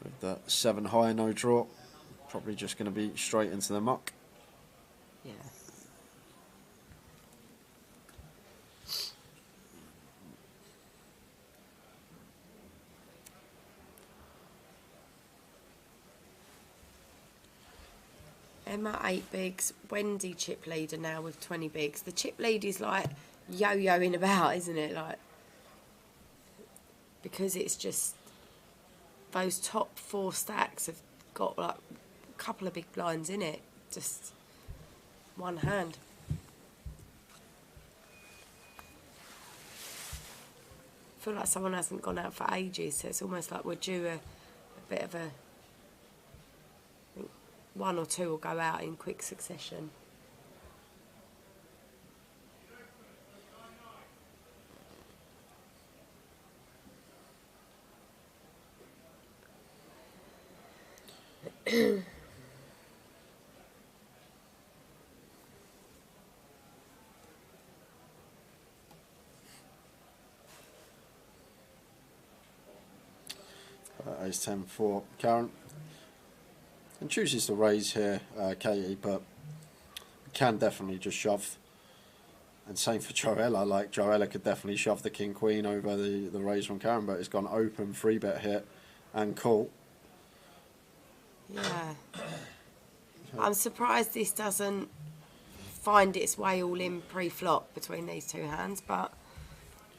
with the 7 high, no draw. Probably just going to be straight into the muck. Yeah. Emma 8 bigs, Wendy chip leader now with 20 bigs. The chip lead is like yo-yoing about, isn't it? Like, because it's just those top 4 stacks have got like a couple of big blinds in it. Just one hand. I feel like someone hasn't gone out for ages, so it's almost like we're due a bit of a... one or two will go out in quick succession. Ace 10 for Karen. And chooses to raise here, Katie, but can definitely just shove. And same for Joella. Like, Joella could definitely shove the King Queen over the raise from Karen, but it's gone open, 3-bet hit, and call. Yeah. I'm surprised this doesn't find its way all in pre-flop between these two hands, but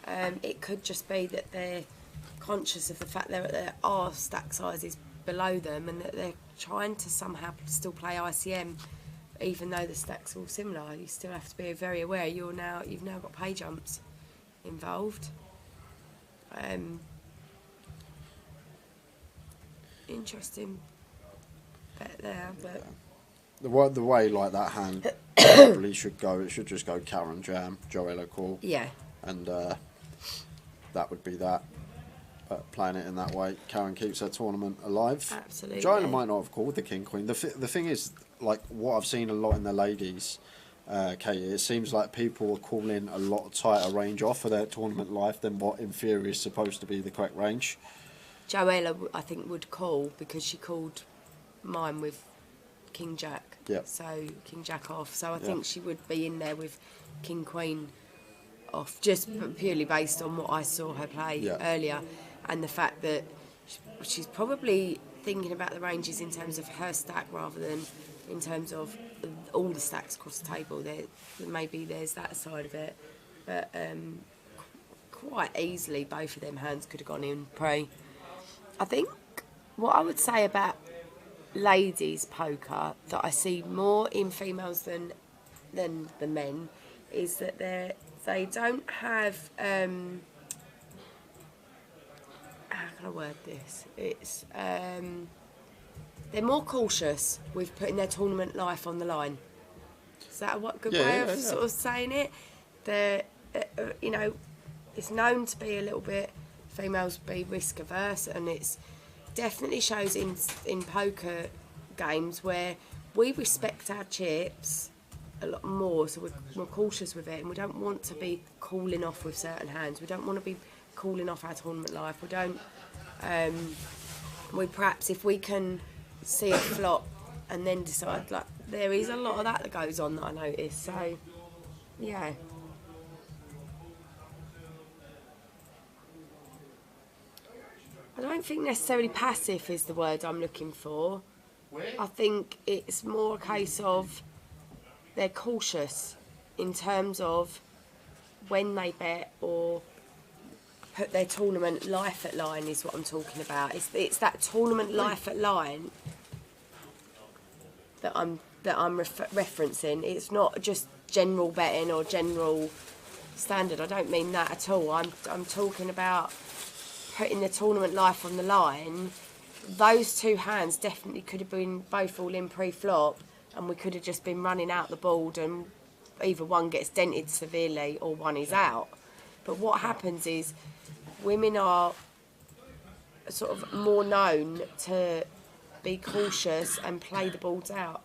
it could just be that they're conscious of the fact that there are stack sizes below them and that they're trying to somehow still play ICM even though the stacks are all similar. You still have to be very aware you've now got pay jumps involved. Interesting bet there, but the way like that hand probably should go, it should just go Karen jam, Joella call. Yeah. And that would be that. But playing it in that way, Karen keeps her tournament alive. Absolutely. Joella might not have called the King Queen. The thing is, like what I've seen a lot in the ladies, Katie, it seems like people are calling a lot tighter range off for their tournament life than what in theory is supposed to be the correct range. Joella, I think, would call because she called mine with King Jack. Yep. So King Jack off. So I think she would be in there with King Queen off, just purely based on what I saw her play earlier, and the fact that she's probably thinking about the ranges in terms of her stack rather than in terms of all the stacks across the table. There, maybe there's that side of it, but quite easily both of them hands could have gone in pre. I think what I would say about ladies poker that I see more in females than the men is that they don't have how can I word this? It's they're more cautious with putting their tournament life on the line. Is that a good way of sort of saying it? They're you know, it's known to be a little bit, females be risk averse, and it's definitely shows in poker games where we respect our chips a lot more, so we're cautious with it, and we don't want to be calling off with certain hands. We don't want to be calling off our tournament life. We don't. We perhaps, if we can see a flop and then decide, like, there is a lot of that goes on that I notice. So, yeah. I don't think necessarily passive is the word I'm looking for. I think it's more a case of they're cautious in terms of when they bet or put their tournament life at line is what I'm talking about. It's that tournament life at line that I'm referencing. It's not just general betting or general standard. I don't mean that at all. I'm talking about putting the tournament life on the line. Those two hands definitely could have been both all in pre-flop, and we could have just been running out the board and either one gets dented severely or one is out. But what happens is women are sort of more known to be cautious and play the boards out.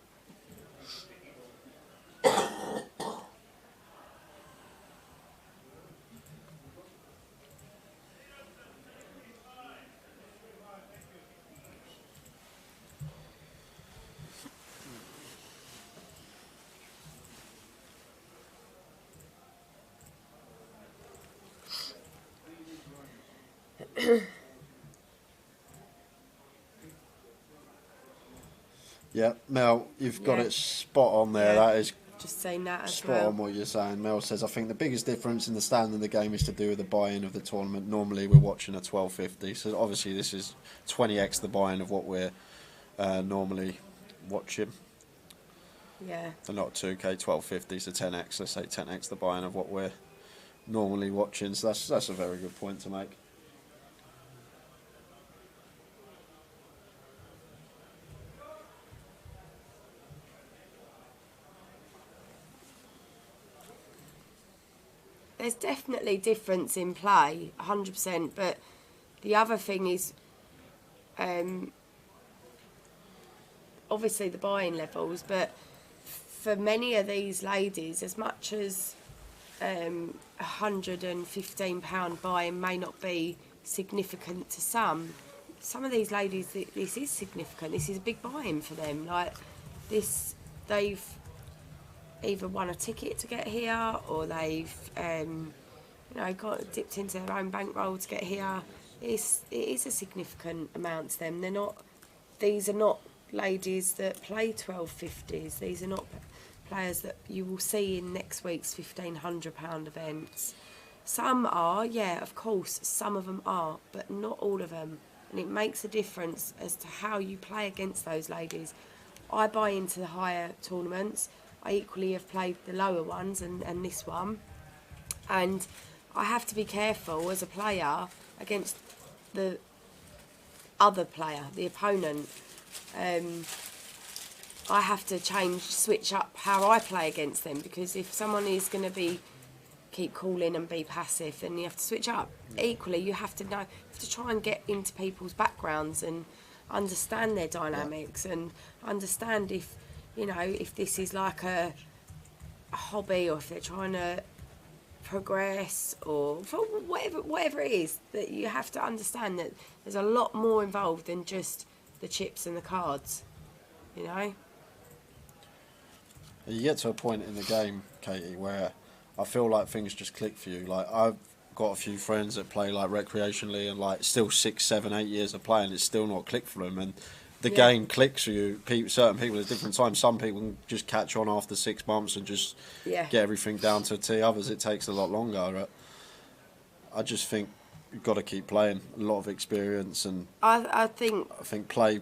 Yeah, Mel, you've got Yeah. it spot on there. Yeah. That is Just saying that as spot well. on what you're saying. Mel says, I think the biggest difference in the standing of the game is to do with the buy-in of the tournament. Normally we're watching a 12.50, so obviously this is 20x the buy-in of what we're normally watching. Yeah. So not 2k, 12.50, so 10x. Let's say 10x the buy-in of what we're normally watching. So that's a very good point to make. There's definitely difference in play, 100%. But the other thing is, obviously the buy-in levels. But for many of these ladies, as much as £115 buy-in may not be significant to some. Some of these ladies, this is significant. This is a big buy-in for them. Like this, they've either won a ticket to get here, or they've got dipped into their own bankroll to get here. It is a significant amount to them. These are not ladies that play 12.50s. These are not players that you will see in next week's £1,500 events. Some are, yeah, of course, some of them are, but not all of them. And it makes a difference as to how you play against those ladies. I buy into the higher tournaments. I equally have played the lower ones and this one. And I have to be careful as a player against the other player, the opponent. I have to switch up how I play against them, because if someone is going to keep calling and be passive, then you have to switch up. Equally, you have to try and get into people's backgrounds and understand their dynamics and understand if this is like a hobby, or if they're trying to progress, or for whatever it is, that you have to understand that there's a lot more involved than just the chips and the cards, You get to a point in the game, Katie, where I feel like things just click for you. Like, I've got a few friends that play like recreationally, and like still 6, 7, 8 years of playing, it's still not clicked for them. And the game clicks for you. Certain people at different times. Some people can just catch on after 6 months and just get everything down to a T. Others, it takes a lot longer. I just think you've got to keep playing. A lot of experience, and I think play.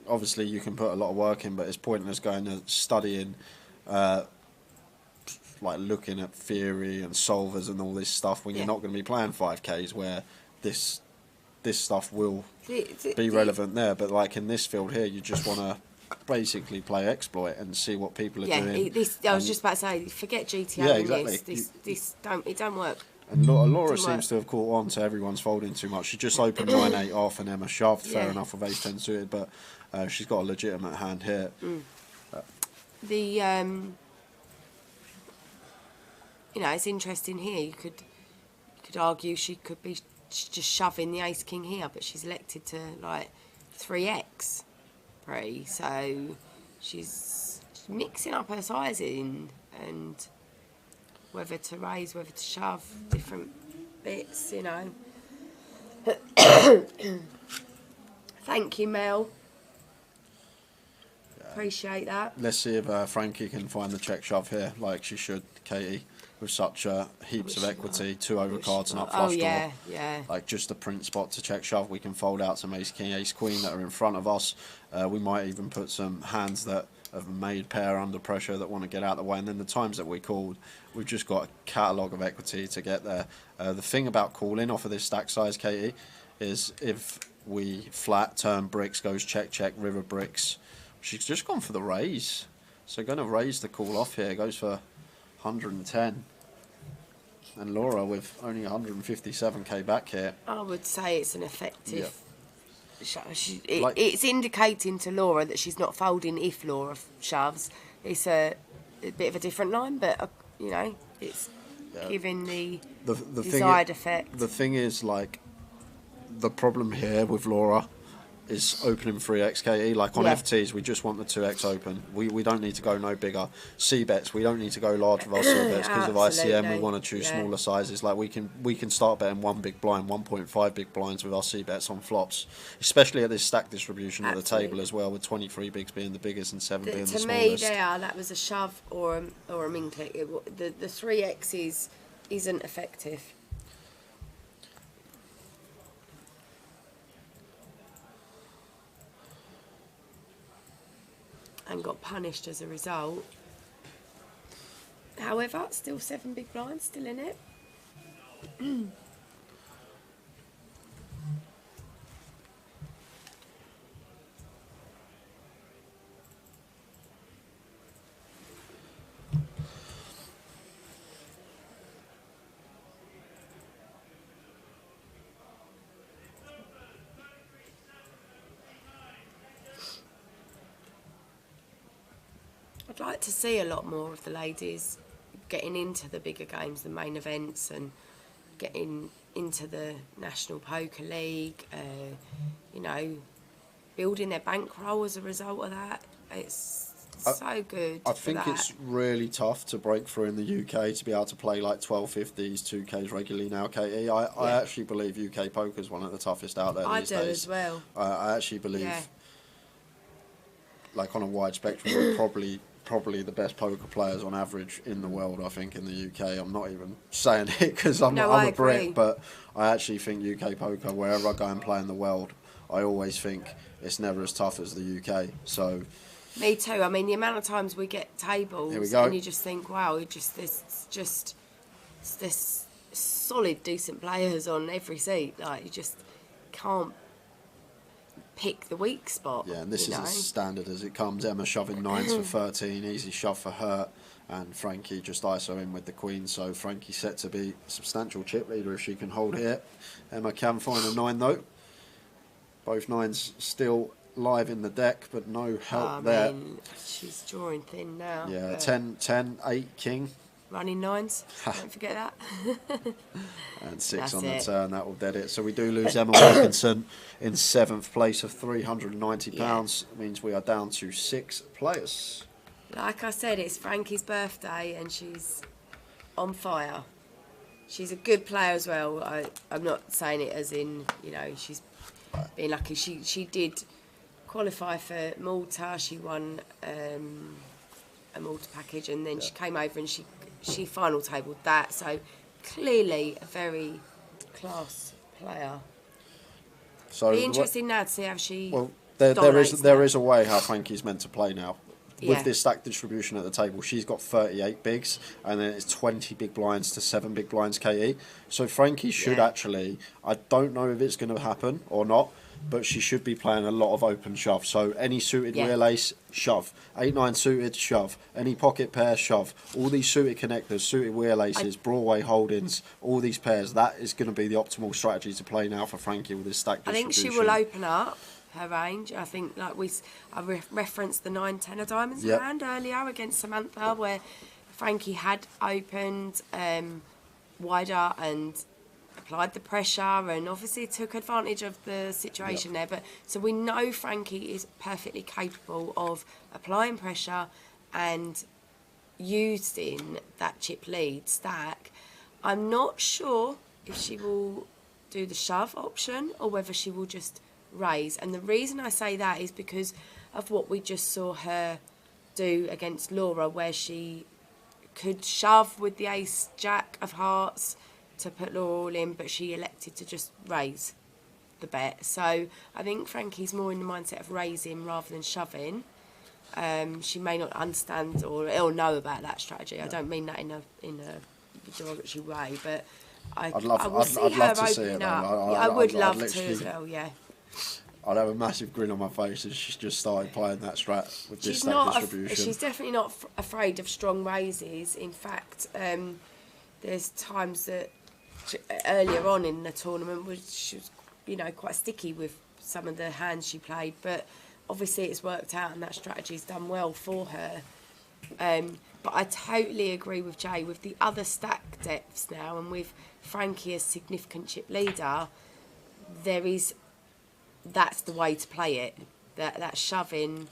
Obviously, you can put a lot of work in, but it's pointless going to studying, like looking at theory and solvers and all this stuff when you're not going to be playing 5Ks, where this stuff will be relevant there. But like in this field here, you just want to basically play exploit and see what people are doing. I was just about to say, forget GTA. Yeah, exactly. It don't work. And Laura seems to have caught on to everyone's folding too much. She just opened 9-8 off and Emma shoved. Fair enough with ace 10 suited, but she's got a legitimate hand here. It's interesting here. You could argue she could be just shoving the ace king here, but she's elected to like 3x pre, so she's mixing up her sizing and whether to raise, whether to shove, different bits, Thank you, Mel. Appreciate that. Let's see if Frankie can find the check shove here, like she should, Katie, with such heaps of equity, 2 overcards and up flush draw. Yeah. Like just a print spot to check shove. We can fold out some ace king, ace queen that are in front of us. We might even put some hands that have made pair under pressure that want to get out of the way. And then the times that we called, we've just got a catalogue of equity to get there. The thing about calling off of this stack size, Katie, is if we flat, turn bricks, goes check, check, river bricks. She's just gone for the raise. So going to raise the call off here, goes for 110. And Laura with only 157k back here. I would say it's an effective it's indicating to Laura that she's not folding if Laura shoves. It's a bit of a different line, but it's giving the desired effect. The thing is, like, the problem here with Laura is opening 3x KE. Like on Yeah. FTs, we just want the 2x open. We don't need to go no bigger. C bets, we don't need to go large with our C bets because of ICM. We Absolutely. want to choose Yeah. smaller sizes. Like we can start betting 1 big blind, 1.5 big blinds with our C bets on flops, especially at this stack distribution at the Absolutely. table as well, with 23 bigs being the biggest and 7 being the To me, smallest. that was a shove or a min click. The 3x isn't effective. And got punished as a result. However, still 7 big blinds, still in it. I'd like to see a lot more of the ladies getting into the bigger games, the main events, and getting into the National Poker League, you know, building their bankroll as a result of that. It's so good. I think for it's that. really tough to break through in the UK to be able to play like 1250s, 2Ks regularly now, KE. I actually believe UK poker is one of the toughest out there I these do days. as well. I actually believe, Yeah. like on a wide spectrum, we're probably the best poker players on average in the world, I think, in the UK. I'm not even saying it because I'm I a Brit, agree. but I actually think UK poker, wherever I go and play in the world, I always think it's never as tough as the UK. So Me too. I mean, the amount of times we get tables Here we go. and you just think, wow, this solid, decent players on every seat. Like, you just can't pick the weak spot. yeah, and this you is know? as standard as it comes. Emma shoving 9s for 13, easy shove for her, and Frankie just ISO in with the queen. So Frankie's set to be a substantial chip leader if she can hold here. Emma can find a 9 though. Both 9s still live in the deck, but no help I there. mean, she's drawing thin now. Yeah, but 10, 8, king, running 9s. Don't forget that. and 6 That's on the it. turn. That will dead it. So we do lose Emma Wilkinson in 7th place of £390. Means we are down to 6 players. Like I said, it's Frankie's birthday and she's on fire. She's a good player as well. I'm not saying it as in, you know, she's being lucky. She did qualify for Malta. She won a Malta package, and then she came over and she final tabled that. So clearly a very class player. So Be interesting now to see how she. Well, dominates there now. is a way how Frankie's meant to play now. Yeah. With this stack distribution at the table, she's got 38 bigs, and then it's 20 big blinds to 7 big blinds KE. So Frankie should actually, I don't know if it's going to happen or not, but she should be playing a lot of open shove. So any suited wheel ace, shove. 8-9 suited, shove. Any pocket pair, shove. All these suited connectors, suited wheel aces, Broadway holdings, all these pairs, that is going to be the optimal strategy to play now for Frankie with this stack I distribution. think she will open up her range. I think, like I referenced the 9-10 of diamonds Yep. hand earlier against Samantha, where Frankie had opened wider and applied the pressure, and obviously took advantage of the situation there. But so we know Frankie is perfectly capable of applying pressure and using that chip lead stack. I'm not sure if she will do the shove option or whether she will just raise. And the reason I say that is because of what we just saw her do against Laura, where she could shove with the ace jack of hearts to put Laura all in, but she elected to just raise the bet. So I think Frankie's more in the mindset of raising rather than shoving. She may not understand or know about that strategy. I don't mean that in a derogatory way, but I will see I'd her love to see opening it, up. though. I would I'd love to literally- as well. Yeah. I'd have a massive grin on my face if she just started playing that strat with this She's stack not. distribution. She's definitely not afraid of strong raises. In fact, there's times that earlier on in the tournament she was, you know, quite sticky with some of the hands she played. But obviously, it's worked out, and that strategy's done well for her. But I totally agree with Jay with the other stack depths now, and with Frankie as significant chip leader, there is that's the way to play it. That shoving.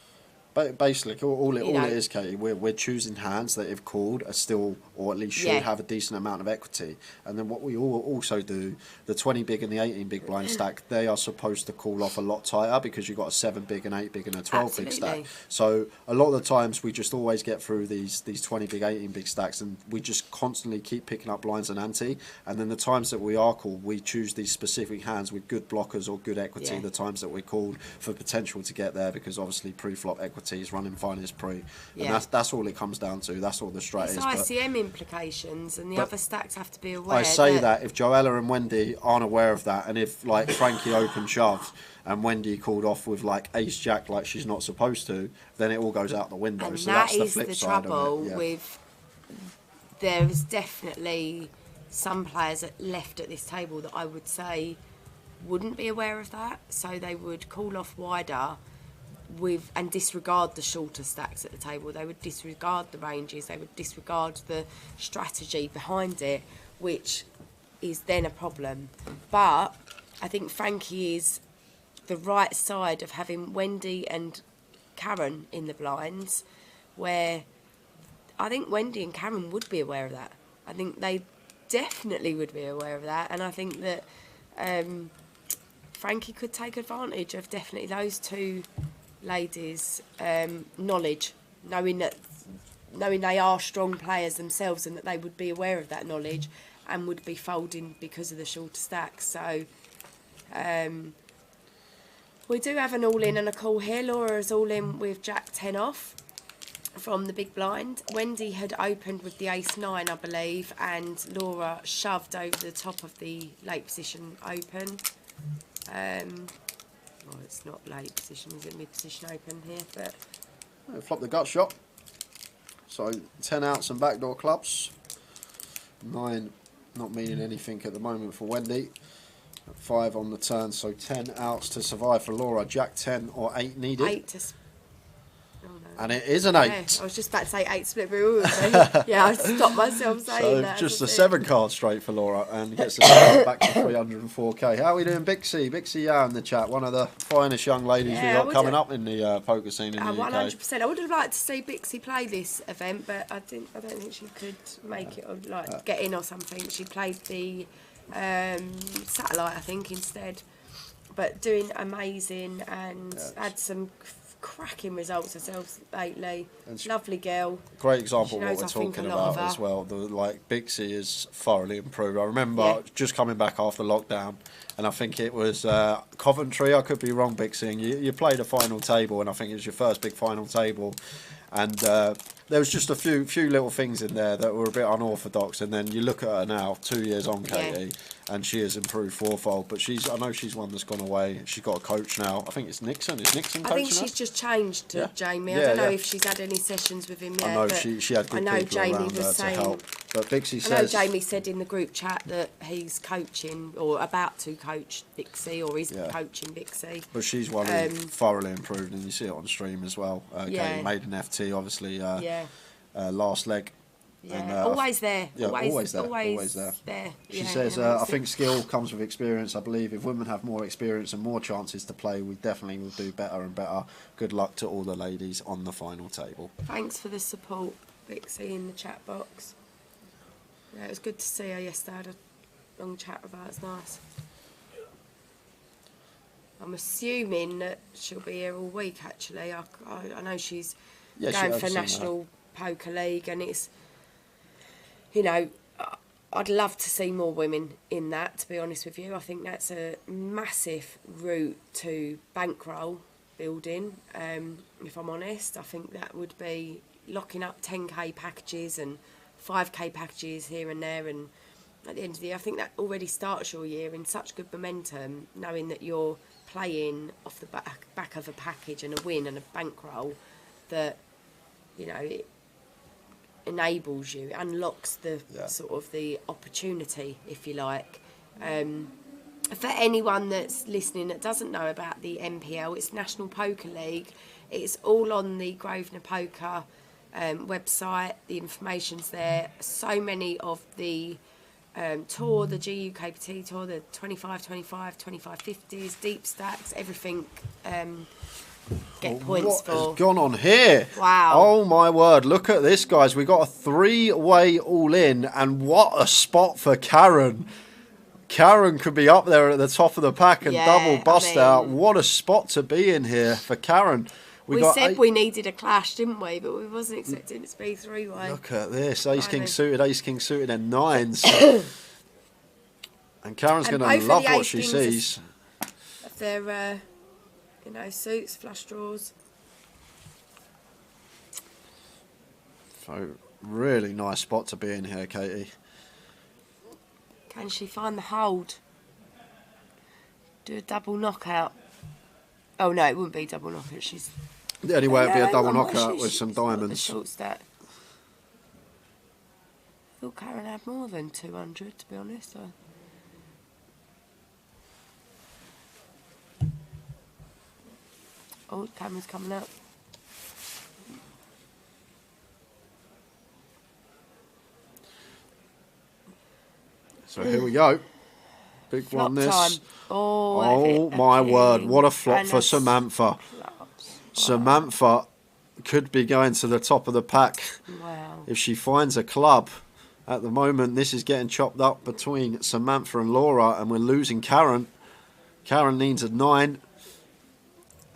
Basically, all it know. is, Katie, we're choosing hands that, if called, are still, or at least should Yeah. have a decent amount of equity. And then what we also do, the 20 big and the 18 big blind stack, they are supposed to call off a lot tighter because you've got a 7 big, an 8 big, and a 12 big stack. Absolutely. So a lot of the times we just always get through these 20 big, 18 big stacks, and we just constantly keep picking up blinds and ante. And then the times that we are called, we choose these specific hands with good blockers or good equity. Yeah. The times that we're called for potential to get there, because obviously pre-flop equity is running fine as pre, Yeah. and that's all it comes down to. That's all the strat It's is. ICM implications, and the but other stacks have to be aware. I say that if Joella and Wendy aren't aware of that, and if like Frankie open shoved and Wendy called off with like ace jack like she's not supposed to, then it all goes out the window. And so that that's the is flip the side trouble of it. Yeah. with. There's definitely some players left at this table that I would say wouldn't be aware of that, so they would call off wider with and disregard the shorter stacks at the table. They would disregard the ranges, they would disregard the strategy behind it, which is then a problem. But I think Frankie is the right side of having Wendy and Karen in the blinds, where I think Wendy and Karen would be aware of that. I think they definitely would be aware of that, and I think that Frankie could take advantage of definitely those two ladies' knowledge, knowing they are strong players themselves and that they would be aware of that knowledge and would be folding because of the shorter stacks. So we do have an all-in and a call here. Laura is all-in with Jack 10 off from the big blind. Wendy had opened with the ace-9, I believe, and Laura shoved over the top of the late position open. Well, it's not late position, is it? Mid position open here, but Flop the gut shot. So 10 outs and backdoor clubs. 9 not meaning anything at the moment for Wendy. 5 on the turn, so 10 outs to survive for Laura. Jack 10 or 8 needed. 8 to. Oh, no. And it is an 8. Yeah, I was just about to say 8 split rule. Yeah, I stopped myself saying So that. just a That's it. 7 card straight for Laura and gets us back to 304k. How are we doing, Bixie? Bixie Yao in the chat, one of the finest young ladies Yeah, we've got coming up in the poker scene in the UK. 100%. I would have liked to see Bixie play this event, but I don't think she could make it or get in or something. She played the satellite, I think, instead. But doing amazing and had some cracking results herself lately. And lovely girl. Great example She of what knows, we're I think, talking a lot of about her. as well. Bixie is thoroughly improved. I remember just coming back after lockdown, and I think it was Coventry. I could be wrong, Bixie. And you played a final table, and I think it was your first big final table. And there was just a few little things in there that were a bit unorthodox. And then you look at her now, 2 years on, Katie, and she has improved fourfold. But I know she's one that's gone away. She's got a coach now. I think it's Nixon. Is Nixon coaching I think she's her? just changed to Jamie. I Yeah, don't know yeah. if she's had any sessions with him yet. I know but she had good I know people Jamie around her was to saying. help. But Bixie I know says... Jamie said in the group chat that he's coaching or about to coach Bixie, or is coaching Bixie. But she's one who thoroughly improved, and you see it on stream as well. Katie made an FT, obviously, last leg. Yeah, And, always there. Yeah, always there. Always there. there. She Yeah, says, you know, I think skill comes with experience. I believe if women have more experience and more chances to play, we definitely will do better and better. Good luck to all the ladies on the final table. Thanks for the support, Bixie, in the chat box. Yeah, it was good to see her yesterday. I had a long chat with her. It's nice. I'm assuming that she'll be here all week, actually. I know she's going for National Poker League, and it's, you know, I'd love to see more women in that, to be honest with you. I think that's a massive route to bankroll building, if I'm honest. I think that would be locking up 10k packages and 5k packages here and there, and at the end of the year, I think that already starts your year in such good momentum, knowing that you're playing off the back of a package and a win and a bankroll, that, you know, it enables you, unlocks the sort of the opportunity, if you like. For anyone that's listening that doesn't know about the NPL, it's National Poker League. It's all on the Grosvenor Poker website. The information's there. So many of the tour, the GUKPT tour, the 25, 25, 25, 50s, deep stacks, everything. Get points for. What has gone on here? Wow. Oh my word, look at this, guys. We got a 3-way all-in, and what a spot for Karen. Karen could be up there at the top of the pack and double bust out. What a spot to be in here for Karen. We said we needed a clash, didn't we? But we wasn't expecting it to be 3-way. Look at this. Ace-king suited, and nines. And Karen's going to love what she sees. If they're, suits, flush draws. So, really nice spot to be in here, Katie. Can she find the hold? Do a double knockout. Oh no, it wouldn't be double knockout. She's the only way it'd be a double knockout with some diamonds. Short stack. I thought Karen had more than 200, to be honest. Oh, the camera's coming up. So here we go. Big Flop one, this. time. Oh my word, what a flop for Samantha. Samantha could be going to the top of the pack if she finds a club. At the moment, this is getting chopped up between Samantha and Laura, and we're losing Karen. Karen needs a 9.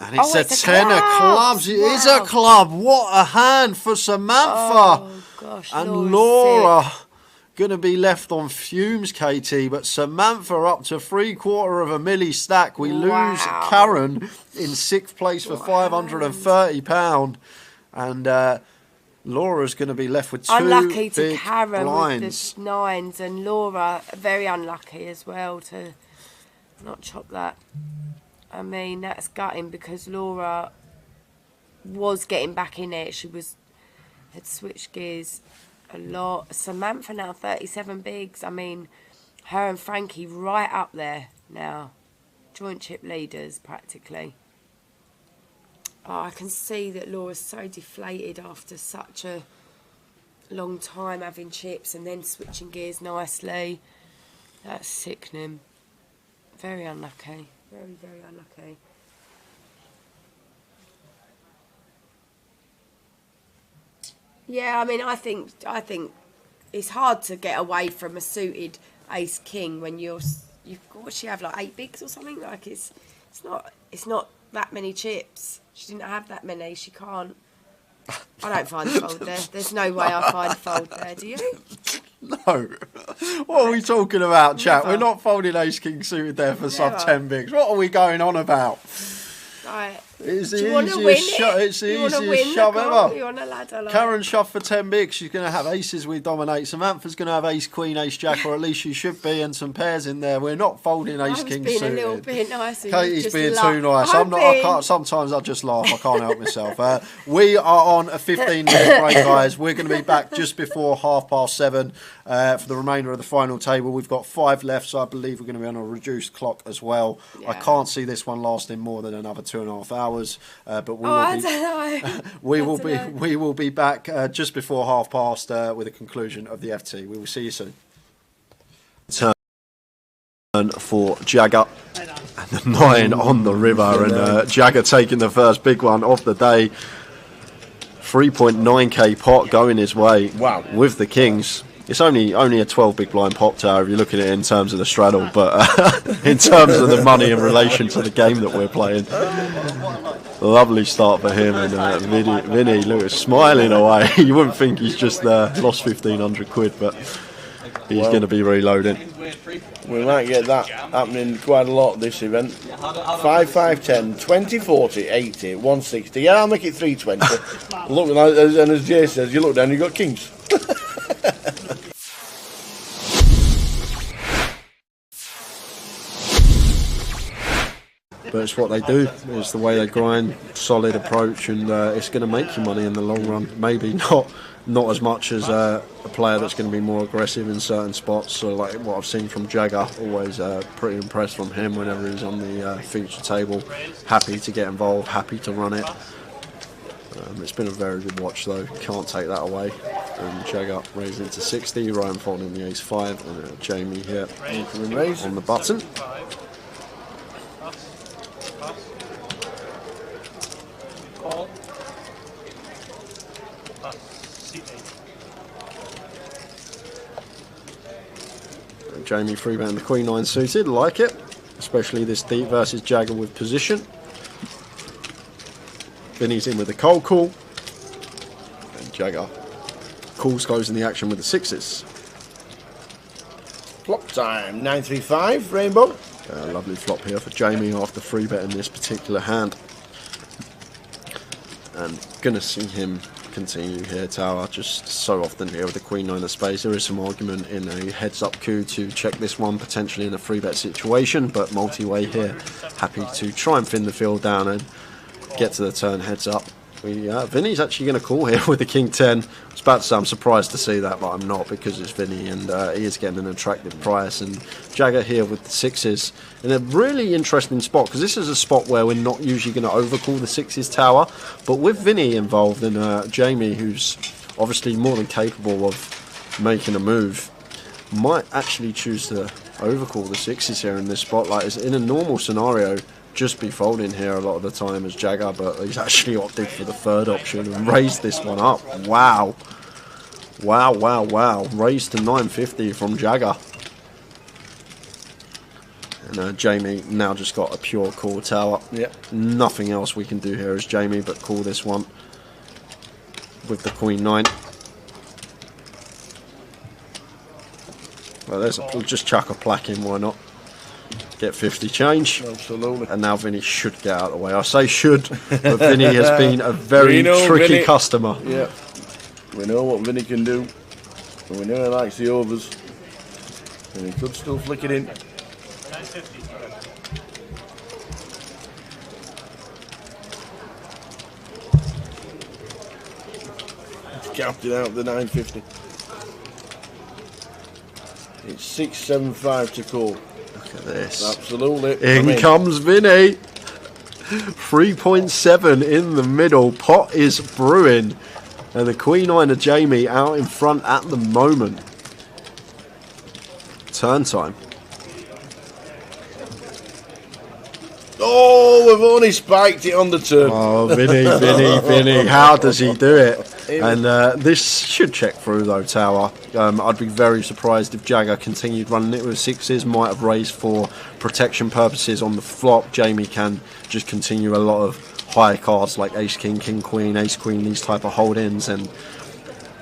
And it's a 10 of clubs. It is a club. What a hand for Samantha. Oh, gosh, and Laura going to be left on fumes, Katie. But Samantha up to 3/4 of a milli stack. We lose Karen in 6th place for £530. And Laura's going to be left with 2 unlucky to big Karen blinds. with the 9s. And Laura, very unlucky as well to not chop that. I mean, that's gutting because Laura was getting back in it. She had switched gears a lot. Samantha now 37 bigs. I mean, her and Frankie right up there now. Joint chip leaders, practically. Oh, I can see that Laura's so deflated after such a long time having chips and then switching gears nicely. That's sickening. Very unlucky. Very, very unlucky. Yeah, I mean, I think it's hard to get away from a suited ace king when you've what she have like 8 bigs or something. Like it's not that many chips. She didn't have that many. She can't. I don't find the fold there. There's no way I find the fold there. Do you? No. What are we talking about, chat? We're not folding ace-king suited there for sub 10 bigs. What are we going on about? Right. It's Do the you want to easiest win shove. it? It's the You wanna easiest win the shove call? ever. You want a ladder, like? Karen shoved for 10 bigs. She's going to have aces we dominate. Samantha's going to have ace queen, ace jack, or at least she should be, and some pairs in there. We're not folding ace king being suited. a little bit nice. Katie's being too nice. I'm not. I can't. Sometimes I just laugh. I can't help myself. We are on a 15-minute break, guys. We're going to be back just before 7:30 for the remainder of the final table. We've got 5 left, so I believe we're going to be on a reduced clock as well. Yeah. I can't see this one lasting more than another 2.5 hours. But we will be back just before 7:30 with a conclusion of the FT. We will see you soon. Turn for Jagger and the 9 on the river, and Jagger taking the first big one of the day. 3.9k pot going his way. Wow! With the kings. It's only a 12 big blind pop tower if you look at it in terms of the straddle, but in terms of the money in relation to the game that we're playing. Lovely start for him, and Vinny, look, smiling away. You wouldn't think he's just lost 1,500 quid, but he's going to be reloading. We might get that happening quite a lot this event. 5, 5, 10, 20, 40, 80, 160. Yeah, I'll make it 320. Look, and as Jay says, you look down, you've got kings. But it's what they do. It's the way they grind. Solid approach, and it's going to make you money in the long run. Maybe not as much as a player that's going to be more aggressive in certain spots. So like what I've seen from Jagger, always pretty impressed from him whenever he's on the feature table. Happy to get involved, happy to run it. It's been a very good watch though, can't take that away. And Jagger raising into 60, Ryan folding the ace-5, and Jamie here on the button. And Jamie freeband the Queen 9 suited, like it, especially this deep versus Jagger with position. Vinny's in with the cold call, and Jagger calls closing the action with the 6s. Flop time, 9-3-5, Rainbow. Lovely flop here for Jamie after free betting this particular hand. And gonna see him continue here, Tower, just so often here with the Queen 9 of spades. There is some argument in a heads up coup to check this one, potentially in a free bet situation, but multi-way here, happy to try and thin the field down and get to the turn heads up. Vinny's actually going to call here with the King 10. I was about to say I'm surprised to see that, but I'm not, because it's Vinny and he is getting an attractive price. And Jagger here with the 6s in a really interesting spot, because this is a spot where we're not usually going to overcall the 6s, Tower, but with Vinny involved and Jamie, who's obviously more than capable of making a move, might actually choose to overcall the 6s here in this spot. Like, in a normal scenario, just be folding here a lot of the time as Jagger, but he's actually opted for the third option and raised this one up. Wow. Wow, wow, wow. Raised to 950 from Jagger. And Jamie now just got a pure call, Tower. Yep. Nothing else we can do here as Jamie but call this one with the Queen 9. Well, we'll just chuck a plaque in, why not? Get 50 change. Absolutely. And now Vinny should get out of the way. I say should, but Vinny has been a very tricky Vinny, customer. Yeah. We know what Vinny can do. And we know he likes the overs. And he could still flick it in. Capped it out the 950. It's 675 to call. Look at this. Absolutely. In comes Vinny. 3.7 in the middle. Pot is brewing. And the Queen 9 of Jamie out in front at the moment. Turn time. Oh, we've only spiked it on the turn. Oh, Vinny. How does he do it? And this should check through though, Tower. I'd be very surprised if Jagger continued running it with 6s. Might have raised for protection purposes on the flop. Jamie can just continue a lot of high cards like Ace King, King Queen, Ace Queen, these type of hold-ins. And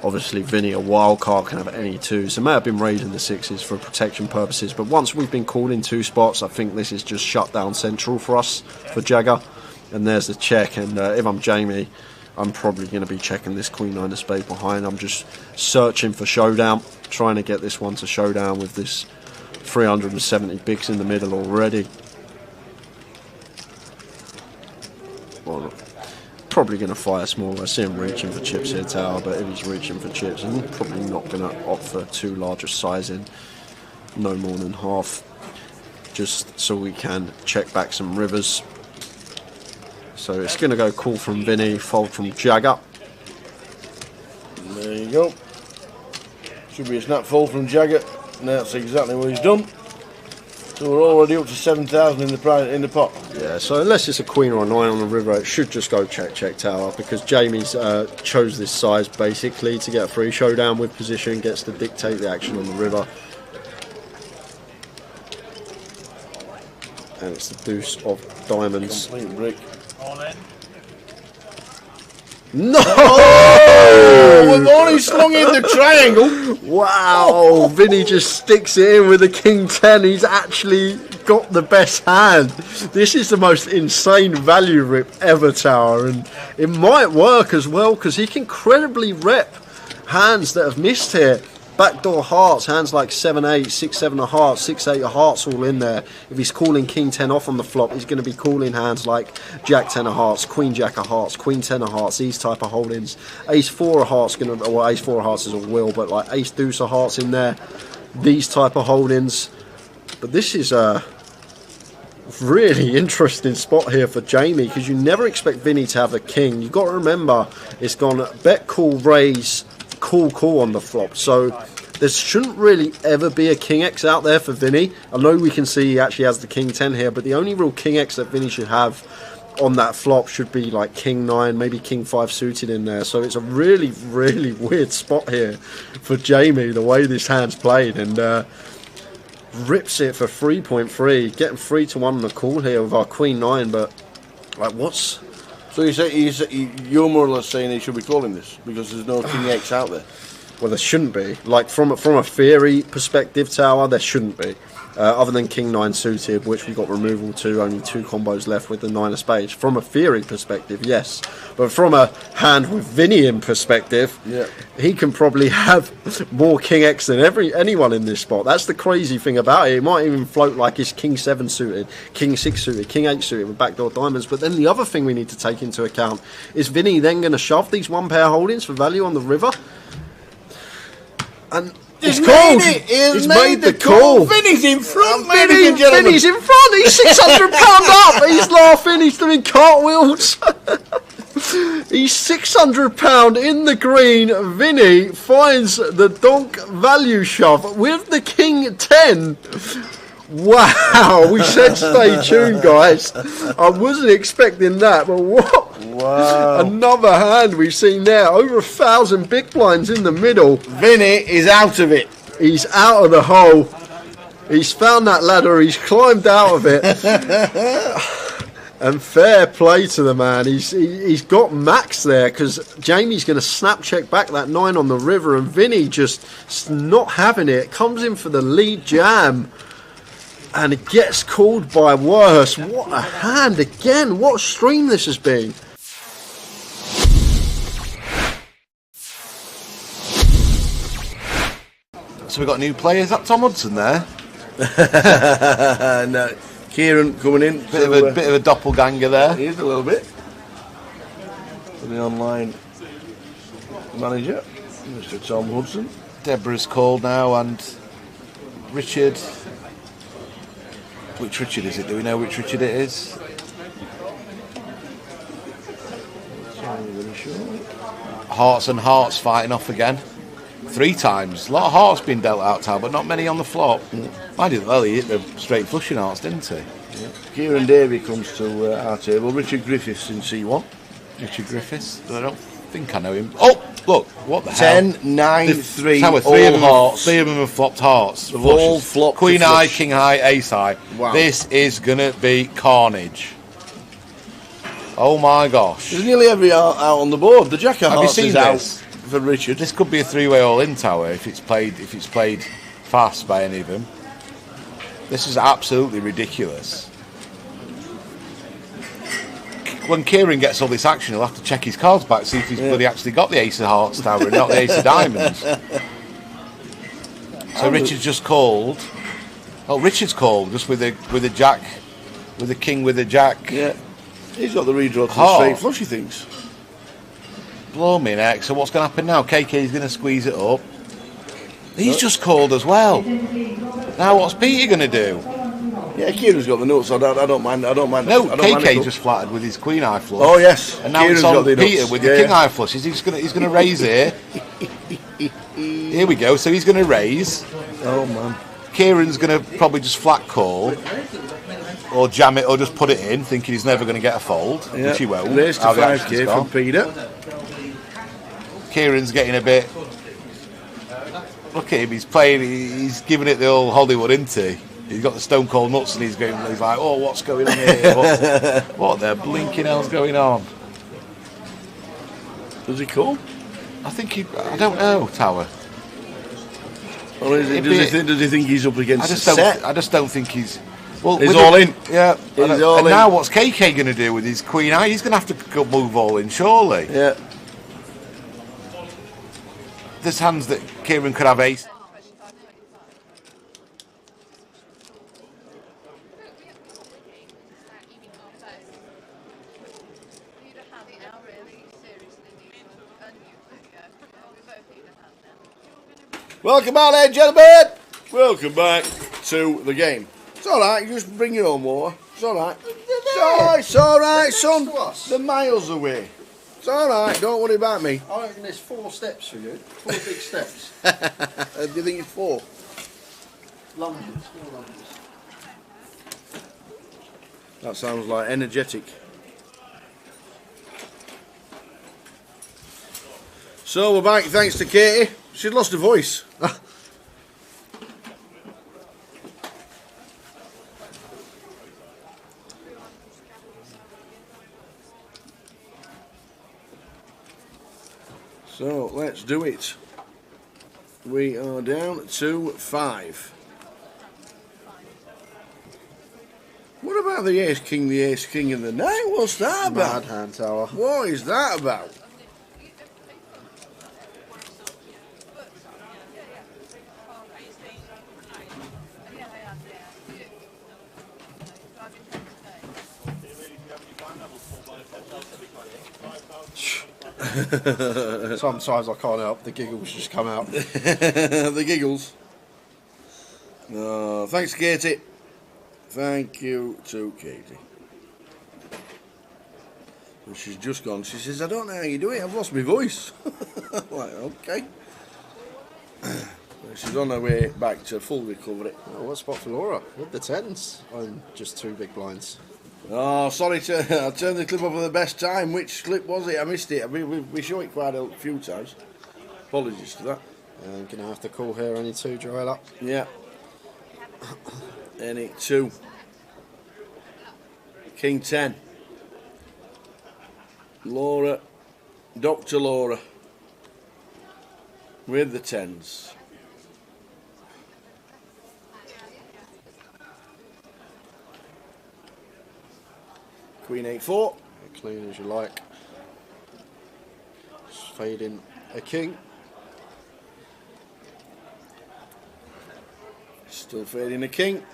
obviously Vinny, a wild card, can have any 2s. So may have been raising the 6s for protection purposes. But once we've been called in 2 spots, I think this is just shut down central for us, for Jagger. And there's the check. And if I'm Jamie, I'm probably going to be checking this Queen 9 of spades behind. I'm just searching for showdown, trying to get this one to showdown with this 370 bigs in the middle already. Well, probably going to fire small. I see him reaching for chips here, Tower, but if he's reaching for chips, I'm probably not going to opt for too large a sizing, no more than half, just so we can check back some rivers. So it's going to go call from Vinny, fold from Jagger. There you go. Should be a snap fold from Jagger. And that's exactly what he's done. So we're already up to 7,000 in the pot. Yeah, so unless it's a queen or a 9 on the river, it should just go check, Tower, because Jamie's chose this size basically to get a free showdown with position, gets to dictate the action on the river. And it's the deuce of diamonds. Complete brick. All in. No! Oh, we've only slung in the triangle. Wow! Vinny just sticks it in with the King 10. He's actually got the best hand. This is the most insane value rip ever, Tower, and it might work as well because he can credibly rep hands that have missed here. Backdoor hearts, hands like 7-8, 6-7 of hearts, 6-8 of hearts all in there. If he's calling King 10 off on the flop, he's going to be calling hands like Jack 10 of hearts, Queen Jack of hearts, Queen 10 of hearts, these type of holdings. Ace 4 of hearts, well, Ace 4 of hearts is a will, but like Ace Deuce of hearts in there, these type of holdings. But this is really interesting spot here for Jamie, because you never expect Vinny to have a king. You've got to remember, it's gone bet, call, raise, call on the flop. So there shouldn't really ever be a king X out there for Vinny. I know we can see he actually has the king 10 here, but the only real king X that Vinny should have on that flop should be like king 9, maybe king 5 suited in there. So it's a really, really weird spot here for Jamie, the way this hand's played, and rips it for 3.3, getting 3-1 on the call here with our queen 9. But like, what's... So you're more or less saying he should be calling this because there's no king X out there? Well, there shouldn't be. Like, from a theory perspective, Tower, there shouldn't be. Other than king 9 suited, which we got removal to, only 2 combos left with the 9 of spades. From a theory perspective, yes. But from a hand with Vinny in perspective, yeah, he can probably have more king X than anyone in this spot. That's the crazy thing about it. It might even float like it's king 7 suited, king 6 suited, king 8 suited with backdoor diamonds. But then the other thing we need to take into account is Vinny then going to shove these 1-pair holdings for value on the river. And he's called. He's made the call. Vinny's in front, ladies and gentlemen. Vinny's in front. He's £600 up. He's laughing. He's doing cartwheels. He's £600 in the green. Vinny finds the donk value shove with the king 10. Wow, we said stay tuned, guys. I wasn't expecting that, but what? Wow. Another hand we've seen there. Over 1,000 big blinds in the middle. Vinny is out of it. He's out of the hole. He's found that ladder. He's climbed out of it. And fair play to the man. He's got max there, because Jamie's going to snap check back that 9 on the river, and Vinny just not having it. Comes in for the lead jam. And it gets called by worse. What a hand again. What a stream this has been. So we've got new players. Is that Tom Hudson there? No, Kieran coming in. Bit of a doppelganger there. He is a little bit. For the online manager, Mr. Tom Hudson. Deborah's called now, and Richard. Which Richard is it? Do we know which Richard it is? Hearts and hearts fighting off again. 3 times. A lot of hearts being dealt out, Tal, but not many on the flop. I did well. He hit the straight flushing hearts, didn't he? Yeah. Kieran Davey comes to our table. Richard Griffiths in C1. Richard Griffiths. I don't think I know him. Oh, look, what the 10, hell? 9, 3, Tower, all hearts. 3 of them have flopped hearts. They've all flopped. Queen high, king high, ace high. Wow. This is going to be carnage. Oh my gosh. There's nearly every out on the board. The jack of Have you hearts seen is this? out for Richard. This could be a 3-way all-in, Tower, if it's played fast by any of them. This is absolutely ridiculous. When Kieran gets all this action, he'll have to check his cards back, see if he's bloody actually got the ace of hearts, Tower, and not the ace of diamonds. So Richard's just called. Oh, Richard's called just with a jack, with a king, with a jack. Yeah, he's got the redraw to the straight flush, he thinks. Blow me neck. So what's going to happen now? KK's going to squeeze it up. He's just called as well. Now what's Peter going to do? Yeah, Kieran's got the notes, so I don't mind. No, KK just flattered with his queen high flush. Oh yes, and now Kieran's it's on got the Peter nuts. with the king high flush. He's going to raise here. Here we go. So he's going to raise. Oh man. Kieran's going to probably just flat call, or jam it, or just put it in, thinking he's never going to get a fold, which he won't. Raise to 5k from Peter. Kieran's getting a bit. Look at him. He's playing. He's giving it the old Hollywood, isn't he? He's got the stone cold nuts, and he's like, oh, what's going on here? What the blinking hell's going on? Does he call? I think I don't know, Tower. Or does he think he's up against the set? I just don't think he's. Well, he's all in. Yeah. He's all in. Now what's KK going to do with his queen high? He's going to have to go move all in, surely. Yeah. There's hands that Kieran could have ace. Welcome back, ladies and gentlemen. Welcome back to the game. It's all right. You just bring your own water. It's all right. It's all right, son. to us. They're miles away. It's all right. Don't worry about me. I reckon there's 4 steps for you. 4 big steps. Do you think it's 4? Lunges, 4 lunges. That sounds like energetic. So we're back thanks to Katie. She'd lost her voice. So let's do it. We are down to 5. What about the ace king of the night? What's that about? Mad hand tower. What is that about? Sometimes I can't help, the giggles just come out. The giggles. No, thanks, Katie. Thank you to Katie. And she's just gone. She says, I don't know how you do it. I've lost my voice. I'm like, okay. She's on her way back to full recovery. Oh, what spot for Laura? With the 10s on just 2 big blinds. Oh, sorry I turned the clip off at the best time. Which clip was it? I missed it. We show it quite a few times. Apologies for that. I'm going to have to call her any 2, Joella. Yeah. Any 2. King 10. Laura. Dr. Laura. With the 10s. Queen 8-4. Clean as you like. Just fade in a king. Still fading a king.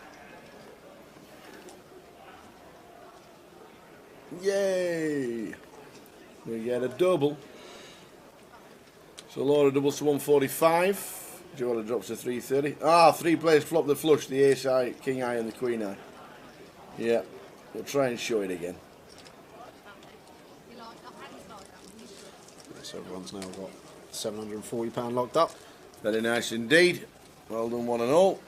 Yay! We get a double. So Laura doubles to 145. Joella drops to 330. Ah, 3 players flop the flush, the ace eye, king eye and the queen eye. Yeah, we'll try and show it again. So everyone's now got £740 locked up. Very nice indeed. Well done, one and all.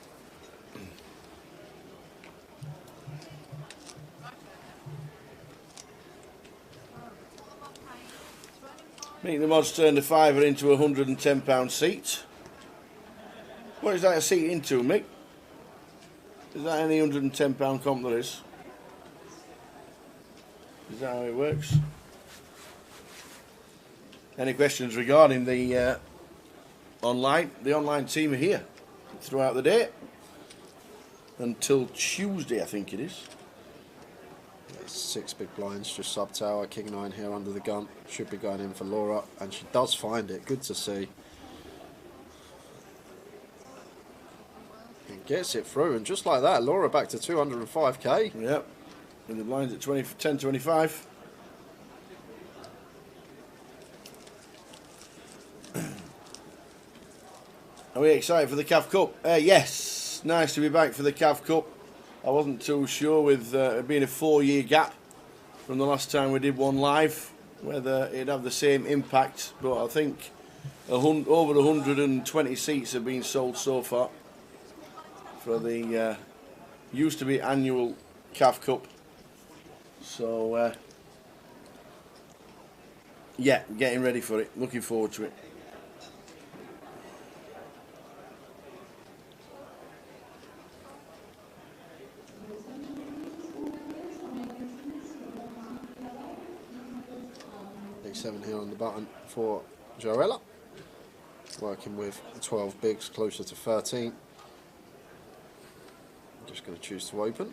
Meet the mods turned a £5 into a £110 seat. What is that a seat into, Mick? Is that any £110 comp there is? Is that how it works? Any questions regarding the online? The online team are here throughout the day until Tuesday, I think it is. 6 big blinds, just sub tower, king 9 here under the gun. Should be going in for Laura, and she does find it. Good to see. And gets it through, and just like that, Laura back to 205k. Yep, and the blinds at 10.25. Are we excited for the CAF Cup? Yes, nice to be back for the CAF Cup. I wasn't too sure with it being a 4-year gap from the last time we did one live, whether it'd have the same impact, but I think over 120 seats have been sold so far for the used to be annual CAF Cup. So yeah, getting ready for it, looking forward to it. Big 7 here on the button for Joella. Working with 12 bigs, closer to 13. I'm just going to choose to open.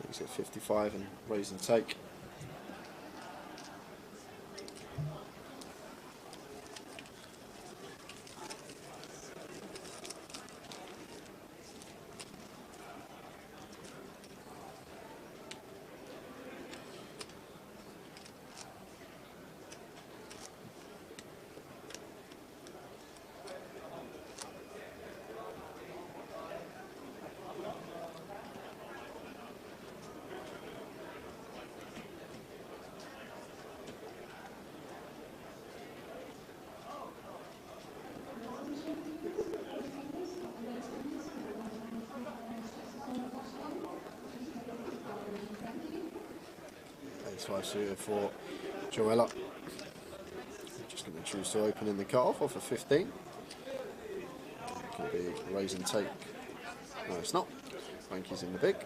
Makes it 55 and raise and take. Ace-5 suited for Joella. Just going to choose to open in the cut-off off a 15. Could be raise and take. No, it's not. Frankie's in the big.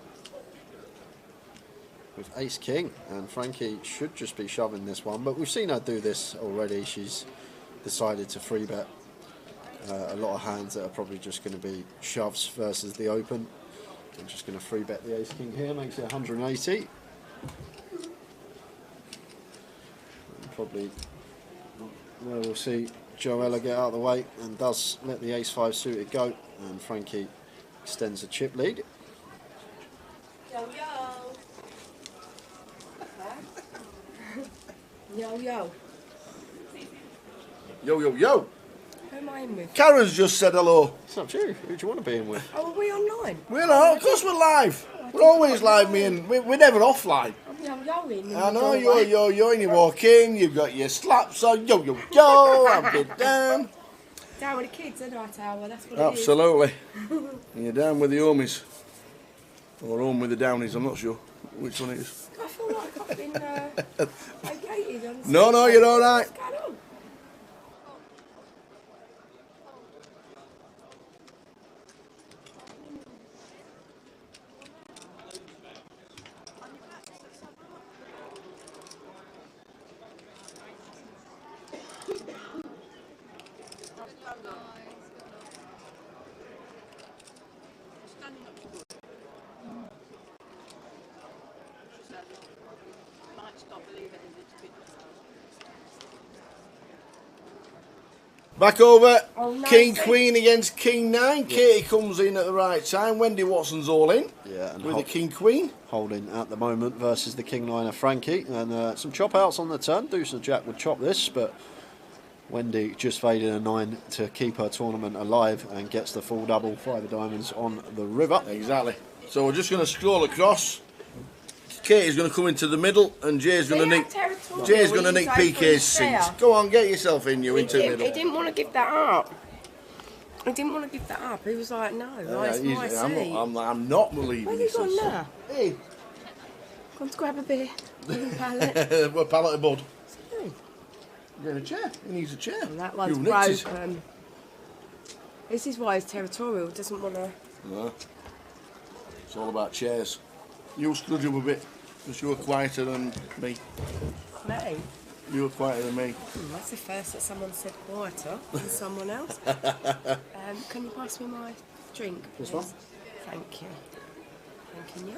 With Ace-King, and Frankie should just be shoving this one, but we've seen her do this already. She's decided to free bet a lot of hands that are probably just going to be shoves versus the open. I'm just going to free bet the Ace-King here, makes it 180. And probably where we'll see Joella get out of the way and does let the Ace-5 suited go, and Frankie extends the chip lead. Yo, yo. Yo, yo. Yo, yo, yo. Who am I in with? Karen's just said hello. It's up to you. Who do you want to be in with? Oh, are we online? We're not, of course we're live. We're always live, me and we're never offline. I'm yo-yoing. I know, you're yo-yoing, you walk in, you've got your slaps on, yo, yo, yo, I'm a bit down. Down with the kids, isn't it, Tower? That's what Absolutely. You're down with the homies. Or home with the downies, I'm not sure which one it is. I feel like I've been vacated on No, no, you're alright. What's going on? Back over, Oh, no, King so- Queen against King 9. Katie comes in at the right time. Wendy Watson's all in Yeah, and with the King Queen. holding at the moment versus the King 9 of Frankie, and some chop outs on the turn. Deuce and Jack would chop this, but Wendy just faded a 9 to keep her tournament alive and gets the full double, 5 of diamonds on the river. Exactly. So we're just going to scroll across. Katie's going to come into the middle, and Jay's going to nick. Jay's going to nick PK's seat. Go on, get yourself in, you into the middle. He didn't want to give that up. He didn't want to give that up. He was like, no, it's my seat. I'm not believing Where you this. gone now? Hey, Gone to grab a beer. Pallet. we're pallet of bud. Hey. Get a chair. He needs a chair. And that one's You nicked it. broken. This is why he's territorial. Doesn't want to. No. It's all about chairs. You scrudge up a bit, because you were quieter than me. Me. You were quieter than me. That's the first that someone said quieter than someone else. Can you pass me my drink, please? This one? Thank you. Thank you.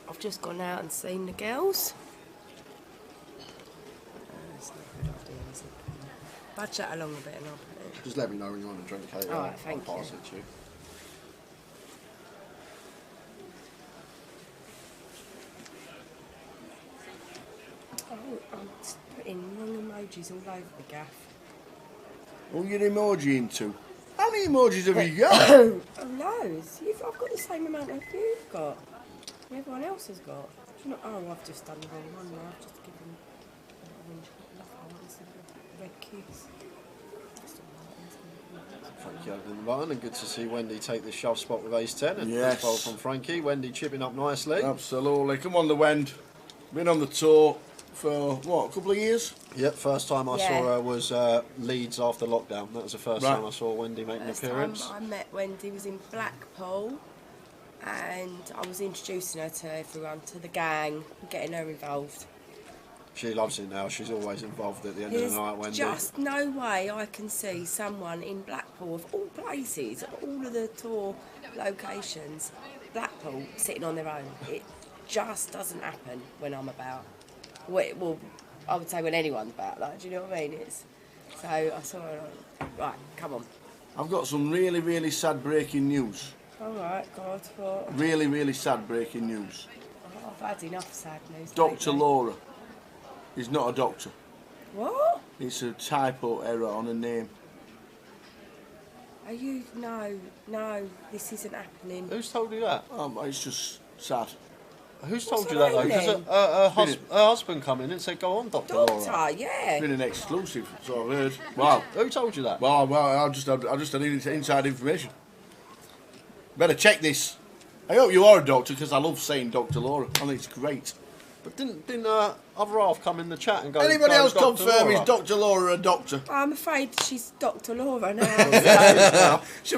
I've just gone out and seen the girls. It's not a good idea, is it? Budge that along a bit and I'll put it. Just let me know when you want a drink, Kate. All right, thank I'll pass you. it to you. Oh, I'm just putting wrong emojis all over the gaff. Who you emoji into? How many emojis have you got? Oh, loads. I've got the same amount as you've got. And everyone else has got. Do you know, oh, I've just done the wrong one now. I've just given red kiss. Frankie opening the line, and good to see Wendy take the shove spot with ace 10. And Yes. foul from Frankie. Wendy chipping up nicely. Absolutely. Come on, the Wend. Been on the tour for, what, a couple of years? Yep, first time I Yeah. saw her was Leeds after lockdown. That was the first Right. time I saw Wendy make an First appearance. time I met Wendy was in Blackpool, and I was introducing her to everyone, to the gang, getting her involved. She loves it now. She's always involved at the end of There's the night, Wendy. just no way I can see someone in Blackpool, of all places, of all of the tour locations, Blackpool sitting on their own. It just doesn't happen when I'm about. Well, I would say when anyone's about, like, do you know what I mean? So I saw her, right, come on. I've got some really, really sad breaking news. All right, God, what? Really, really sad breaking news. I've had enough sad news. Dr. lately. Laura is not a doctor. What? It's a typo error on a name. Are you? No, this isn't happening. Who's told you that? It's just sad. Who's What's told you her that though? name Because then? her husband come in and said, "Go on, Dr. Laura." Doctor, yeah. It's been an exclusive, so I've heard. Wow. Who told you that? Well, I just had inside information. Better check this. I hope you are a doctor because I love saying Dr. Laura. I think it's great. But didn't other half come in the chat and go? Anybody else Dr. confirm Laura? is Dr. Laura a doctor? I'm afraid she's Dr. Laura now. She'll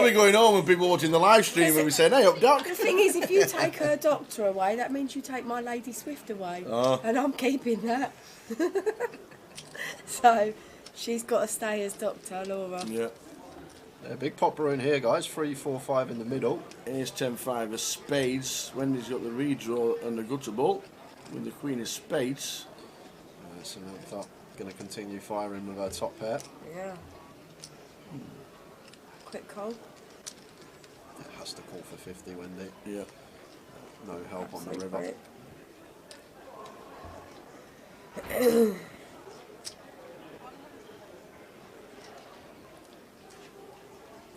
be going home and people watching the live stream and be saying, "Hey, up, doc." The thing is, if you take her doctor away, that means you take my Lady Swift away, and I'm keeping that. So she's got to stay as Dr. Laura. Yeah. Yeah, big popper in here, guys. 3, 4, 5 in the middle. Here's 10-5 of spades. Wendy's got the redraw and the gutter ball with the queen of spades. Samantha going to continue firing with her top pair. Yeah. Quick call. Has to call for 50, Wendy. Yeah. No help Absolute on the river. great.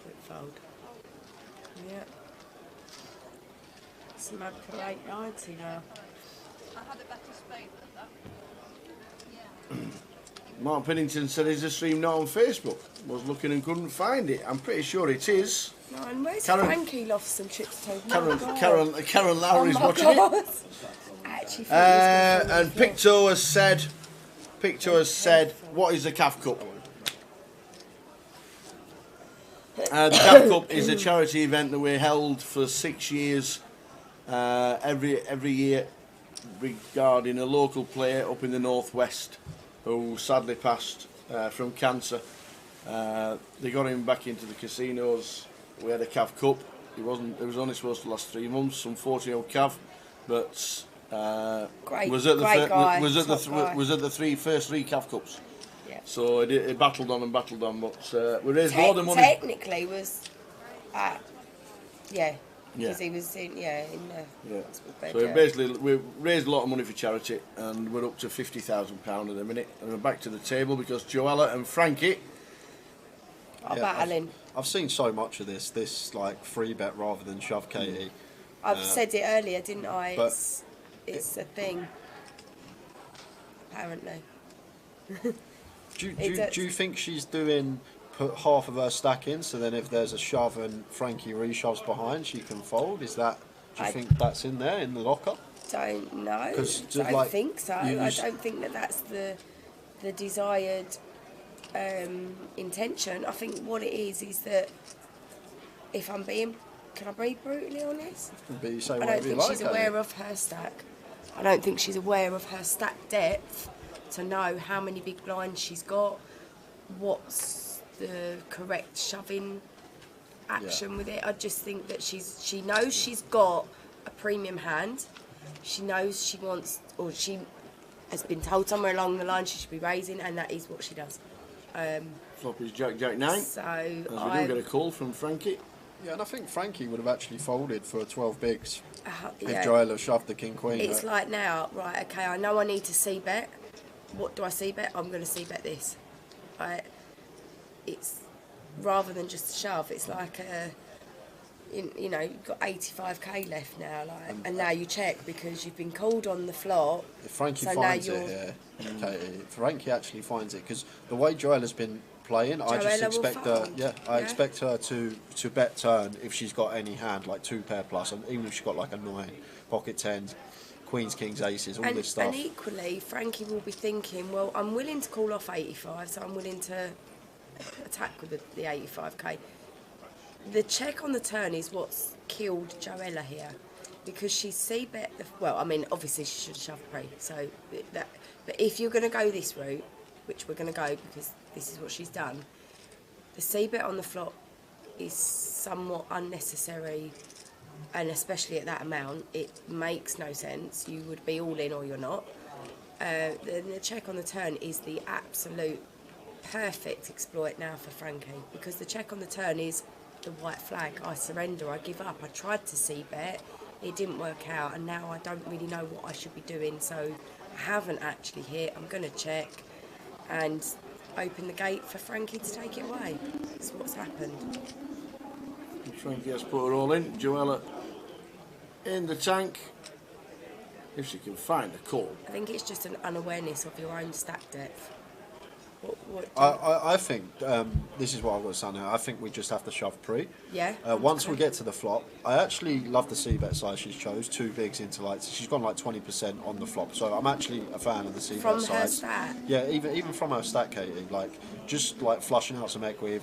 Quick fold. Yeah. Samantha 890 now. I had a better spade than that. Mark Pennington said, "Is the stream not on Facebook?" Was looking and couldn't find it. I'm pretty sure it is. No, and where's Karen- Frankie lost some chips to? Karen Lowry's watching it. Actually, thought it was And Picto has said, "What is the CAF Cup?" The CAF Cup is a charity event that we held for 6 years, every year, regarding a local player up in the northwest who sadly passed from cancer. They got him back into the casinos. We had a CAF Cup. It was only supposed to last 3 months. Unfortunately, on CAF, but was at the first three CAF Cups. Yeah. So it battled on and battled on, but we raised a lot of money. Technically, was Yeah. because he was in the Yeah. bed, So yeah. basically, we raised a lot of money for charity, and we're up to £50,000 at the minute. And we're back to the table because Joella and Frankie are battling. I've seen so much of this like free bet rather than shove Katie. I've said it earlier, didn't I? but It's a thing. Apparently. Do you think she's put half of her stack in, so then if there's a shove and Frankie reshoves behind, she can fold? Do you think that's in there in the locker? Don't know. 'Cause just Don't like think so. you I was- don't think that's the desired intention. I think what it is that if I'm being, can I be brutally honest? But you say I whatever don't you think like, she's Katie. aware of her stack. I don't think she's aware of her stack depth to know how many big blinds she's got, what's the correct shoving action with it. I just think that she knows she's got a premium hand. She knows she wants, or she has been told somewhere along the line she should be raising, and that is what she does. flop is Jack 9. So As we do get a call from Frankie. Yeah, and I think Frankie would have actually folded for 12 bigs if yeah. Joella shoved the king queen. It's like now, right, okay, I know I need to c-bet. What do I c-bet? I'm going to c-bet this. Right? It's rather than just a shove, it's like you've got 85k left now, and now you check because you've been called on the flop. If Frankie so finds now it, if Frankie actually finds it, because the way Joella's been playing, I just Joella will expect her. fold. Yeah, I expect her to bet turn if she's got any hand like 2 pair plus, and even if she's got like a 9, pocket 10s, queens, kings, aces, all this stuff. And equally, Frankie will be thinking, well, I'm willing to call off 85, so I'm willing to attack with the 85k. The check on the turn is what's killed Joella here, because she c-bet. Well, I mean, obviously she should have shoved pre. So but if you're going to go this route, which we're going to go because this is what she's done, the c-bet on the flop is somewhat unnecessary, and especially at that amount, it makes no sense. You would be all in or you're not. Then the check on the turn is the absolute perfect exploit now for Frankie, because the check on the turn is the white flag. I surrender, I give up. I tried to c-bet, it didn't work out, and now I don't really know what I should be doing, so I haven't actually hit. I'm going to check and open the gate for Frankie to take it away. That's what's happened. Frankie has put her all in. Joella in the tank. If she can find a call. I think it's just an unawareness of your own stack depth. What do you- I think this is what I've got to say now. I think we just have to shove pre. Yeah. Once we get to the flop, I actually love the c-bet size she's chose. 2 bigs into like she's gone like 20% on the flop. So I'm actually a fan of the c-bet From size. her stat? Yeah, even from her stat, Katie. Like just like flushing out some equity.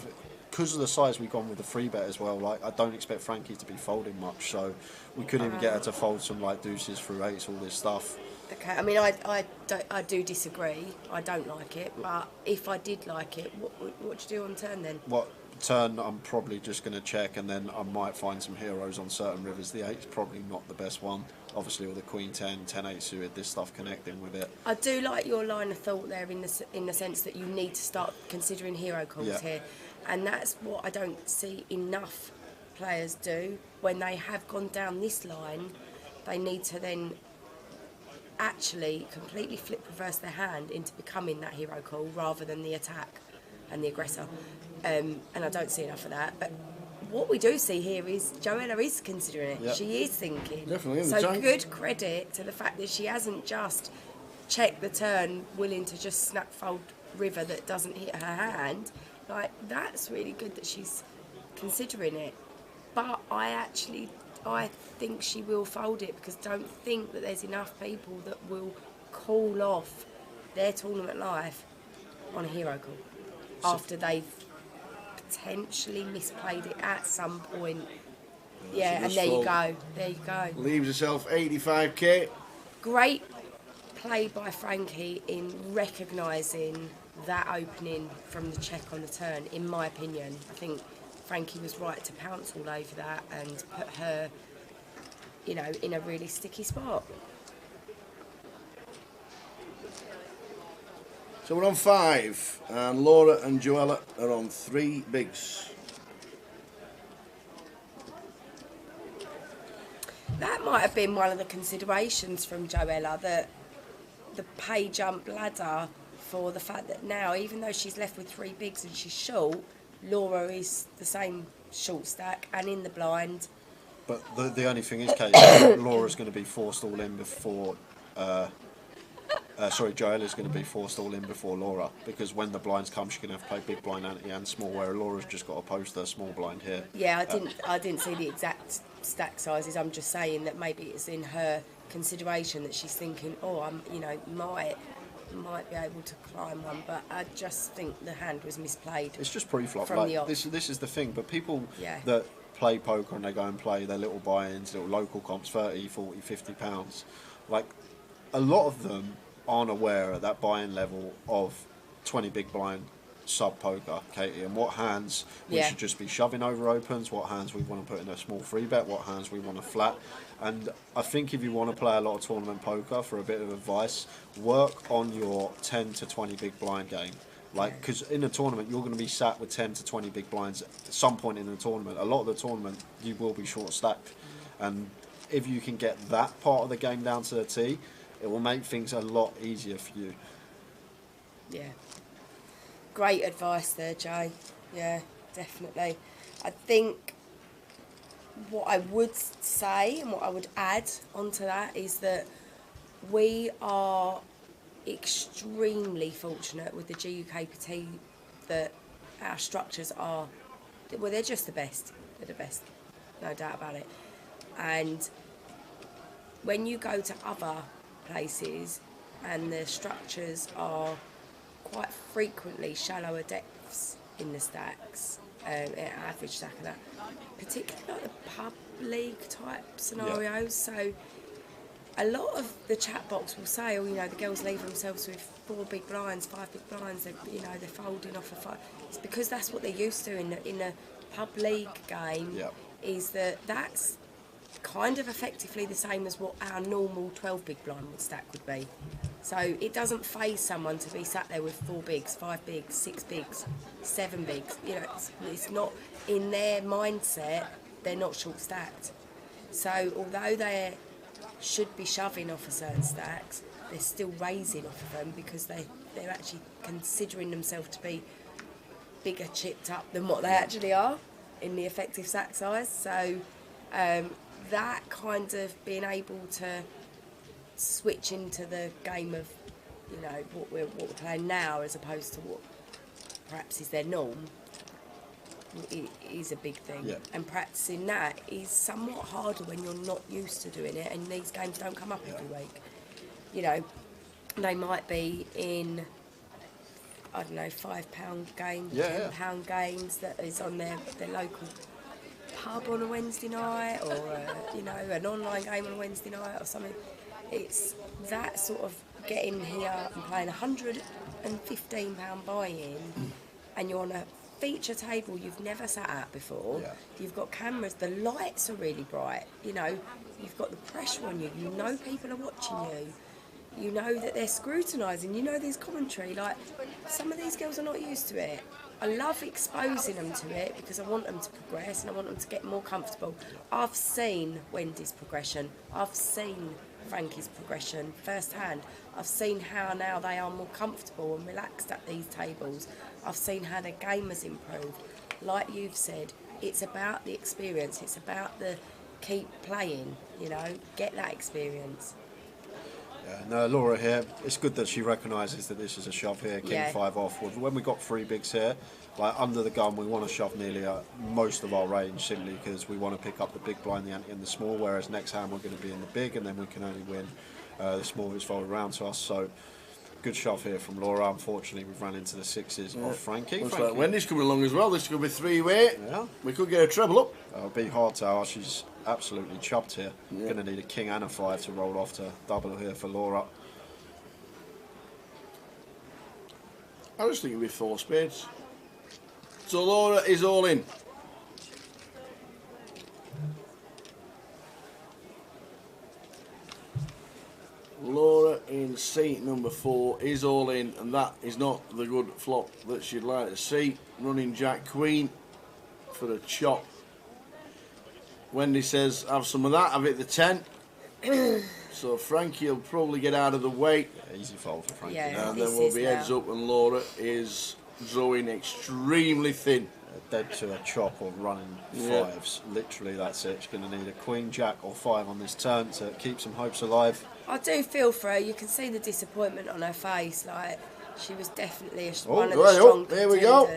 Because of the size we've gone with the free bet as well, like I don't expect Frankie to be folding much, so we could even get her to fold some like deuces through eights, all this stuff. Okay, I mean, I do disagree. I don't like it, but if I did like it, what would you do on turn then? What turn? I'm probably just going to check, and then I might find some heroes on certain rivers. The 8's probably not the best one. Obviously, with the Queen 10, 10-8 suited, this stuff connecting with it. I do like your line of thought there in the sense that you need to start considering hero calls here, and that's what I don't see enough players do. When they have gone down this line, they need to then actually completely reverse their hand into becoming that hero call rather than the attack and the aggressor. And I don't see enough of that. But what we do see here is Joella is considering it. Yep. She is thinking. Definitely in the so tank. good credit to the fact that she hasn't just checked the turn, willing to just snap fold river that doesn't hit her hand. Like, that's really good that she's considering it. But I think she will fold it because I don't think that there's enough people that will call off their tournament life on a hero call after they've potentially misplayed it at some point. Yeah, and there you go. There you go. Leaves herself 85k. Great play by Frankie in recognising that opening from the check on the turn, in my opinion. I think Frankie was right to pounce all over that and put her, you know, in a really sticky spot. So we're on 5, and Laura and Joella are on 3 bigs. That might have been one of the considerations from Joella, that the pay jump ladder, for the fact that now, even though she's left with 3 bigs and she's short, Laura is the same short stack and in the blind. But the only thing is, Kate, Laura's going to be forced all in before. Joella's going to be forced all in before Laura, because when the blinds come, she's going to have to play big blind, ante, and small. Where Laura's just got to post her small blind here. Yeah, I didn't see the exact stack sizes. I'm just saying that maybe it's in her consideration that she's thinking, oh, might be able to climb one, but I just think the hand was misplayed. It's just pre-flop. From Like, the off. this is the thing. But people Yeah. that play poker and they go and play their little buy-ins, little local comps, 30, 40, 50 pounds, like a lot of them aren't aware at that buy-in level of 20 big blind sub poker, Katie, and what hands we should just be shoving over opens, what hands we want to put in a small free bet, what hands we want to flat. And I think if you want to play a lot of tournament poker, for a bit of advice, work on your 10 to 20 big blind game. Like, because in a tournament, you're going to be sat with 10 to 20 big blinds at some point in the tournament. A lot of the tournament, you will be short stacked. And if you can get that part of the game down to the tee, it will make things a lot easier for you. Yeah. Great advice there, Jay. Yeah, definitely. I think what I would say and what I would add onto that is that we are extremely fortunate with the GUKPT that our structures are, well, they're just the best. They're the best, no doubt about it. And when you go to other places and the structures are quite frequently shallower depths in the stacks, average stack of that, particularly like the pub league type scenarios. So a lot of the chat box will say, oh, you know, the girls leave themselves with 4 big blinds, 5 big blinds, they're folding off a 5. It's because that's what they're used to in a pub league game, is that's kind of effectively the same as what our normal 12 big blind stack would be. So it doesn't faze someone to be sat there with 4 bigs, 5 bigs, 6 bigs, 7 bigs. You know, it's not in their mindset. They're not short stacked. So although they should be shoving off of certain stacks, they're still raising off of them because they're actually considering themselves to be bigger chipped up than what they actually are in the effective stack size. So that kind of being able to switch into the game of you know, what we're playing now as opposed to what perhaps is their norm is a big thing. Yeah. And practicing that is somewhat harder when you're not used to doing it, and these games don't come up every week. You know, they might be in, I don't know, £5 games, £10 games that is on their local pub on a Wednesday night, or you know, an online game on a Wednesday night or something. It's that sort of getting here and playing £115 buy-in, and you're on a feature table you've never sat at before. You've got cameras, the lights are really bright, you know, you've got the pressure on you, you know people are watching you, you know that they're scrutinising, you know there's commentary. Like, some of these girls are not used to it. I love exposing them to it because I want them to progress and I want them to get more comfortable. I've seen Wendy's progression, I've seen Frankie's progression firsthand. I've seen how now they are more comfortable and relaxed at these tables. I've seen how their game has improved. Like you've said, it's about the experience, it's about the keep playing, you know, get that experience. Yeah, no, Laura here, it's good that she recognises that this is a shove here, King 5 off. When we got 3 bigs here, like under the gun, we want to shove nearly most of our range simply because we want to pick up the big blind, the ante and the small, whereas next hand we're going to be in the big and then we can only win the small that's folded around to us. So good shove here from Laura. Unfortunately, we've run into the 6s of Frankie. Looks like Wendy's coming along as well. This could be 3-way. Yeah. We could get a treble up. It'll be hard to hour. She's absolutely chopped here. Going to need a king and a 5 to roll off to double here for Laura. I just think it'll be 4 spades. So Laura is all in. Laura in seat number 4 is all in, and that is not the good flop that she'd like to see. Running Jack Queen for a chop. Wendy says, have some of that, I've hit the 10. So Frankie will probably get out of the way. Yeah, easy fold for Frankie. Yeah, and then we'll be heads up, and Laura is drawing extremely thin. Dead to a chop or running 5s. Literally, that's it. She's going to need a queen, jack, or 5 on this turn to keep some hopes alive. I do feel for her. You can see the disappointment on her face. Like, she was definitely one of the strong contenders. Here we go.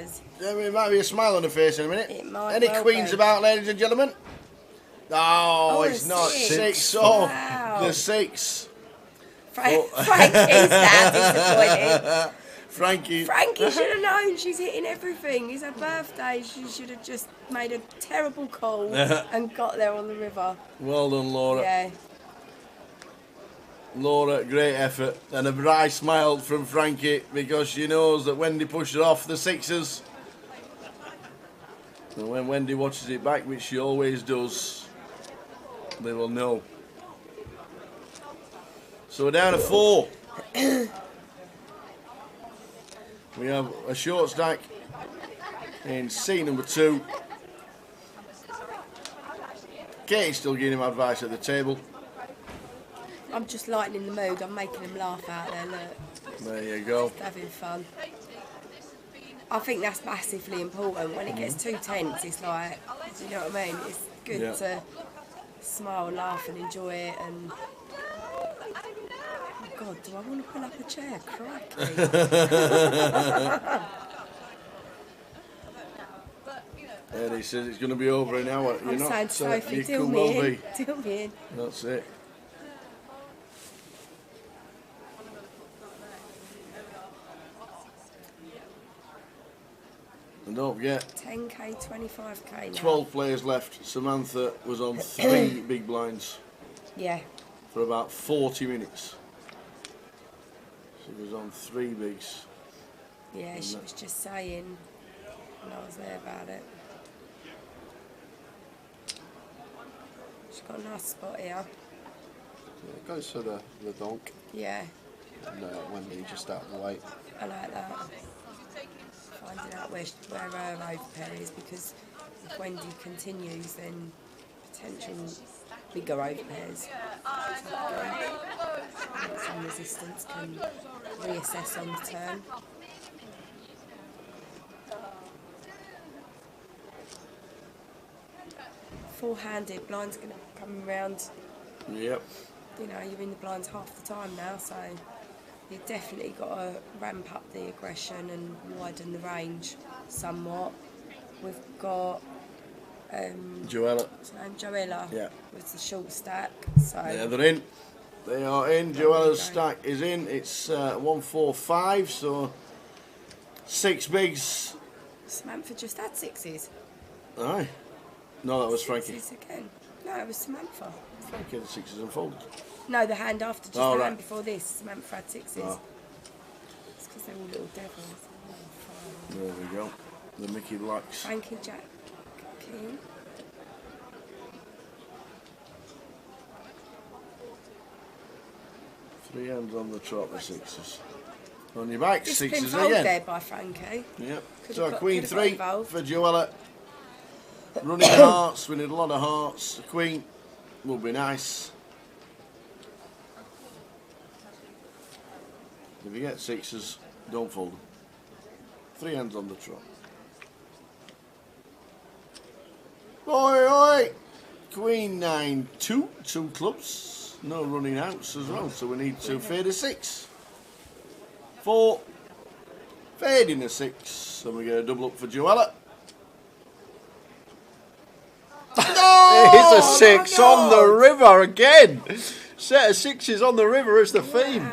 There might be a smile on her face in a minute. It might Any well queens be. about, ladies and gentlemen? Oh, it's not 6. 6. Oh, Wow. the 6. Frankie's now disappointed. Frankie should have known she's hitting everything. It's her birthday. She should have just made a terrible call and got there on the river. Well done, Laura. Yeah. Laura, great effort. And a dry smile from Frankie because she knows that Wendy pushed her off the 6s. And when Wendy watches it back, which she always does, they will know. So we're down to 4. We have a short stack in seat number 2. Katie's still giving him advice at the table. I'm just lightening the mood. I'm making him laugh out there, look. There you go. Just having fun. I think that's massively important. When it gets too tense, it's like, do you know what I mean? It's good to smile and laugh and enjoy it. And oh God, do I want to pull up a chair? Crikey. And he says it's going to be over in an hour. I'm saying to Sophie, you deal could me well in. be. Deal me in. That's it. And don't forget, 10k, 25k now. 12 players left. Samantha was on 3 big blinds Yeah. for about 40 minutes. She was on 3 bigs. Yeah, she was just saying when I was there about it. She's got a nice spot here. Yeah, it goes for the donk. Yeah, And Wendy just out of the way. I like that. Finding out where her overpair is, because if Wendy continues, then potential bigger overpairs. Some resistance can reassess on the turn. Four-handed blind's going to come around. Yep. You know, you're in the blinds half the time now, so You've definitely got to ramp up the aggression and widen the range somewhat. We've got Joella. Joella Yeah. with the short stack. So Yeah, they're in. They are in. Joella's stack is in. It's 145, so 6 bigs. Samantha just had 6s. Aye. No, that was Frankie. 6s again. No, it was Samantha. Frankie had the 6s unfolded. No, the hand after, just Oh, the right. hand before this. Samantha had 6s. Oh. It's because they're all little devils. There we go. The Mickey likes. Frankie, Jack, King. Three hands on the trot with 6s. On your back, Discipline 6s fold again. there by Frankie. Yep. Could've So got- Queen could've got 3 involved. for Joella. Running hearts, we need a lot of hearts. The Queen will be nice. If you get 6s, don't fold them. 3 hands on the trot. Oi, oi! Queen 9, 2, 2 clubs. No running outs as well, so we need to fade a 6. 4, fading a 6, and we get a double up for Joella. It's a 6 on the river again. Set of 6s on the river is the theme.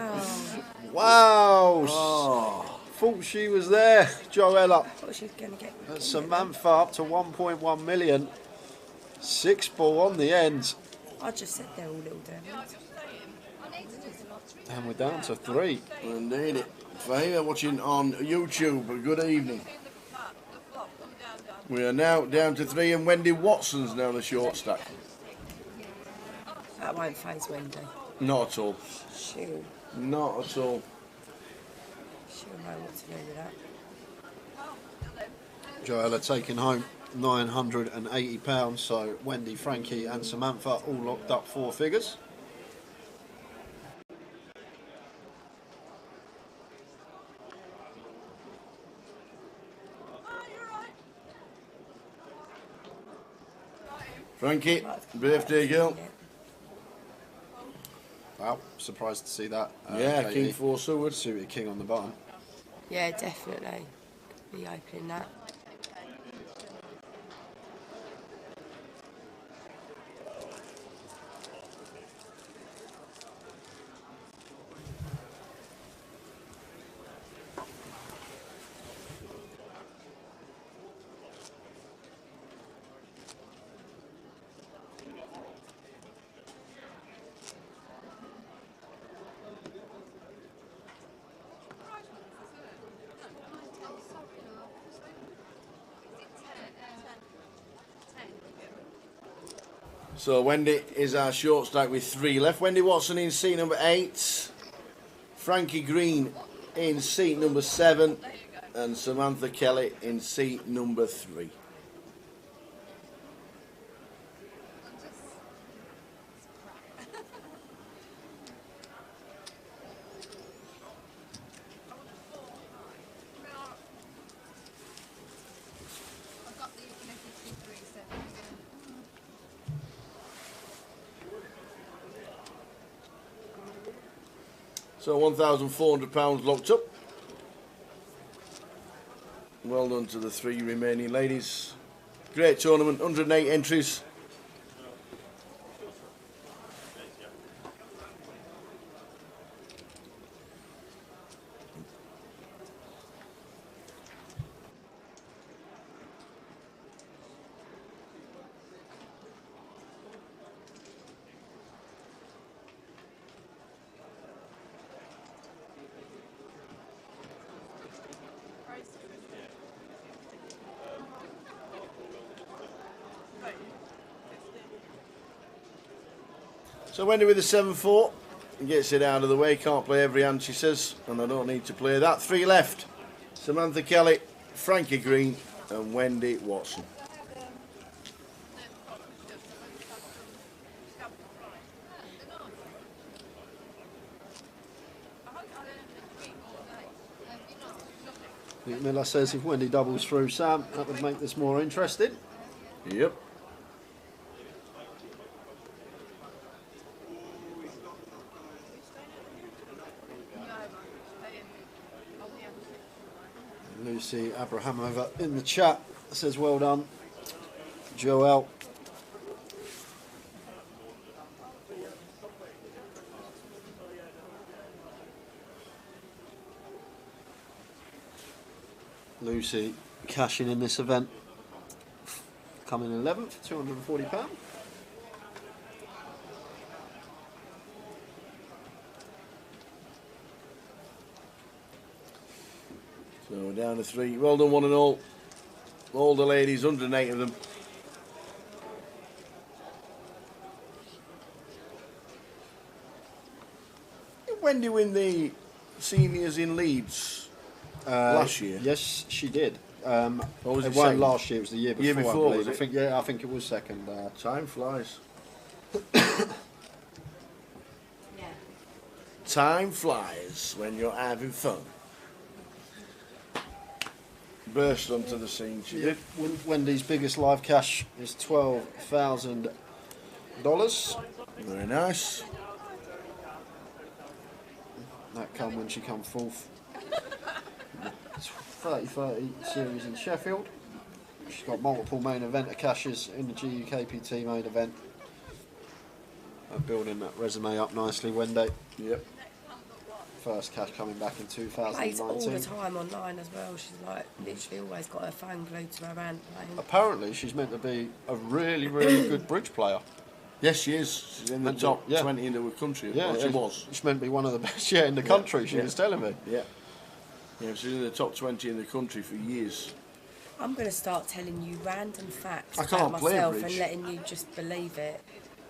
Wow. Oh. Thought she was there, Joella. I thought she was going to get. And Samantha up to 1.1 million. 6 ball on the end. I just said they're all little devils. And we're down to 3. Indeed. For you watching on YouTube, good evening. We are now down to 3, and Wendy Watson's now the short stack. That won't phase Wendy. Not at all. She'll Not at all. know what to do with that. Joella taking home £980. So Wendy, Frankie, and Samantha all locked up 4 figures. Frankie, birthday girl. Wow, surprised to see that. Yeah, Katie. King 4 suited. Suited king on the bottom. Yeah, definitely. Be opening that. So Wendy is our short stack with 3 left. Wendy Watson in seat number 8. Frankie Green in seat number 7. And Samantha Kelly in seat number 3. So £1,400 locked up. Well done to the 3 remaining ladies. Great tournament, 108 entries. So Wendy with the 7-4 gets it out of the way. Can't play every hand, she says, and I don't need to play that. 3 left. Samantha Kelly, Frankie Green, and Wendy Watson. Nick Miller says if Wendy doubles through Sam, that would make this more interesting. Yep. Lucy Abrahamova in the chat says well done, Joel. Lucy cashing in this event, coming 11th, £240. So we're down to 3. Well done, one and all. All the ladies, 108 of them. Did Wendy win the seniors in Leeds last year? Yes, she did. Or was it it wasn't second? last year, it was the year before. Year before, I believe. was it? I think it was second. Time flies. Time flies when you're having fun. Burst onto the scene, she did. Wendy's biggest live cash is $12,000. Very nice. That come when she come fourth. 30-30 series in Sheffield. She's got multiple main eventer cashes in the GUKPT main event. Building that resume up nicely, Wendy. Yep. First cash coming back in Plays 2019. all the time online as well. She's like literally always got her phone glued to her hand playing. Apparently, she's meant to be a really, really good bridge player. Yes, she is. She's in the top 20 in the country. Yeah, well, she was. She's meant to be one of the best in the country, she was telling me. Yeah. Yeah, she's in the top 20 in the country for years. I'm going to start telling you random facts I can't about play myself bridge. and letting you just believe it.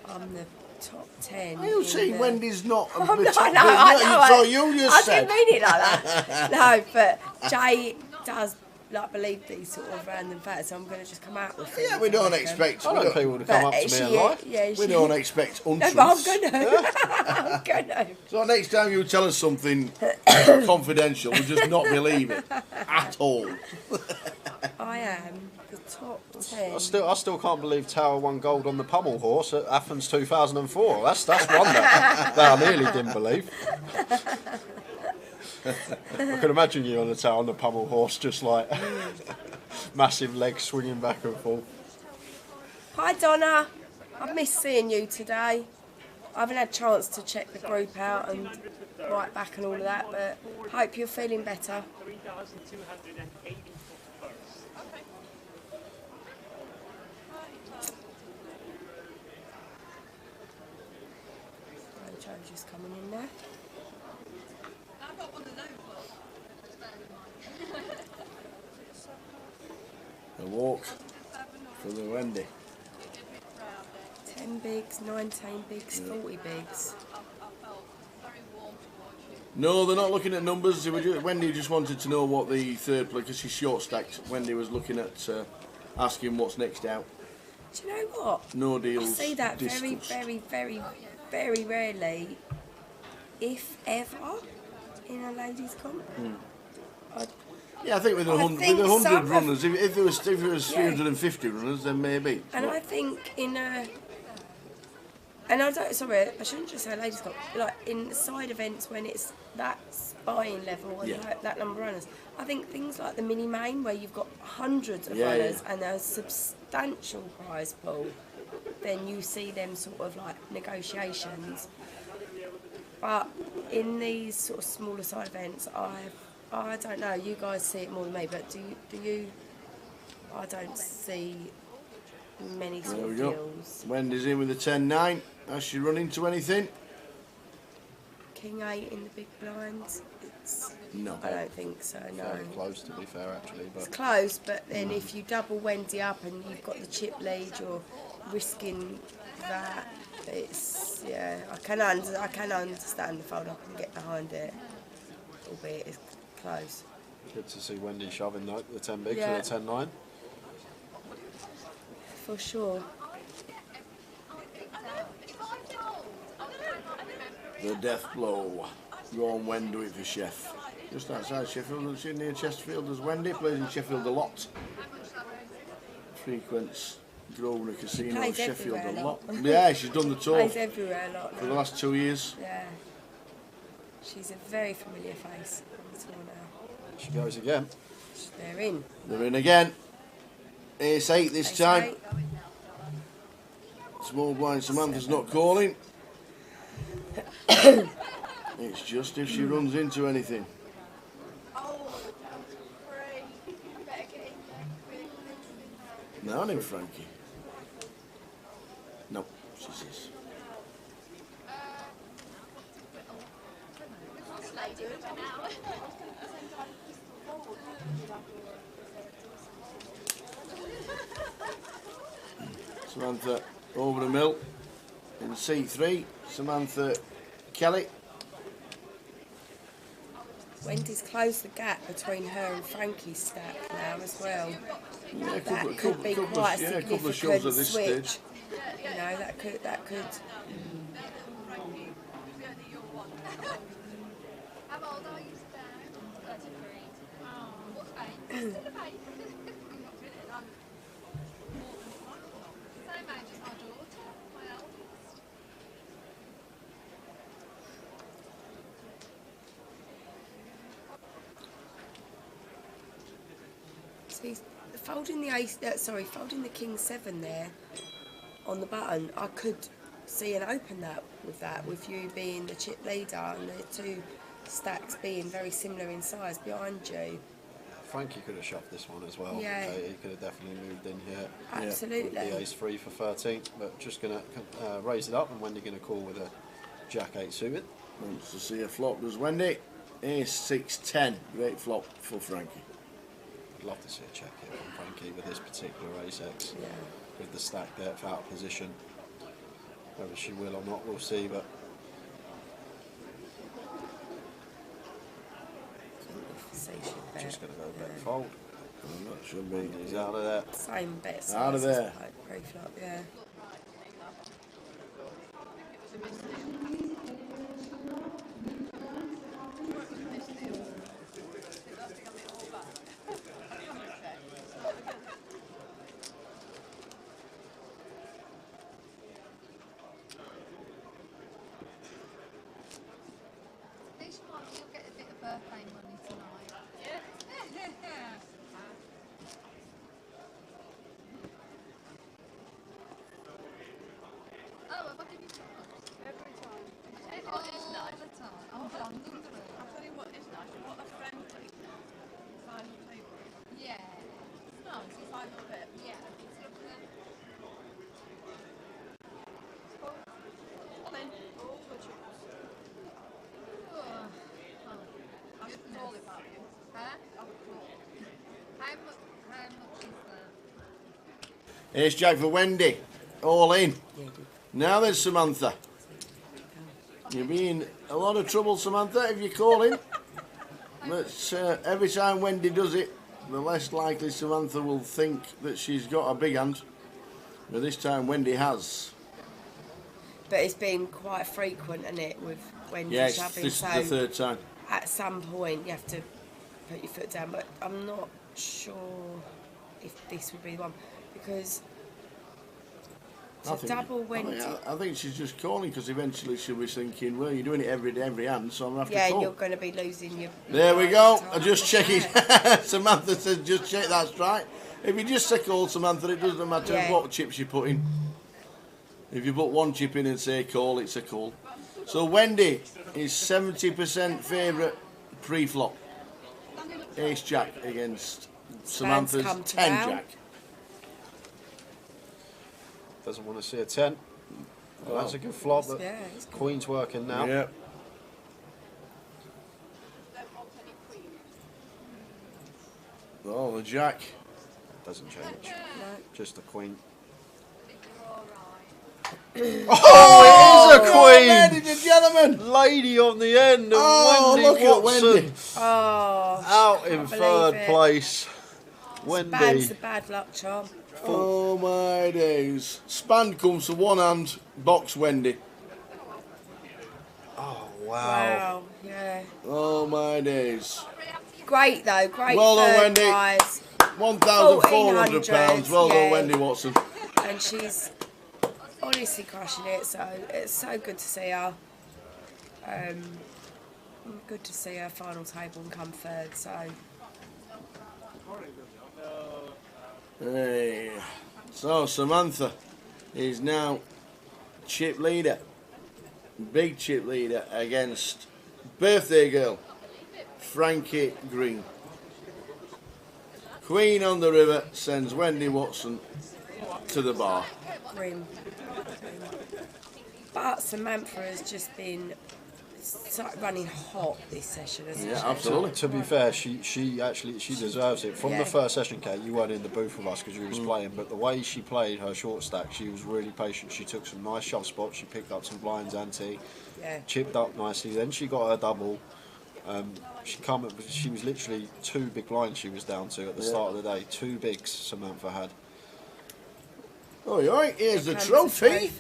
I'm the top 10. Are you saying Wendy's not I'm the not, top? no, I So know. you just I said. didn't mean it like that. No, but Jay does like believe these sort of random facts, so I'm going to just come out with it. Yeah, we don't expect. I want people to come up to me and lie. Yeah, We don't expect untruths. No, but I'm gonna. I'm gonna. So next time you tell us something confidential, we just not believe it at all. I am the top 10. I still can't believe Tower won gold on the pommel horse at Athens 2004. That's one that I nearly didn't believe. I can imagine you on the Tower on the pommel horse, just like massive legs swinging back and forth. Hi Donna, I've missed seeing you today. I haven't had a chance to check the group out and write back and all of that, but hope you're feeling better. 3,280 first. Joe's just coming in there. I've got one of those. A walk for the Wendy. 10 bigs, 19 bigs, 40 bigs. No, they're not looking at numbers. Wendy just wanted to know what the third place, because she's short stacked. Wendy was looking at asking what's next out. Do you know what? No deals. I see that discussed. very rarely, if ever, in a ladies' comp. Yeah, I think with I 100 think some runners, if there was 350 runners, then maybe. And I think in a, and I don't, sorry, I shouldn't just say ladies' comp, like in side events when it's that buying level and that number of runners, I think things like the mini main where you've got hundreds of runners and a substantial prize pool, then you see them sort of like negotiations. But in these sort of smaller side events, I don't know, you guys see it more than me, but do you? I don't see many sort of deals. Wendy's in with a 10-9. Has she run into anything? King 8 in the big blinds. No. I don't think so, no. Very close, to be fair, actually. But It's close, but then if you double Wendy up and you've got the chip lead, you're risking that. It's, I can understand the fold up and get behind it, albeit it's close. good to see Wendy shoving the 10 bigs Yeah. with a 10-9. For sure. The death blow. Go on, Wendy, do it for Chef. Just outside Sheffield, and she's near Chesterfield as Wendy. Plays in Sheffield a lot. Frequents Grosvenor Casino, plays Sheffield a everywhere a lot. lot. Yeah, she's done the tour Plays everywhere a lot for the now. last 2 years. Yeah. She's a very familiar face on the tour now. She goes again. They're in. They're in again. Ace 8 this time. 8. Small blind Samantha's not calling. It's just if she runs into anything. Now then, Frankie. No, she says. Samantha over the mill in C3. Samantha Kelly. Wendy's closed the gap between her and Frankie's stack now as well. Yeah, That could be quite a couple of shows at significant this switch. stage. You know, that could. How old are you, Stan? 33. What's age? Still a baby. Same age as my daughter, my eldest. See, folding the ace, folding the king 7 there on the button, I could see and open that, with you being the chip leader and the two stacks being very similar in size behind you. Frankie could have shoved this one as well. Yeah. He could have definitely moved in here. Absolutely. With the ace 3 for 13, but just going to raise it up, and Wendy going to call with a jack 8 suited. Wants to see a flop, does Wendy? Ace 6 10. Great flop for Frankie. I'd love to see a check here from Frankie with this particular ace X. Yeah. With the stack depth out of position. Whether she will or not, we'll see, but just going to go bet fold. That should be. He's out of there. Same bet size. Out of there. Like pre-flop, yeah. You'll get a bit of birthday money tonight. Yeah. Oh, have I given you cards? Every time. All the time. Oh, I'm under it. I'll tell you what is nice. You've got a friendly final table. Yeah. No, it's a final bit. Yeah. It's lovely. All in. All the chips. Oh. I should call it about you. Huh? I would call it. How much is that? Ace Jack for Wendy. All in. Now then, Samantha. You're being a lot of trouble, Samantha, if you're calling. But every time Wendy does it, the less likely Samantha will think that she's got a big hand. But this time Wendy has. But it's been quite frequent, isn't it, with Wendy Yeah, shoving. this is So the third time. at some point you have to put your foot down, but I'm not sure if this would be the one, because double Wendy. I think she's just calling because eventually she'll be thinking, well, you're doing it every day, every hand, so I'm going to have Yeah, to call. you're going to be losing your... There we go. time. I just check it. Samantha says, just check that's right. If you just say call, Samantha, it doesn't matter Yeah. what chips you put in. If you put one chip in and say call, it's a call. So Wendy is 70% favourite pre-flop. Ace Jack against Samantha's come to 10 down. Jack. Doesn't want to see a 10. Well, that's a good flop, but Yeah, it's good. Queen's working now. Yeah. Oh, the Jack. Doesn't change. Just a Queen. Oh, it is a Queen! Ladies and gentlemen. Lady on the end, and Oh, Wendy look at Watson Wendy. Oh, out in can't third believe it. place. Wendy. Ban's the bad luck charm. Oh my days. Span comes to one hand, box Wendy. Oh, wow. Wow, yeah. Oh my days. Great though, great Well done, third Wendy. prize. £1,400. Well done, yeah. Wendy Watson. And she's honestly crushing it, so it's so good to see her. Good to see her final table and come third, so Hey. So Samantha is now chip leader, big chip leader against birthday girl Frankie Green. Queen on the River sends Wendy Watson to the bar. Grim. But Samantha has just been running hot this session, hasn't she? Yeah, absolutely. To be fair, she deserves it. From the first session, Kate, you weren't in the booth with us because you was playing, but the way she played her short stack, she was really patient. She took some nice shove spots. She picked up some blinds ante, chipped up nicely. Then she got her double. She was literally 2 big blinds she was down to at the start of the day. 2 bigs Samantha had. Oh, all right. Here's the trophy.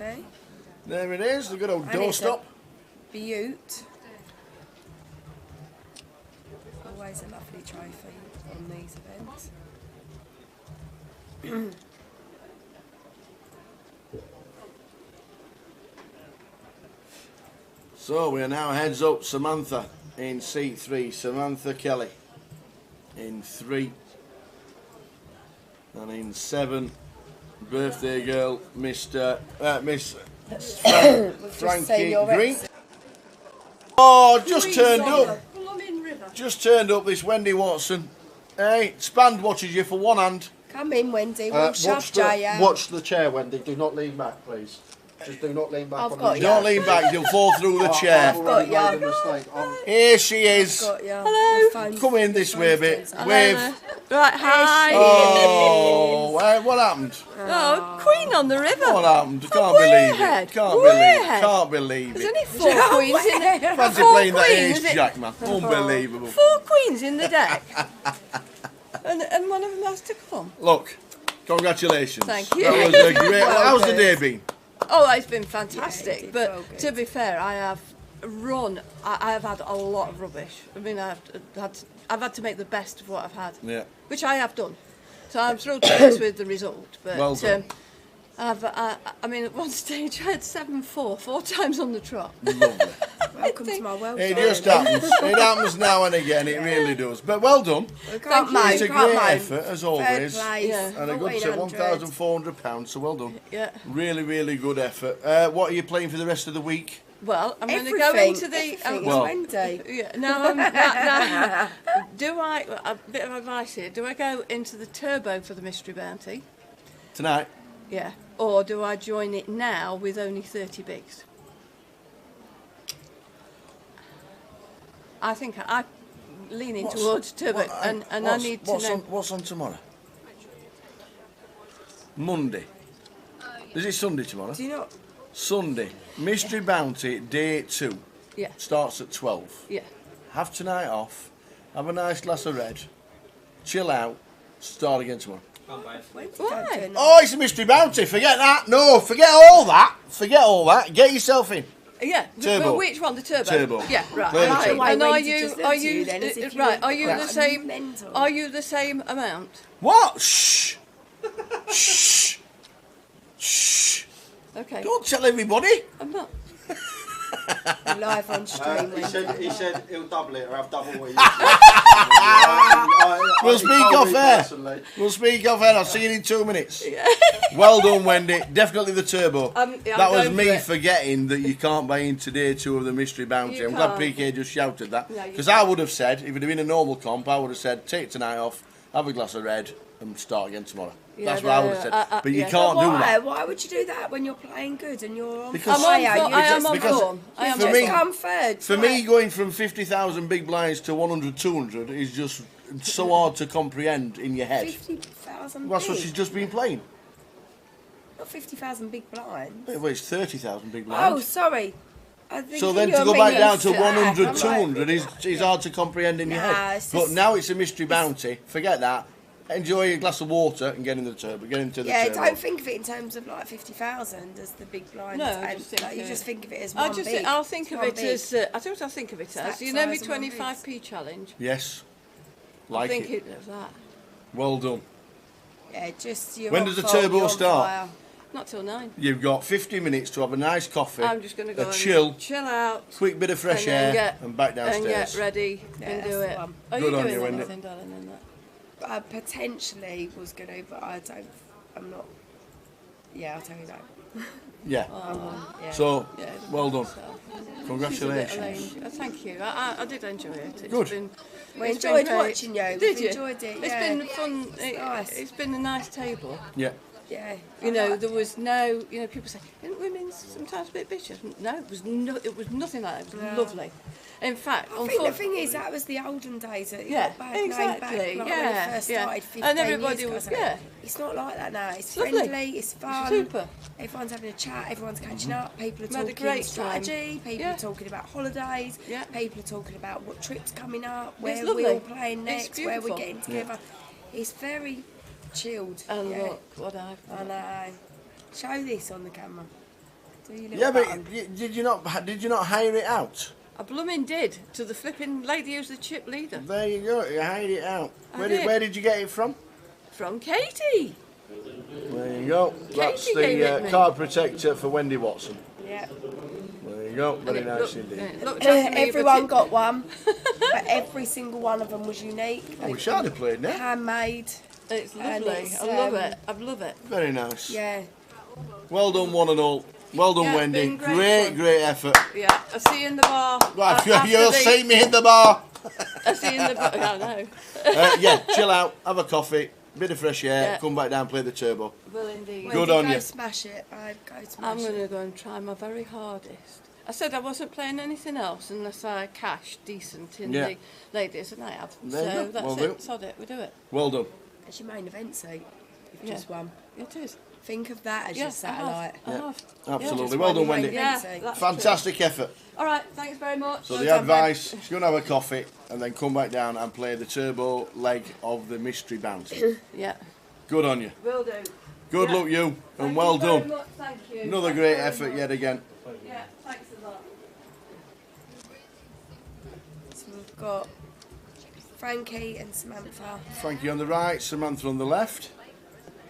There it is. The good old doorstop. Beaut. Always a lovely trophy on these events. So we are now heads up Samantha in seat 3. Samantha Kelly in 3. And in 7, birthday girl, Miss Frankie Green. Oh, just turned up. Just turned up this Wendy Watson. Hey, Spand watches you for one hand. Come in, Wendy. We'll shove Jay out. Watch the chair, Wendy. Do not lean back, please. Just do not lean back. I've got you. Don't lean back, you'll fall through the chair. I've got you. Here she is. Hello. Come in this way a bit. Wave. Right, hi. Oh, what happened? Oh, Queen on the River. What happened? Can't believe it. Can't believe There's it. only 4 queens in there. Fancy playing that ace jack, man. Unbelievable. 4 queens in the deck. and one of them has to come. Look, congratulations. Thank you. That was a great. How's the day been? Oh, it's been fantastic. But to be fair, I have had a lot of rubbish. I mean, I've had to make the best of what I've had. Yeah. Which I have done. So I'm thrilled to bits with the result. But well done. I mean, at one stage I had 7-4 4 times on the trot. Lovely. Welcome to my world. It just happens. It happens now and again. It really does. But well done. Thank you. It's a great effort as always, Yeah. and a good £1,400. So well done. Yeah. Really, really good effort. What are you playing for the rest of the week? Well, I'm going to go into the. Wednesday. Yeah. Now, do I? A bit of advice here. Do I go into the turbo for the mystery bounty? Tonight. Yeah. Or do I join it now with only 30 bigs? I think I'm leaning towards turbo, and I need to know. What's on tomorrow? Monday. Is it Sunday tomorrow? Do you not? Sunday. Mystery Bounty, day 2. Yeah. Starts at 12. Yeah. Have tonight off. Have a nice glass of red. Chill out. Start again tomorrow. Why? Oh, it's a Mystery Bounty. Forget that. No, forget all that. Forget all that. Get yourself in. Yeah. Turbo. Which one? The turbo. Turbo. Yeah. Right. Clearly Right. turbo. And I are waited you? just then Are to you? then, as if you Right. were Are you the same? mental. Are you the same amount? What? Shh. Shh. Shh. Okay. Don't tell everybody. I'm not. Live on stream. He said he'll double it or have double what he We'll speak off air. We'll speak off air. I'll see you in 2 minutes. Well done, Wendy. Definitely the turbo. That was me forgetting that you can't buy into day 2 of the Mystery Bounty. I'm glad PK just shouted that. Because I would have said, if it had been a normal comp, I would have said, take tonight off, have a glass of red, and start again tomorrow. That's what I would have said. But you can't do that. Why would you do that when you're playing good and you're on Because fire? I am on form. Come third. For me, going from 50,000 big blinds to 100, 200 is just so hard to comprehend in your head. 50,000 That's what she's just been playing. Not 50,000 big blinds. Well, it's 30,000 big blinds. Oh, sorry. So then to go back down to 100, 200 is hard to comprehend in your head. But now it's a Mystery Bounty. Forget that. Enjoy a glass of water and get into the turbo. Get into the turbo. Don't think of it in terms of like 50,000 as the big blind. No, you just think of it as one big. I'll think of it as. I think I'll think of it as. You know me 25p challenge. Yes. I think it of that. Well done. Yeah, just. When does the turbo start? Not till 9. You've got 50 minutes to have a nice coffee. I'm just going to go chill out, quick bit of fresh air, and back downstairs. And get ready and do it. Are you doing anything, darling, in that? potentially was going to, but I'm not. Yeah, I'll tell you that. Yeah. Yeah. So, Yeah, well done. so. Congratulations. Thank you. I did enjoy it. Good. We it's enjoyed been great. watching you. Did We've you? enjoyed it. It's Yeah. been fun. Nice. It's been a nice table. Yeah. Yeah. You know, there was no. You know, people say, "Isn't women sometimes a bit bitchy?" No, it was nothing like that. It was lovely. In fact, I think the thing is that was the olden days. That Yeah, got bad name exactly. back, like when Yeah, it first yeah. started 15 And everybody years was- ago. yeah. It's not like that now. It's Lovely. friendly. It's fun. Super. Everyone's having a chat. Everyone's catching up. People are We had a talking great strategy. time. People Yeah. are talking about holidays. Yeah. People are talking about what trips coming up, where It's we're lovely. all playing It's next, where we're beautiful. getting together. It's very chilled. And yeah. look what I've I know. Show this on the camera. Do your little Yeah, but button. did you not hire it out? I blooming did to the flipping lady who's the chip leader. There you go. You hired it out. I Where did. did you get it from? From Katie. There you go. That's Katie gave it the me. card protector for Wendy Watson. Yeah. There you go. Very And it nice looked- indeed. it looked after me, Everyone but got one, but every single one of them was unique. Oh, we should have played now. Handmade. It's And lovely. it's, I love it. I love it. Very nice. Yeah. Well done, one and all. Well done, Yeah, Wendy. been great fun. Great effort. Yeah, I'll see you in the bar. Right, after you'll the- see me in the bar. I'll see you in the bar. I know. Yeah, chill out, have a coffee, bit of fresh air, Yeah. come back down, play the turbo. Well, indeed. Good Wendy, on go you. Smash it, babe. Go smash I'm going it. to go and try my very hardest. I said I wasn't playing anything else unless I cashed decent in Yeah. the ladies, and I have. There you So go. that's Well it. done. Sod it. We do it. Well done. It's your main event seat. You've Yeah. just won. It is. Think of that as Yeah, your satellite. I have. Absolutely. just Well won done, your main Wendy. event Yeah, seat. that's Fantastic effort. true. All right. Thanks very much. So Well the done, babe. advice, she's going to have a coffee and then come back down and play the turbo leg of the mystery bounty. Yeah. Good on you. Will do. Good Yeah. luck, you, and Thank well you very done. much, Thank you. Another Thanks great very effort much. yet again. Yeah. Thanks a lot. So we've got Frankie and Samantha. Frankie on the right, Samantha on the left.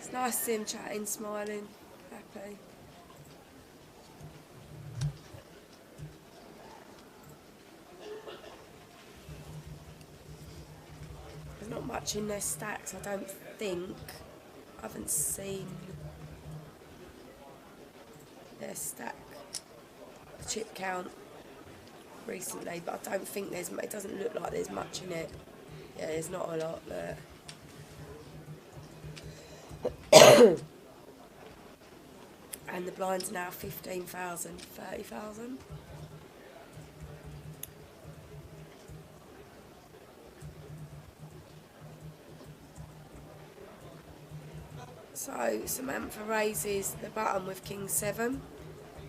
It's nice to see them chatting, smiling, happy. There's not much in their stacks, I don't think. I haven't seen their stack chip count recently, but I don't think there's. It doesn't look like there's much in it. Yeah, there's not a lot there. And the blinds are now 15,000, 30,000. So Samantha raises the button with King 7.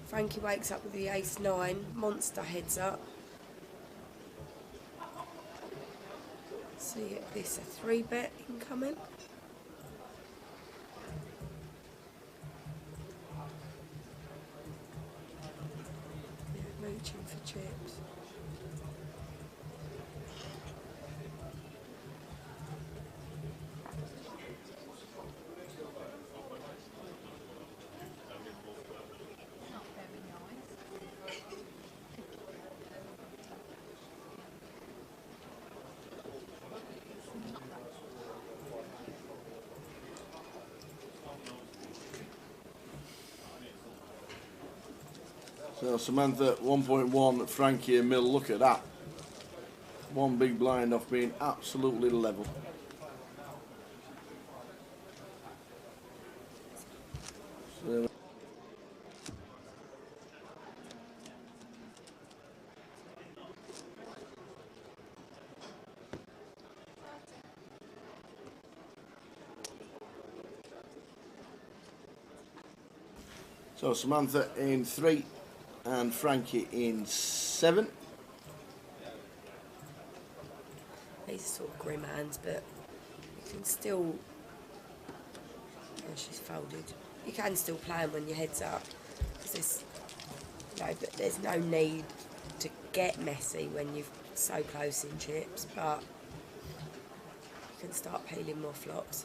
Frankie wakes up with the Ace 9. Monster heads up. So you get this a 3-bet incoming. Yeah, reaching for chips. So Samantha 1.1, Frankie a mil. Look at that. One big blind off being absolutely level. So, so Samantha in 3 and Frankie in 7. These are sort of grim hands, but you can still. Oh, she's folded. You can still play them when your head's up, because there's, but there's no need to get messy when you're so close in chips. But you can start peeling more flops.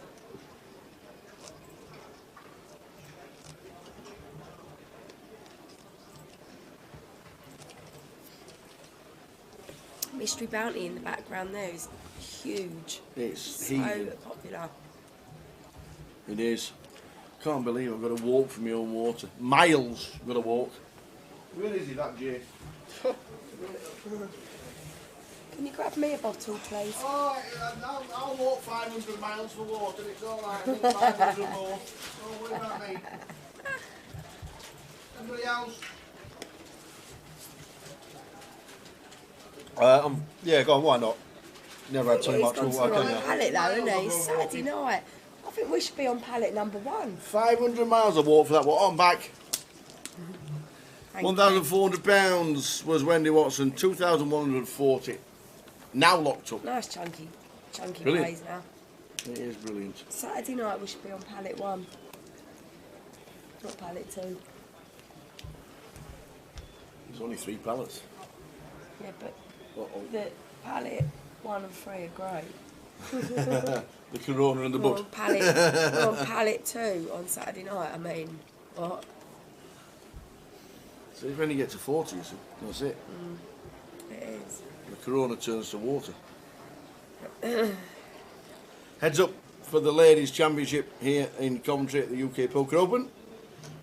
Mystery Bounty in the background there is huge. It's So heaving. popular. It is. Can't believe I've got to walk from my own water. Miles I've got to walk. Where is he, that Jay? Can you grab me a bottle, please? Oh, I'll walk 500 miles for water. It's all right. I need 500 more. Don't worry about me. Anybody else? Yeah, go on, why not? Never had too He's much gone to water, the wrong can you? pallet though, isn't he? It's Saturday night. I think we should be on pallet number 1. 500 miles I walked for that. What on back? Thank you. £1,400 was Wendy Watson. 2,140. Now locked up. Nice chunky Brilliant. plays now. It is brilliant. Saturday night we should be on pallet 1. Not pallet 2. There's only 3 pallets. Yeah, but Uh-oh. the pallet 1 and 3 are great. The Corona and the We're bud. on pallet 2 on Saturday night. I mean, what? So if you only get to 40, you see, that's it. It is. The Corona turns to water. Heads up for the Ladies' Championship here in Coventry at the UK Poker Open.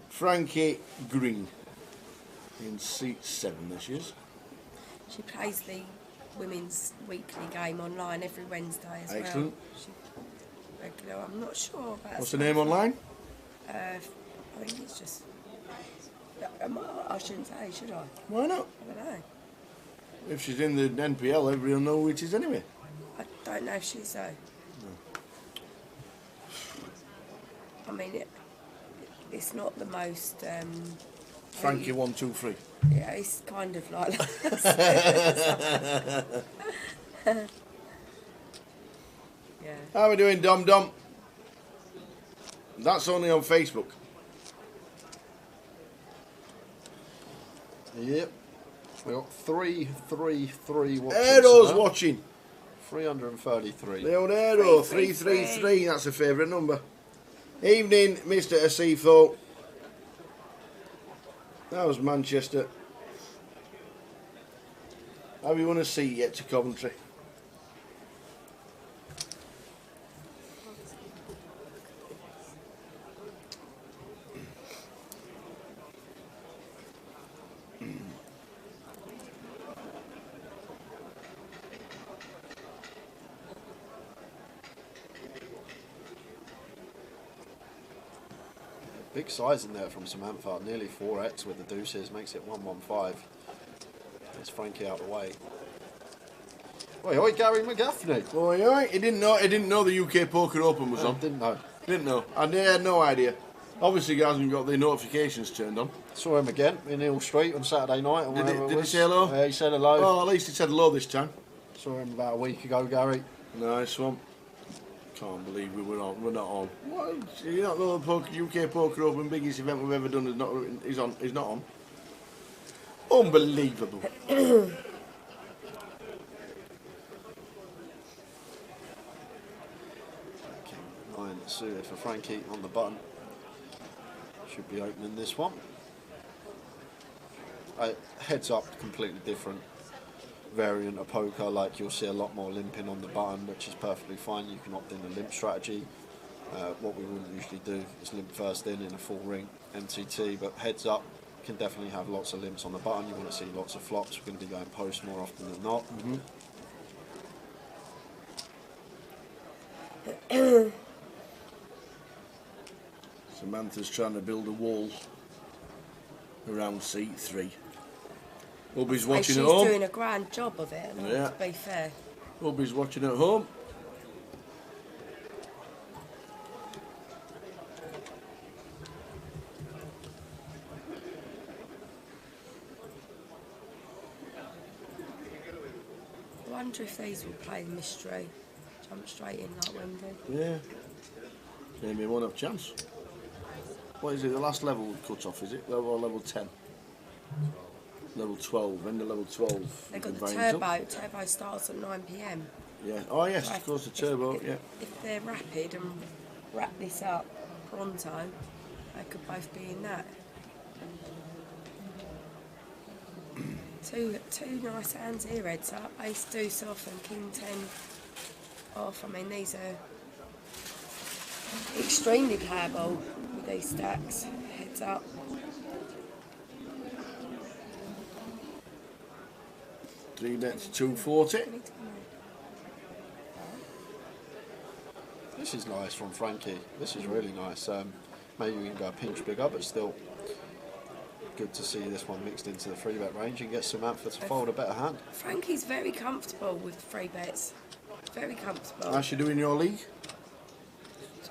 Frankie Green in seat 7 this year. She plays the women's weekly game online every Wednesday as Excellent. well. She regular. I'm not sure about. What's the name online? I think it's just. I shouldn't say, should I? Why not? I don't know. If she's in the NPL, everybody will know who it is anyway. I don't know if she's though. I mean, it's not the most. Frankie 1, 2, 3. Yeah, it's kind of like that. Yeah. How are we doing, Dom Dom? That's only on Facebook. Yep. We got 333 watching. Aero's sir. watching. 333. The old Aero, 333. That's a favourite number. Evening, Mr. Asifo. That was Manchester. Have you won a seat yet to Coventry? Big size in there from Samantha, nearly 4x with the deuces, makes it 115. There's Frankie out of the way. Oi, oi, Gary McGaffney. Oi, oi. He didn't know the UK Poker Open was on. Didn't know. Didn't know. I had no idea. Obviously, he hasn't got the notifications turned on. Saw him again in Hill Street on Saturday night. Or Did wherever it he was. say hello? Yeah, he said hello. Oh, at least he said hello this time. Saw him about a week ago, Gary. Nice one. Can't believe we're not on. What? You not know the UK Poker Open, biggest event we've ever done is not on. Unbelievable. King 9 suited for Frankie on the button. Should be opening this one. Heads up, completely different variant of poker. Like you'll see a lot more limping on the button, which is perfectly fine. You can opt in a limp strategy. What we wouldn't usually do is limp first in a full ring MTT, but heads up can definitely have lots of limps on the button. You want to see lots of flops. We're going to be going post more often than not. Samantha's trying to build a wall around seat 3. Hubby's watching at home. She's doing a grand job of it, Yeah. to be fair. Hubby's watching at home. I wonder if these will play mystery. Jump straight in like Wendy. Yeah. Maybe won't have a chance. What is it, the last level cut off, is it? Level 10? Level 12, end of level 12. They've got the Variant up. turbo. Turbo starts at 9 PM. Yeah. Oh yes, of course the turbo, yeah. If they're rapid and wrap this up pronto, they could both be in that. Two nice hands here, heads up. Ace deuce off and king 10 off. I mean, these are extremely playable with these stacks. Heads up. Three bets, 240. This is nice from Frankie. This is really nice. Maybe we can go a pinch bigger, but still good to see this one mixed into the free bet range and get Samantha to fold a better hand. Frankie's very comfortable with free bets. Very comfortable. How's she doing in your league?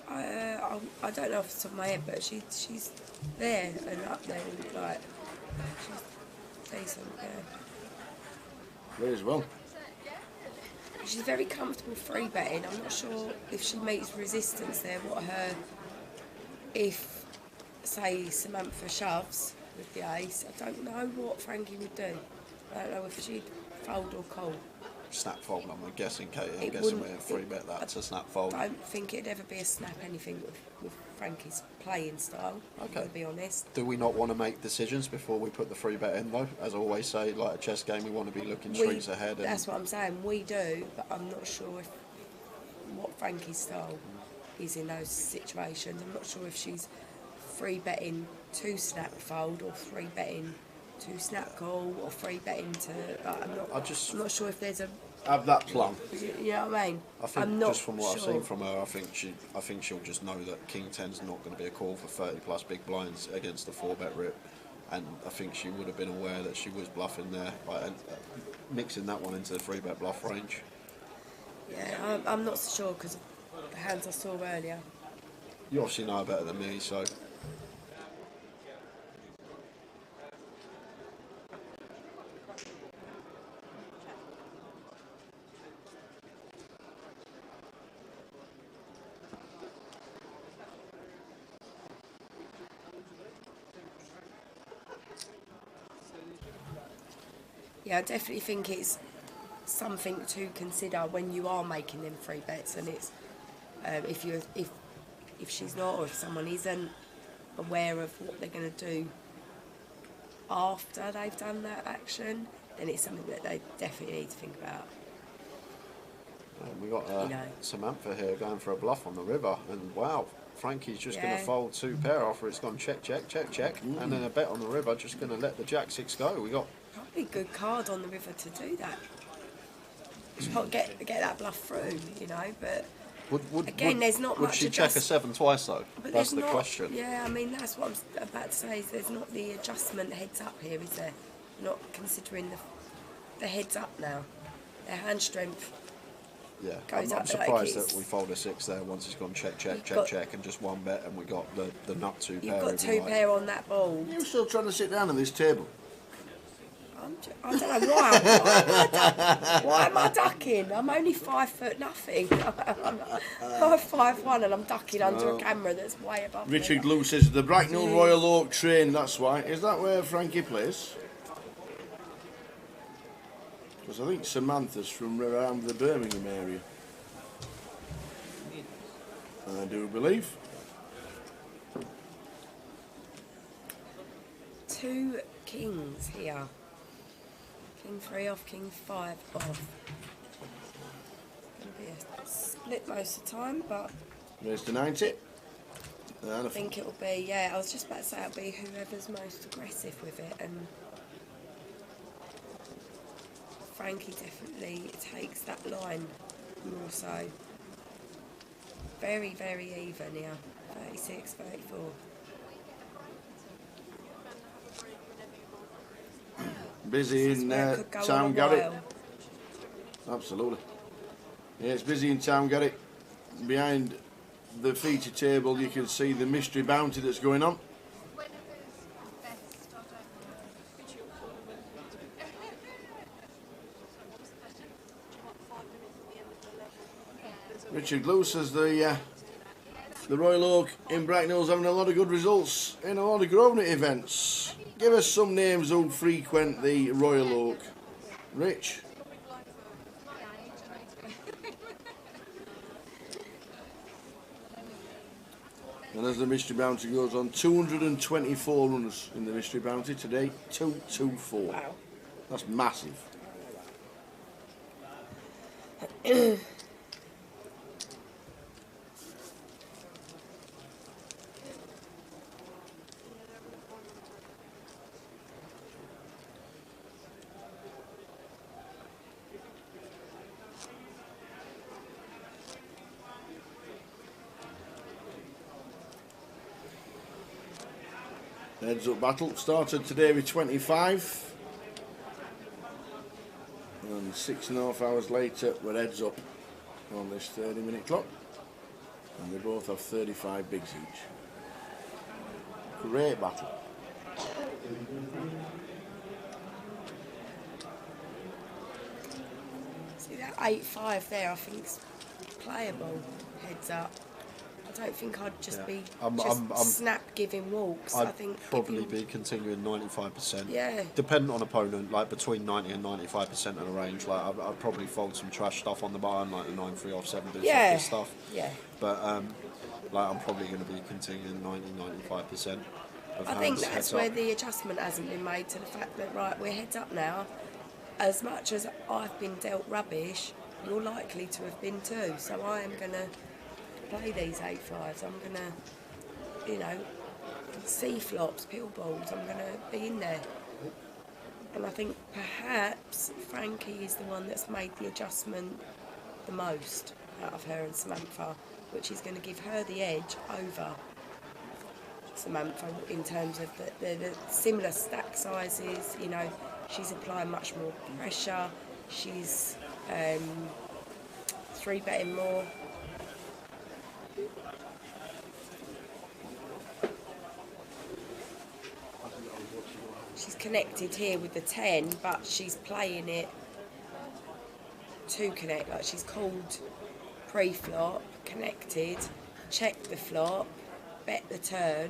I don't know off the top of my head, but she's there and up there, and like she's decent. Yeah. Very as well. She's very comfortable free betting. I'm not sure if she meets resistance there. If say Samantha shoves with the ace, I don't know what Frankie would do. I don't know if she'd fold or call. Snap fold, I'm guessing, Katie. I'm guessing we're free bet that to snap fold. I don't think it'd ever be a snap anything with Frankie's playing style. Okay. To be honest. Do we not want to make decisions before we put the free bet in though? As I always say, like a chess game, we want to be looking strings ahead. And That's what I'm saying. We do, but I'm not sure what Frankie's style is in those situations. I'm not sure if she's free betting to snap fold or free betting to snap call or free betting to. I'm not sure if there's a. Have that plan. You know what I mean? I think I'm not just from what sure. I've seen from her, I think she'll just know that King 10's not going to be a call for 30 plus big blinds against the 4-bet rip, and I think she would have been aware that she was bluffing there, and mixing that one into the 3-bet bluff range. Yeah, I'm not so sure because of the hands I saw earlier. You obviously know her better than me, so. Yeah, I definitely think it's something to consider when you are making them free bets, and it's if she's not or if someone isn't aware of what they're going to do after they've done that action, then it's something that they definitely need to think about. And we got Samantha here going for a bluff on the river, and wow, Frankie's just going to fold 2 pair after it's gone check, check, check, check, and then a bet on the river, just going to let the Jack 6 go. We got probably a good card on the river to do that. Get that bluff through, you know, but there's not much. Would she check a 7 twice though? But that's the not, question. Yeah, I mean that's what I'm about to say. Is there's not the adjustment heads up here, is there? Not considering the heads up now. Their hand strength. Yeah, goes I'm up surprised like that we fold a 6 there once it's gone check, check, check, check, and just 1 bet, and we got the nut 2 pair. You've got 2 pair on that ball. You're still trying to sit down on this table. I don't know why. Why am I ducking? I'm only 5 foot nothing. I'm 5'1" and I'm ducking under a camera that's way above me. Richard Glue says the Bracknell Royal Oak train, that's why. Is that where Frankie plays? Because I think Samantha's from around the Birmingham area. I do believe. 2 kings here. King 3 off, King 5 off. It's going to be a split most of the time, but Raise to 90. I think it'll be, yeah, I was just about to say it'll be whoever's most aggressive with it, and Frankie definitely takes that line more so. Very, very even here. 36, 34. Busy in Town Garrett. Absolutely. Yeah, it's busy in Town Garrett. Behind the feature table you can see the mystery bounty that's going on. Richard Glue says the Royal Oak in Bracknell's having a lot of good results in a lot of Grosvenor events. Give us some names who frequent the Royal Oak. Rich? And as the mystery bounty goes on, 224 runners in the mystery bounty today. 224. Wow. That's massive. Heads up battle started today with 25, and 6.5 hours later we're heads up on this 30-minute clock, and they both have 35 bigs each. Great battle. See that 8-5 there, I think it's playable, heads up. I don't think I'd just be snap giving walks. I think probably be continuing 95%. Yeah. Depending on opponent, like between 90 and 95% of the range. Like I'd probably fold some trash stuff on the bar, like the 9-3 off 7 do stuff. Yeah. But like I'm probably going to be continuing 90-95%. I think that's where the adjustment hasn't been made to the fact that right, we're heads up now. As much as I've been dealt rubbish, you're likely to have been too. So I am going to play these 8-5s. I'm going to, you know, see flops, pill balls. I'm going to be in there. And I think perhaps Frankie is the one that's made the adjustment the most out of her and Samantha, which is going to give her the edge over Samantha in terms of the similar stack sizes. You know, she's applying much more pressure. She's 3-betting more. She's connected here with the 10, but she's playing it to connect. Like she's called pre-flop, connected, checked the flop, bet the turn.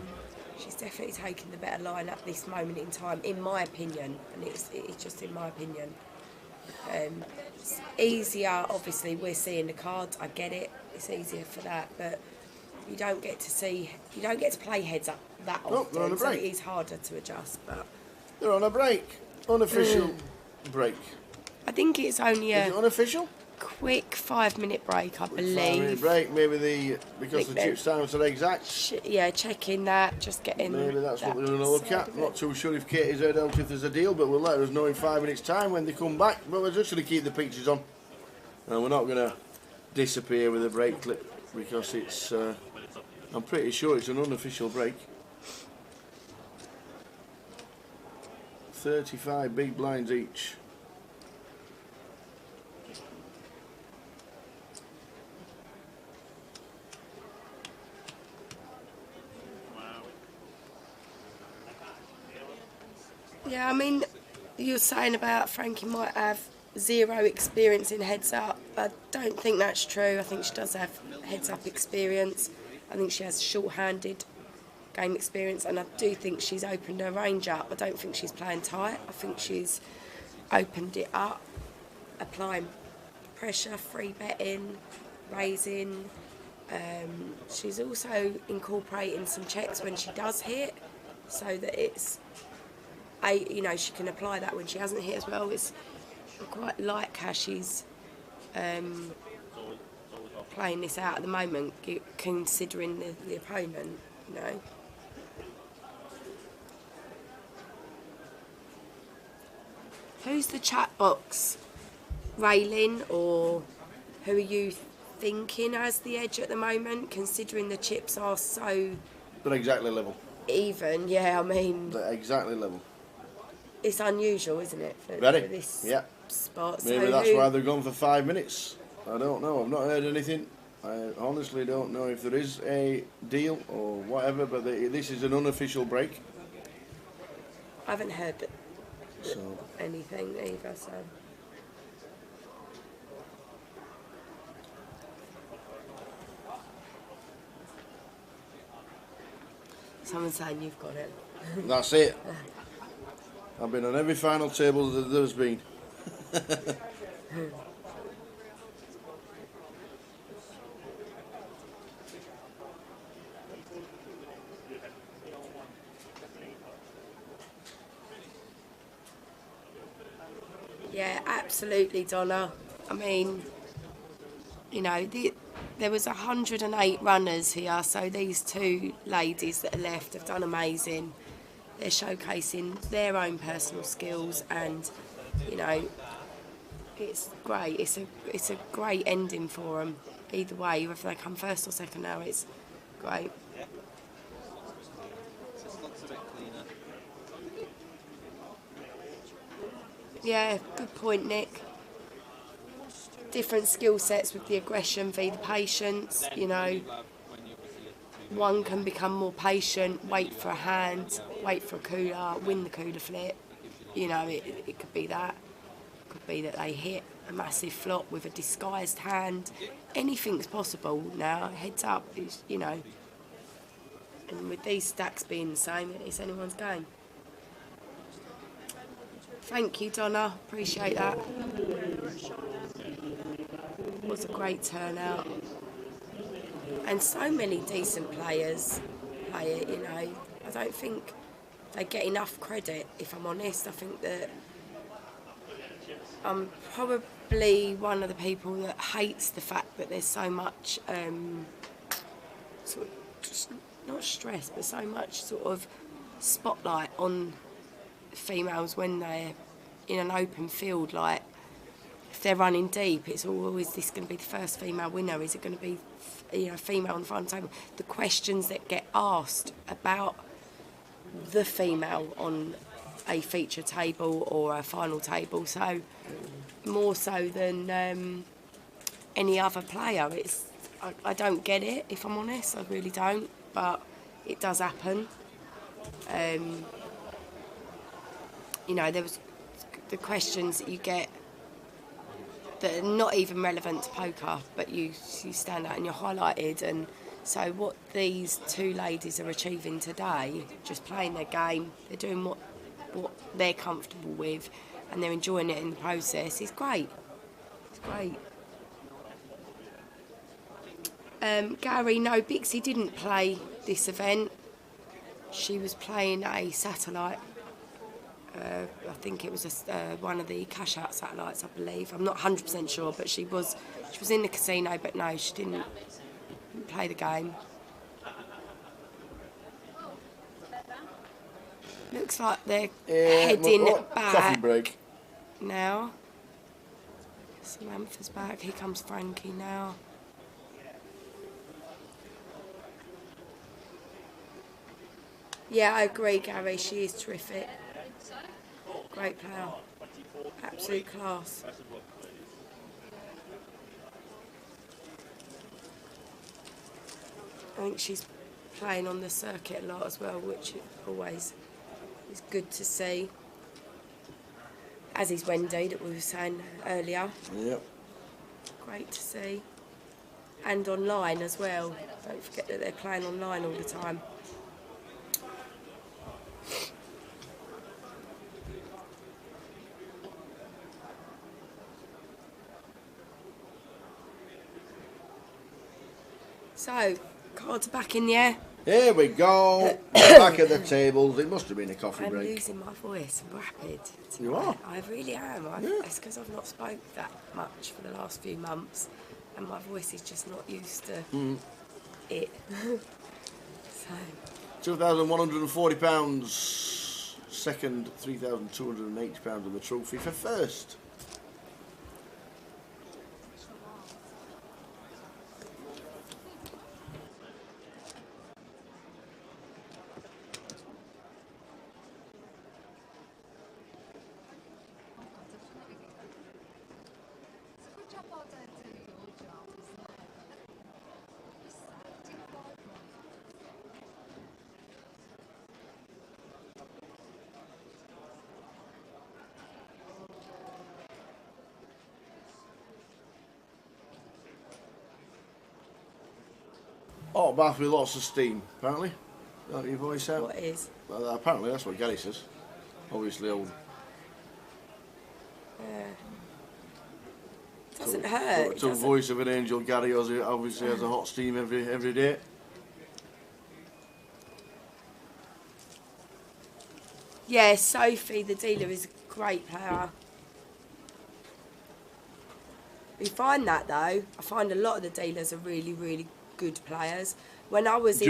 She's definitely taking the better line at this moment in time, in my opinion, and it's just in my opinion. It's easier, obviously, we're seeing the cards. I get it. It's easier for that, but you don't get to play heads up that often, so it is harder to adjust. But they're on a break, unofficial break. I think it's only Is it unofficial? Quick 5-minute break, I believe. 5-minute break, maybe because the chip times are exact. Checking that, just getting. Maybe that's what we're going to look at. Not too sure if Katie's heard out if there's a deal, but we'll let us know in 5 minutes' time when they come back. But we're just going to keep the pictures on, and we're not going to disappear with a break clip because it's. I'm pretty sure it's an unofficial break. 35 big blinds each. Yeah, I mean, you're saying about Frankie might have 0 experience in heads up. I don't think that's true. I think she does have heads up experience. I think she has short-handed game experience, and I do think she's opened her range up. I don't think she's playing tight. I think she's opened it up, applying pressure, free betting, raising. She's also incorporating some checks when she does hit, so that it's, you know, she can apply that when she hasn't hit as well. It's I quite like how she's playing this out at the moment, considering the opponent, you know. Who's the chat box? Railing, or who are you thinking has the edge at the moment, considering the chips are so... They're exactly level. Even, yeah, I mean... They're exactly level. It's unusual, isn't it, for this spot? Maybe so that's why they've gone for 5 minutes. I don't know. I've not heard anything. I honestly don't know if there is a deal or whatever, but this is an unofficial break. I haven't heard anything either, so... Someone's saying you've got it. That's it. I've been on every final table that there's been. Yeah, absolutely, Donna. I mean, you know, there was 108 runners here, so these two ladies that are left have done amazing. They're showcasing their own personal skills, and you know, it's great. It's a great ending for them. Either way, whether they come first or second now, it's great. looks a bit cleaner. Yeah, good point, Nick. Different skill sets with the aggression v the patience, you know. One can become more patient, wait for a hand, wait for a cooler, win the cooler flip. You know, it could be that. It could be that they hit a massive flop with a disguised hand. Anything's possible now. Heads up, is, you know. And with these stacks being the same, it's anyone's game. Thank you, Donna. Appreciate that. It was a great turnout. And so many decent players play it, you know. I don't think they get enough credit, if I'm honest. I think that I'm probably one of the people that hates the fact that there's so much, sort of, just not stress, but so much sort of spotlight on females when they're in an open field. Like, if they're running deep, it's always this going to be the first female winner? Is it going to be, you know, female on the final table? The questions that get asked about the female on a feature table or a final table, so more so than any other player. I don't get it, if I'm honest. I really don't, but it does happen. You know, there was the questions that you get that are not even relevant to poker, but you stand out and you're highlighted. And so what these two ladies are achieving today, just playing their game, they're doing what they're comfortable with, and they're enjoying it in the process, is great. It's great. Gary, no, Bixie didn't play this event. She was playing a satellite. I think it was one of the cash out satellites, I believe. I'm not 100% sure, but she was in the casino, but no, she didn't play the game. Looks like they're heading back. Coffee break. Now. Samantha's back. Here comes Frankie now. Yeah, I agree, Gary. She is terrific. Great player. Absolute class. I think she's playing on the circuit a lot as well, which always is good to see. As is Wendy, that we were saying earlier. Yep. Great to see. And online as well. Don't forget that they're playing online all the time. So, cards are back in the air. Here we go. Back at the tables. It must have been a coffee I'm break. losing my voice rapid. You are? I really am. It's because I've not spoke that much for the last few months, and my voice is just not used to it. So. £2,140. Second, £3,280 on the trophy for first. Hot bath with lots of steam, apparently. Is that your voice out? What is? Well, apparently, that's what Gary says. Obviously, old. Doesn't hurt. To voice of an angel, Gary obviously has a hot steam every day. Yeah, Sophie, the dealer, is a great player. We find that though. I find a lot of the dealers are really, really good players. When I was in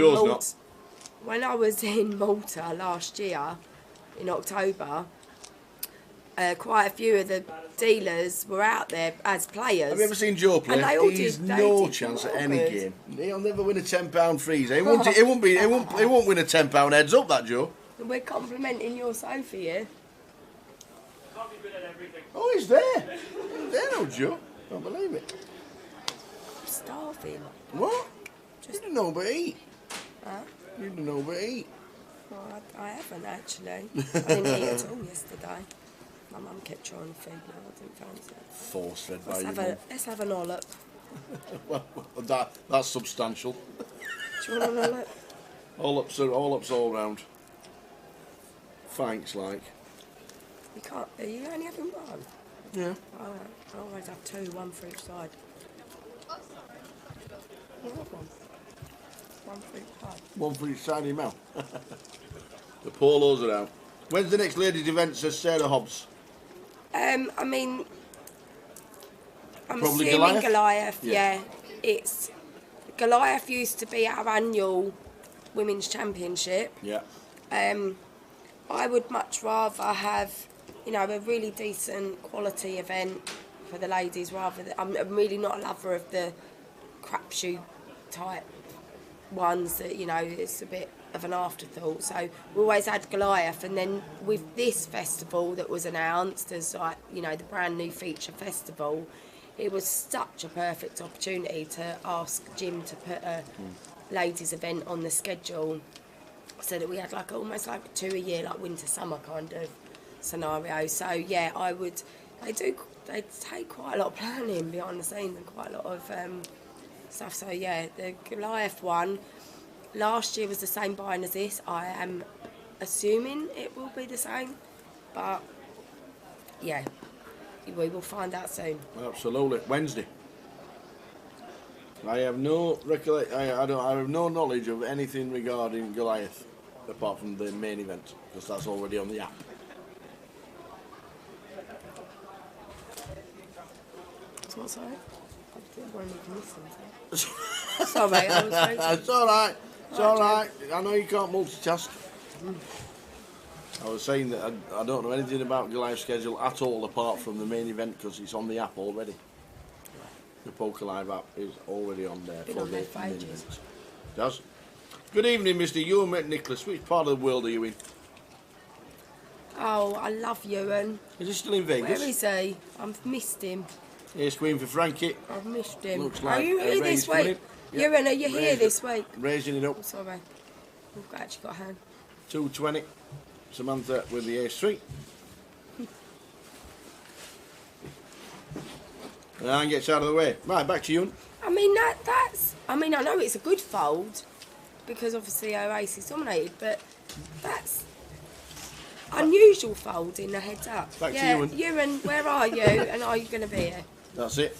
Malta last year, in October, quite a few of the dealers were out there as players. Have you ever seen Joe play? And they all He's did, no did chance at well any good. game. He'll never win a £10 freezer. He won't win a £10 heads up, that Joe. We're complimenting your sofa here. Oh, he's there. He's there now, Joe. Don't believe it. I'm starving. What? You didn't know but eat. Huh? You didn't know but eat. Well, I haven't actually. I didn't eat at all yesterday. My mum kept trying to feed me. I didn't fancy it. Force fed by you. Let's have an ollop. Well, that's substantial. Do you want an ollop? All ups all round. Thanks, like. You can't. Are you only having one? Yeah. I always have two, one for each side. You have one. One for each side. One for each side of your mouth. The polos are out. When's the next ladies' event, says Sarah Hobbs? I mean, I'm Probably assuming Goliath? Goliath. Yeah. Yeah. It's Goliath used to be our annual women's championship. Yeah. I would much rather have, a really decent quality event for the ladies rather than. I'm really not a lover of the crapshoot type ones that, it's a bit of an afterthought. So we always had Goliath, and then with this festival that was announced as the brand new feature festival, it was such a perfect opportunity to ask Jim to put a ladies event on the schedule, so that we had almost like 2 a year, like winter summer kind of scenario. So yeah, they take quite a lot of planning behind the scenes and quite a lot of stuff. So yeah, the Goliath one last year was the same buying as this. I am assuming it will be the same, but yeah, we will find out soon. Absolutely. Wednesday. I have no I have no knowledge of anything regarding Goliath apart from the main event, because that's already on the app. What's sorry? I didn't want to listen to it. Sorry, I was waiting. It's all right. It's all right. I know you can't multitask. I was saying that I don't know anything about Goliath's schedule at all apart from the main event, because it's on the app already. The Poker Live app is already on there Been for on the there for main ages. event. It does. Good evening, Mr. Ewan Nicholas. Which part of the world are you in? Oh, I love Ewan. Is he still in Vegas? Where is he? I've missed him. Here's Queen for Frankie. I've missed him. Looks Are like you here Ray's this coming week? in. Yep. Ewan, are you here this week? Raising it up. I'm sorry. We've actually got a hand. 220. Samantha with the ace 3. And gets out of the way. Right, back to you. I mean, I know it's a good fold because obviously our ace is dominated, but that's unusual fold in the heads up. Back to yeah, Ewan. Ewan, where are you and are you going to be here? That's it.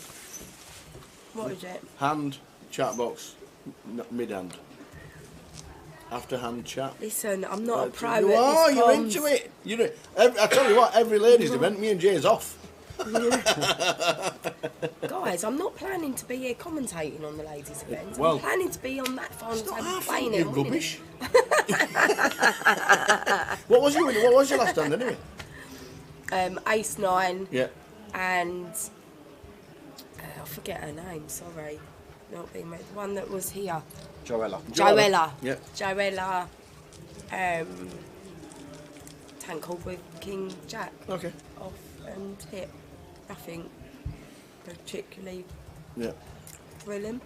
What is it? Hand, chat box, mid hand. After hand chat. Listen, I'm not a pro You at are, this you're comms. into it. I tell you what, every ladies event, me and Jay's off. Guys, I'm not planning to be here commentating on the ladies' event. Well, I'm planning to be on that final table half playing you it. winning rubbish. What was your last hand anyway? it. Ace 9 Yeah. and I forget her name, sorry. Not being read. The one that was here. Joella. Yeah. Joella. Tank hold with King Jack. Okay. Off and hit. Nothing particularly Yeah. thrilling.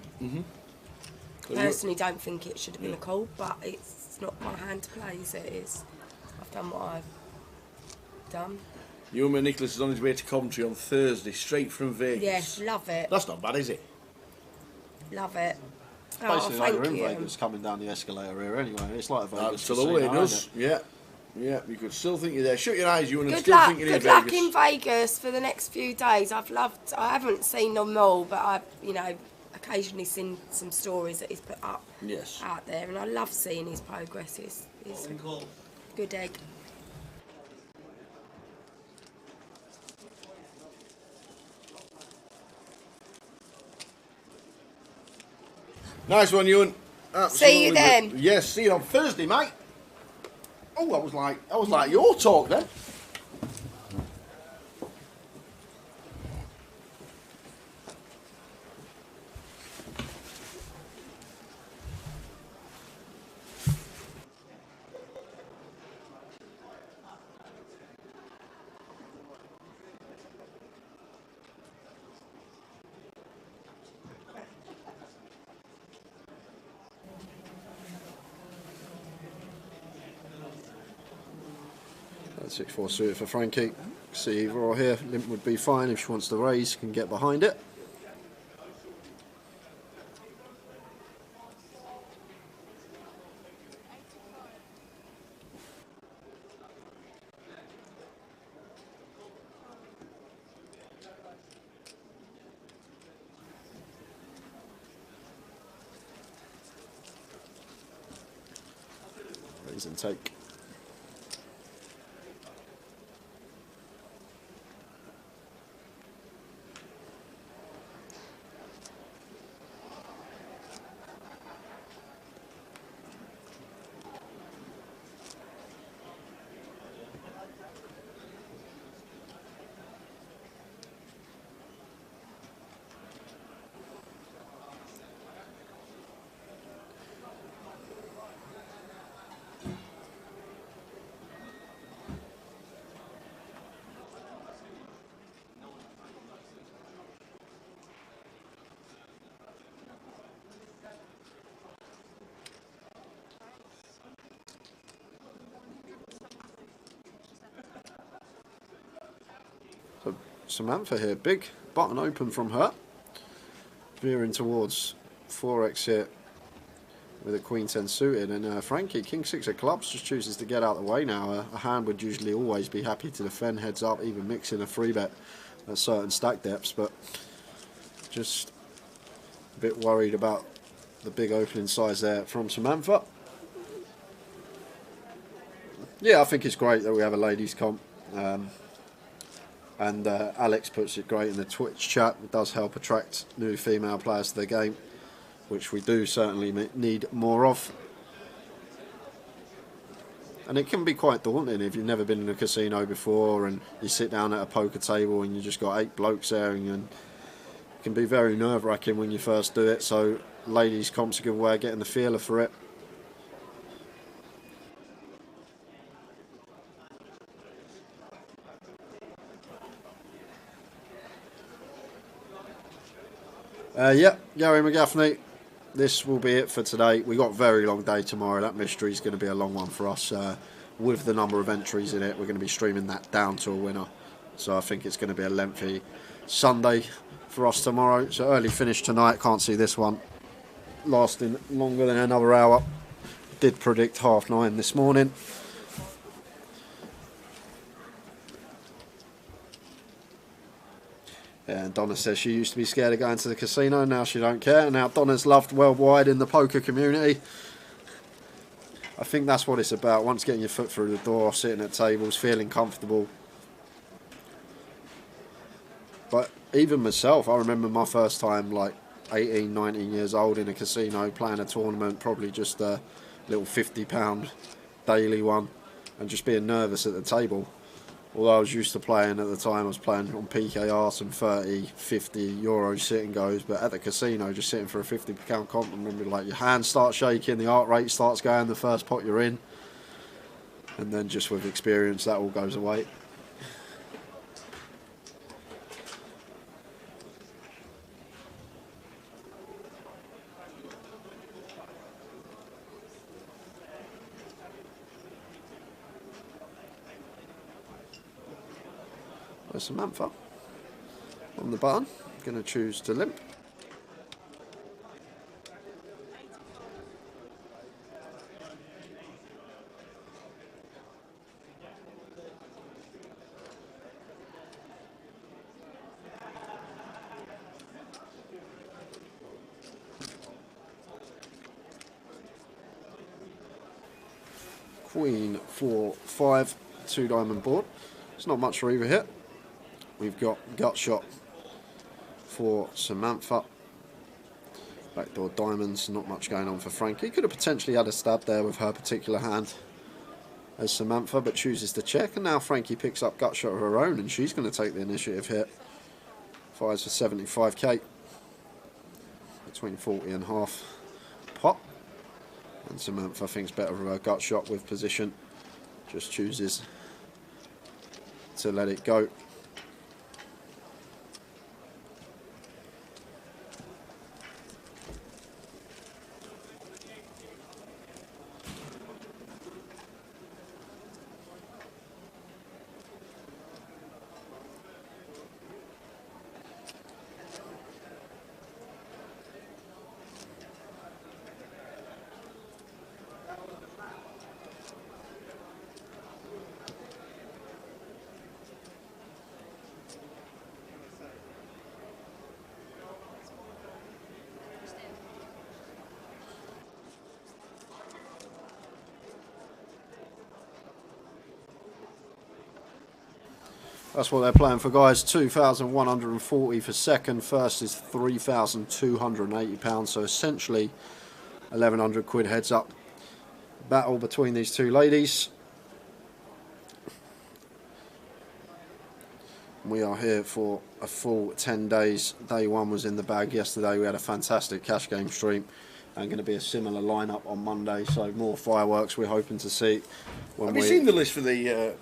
So Personally, don't think it should have been a call, but it's not my hand to play, so it is. I've done what I've done. Ewan Nicholas is on his way to Coventry on Thursday, straight from Vegas. Yes, love it. That's not bad, is it? Love it. Oh, Basically, like thank you're in you. Vegas coming down the escalator here anyway. It's like a Vegas Absolutely, it casino, does. isn't Yeah. Yeah, you could still think you're there. Shut your eyes, Ewan, and Good still luck. think you're in Good luck Vegas. in Vegas for the next few days. I haven't seen them all, but I've, occasionally seen some stories that he's put up Yes. out there, and I love seeing his progress. He's a good egg. Nice one, Ewan. See you then. Good. Yes, see you on Thursday, mate. Oh, that was like your talk then. 6-4 suited for Frankie. See either or here. Limp would be fine if she wants to raise, can get behind it. Raise and take. So Samantha here, big button open from her. Veering towards 4x here with a Queen 10 suited, and Frankie, King 6 of clubs, just chooses to get out of the way now. A hand would usually always be happy to defend heads up, even mixing a free bet at certain stack depths, but just a bit worried about the big opening size there from Samantha. Yeah, I think it's great that we have a ladies comp. And Alex puts it great in the Twitch chat. It does help attract new female players to the game, which we do certainly need more of. And it can be quite daunting if you've never been in a casino before and you sit down at a poker table and you just got 8 blokes there, and it can be very nerve-wracking when you first do it. So ladies comp's a good way of getting the feeler for it. Yep, Gary McGaffney, this will be it for today. We got a very long day tomorrow. That mystery is going to be a long one for us. With the number of entries in it, we're going to be streaming that down to a winner. So I think it's going to be a lengthy Sunday for us tomorrow. So early finish tonight. Can't see this one lasting longer than another hour. Did predict 9:30 this morning. And Donna says she used to be scared of going to the casino, now she don't care. Now Donna's loved worldwide in the poker community. I think that's what it's about. Once getting your foot through the door, sitting at tables, feeling comfortable. But even myself, I remember my first time like 18, 19 years old in a casino playing a tournament, probably just a little £50 daily one, and just being nervous at the table. Although I was used to playing at the time, I was playing on PKR some 30, 50 euro sit and goes, but at the casino, just sitting for a £50 comp, I remember like your hands start shaking, the heart rate starts going, the first pot you're in, and then just with experience that all goes away. Samantha on the button, going to choose to limp. Queen 4-5, 2 diamond board. It's not much for either hit. We've got gut shot for Samantha. Backdoor diamonds, not much going on for Frankie. Could have potentially had a stab there with her particular hand as Samantha, but chooses to check. And now Frankie picks up gut shot of her own, and she's going to take the initiative hit. Fires for 75k. Between 40 and half pot. And Samantha thinks better of her gut shot with position. Just chooses to let it go. That's what they're playing for, guys. 2,140 for second. First is £3,280. So essentially 1,100 quid heads up. Battle between these two ladies. We are here for a full 10 days. Day one was in the bag yesterday. We had a fantastic cash game stream. And going to be a similar lineup on Monday. So more fireworks we're hoping to see. Have you seen the list for the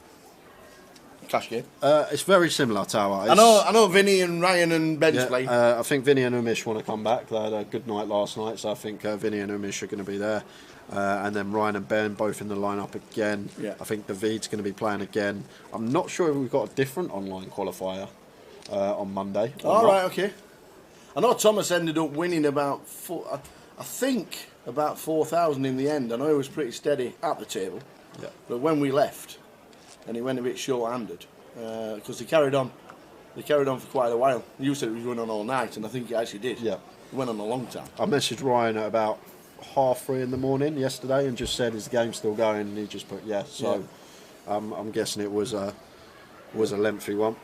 cash game? It's very similar, Tower. I know Vinny and Ryan and Ben's playing. I think Vinny and Umish want to come back. They had a good night last night, so I think Vinny and Umish are going to be there. And then Ryan and Ben both in the lineup again. Yeah. I think David's going to be playing again. I'm not sure if we've got a different online qualifier on Monday. All right, okay. I know Thomas ended up winning about I think about 4,000 in the end. I know he was pretty steady at the table. Yeah. But when we left, and he went a bit short-handed, because they carried on for quite a while. You said it was going on all night, and I think it actually did. Yeah. It went on a long time. I messaged Ryan at about 3:30 in the morning yesterday and just said, is the game still going? And he just put yes. So I'm guessing it was a lengthy one.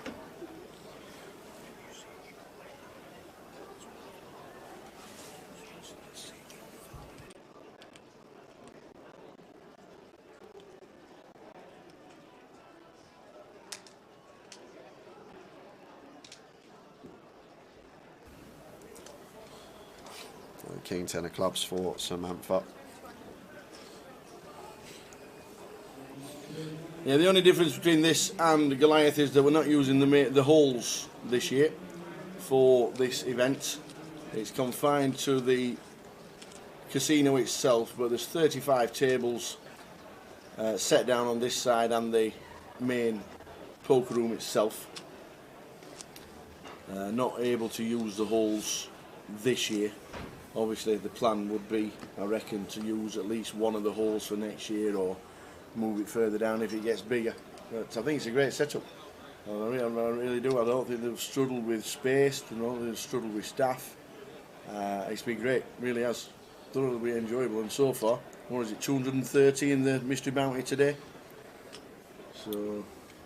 King 10 of clubs for Samantha. Yeah, the only difference between this and Goliath is that we're not using the holes this year for this event. It's confined to the casino itself, but there's 35 tables set down on this side and the main poker room itself. Not able to use the holes this year. Obviously the plan would be, I reckon, to use at least one of the holes for next year or move it further down if it gets bigger. But I think it's a great setup. I really do. I don't think they've struggled with space, I don't think they've struggled with staff. It's been great, really has. Thoroughly enjoyable, and so far, what is it, 230 in the Mystery Bounty today? So